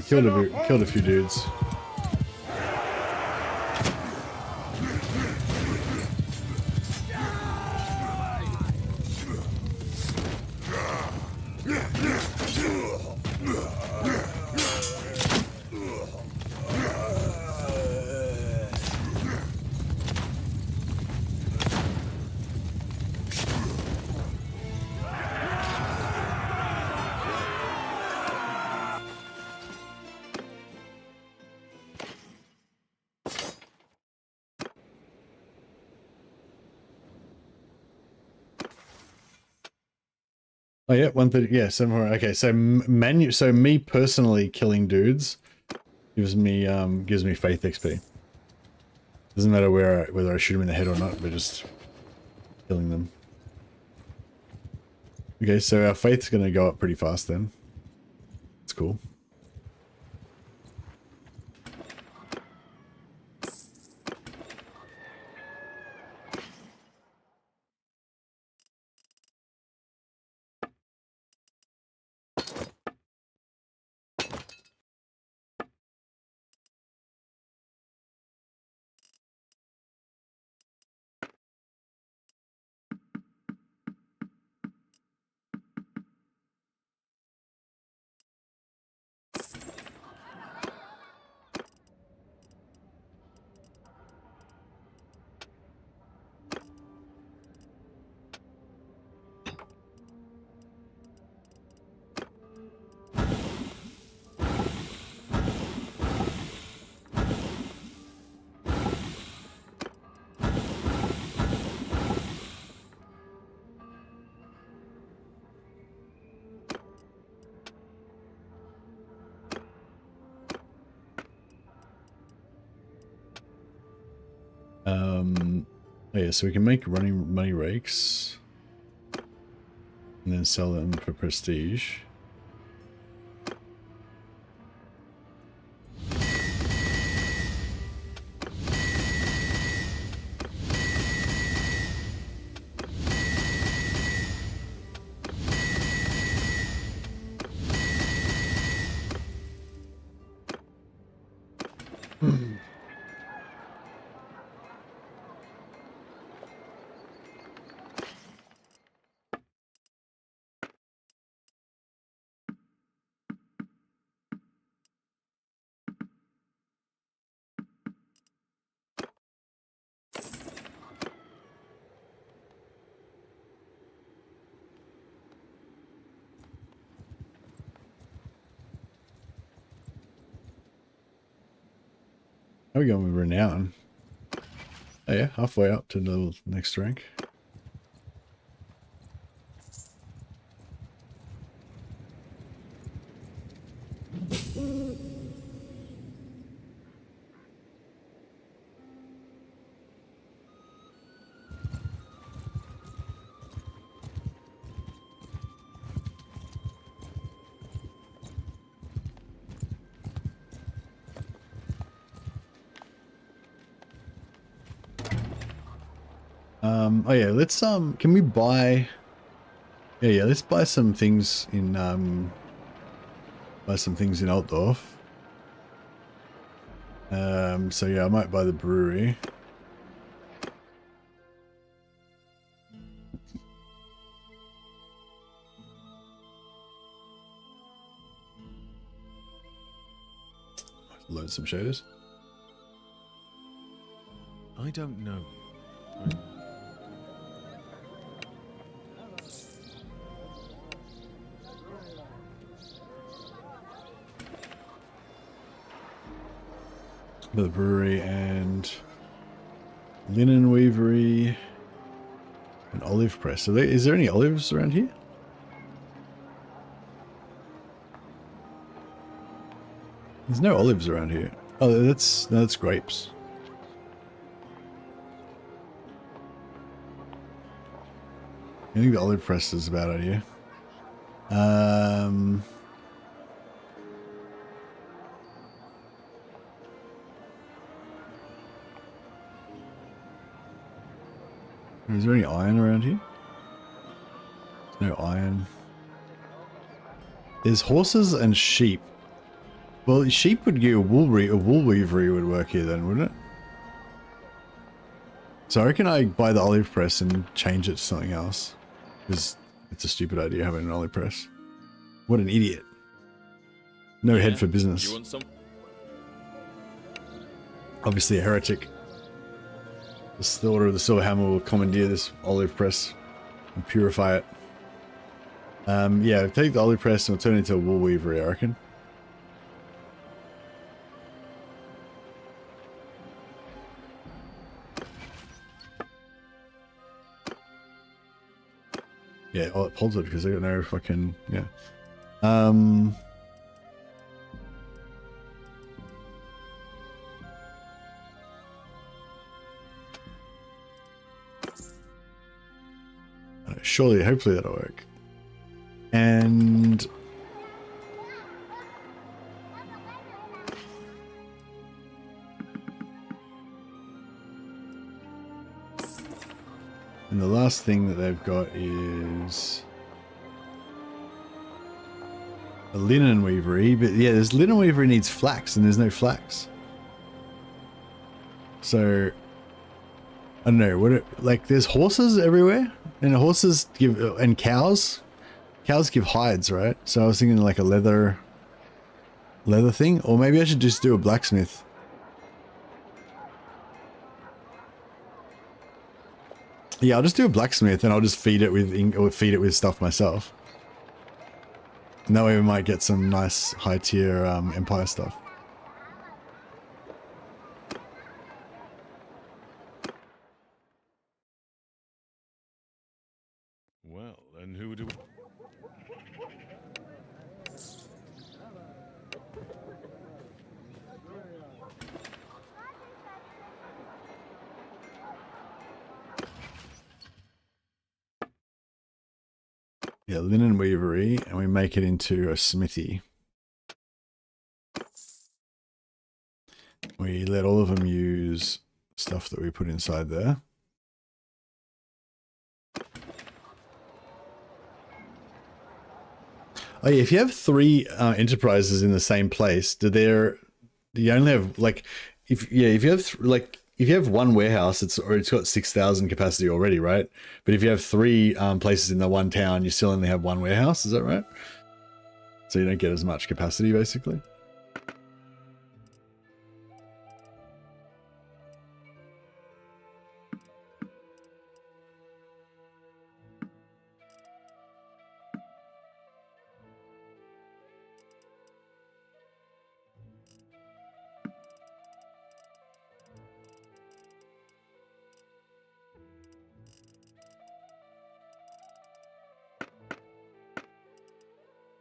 Killed a few dudes. Oh yeah, 130. Yeah, 7. Okay, so so me personally killing dudes gives me faith XP. Doesn't matter whether I shoot them in the head or not, but just killing them. Okay, so our faith's gonna go up pretty fast then. It's cool. Oh yeah, so we can make money rakes and then sell them for prestige. How are we going with renown? Oh yeah, halfway up to the next rank. Oh yeah, let's can we buy? Yeah, let's buy some things in Altdorf. So yeah, I might buy the brewery. Load some shaders. I don't know. The brewery and linen weavery and olive press. So is there any olives around here? There's no olives around here. Oh, that's grapes. I think the olive press is a bad idea. Is there any iron around here? No iron. There's horses and sheep. Well, sheep would give a wool weavery would work here then, wouldn't it? So I reckon I buy the olive press and change it to something else. Because it's a stupid idea having an olive press. What an idiot. No head for business. You want some? Obviously a heretic. The Order of the Silver Hammer will commandeer this olive press and purify it. Yeah, take the olive press and we'll turn it into a wool weavery, I reckon. Yeah, oh, it pulls it because they got no fucking, yeah. Surely, hopefully that'll work. And the last thing that they've got is a linen weavery, but yeah, this linen weavery needs flax and there's no flax. So I don't know what it, like there's horses everywhere and horses give, and cows give hides, right? So I was thinking like a leather thing, or maybe I should just do a blacksmith. Yeah, I'll just do a blacksmith and I'll just feed it with ink or feed it with stuff myself. And that way we might get some nice high tier Empire stuff. Well, and who do we... Yeah, linen weavery, and we make it into a smithy. We let all of them use stuff that we put inside there. Oh yeah, if you have three enterprises in the same place, you only have like if you have like if you have one warehouse, it's got 6,000 capacity already, right? But if you have 3 places in the one town, you still only have one warehouse. Is that right? So you don't get as much capacity, basically.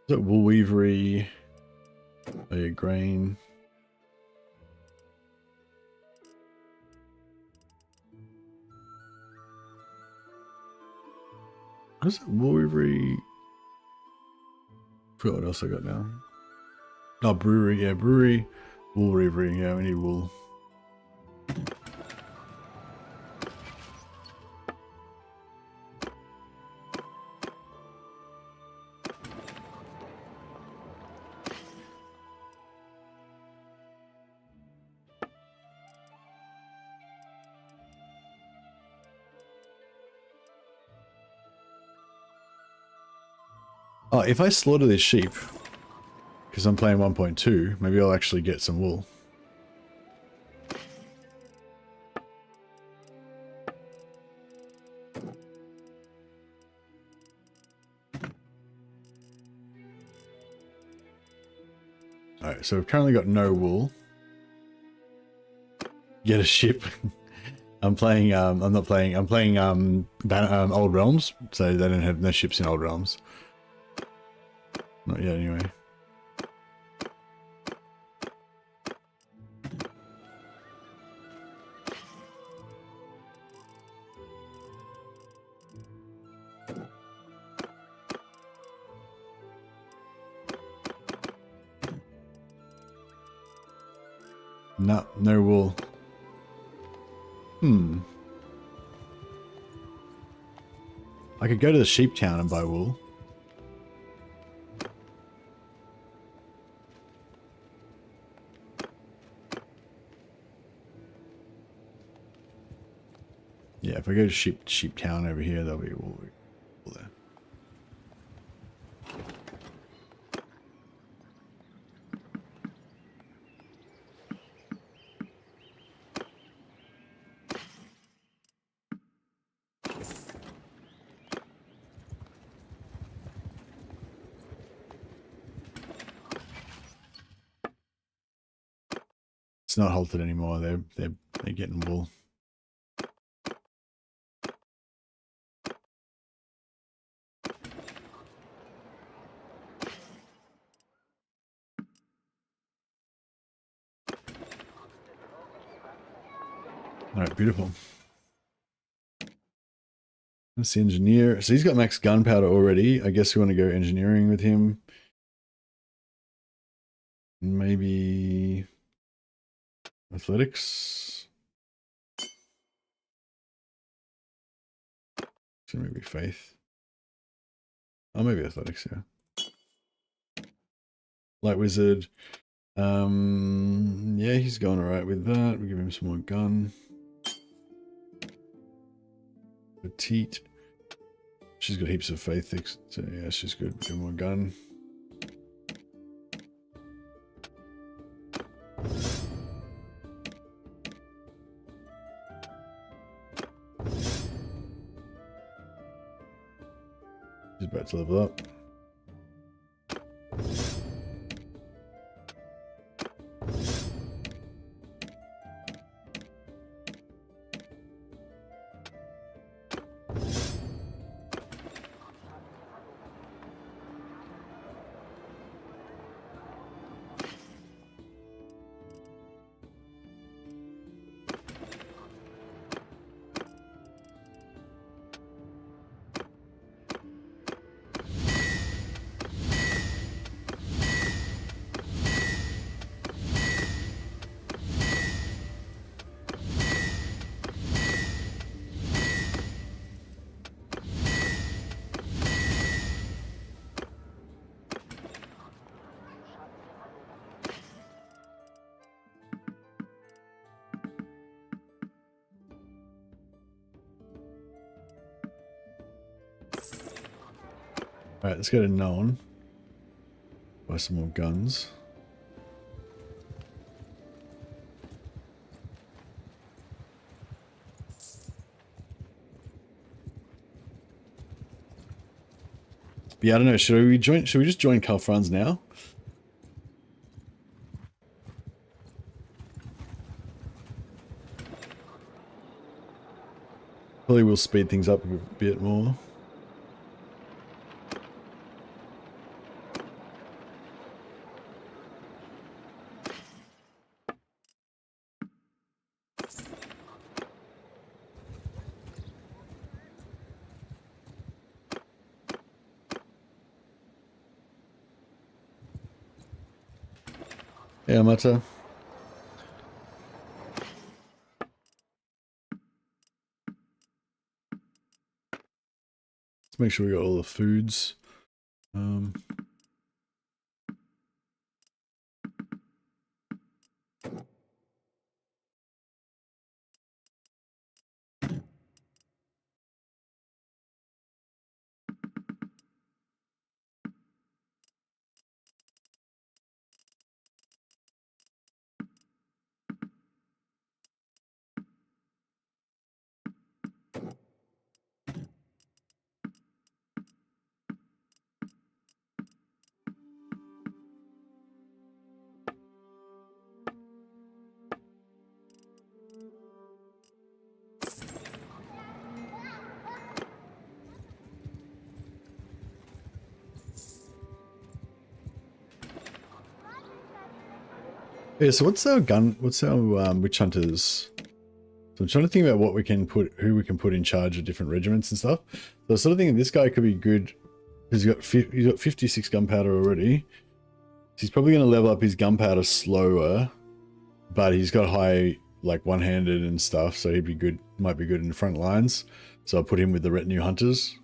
Is it wool weavery? Oh, yeah, grain. What is it? Wool weavery? I forgot what else I got now. Oh, brewery. Yeah, brewery. Wool weavery. Yeah, we need wool. Oh, if I slaughter this sheep, because I'm playing 1.2, maybe I'll actually get some wool. Alright, so we've currently got no wool. Get a ship. I'm playing, I'm playing Old Realms, so they don't have no ships in Old Realms. Not yet, anyway. No, no wool. I could go to the sheep town and buy wool. Yeah, if I go to sheep town over here, there'll be wool there. It's not halted anymore. They're getting wool. All right, beautiful. That's the engineer. So he's got max gunpowder already. I guess we want to go engineering with him. Maybe athletics. So maybe faith. Oh, maybe athletics, yeah. Light wizard. Yeah, he's going alright with that. We give him some more gun. Petite. She's got heaps of faith, so yeah, she's good. Give her more gun. She's about to level up. Alright, let's go to known. Buy some more guns. Yeah, I don't know. Should we just join Calfrans now? Probably will speed things up a bit more. Yeah, Mata. Let's make sure we got all the foods. Yeah, so what's our witch hunters? So I'm trying to think about what we can put, who we can put in charge of different regiments and stuff. So I sort of thinking this guy could be good because he's got 56 gunpowder already. So he's probably going to level up his gunpowder slower, but he's got high like one-handed and stuff, so he'd be good. Might be good in the front lines. So I'll put him with the retinue hunters.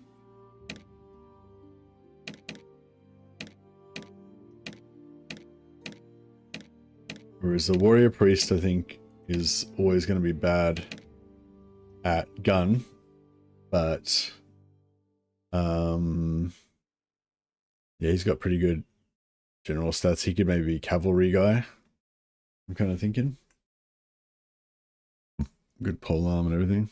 Whereas the warrior priest, I think, is always going to be bad at gun, but yeah, he's got pretty good general stats. He could maybe be cavalry guy. I'm kind of thinking good pole arm and everything.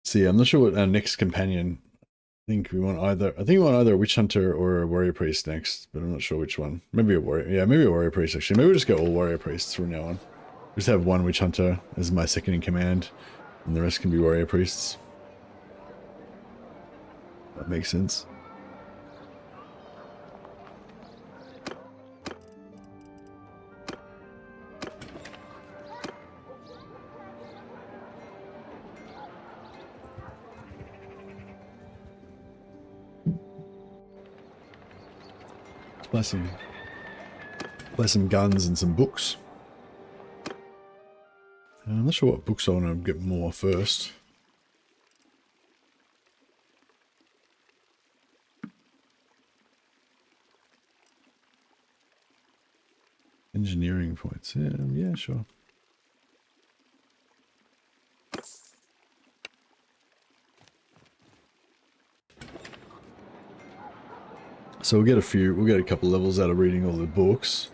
See, I'm not sure what our next companion. I think we want either a witch hunter or a warrior priest next, but I'm not sure which one. Maybe a warrior. Yeah, maybe a warrior priest actually. Maybe we'll just go all warrior priests from now on. Just have one witch hunter as my second in command, and the rest can be warrior priests. That makes sense. Buy some guns and some books. I'm not sure what books I want to get more first. Engineering points. Yeah, sure. So we'll get a couple levels out of reading all the books.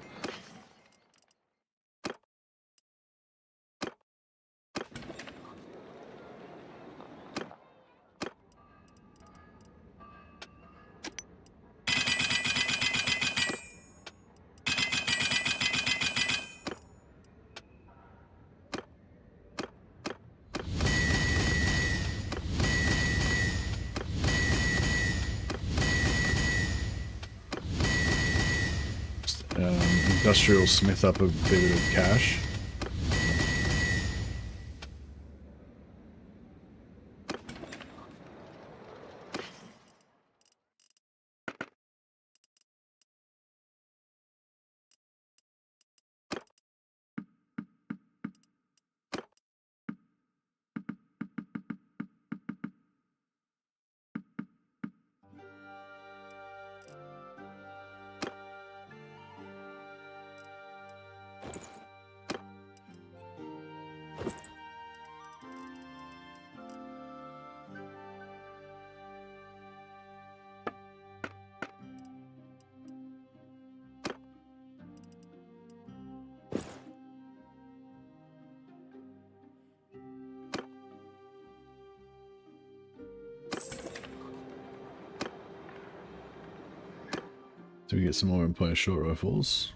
Industrial smith up a bit of cash. So we get some more Empire short rifles.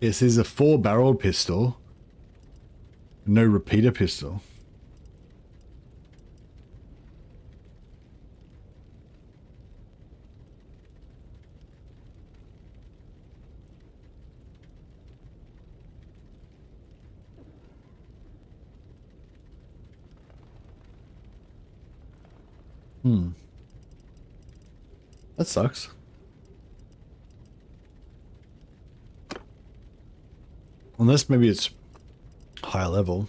Yes, there's a 4-barreled pistol. No repeater pistol. That sucks. Unless maybe it's higher level.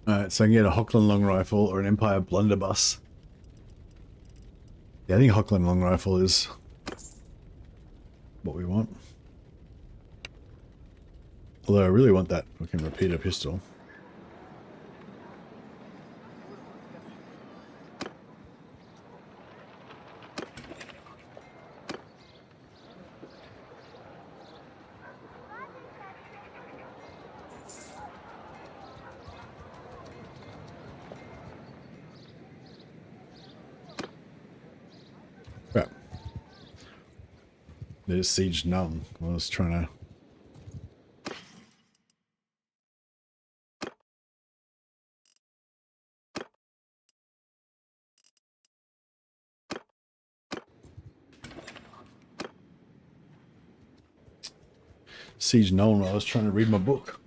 Alright, so I can get a Hochland long rifle or an Empire blunderbuss. Yeah, I think Hochland long rifle is what we want. Although I really want that fucking repeater pistol. Crap. There's Siege Numb. I was trying to... Siege Null while I was trying to read my book.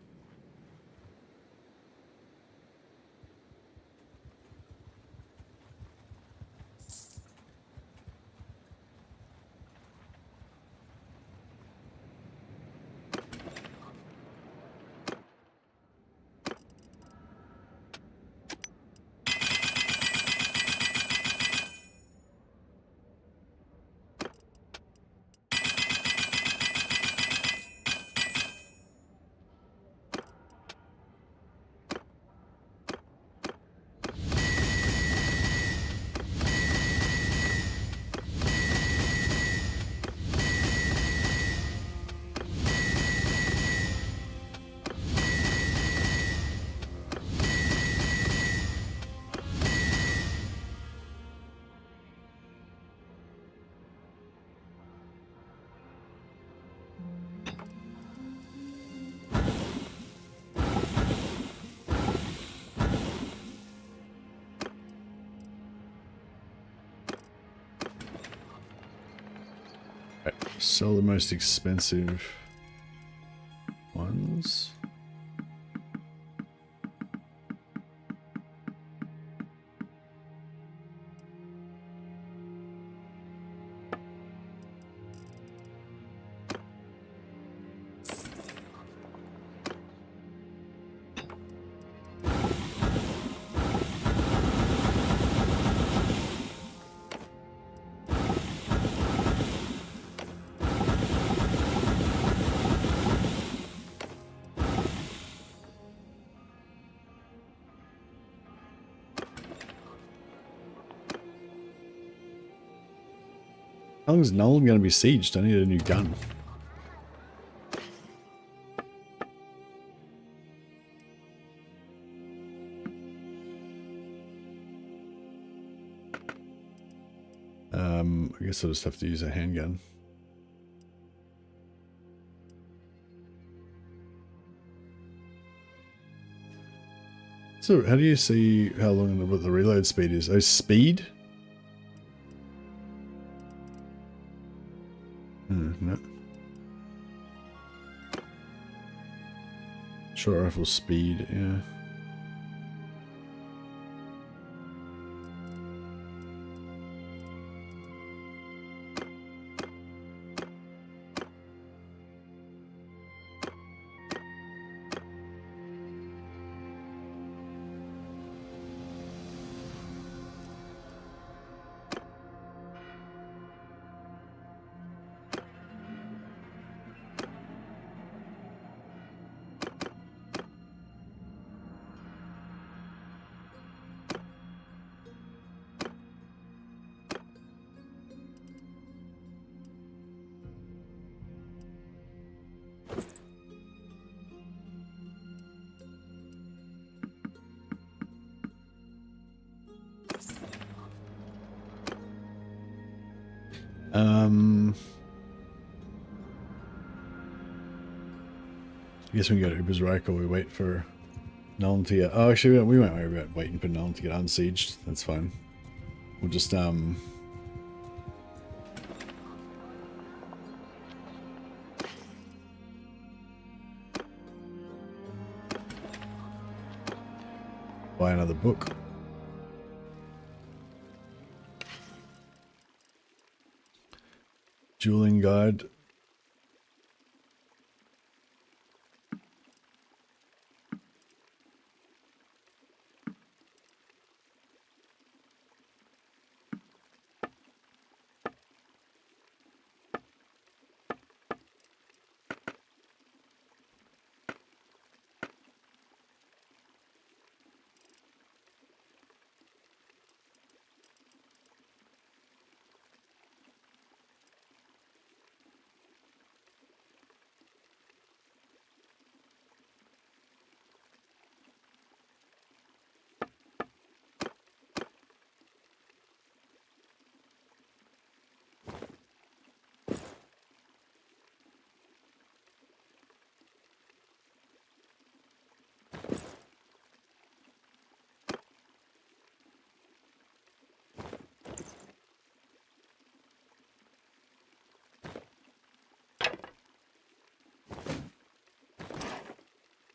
Sell the most expensive ones. How long is Nolan going to be sieged? I need a new gun. I guess I'll just have to use a handgun. So how do you see how long what the reload speed is? Oh, speed? No. Short rifle speed, yeah. I guess we can go to Uber's Reich or we wait for Nolan to get... Oh, actually, we won't worry about waiting for Nolan to get unsieged. That's fine. We'll just, buy another book. Dueling guide.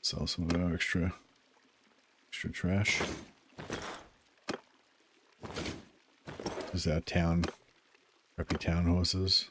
Sell some of our extra trash. This is our town, crappy town horses.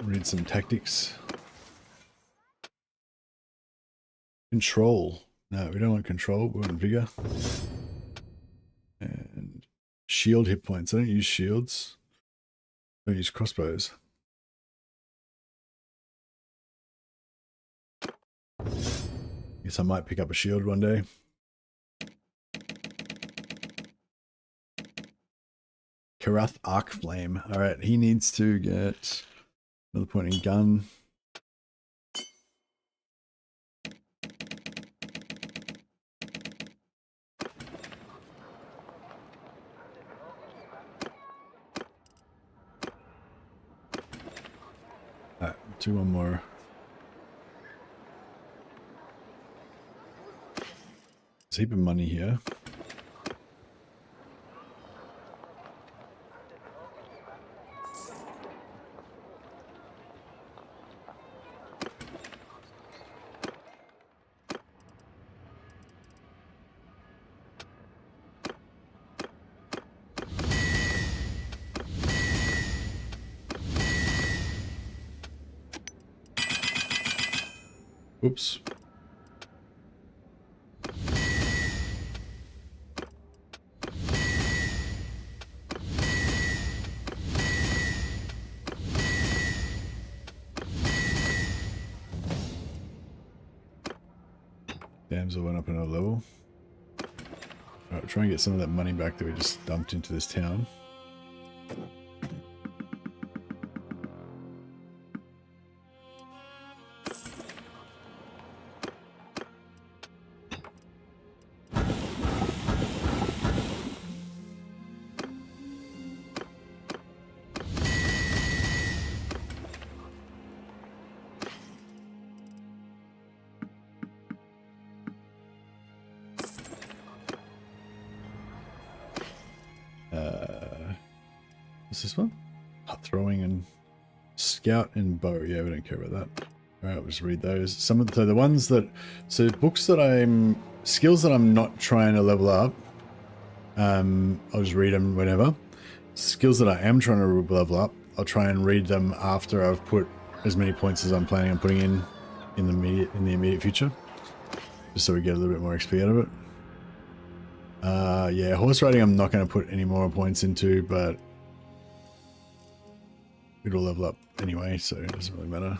Read some tactics. Control. No, we don't want control. We want vigor. And shield hit points. I don't use shields. I don't use crossbows. Guess I might pick up a shield one day. Karath Arc Flame. Alright, he needs to get another point in gun. do one more. There's a heap of money here. Oops. Damsel went up another level. Alright, try and get some of that money back that we just dumped into this town. What's this one? Throwing and scout and bow. Yeah, we don't care about that. All right, we'll just read those. Some of the ones that, so books that skills that I'm not trying to level up. I'll just read them whenever. Skills that I am trying to level up, I'll try and read them after I've put as many points as I'm planning on putting in the immediate future, just so we get a little bit more XP out of it. Yeah, horse riding I'm not going to put any more points into, but it'll level up anyway, so it doesn't really matter.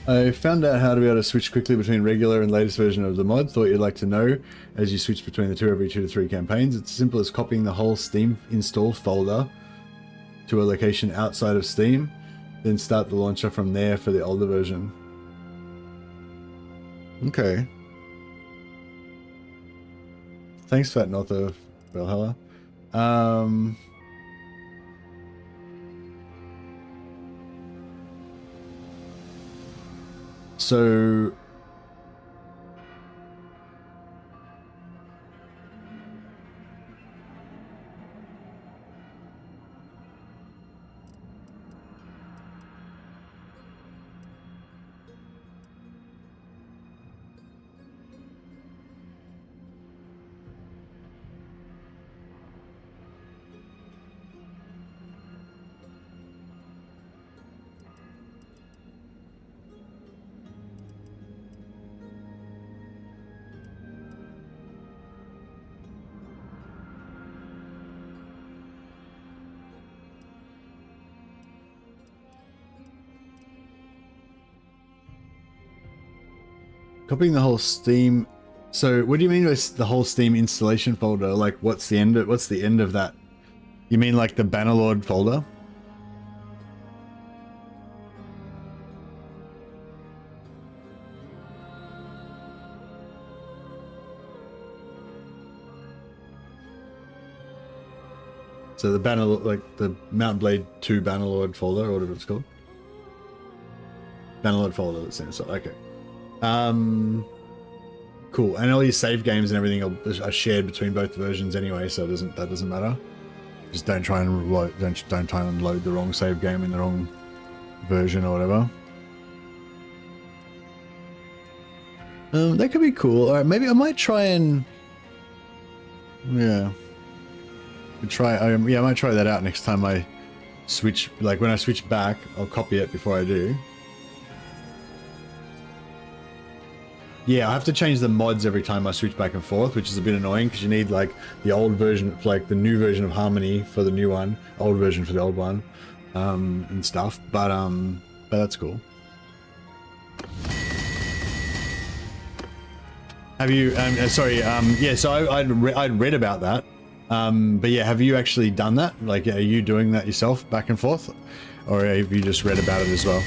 I found out how to be able to switch quickly between regular and latest version of the mod. Thought you'd like to know as you switch between the two every 2 to 3 campaigns. It's as simple as copying the whole Steam install folder to a location outside of Steam, then start the launcher from there for the older version. Okay. Thanks for that, North of Valhalla. So copying the whole Steam. So what do you mean by the whole Steam installation folder? Like what's the end of that? You mean like the Bannerlord folder? So the Bannerlord, like the Mount Blade 2 Bannerlord folder, or whatever it's called. Bannerlord folder that's inside. Okay. Cool. And all your save games and everything are shared between both versions anyway, so that doesn't matter. Just don't try and load the wrong save game in the wrong version or whatever. That could be cool. All right, maybe I might try and I might try that out next time I switch. Like when I switch back, I'll copy it before I do. Yeah, I have to change the mods every time I switch back and forth, which is a bit annoying because you need like the old version, like the new version of Harmony for the new one, old version for the old one, and stuff. But But that's cool. Have you? Sorry. Yeah. So I'd read about that. But yeah, have you actually done that? Like, are you doing that yourself, back and forth, or have you just read about it as well?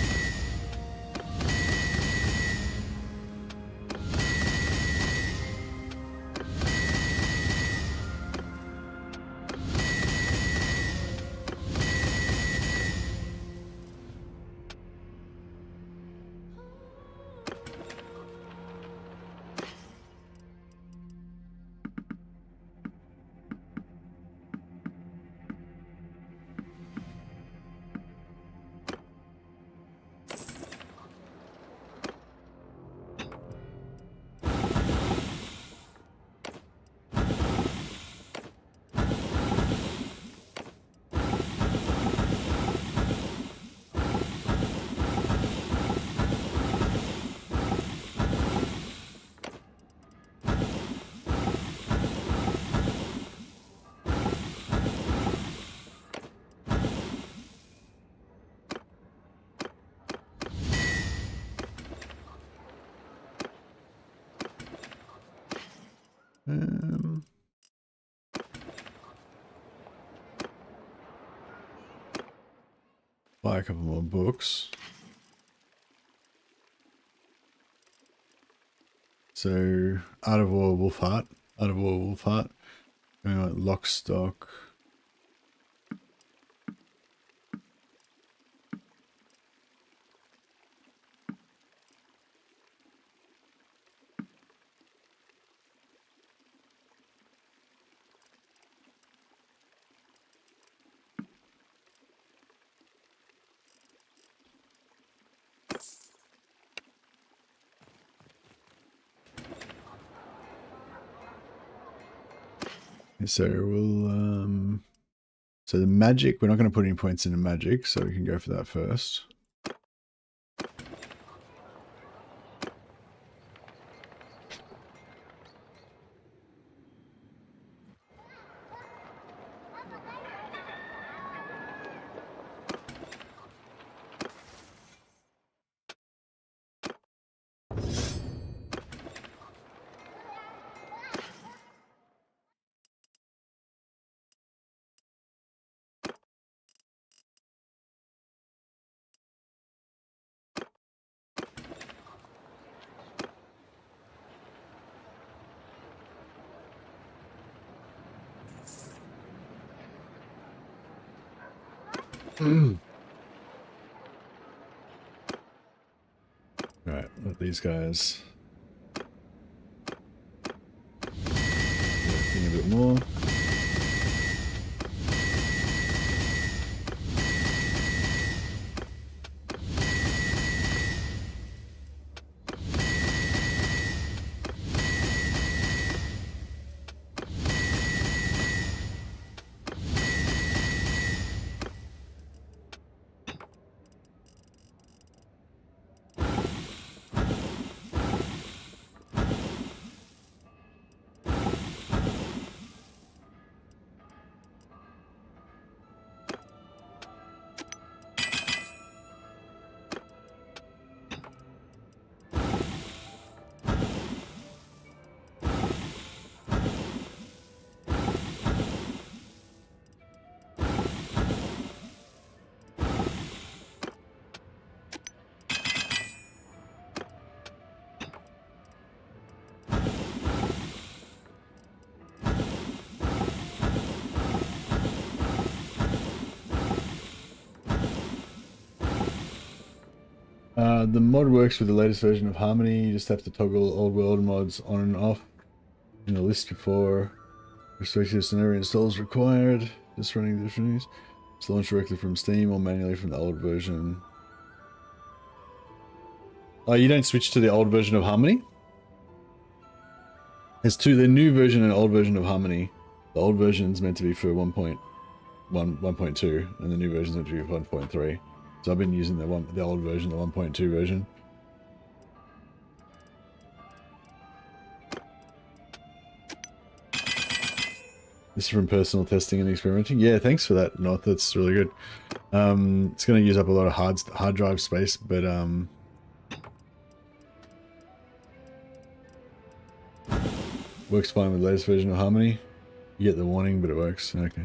Buy a couple more books. So, Art of War, Wolfheart. Art of War, Wolfheart. Lock, Stock. So we'll so the magic, we're not going to put any points into magic, so we can go for that first. Right, let these guys a bit more. The mod works with the latest version of Harmony. You just have to toggle old world mods on and off in the list before restricted scenario installs required. Just running different. It's launched directly from Steam or manually from the old version. Oh, you don't switch to the old version of Harmony? There's two, the new version and old version of Harmony. The old version is meant to be for 1.2, and the new version is meant to be for 1.3. So I've been using the old version, the 1.2 version. This is from personal testing and experimenting. Yeah, thanks for that, North. That's really good. It's going to use up a lot of hard drive space, but works fine with the latest version of Harmony. You get the warning, but it works. Okay.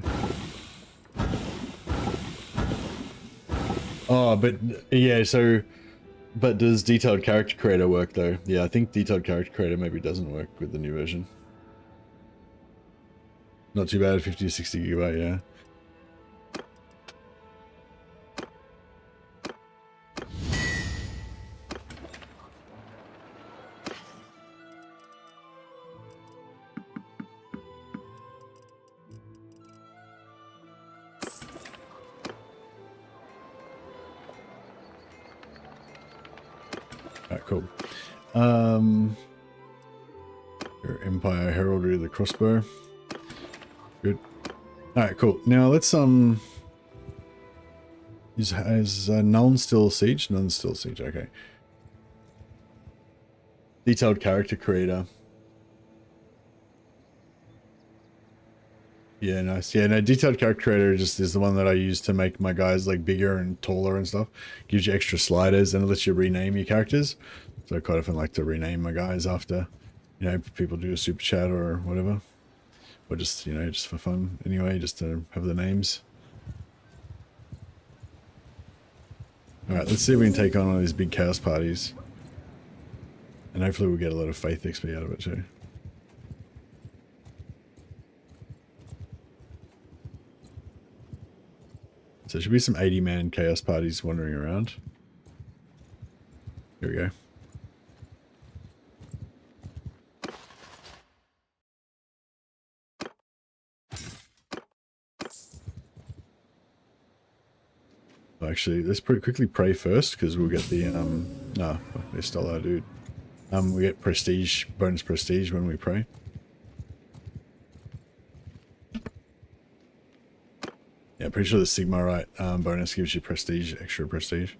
Oh, but yeah, so but does Detailed Character Creator work though? Yeah, I think Detailed Character Creator maybe doesn't work with the new version. Not too bad, 50 to 60 gigabyte, yeah. Alright, cool. Your Empire Heraldry of the Crossbow. Good. Alright, cool. Now let's is Nuln still siege? Nuln still siege, okay. Detailed Character Creator. Yeah, nice. Yeah, no, Detailed Character Creator just is the one that I use to make my guys like bigger and taller and stuff. Gives you extra sliders and it lets you rename your characters. So I quite often like to rename my guys after, you know, people do a super chat or whatever. Or just, you know, just for fun anyway, just to have the names. Alright, let's see if we can take on all these big chaos parties. And hopefully we'll get a lot of faith XP out of it too. So there should be some 80-man chaos parties wandering around. Here we go. Actually, let's pretty quickly pray first, because we'll get the, no, they stole our dude. We get prestige, bonus prestige when we pray. Yeah, pretty sure the Sigma right bonus gives you prestige, extra prestige.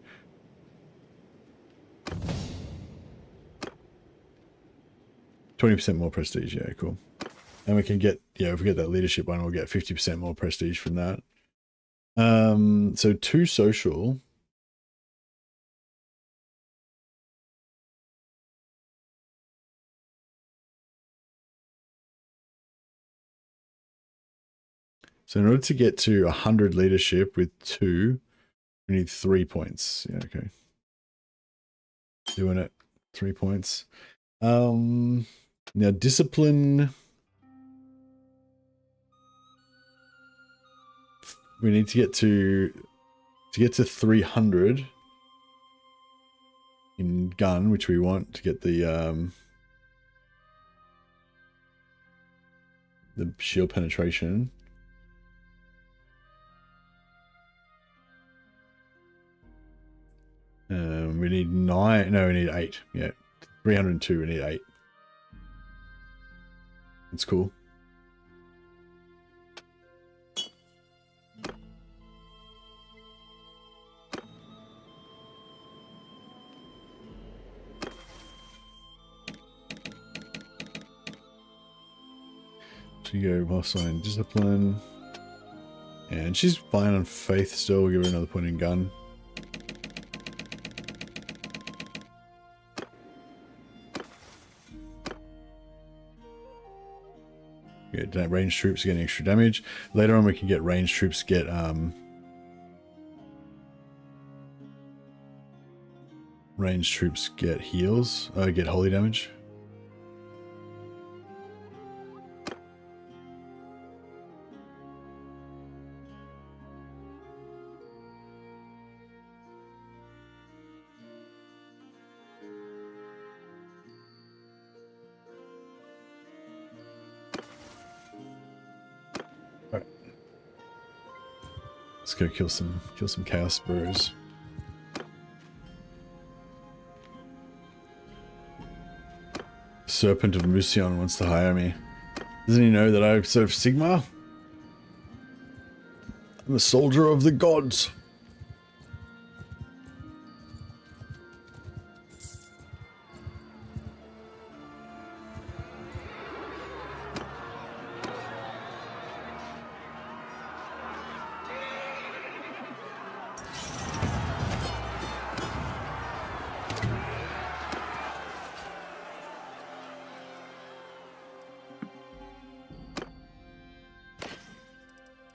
%20 more prestige, yeah, cool. And we can get, yeah, if we get that leadership one, we'll get 50% more prestige from that. So 2 social. So in order to get to 100 leadership with 2, we need 3 points. Yeah, okay. Doing it. 3 points. Now discipline. We need to get to 300 in gun, which we want to get the shield penetration. We need 9. No, we need 8. Yeah, 302. We need 8. That's cool. So you go boss on discipline. And she's fine on faith still. We'll give her another point in gun. Yeah, ranged troops getting extra damage. Later on we can get ranged troops get heals, get holy damage. Let's go kill some chaos burrows. Serpent of Musion wants to hire me. Doesn't he know that I serve Sigma? I'm a soldier of the gods.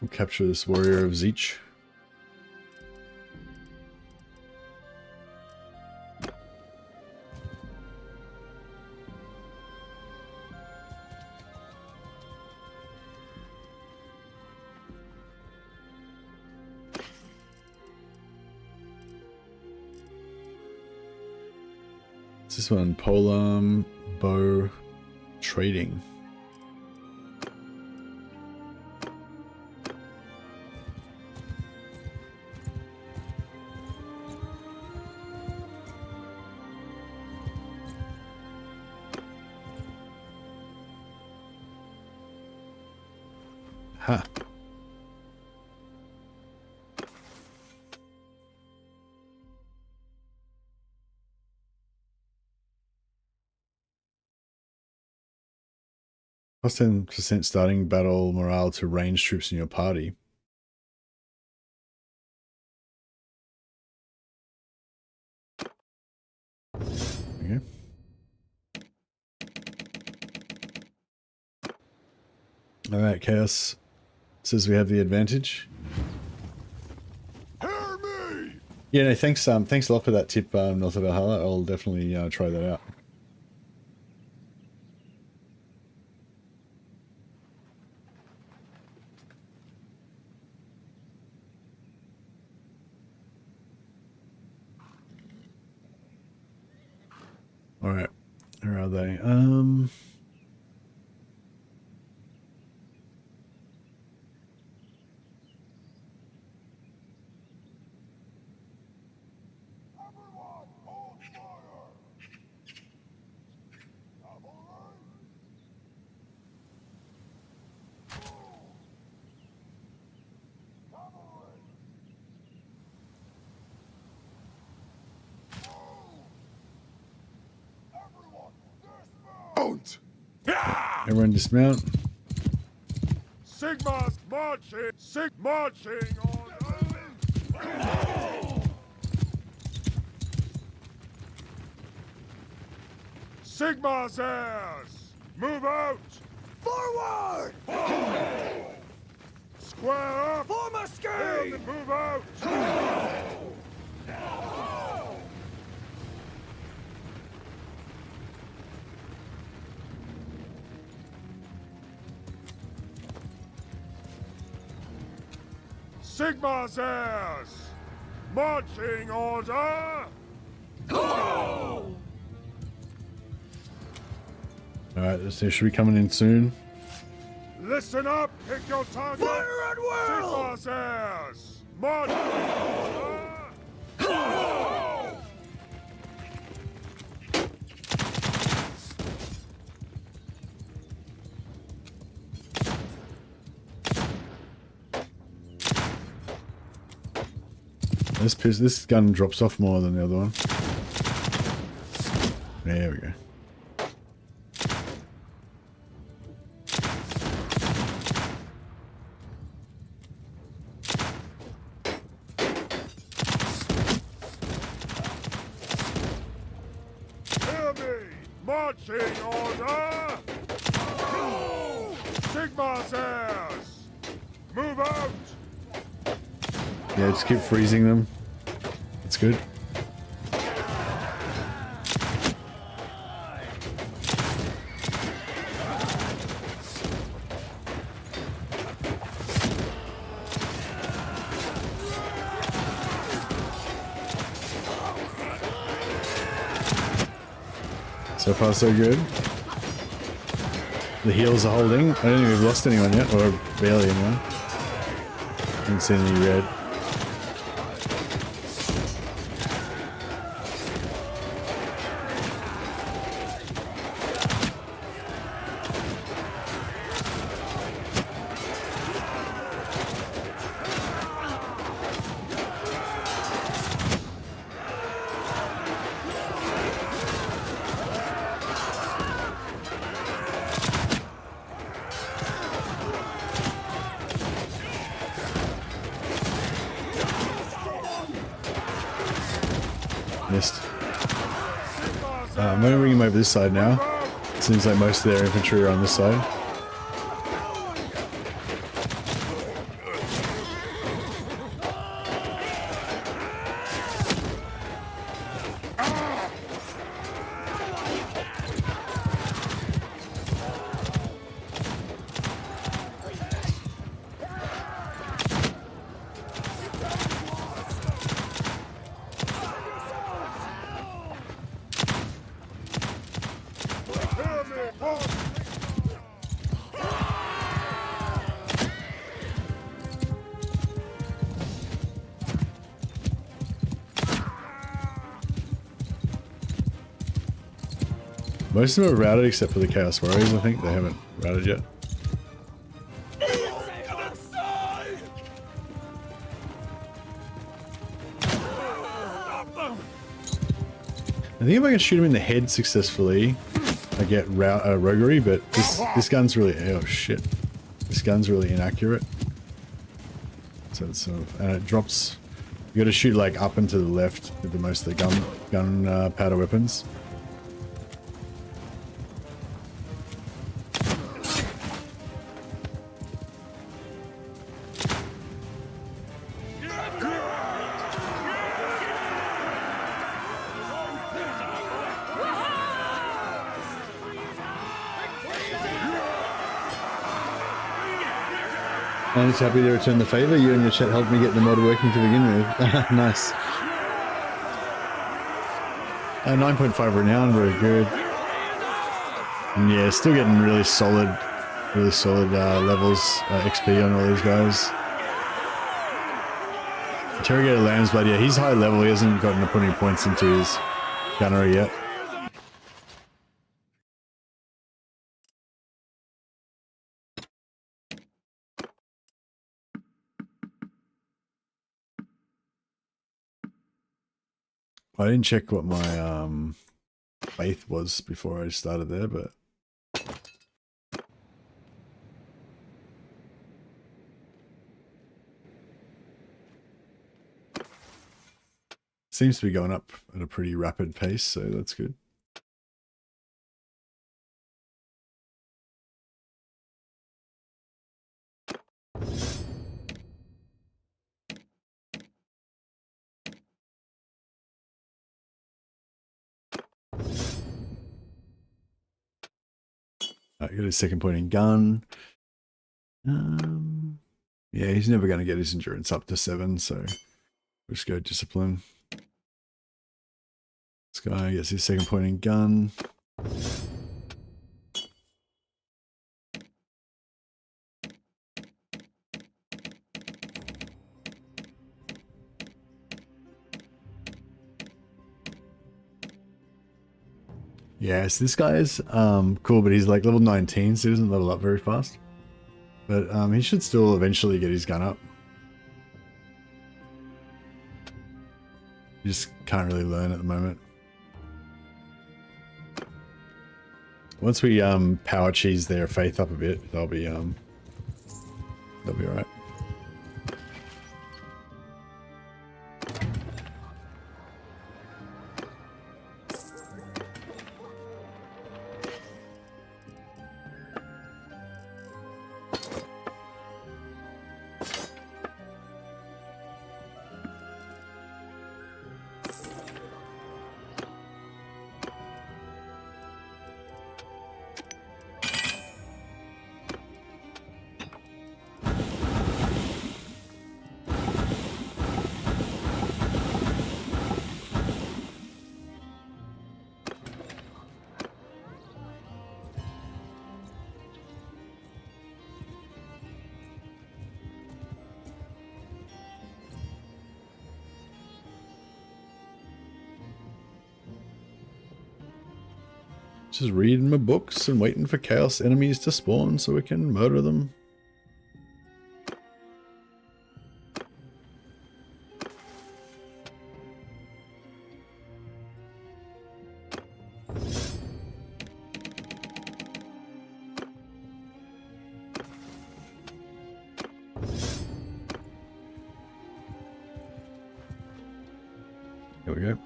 We'll capture this warrior of Zeech. This one, polearm bow trading. Ha. Plus 10% starting battle morale to ranged troops in your party. Okay. Alright, Chaos says we have the advantage. Hear me! Yeah, no, thanks a lot for that tip, North of Valhalla. I'll definitely try that out. All right, where are they? Everyone dismount. Sigma's marching! Marching on! Sigma's heirs! Move out! Forward! Square up! Form a scheme! Move out! Sigma's heirs! Marching order! Alright, so should be coming in soon. Listen up! Pick your target! Fire at will! Sigma's heirs! Marching order! This gun drops off more than the other one. There we go. Hear me! Marching order! Sigma's heirs! Move out! Yeah, just keep freezing them. That's good. So far, so good. The heals are holding. I don't think we've lost anyone yet, or barely anyone. Haven't seen any red. Missed. I'm going to bring him over this side now. Seems like most of their infantry are on this side. Most of them are routed except for the Chaos Warriors, I think. They haven't routed yet. I think if I can shoot him in the head successfully, I get roguery, but this gun's really... Oh shit. This gun's really inaccurate. So it's sort of... And it drops... You gotta shoot like up and to the left with the most of the gunpowder weapons. I'm just happy to return the favour. You and your chat helped me get the mod working to begin with. Nice. 9.5 renown, very good. And yeah, still getting really solid levels, XP on all these guys. Interrogator Lambsblood, yeah, he's high level. He hasn't gotten to put any points into his gunnery yet. I didn't check what my faith was before I started there, but seems to be going up at a pretty rapid pace, so that's good. I got his second pointing gun. Yeah, he's never going to get his endurance up to 7, so we'll just go discipline. This guy gets his second pointing gun. Yes, this guy is cool, but he's like level 19, so he doesn't level up very fast. But he should still eventually get his gun up. You just can't really learn at the moment. Once we power cheese their faith up a bit, they'll be alright. Just reading my books and waiting for chaos enemies to spawn so we can murder them. There we go.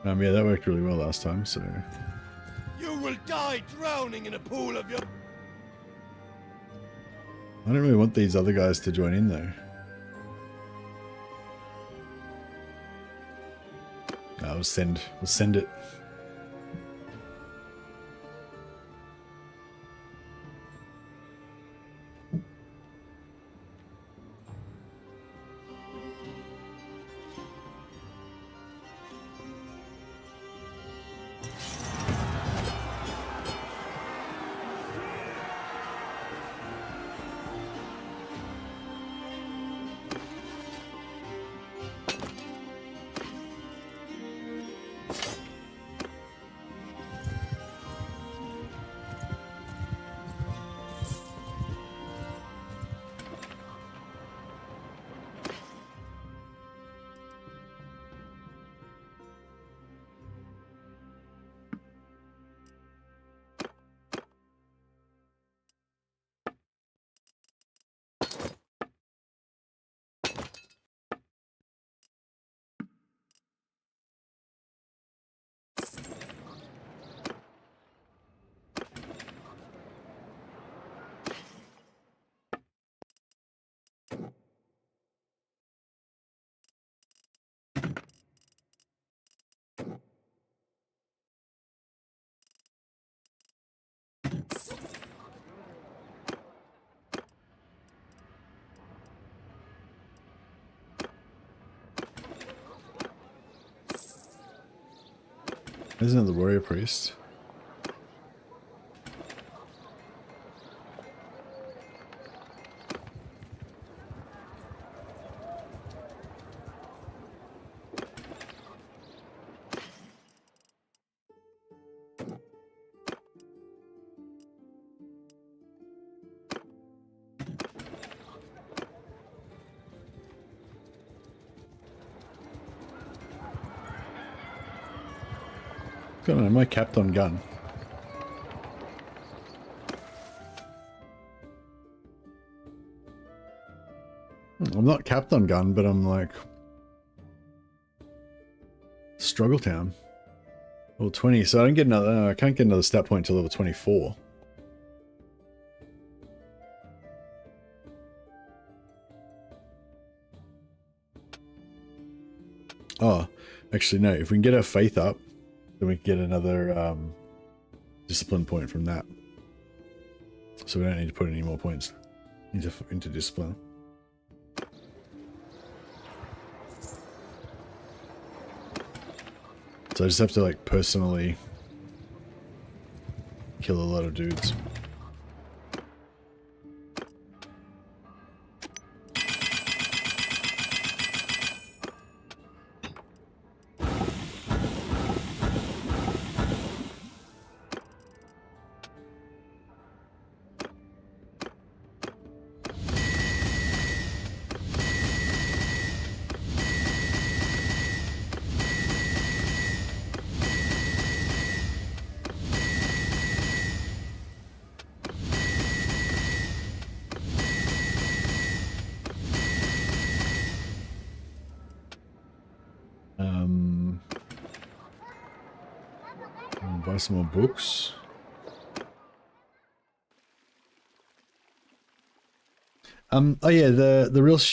Yeah, that worked really well last time, so... You will die drowning in a pool of your... I don't really want these other guys to join in, though. We'll send it. There's another warrior priest. God, am I capped on gun? I'm not capped on gun, but I'm like Struggle Town. Level 20, so I don't get another. I can't get another stat point till level 24. Oh, actually no. If we can get our faith up, then we can get another discipline point from that. So we don't need to put any more points into discipline. So I just have to like personally kill a lot of dudes. Buy some more books. Oh yeah, the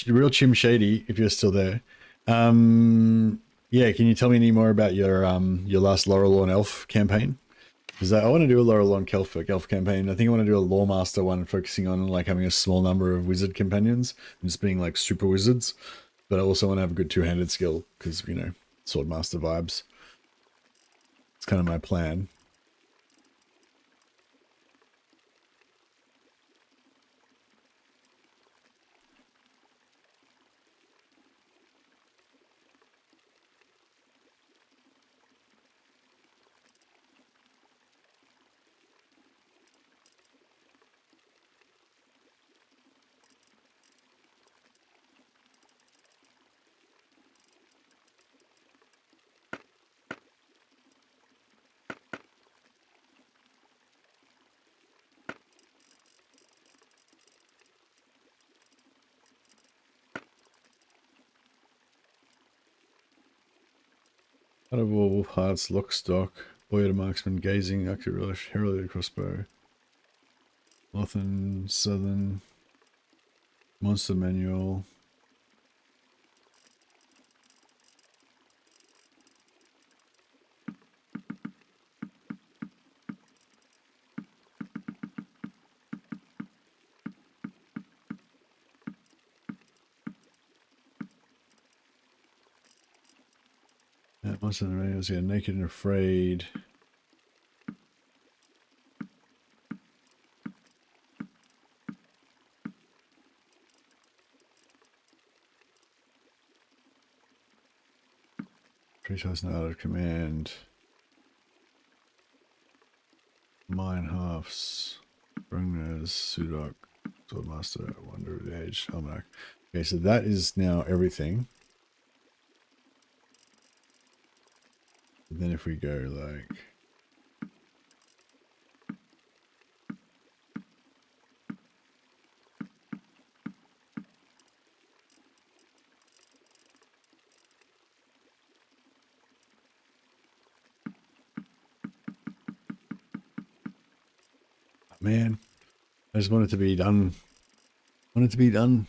real Chim Shady, if you're still there. Yeah, can you tell me any more about your last Laurelorn Elf campaign? Because I want to do a Laurelorn Elf campaign. I think I want to do a Lawmaster one, focusing on like having a small number of wizard companions and just being like super wizards. But I also want to have a good two-handed skill because, you know, Swordmaster vibes. It's kind of my plan. Out of all wolf hearts, lockstock, boy marksman, gazing, active relish, heralded crossbow, northern, southern, monster manual. Monster manuals, yeah, naked and afraid. $3,000 out of command. Mine halves. Brungner's, Sudok, Swordmaster, Wonder of the Age, Almanac. Okay, so that is now everything. And then if we go like... Man, I just want it to be done. Want it to be done.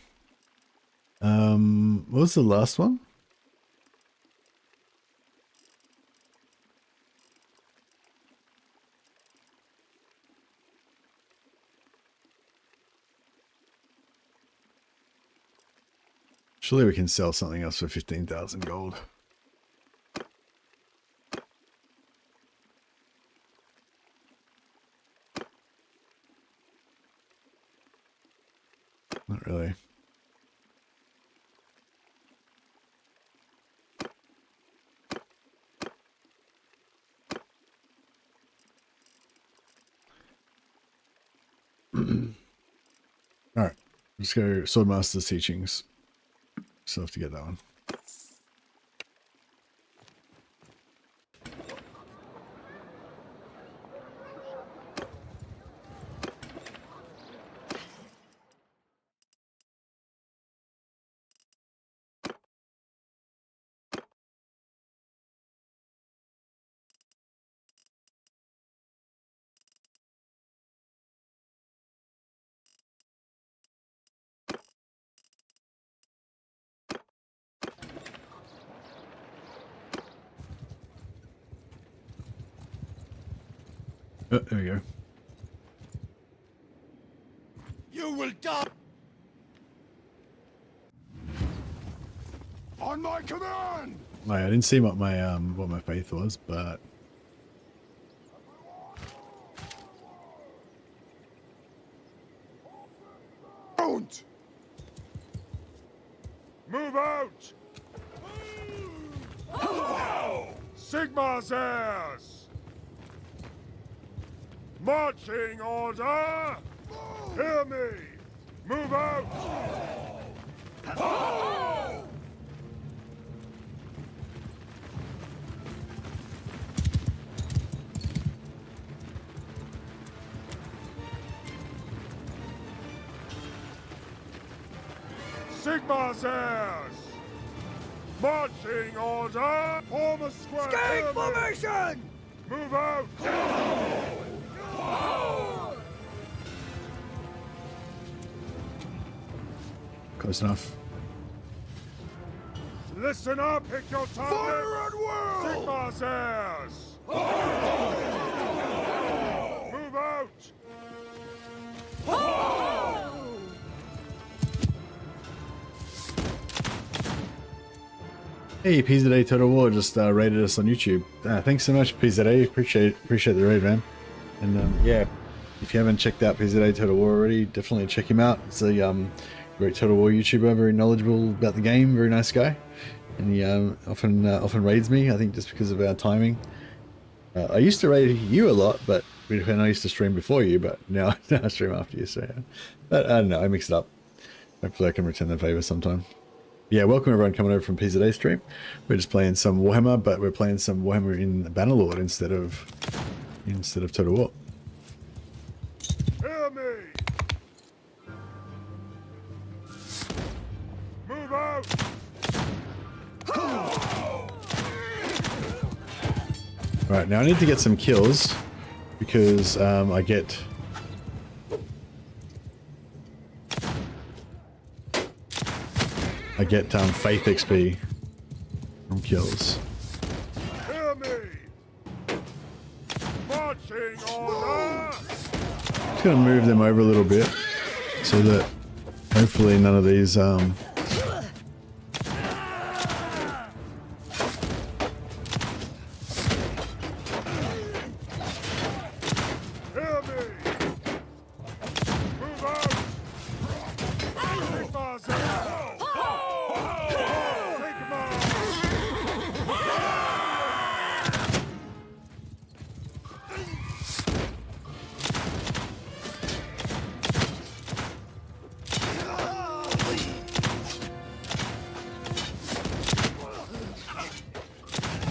What was the last one? Surely we can sell something else for 15,000 gold. Not really. Alright, let's go Swordmaster's Teachings. Still have to get that one. Oh, there we go. You will die! On my command! I didn't see what my faith was, but Don't! Move out! Sigma's heirs! Marching order! Hear me! Move out! Sigma's heirs! Marching order! Form a square! Gang Hear me. formation! Move out! close enough. Listen up, pick your target! Fire at will! Sigma's heirs! Move out! Hey, PZA Total War just raided us on YouTube. Thanks so much, PZA. Appreciate the raid, man. And yeah, if you haven't checked out PZA Total War already, definitely check him out. It's a great Total War YouTuber, very knowledgeable about the game, very nice guy. And he often raids me, I think just because of our timing. I used to raid you a lot, but when I used to stream before you, but now I stream after you, so yeah. But I don't know, I mix it up. Hopefully I can return the favor sometime. Yeah, welcome everyone coming over from PZA stream. We're just playing some Warhammer, but we're playing some Warhammer in Bannerlord instead of Total War. Hear me! Move out! Right, now I need to get some kills because I get faith XP from kills. Hear me! Marching order! Just gonna move them over a little bit so that hopefully none of these Hear me! Move out! Sigma's heirs!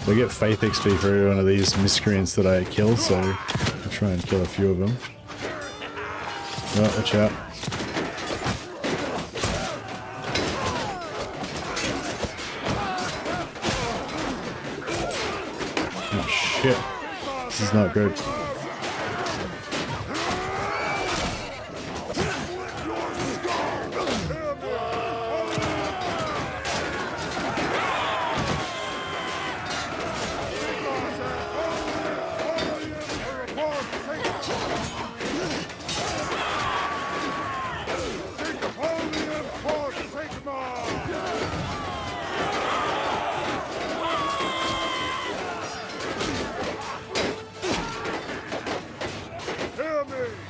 So I get faith XP for every one of these miscreants that I kill, so I'll try and kill a few of them. Oh, watch out. Oh shit. This is not good.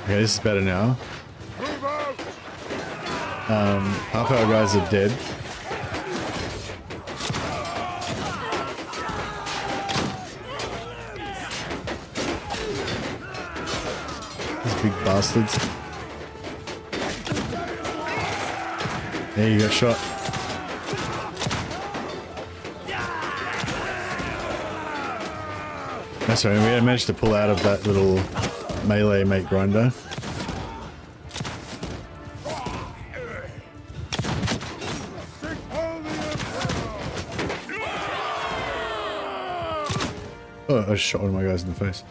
Okay, this is better now. Move out! Half our guys are dead. These big bastards. There you got shot. That's right, we managed to pull out of that little melee mate grinder. Oh, I shot one of my guys in the face.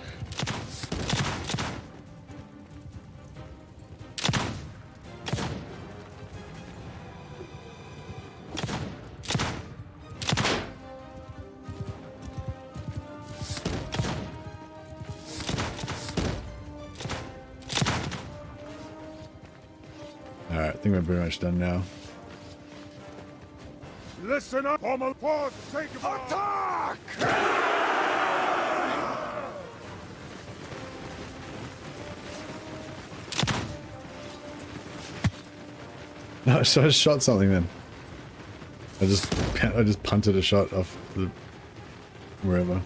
Alright, I think we're pretty much done now. Listen up, Pommel. For the sake of attack! No, so I shot something then. I just punted a shot off the wherever.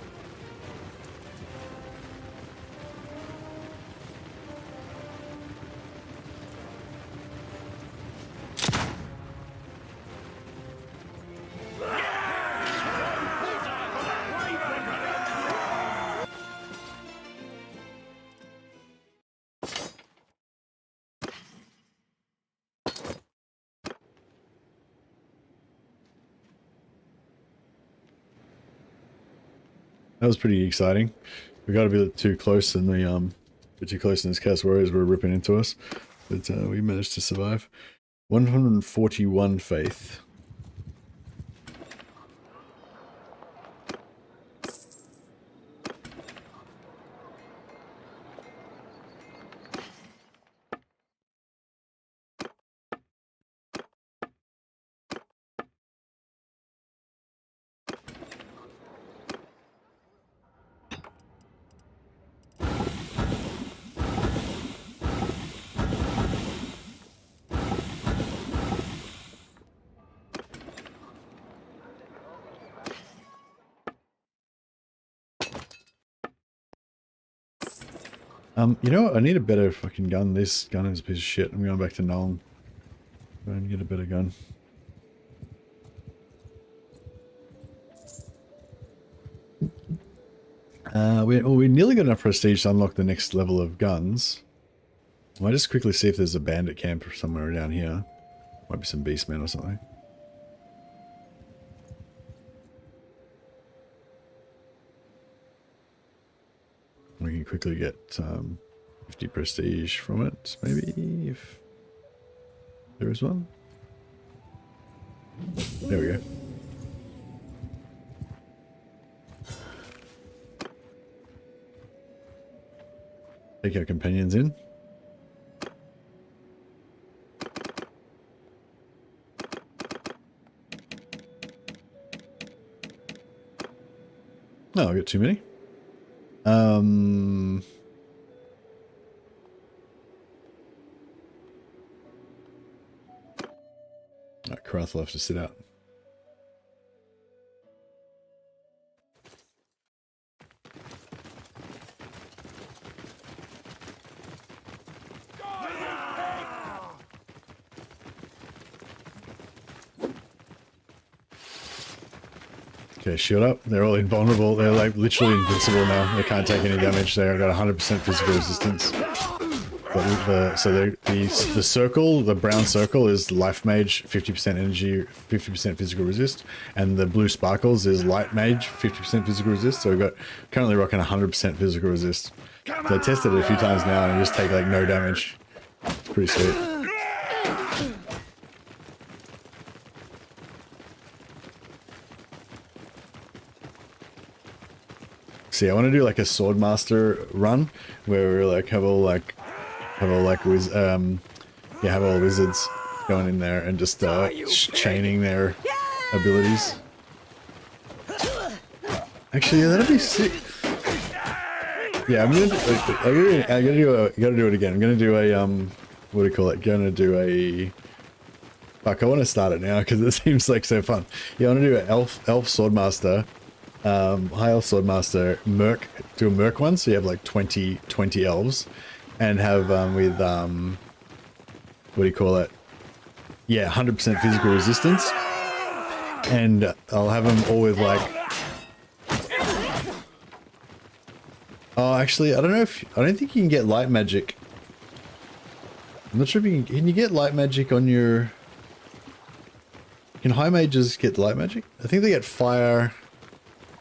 That was pretty exciting. We got a bit too close in the too close in this Chaos Warriors were ripping into us, but we managed to survive. 141 faith. You know what? I need a better fucking gun. This gun is a piece of shit. I'm going back to Nuln. Go and get a better gun. We nearly got enough prestige to unlock the next level of guns. I might just quickly see if there's a bandit camp somewhere down here. Might be some beastmen or something. We can quickly get 50 prestige from it, maybe, if there is one. There we go. Take our companions in. Oh, I got too many. Karath will have to sit out. Okay, shield up. They're all invulnerable. They're like literally invincible now. They can't take any damage. They've got 100% physical resistance. So the circle, the brown circle is life mage, 50% energy, 50% physical resist, and the blue sparkles is light mage, 50% physical resist. So we've got currently rocking 100% physical resist. So I tested it a few times now and just take like no damage. It's pretty sweet. See, I want to do like a swordmaster run where we like have all wizards going in there and just chaining their abilities. Actually, yeah, that'd be sick. Yeah, I gotta do it again. I'm gonna do a what do you call it? Gonna do a Fuck, I want to start it now because it seems like so fun. Yeah, I want to do an elf swordmaster, high elf swordmaster merc, do a merc one, so you have like 20 elves, and have with what do you call it? Yeah, 100% physical resistance, and I'll have them all with like. Oh, actually, I don't think you can get light magic. I'm not sure if you can you get light magic on your. Can high mages get light magic? I think they get fire.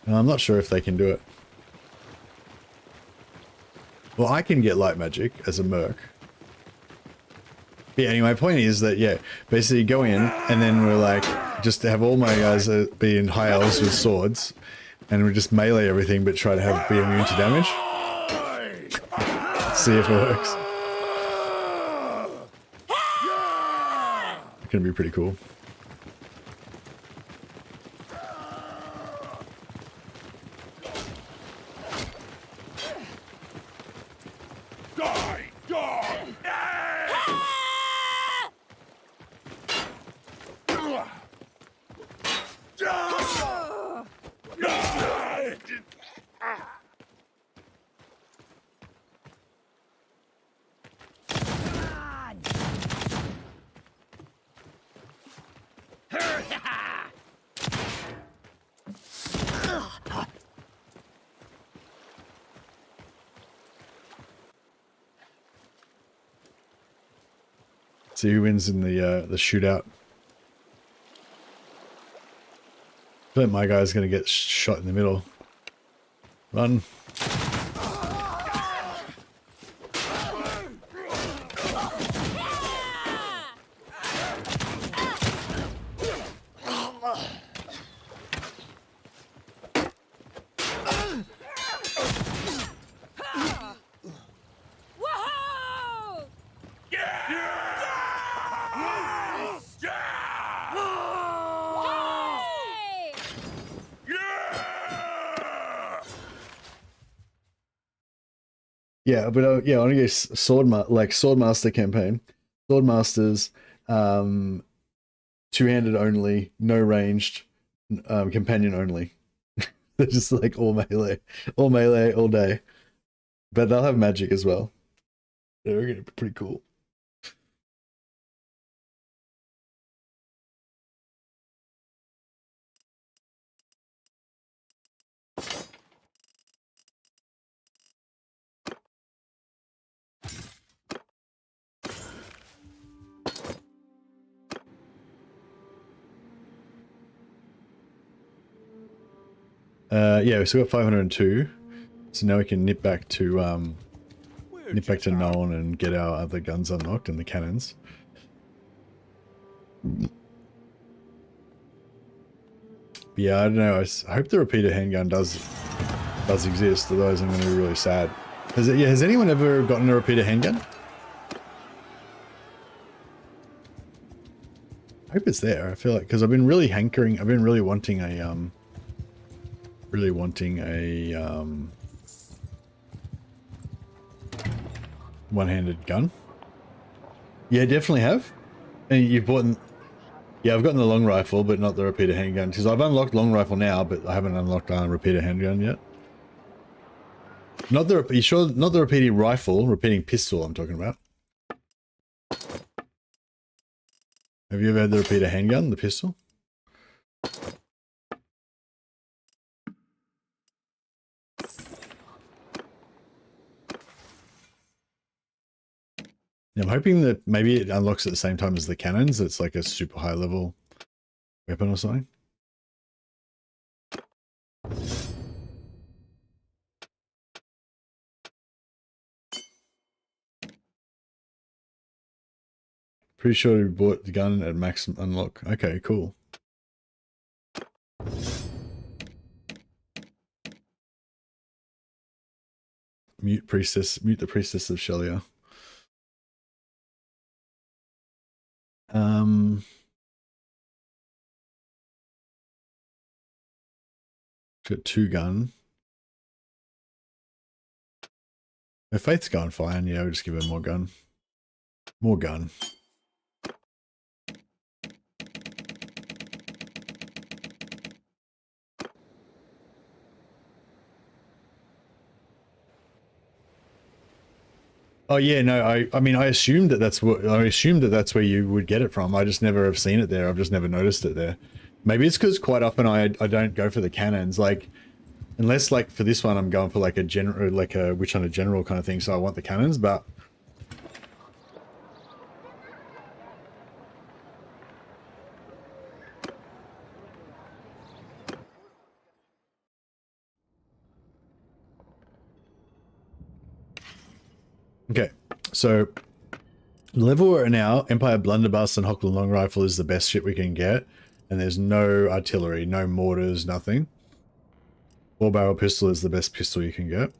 I'm not sure if they can do it. Well, I can get light magic as a merc. But yeah, anyway, my point is that, yeah, basically go in and then we're like, just to have all my guys be in high elves with swords, and we just melee everything but try to be immune to damage. See if it works. It's gonna be pretty cool. See who wins in the shootout. I feel like my guy's gonna get shot in the middle. Run. Yeah, but yeah, I want to go Swordmaster campaign. Swordmasters, two-handed only, no ranged, companion only. They're just like all melee, all day. But they'll have magic as well. They're gonna be pretty cool. Yeah, so we got 502. So now we can nip back to Nolan and get our other guns unlocked and the cannons. But yeah, I don't know. I hope the repeater handgun does exist. Otherwise, I'm going to be really sad. Has anyone ever gotten a repeater handgun? I hope it's there. I feel like because I've been really hankering. I've been really wanting a one-handed gun. Yeah, definitely have. And you've bought. Yeah, I've gotten the long rifle, but not the repeater handgun. Because I've unlocked long rifle now, but I haven't unlocked repeater handgun yet. Not the. You sure? Not the repeating rifle, repeating pistol. I'm talking about. Have you ever had the repeater handgun, the pistol? I'm hoping that maybe it unlocks at the same time as the cannons. It's like a super high level weapon or something. Pretty sure we bought the gun at max unlock. Okay, cool. Mute the priestess of Shelia. Got 2 gun. Her faith's going fine. Yeah, we'll just give her more gun. More gun. Oh yeah, no, I mean I assumed that that's where you would get it from. I just never have seen it there. I've just never noticed it there. Maybe it's because quite often I don't go for the cannons, like unless like for this one I'm going for like a general, like a witch hunter general kind of thing. So I want the cannons, but okay. So the level we're at now, Empire Blunderbuss and Hochland Long Rifle is the best shit we can get, and there's no artillery, no mortars, nothing. 4-barrel pistol is the best pistol you can get.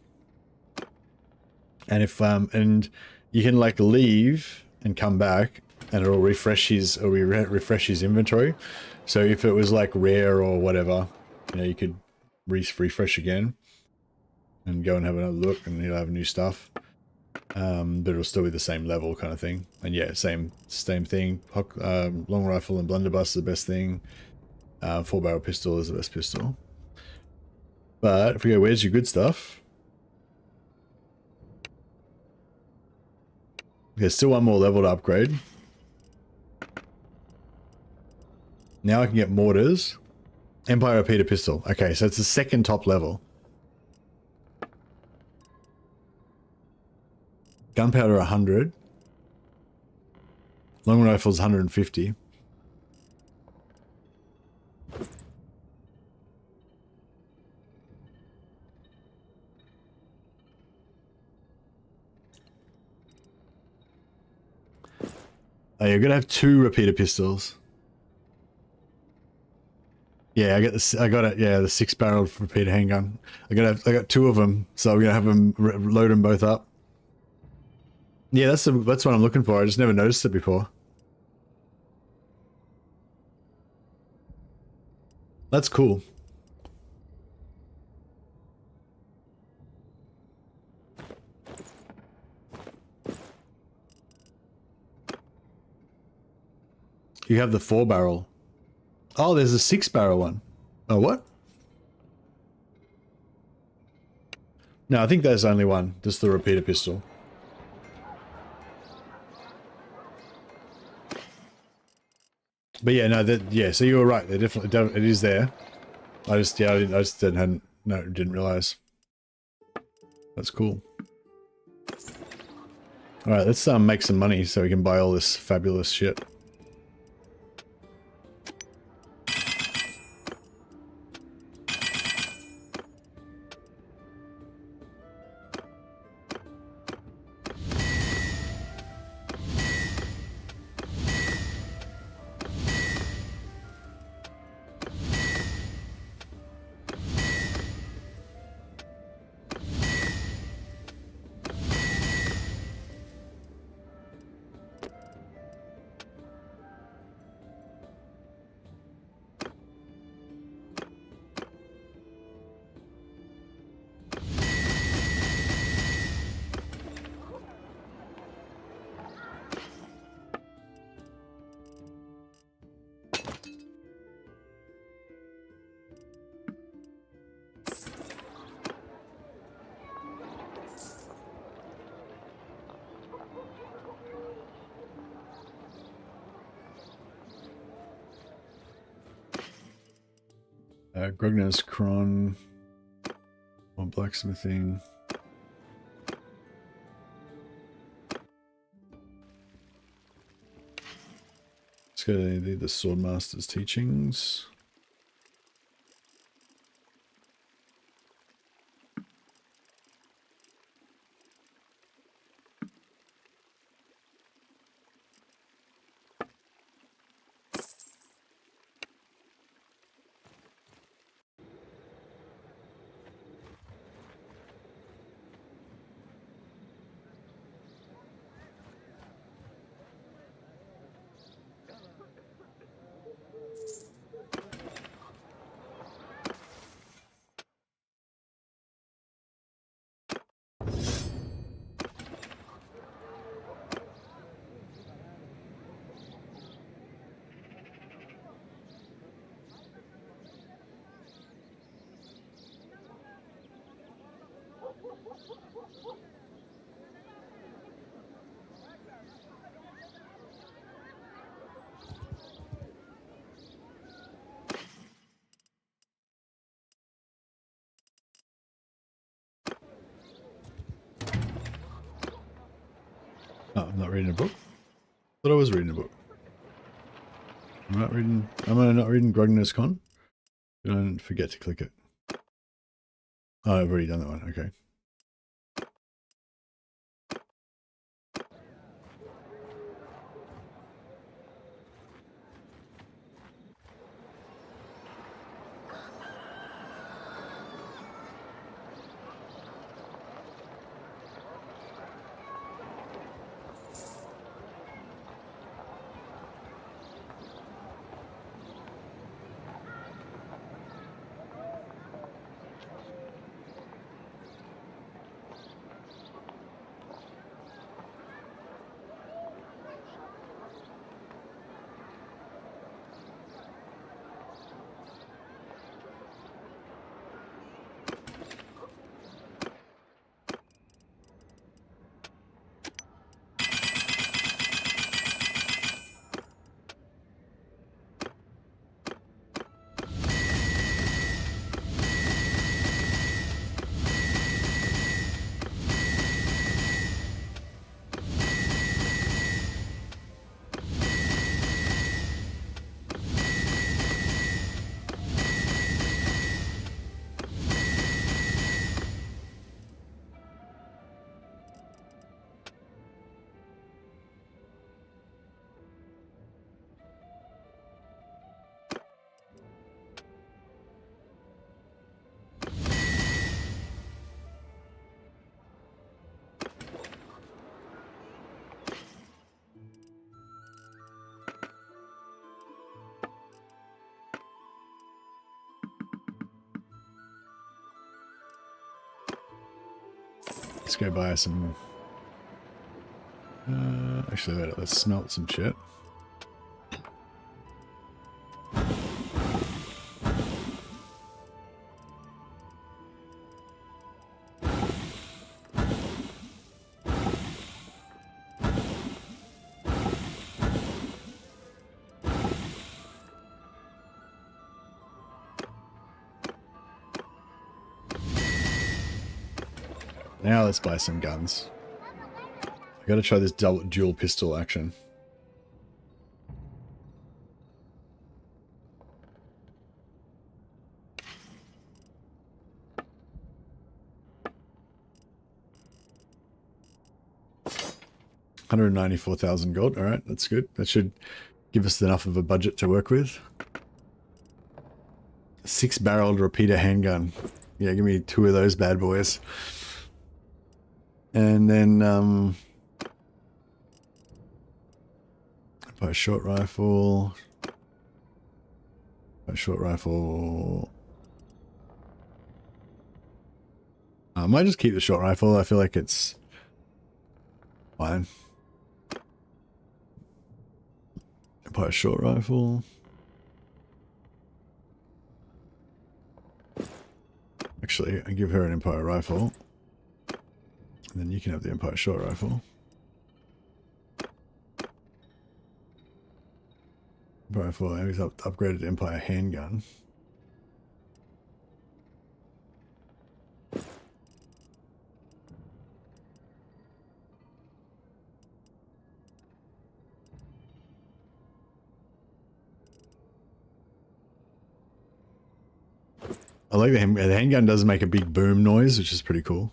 And if and you can like leave and come back, and it'll refresh his refresh his inventory. So if it was like rare or whatever, you know, you could refresh again and go and have another look, and you'll have new stuff. But it'll still be the same level kind of thing. And yeah, same thing. Long rifle and blunderbuss is the best thing. 4-barrel pistol is the best pistol. But if we go, where's your good stuff? There's still one more level to upgrade. Now I can get mortars. Empire repeater pistol. Okay, so it's the second top level. Gunpowder 100. Long rifles 150. Oh, you're gonna have 2 repeater pistols. Yeah, I got it. Yeah, the 6-barrel repeater handgun. I got 2 of them, so I'm gonna have them load them both up. Yeah, that's what I'm looking for. I just never noticed it before. That's cool. You have the 4-barrel. Oh, there's a 6-barrel one. Oh, what? No, I think there's only one. Just the repeater pistol. But yeah, no, so you were right. They definitely, it is there. I just didn't realize. That's cool. All right, let's make some money so we can buy all this fabulous shit. Grognar's Cron, or blacksmithing. Let's go to the Swordmaster's teachings. I'm not reading a book. Thought I was reading a book. I'm not reading. Am I not reading Grognar's Con? Don't forget to click it. Oh, I've already done that one. Okay. Let's go buy some. Actually, let's smelt some shit. Now let's buy some guns. I gotta try this dual pistol action. $194,000 gold. All right, that's good. That should give us enough of a budget to work with. 6-barreled repeater handgun. Yeah, give me 2 of those bad boys. And then buy a short rifle. Buy a short rifle. I might just keep the short rifle. I feel like it's fine. Buy a short rifle. Actually, I give her an Empire rifle. And then you can have the Empire short rifle. Empire rifle, and we've upgraded Empire handgun. I like the handgun does make a big boom noise, which is pretty cool.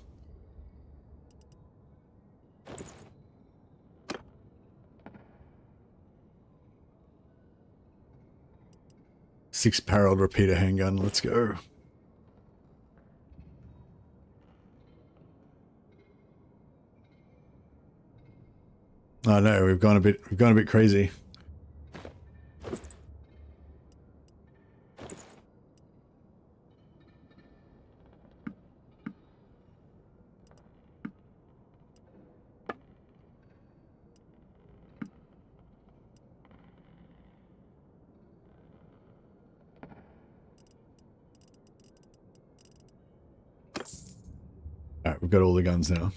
Six-barreled repeater handgun. Let's go. Oh no, we've gone a bit crazy. Alright, we've got all the guns now.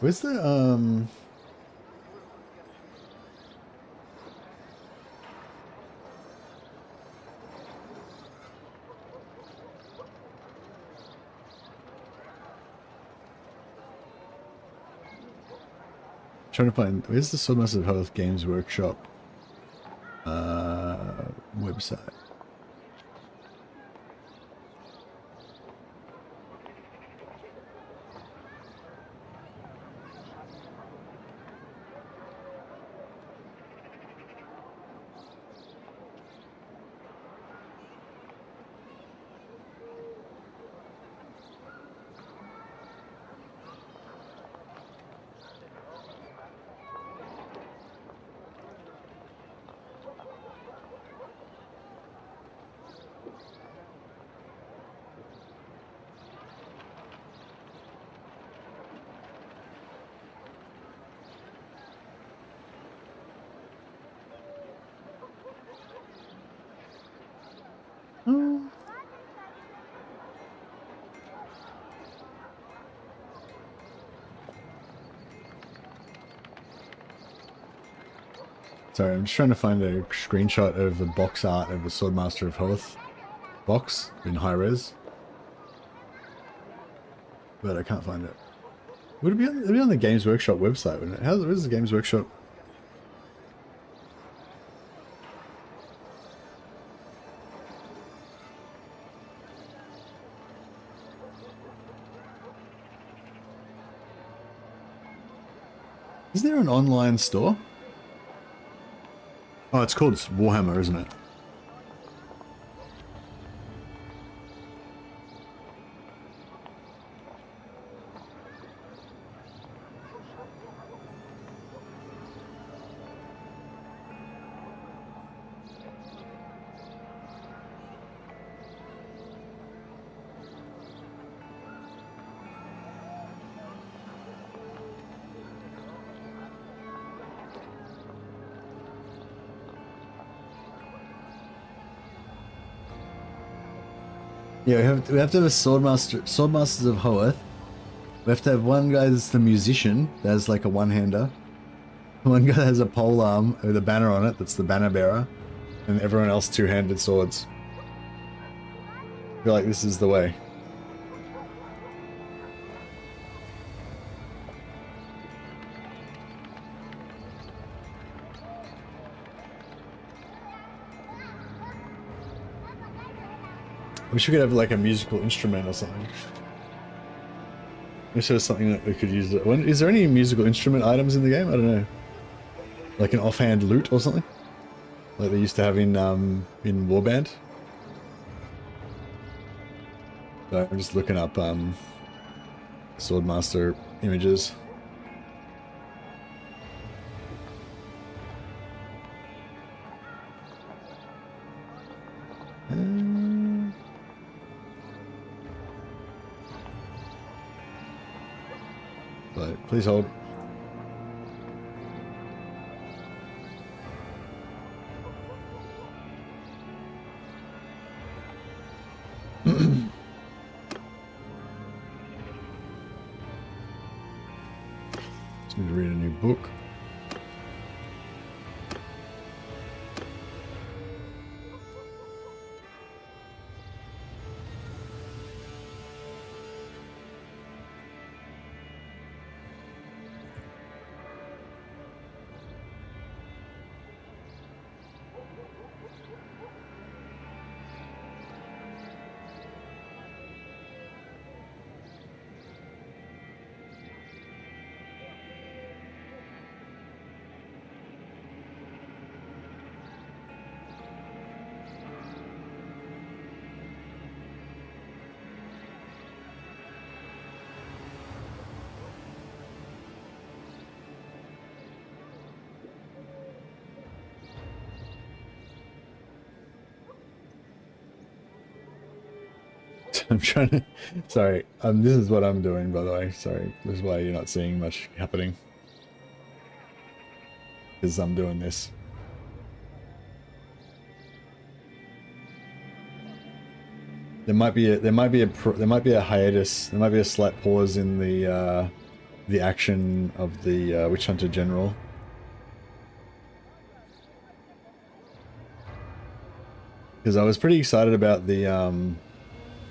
Where's the trying to find, where's the Swordmasters of Health Games Workshop website? Sorry, I'm just trying to find a screenshot of the box art of the Swordmaster of Health box in high res, but I can't find it. Would it be on, it'd be on the Games Workshop website, wouldn't it? Where's the Games Workshop? Is there an online store? Oh, it's called Warhammer, isn't it? Yeah, we have to have a Swordmasters of Hoeth. We have to have one guy that's the musician, that has like a one-hander. One guy that has a pole arm with a banner on it, that's the banner bearer. And everyone else two-handed swords. I feel like this is the way. We should have like a musical instrument or something. Wish there was something that we could use. Is there any musical instrument items in the game? I don't know. Like an offhand lute or something? Like they used to have in Warband? So I'm just looking up Swordmaster images. But please hold. Just need to read a new book. I'm trying to, sorry, this is what I'm doing, by the way, sorry, this is why you're not seeing much happening, because I'm doing this. There might be a hiatus, there might be a slight pause in the the action of the Witch Hunter General. Because I was pretty excited about the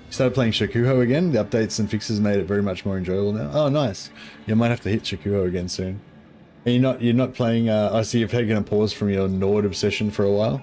started playing Shakuho again. The updates and fixes made it very much more enjoyable now. Oh, nice. You might have to hit Shakuho again soon. And you're not playing. I see you've taken a pause from your Nord obsession for a while.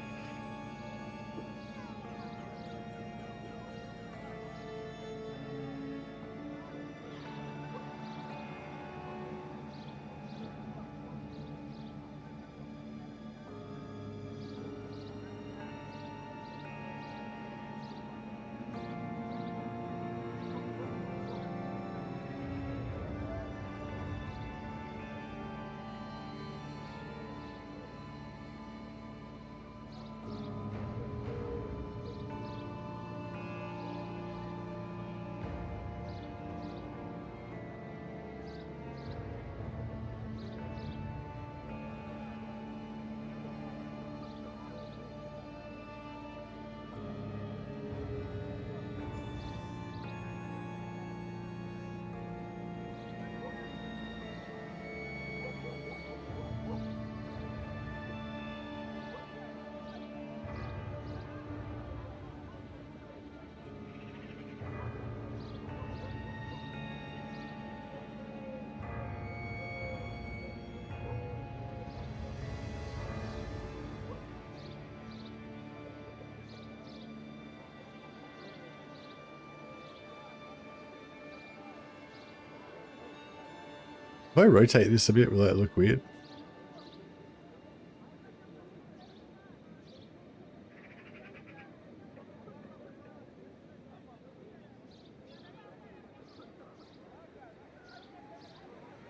If I rotate this a bit, will that look weird?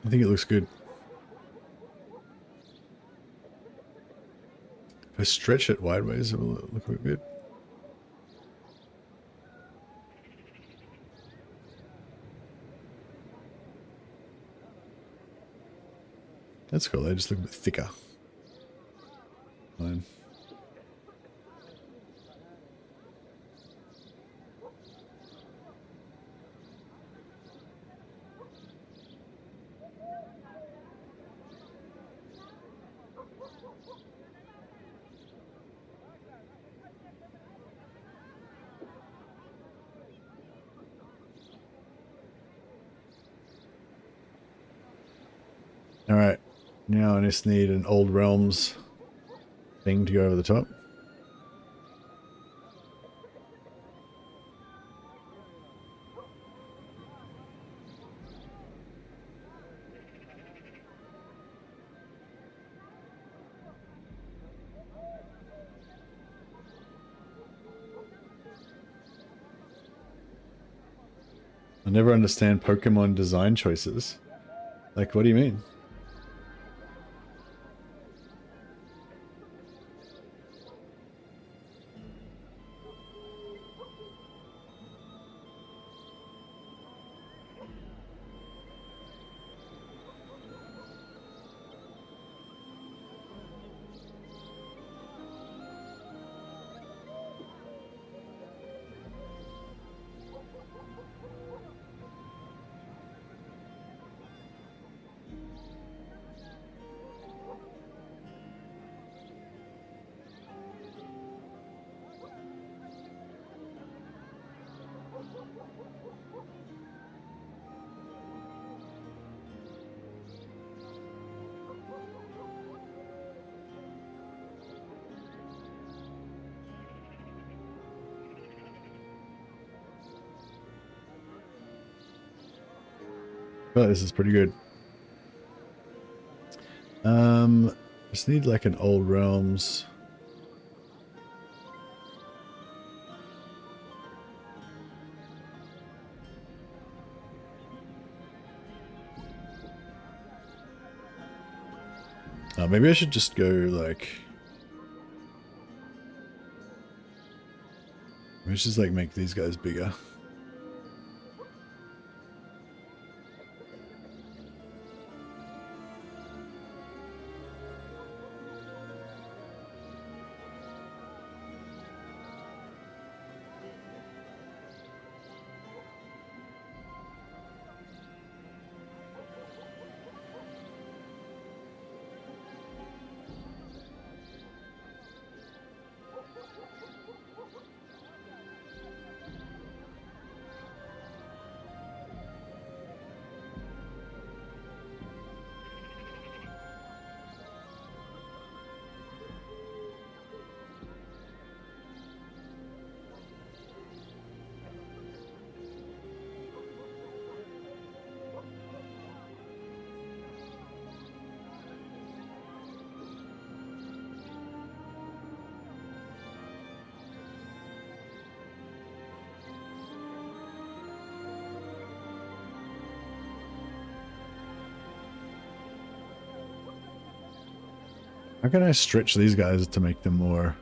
I think it looks good. If I stretch it wideways, it will look a bit weird. That's cool. They just look a bit thicker. Fine. All right. Now I just need an Old Realms thing to go over the top. I never understand Pokemon design choices. Like, what do you mean? Oh, this is pretty good. Just need like an Old Realms. Maybe I should just go like. Maybe just like make these guys bigger. How can I stretch these guys to make them more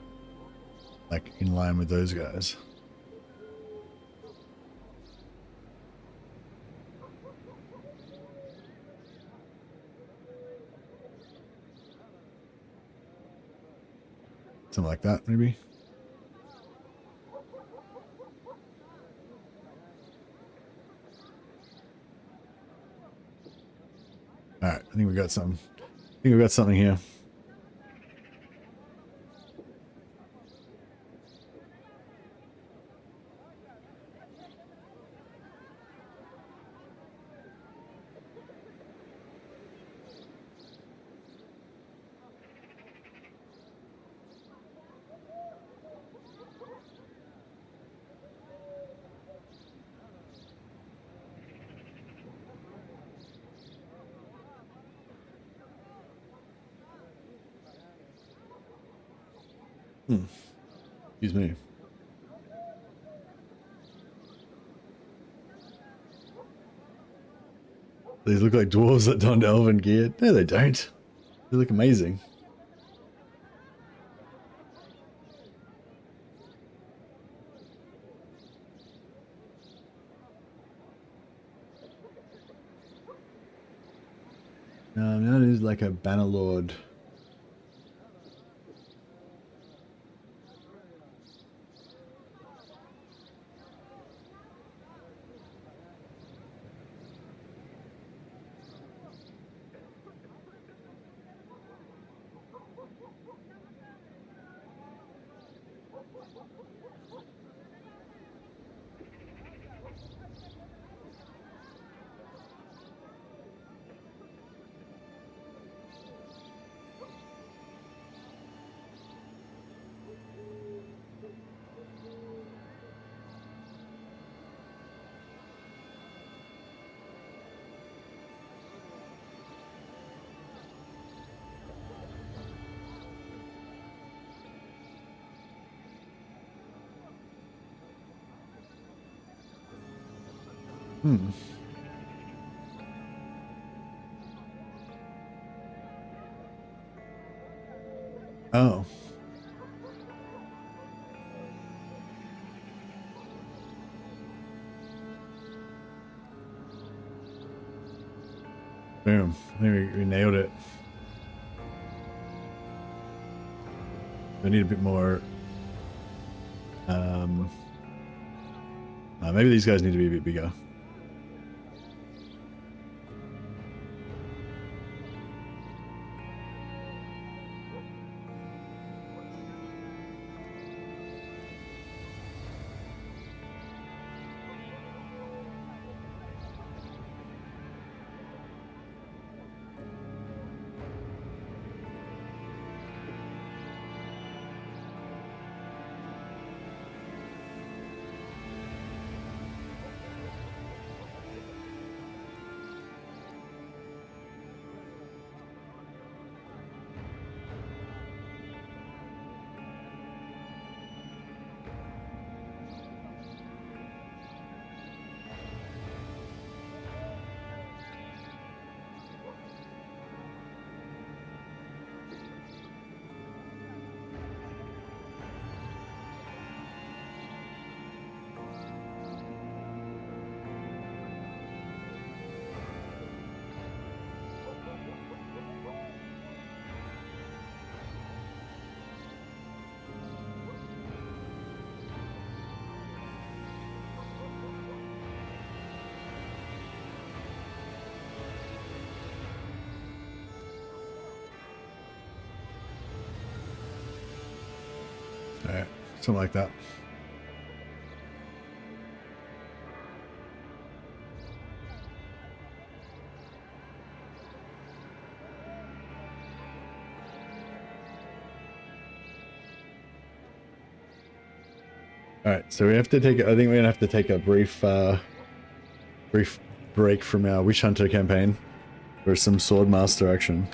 like in line with those guys? Something like that, maybe. All right, I think we got something. I think we got something here. Excuse me. These look like dwarves that donned elven gear. No, they don't. They look amazing. Now it is like a Bannerlord. Oh. Boom. I think we nailed it. We need a bit more. Maybe these guys need to be a bit bigger. Alright, something like that. Alright, so we have to take, I think we're gonna have to take a brief break from our Witch Hunter campaign for some Swordmaster action.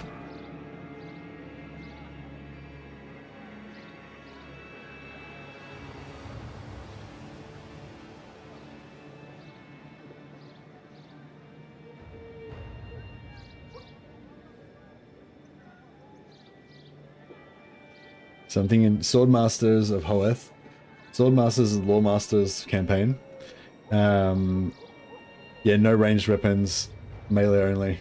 So I'm thinking Swordmasters of Hoeth, Swordmasters of Lawmasters campaign. Yeah, no ranged weapons, melee only.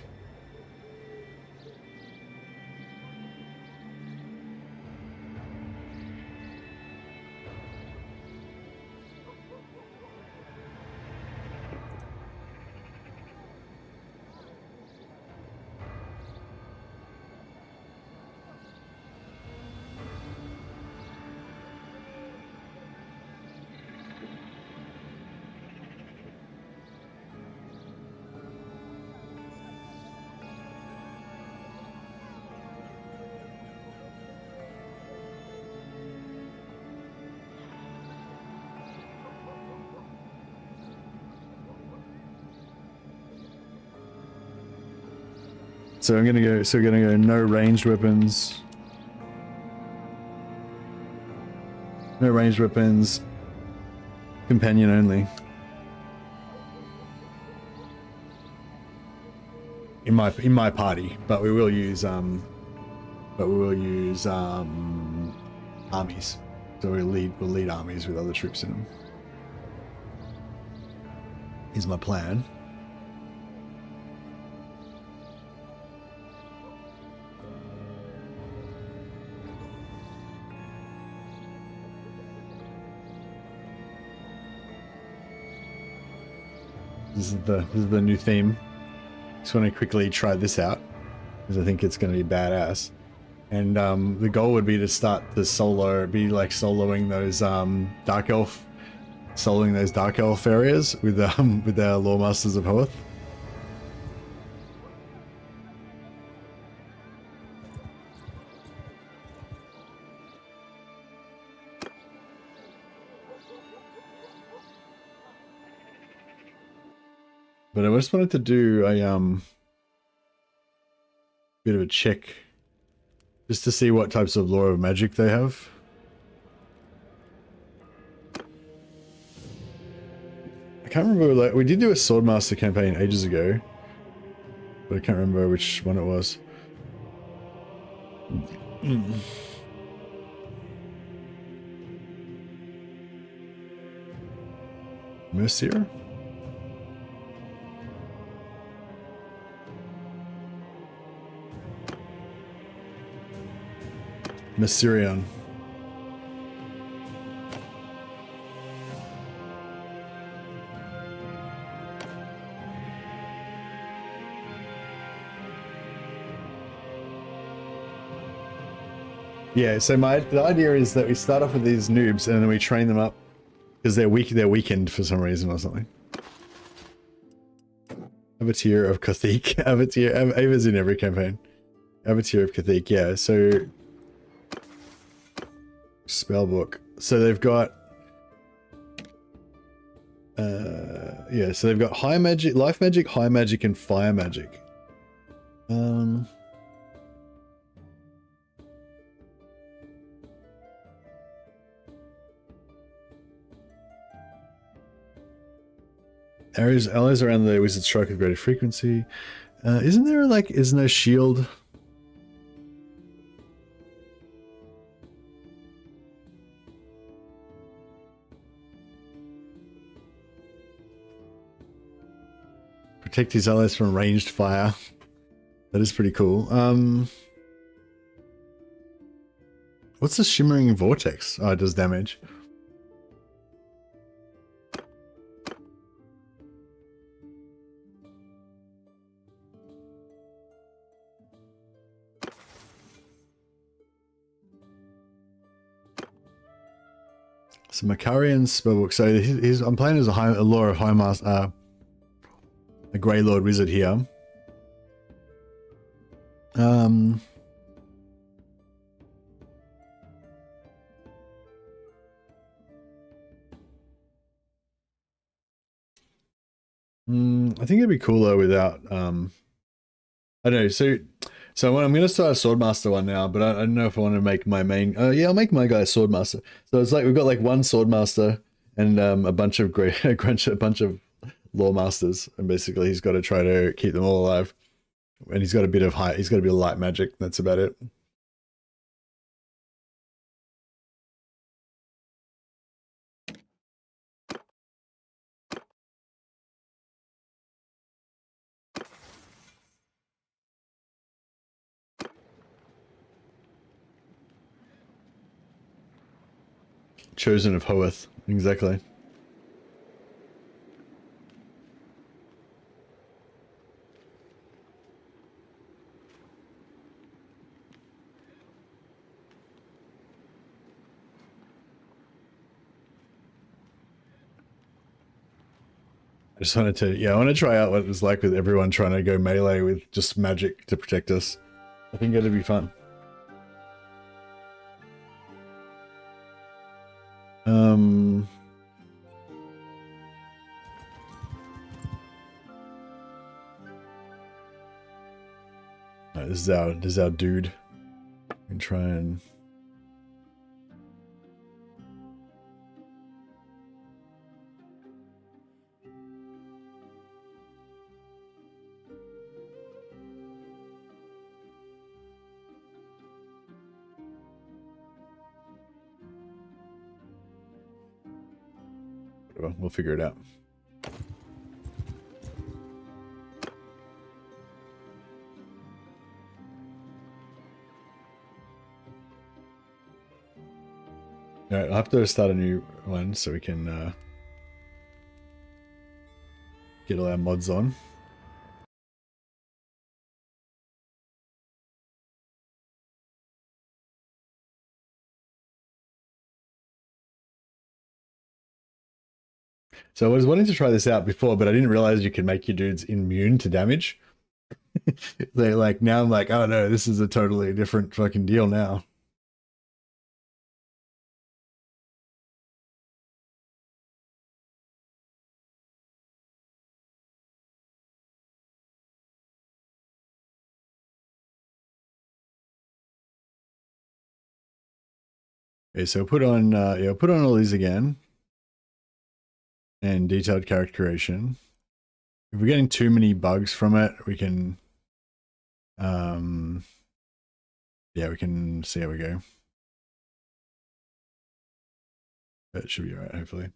So I'm gonna go. So we're gonna go no ranged weapons. No ranged weapons. Companion only. In my party, but we will use armies. So we'll lead armies with other troops in them. Is my plan. This is the new theme. Just want to quickly try this out because I think it's going to be badass. And the goal would be to start the solo, be like soloing those dark elf areas with our Lawmasters of Hoeth. But I just wanted to do a bit of a check just to see what types of lore of magic they have. I can't remember, like, we did do a Swordmaster campaign ages ago, but I can't remember which one it was. Mercier? Mysterion. Yeah, so the idea is that we start off with these noobs and then we train them up because they're weakened for some reason or something. Abattier of Cathik. Ava's in every campaign. Abattier of Cathik, yeah, so spellbook. So they've got yeah, so they've got high magic, life magic, high magic, and fire magic. Allies around the wizard strike with greater frequency. Isn't there like, is no shield? Protect his allies from ranged fire. That is pretty cool. What's the shimmering vortex? Oh, it does damage. So Macarian's spellbook. So I'm playing as a lore of High Master, a Grey Lord wizard here. I think it'd be cooler without I don't know. So I'm going to start a Swordmaster one now, but I don't know if I want to make my main. Yeah, I'll make my guy a Swordmaster. So it's like we've got like one Swordmaster and a bunch of Lawmasters, and basically he's got to try to keep them all alive. And he's got a bit of light magic. That's about it. Chosen of Hoeth, exactly. I just wanted to, yeah, I want to try out what it was like with everyone trying to go melee with just magic to protect us. I think it'll be fun. Right, this is our dude. We can try and we'll figure it out. Alright, I'll have to start a new one so we can get all our mods on. So I was wanting to try this out before, but I didn't realize you could make your dudes immune to damage. They like, now I'm like, oh no, this is a totally different fucking deal now. Okay, so put on yeah, put on all these again. And detailed character creation. If we're getting too many bugs from it, we can yeah, we can see how we go. That should be alright, hopefully.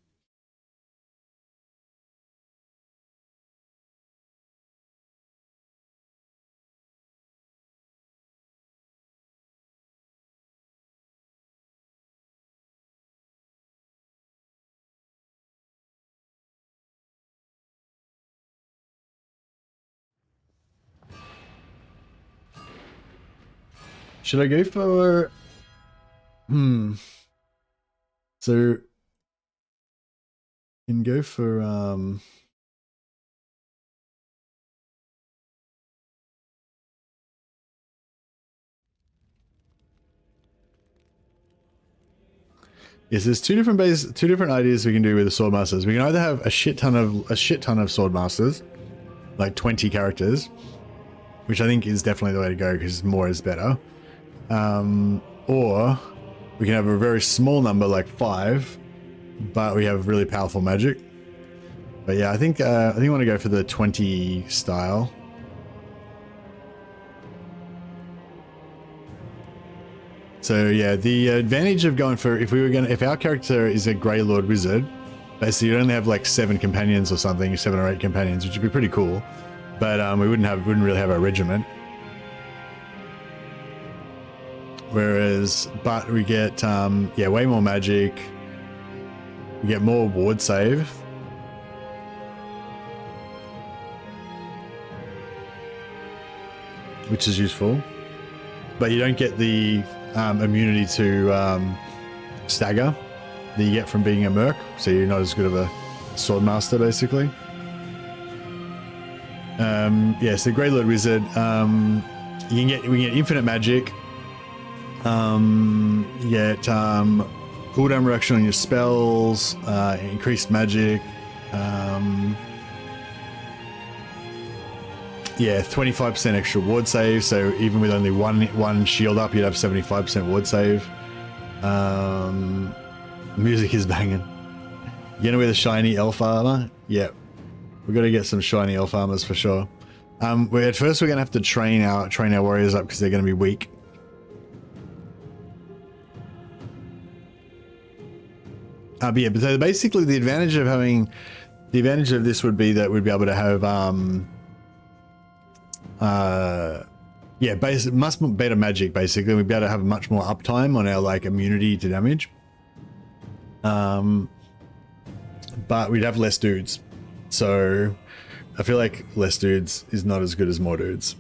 Should I go for so can go for yes, there's two different ideas we can do with the sword masters. We can either have a shit ton of sword masters, like 20 characters, which I think is definitely the way to go because more is better. Or we can have a very small number, like 5, but we have really powerful magic. But yeah, I think I want to go for the 20 style. So yeah, the advantage of going for, if our character is a Grey Lord Wizard, basically you only have like 7 companions or something, 7 or 8 companions, which would be pretty cool. But we wouldn't really have a regiment. Whereas, but we get yeah, way more magic. We get more ward save. Which is useful. But you don't get the immunity to stagger that you get from being a merc, so you're not as good of a sword master, basically. Yeah, so Grey Lord Wizard, we get infinite magic. You get cooldown reduction on your spells, increased magic. Yeah, 25% extra ward save, so even with only one shield up, you'd have 75% ward save. Music is banging. You gonna wear the shiny elf armor? Yep. We've got to get some shiny elf armors for sure. At first we're gonna have to train our warriors up because they're gonna be weak. But yeah, but so basically the advantage of this would be that we'd be able to have yeah, much better magic basically. We'd be able to have much more uptime on our like immunity to damage. But we'd have less dudes. So I feel like less dudes is not as good as more dudes.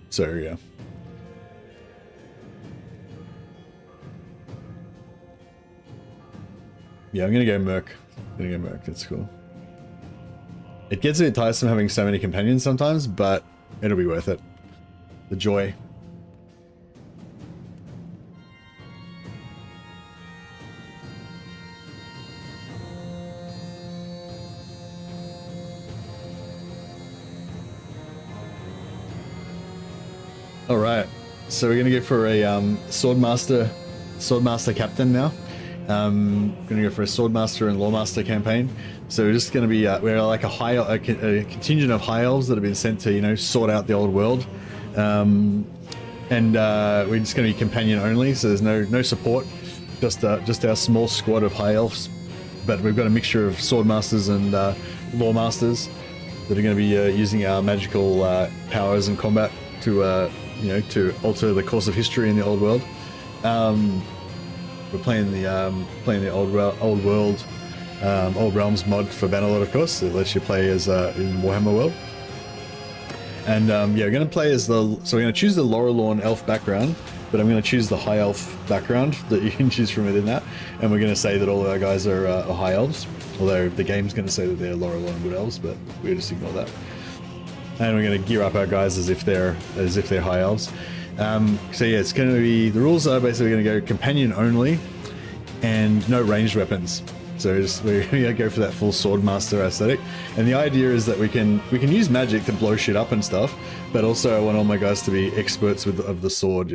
So yeah. Yeah, I'm gonna go Merc. That's cool. It gets a bit tiresome having so many companions sometimes, but it'll be worth it. The joy. All right, so we're gonna go for a swordmaster captain now. Gonna go for a swordmaster and lawmaster campaign. So we're just gonna be we're like a contingent of high elves that have been sent to sort out the old world, and we're just gonna be companion only. So there's no support, just our small squad of high elves. But we've got a mixture of swordmasters and lawmasters that are going to be using our magical powers in combat to to alter the course of history in the old world. We're playing the old realms mod for Bannerlord, of course. It lets you play as in Warhammer world. And yeah, we're going to play as so we're going to choose the Laurelorn elf background, but I'm going to choose the high elf background that you can choose from within that. And we're going to say that all of our guys are high elves, although the game's going to say that they're Laurelorn wood elves, but we'll just ignore that. And we're going to gear up our guys as if they're high elves. So yeah, it's going to be, the rules are basically going to go companion only and no ranged weapons. So we're going to go for that full swordmaster aesthetic. And the idea is that we can use magic to blow shit up and stuff, but also I want all my guys to be experts of the sword,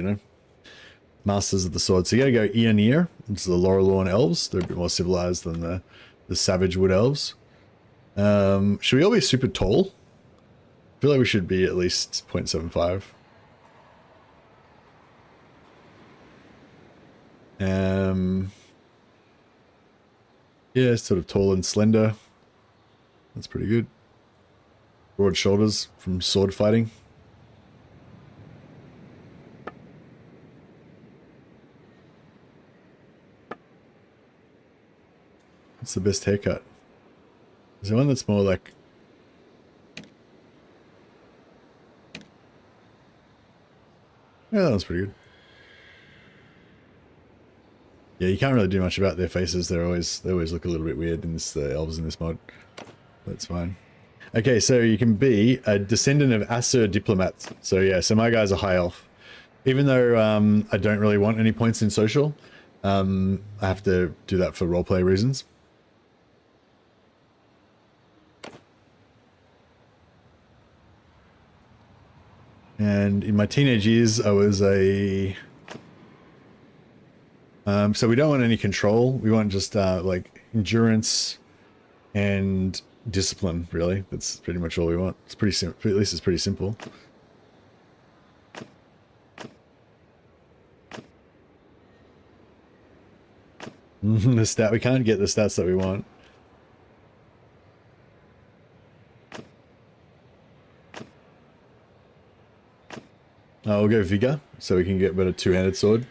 masters of the sword. So you got to go ear and ear. It's the Laurelorn elves. They're a bit more civilized than the savage wood elves. Should we all be super tall? I feel like we should be at least 0.75. Yeah, sort of tall and slender. That's pretty good. Broad shoulders from sword fighting. What's the best haircut? Is there one that's more like... Yeah, that was pretty good. Yeah, you can't really do much about their faces. They always look a little bit weird in this, the elves in this mod. That's fine. Okay, so you can be a descendant of Aesir diplomats. So yeah, so my guy's a high elf. Even though I don't really want any points in social, I have to do that for roleplay reasons. And in my teenage years, I was a... so we don't want any control. We want just like endurance and discipline, really. That's pretty much all we want. It's pretty simple. At least it's pretty simple. The stat, we can't get the stats that we want. We'll go Vigor, so we can get better two-handed sword.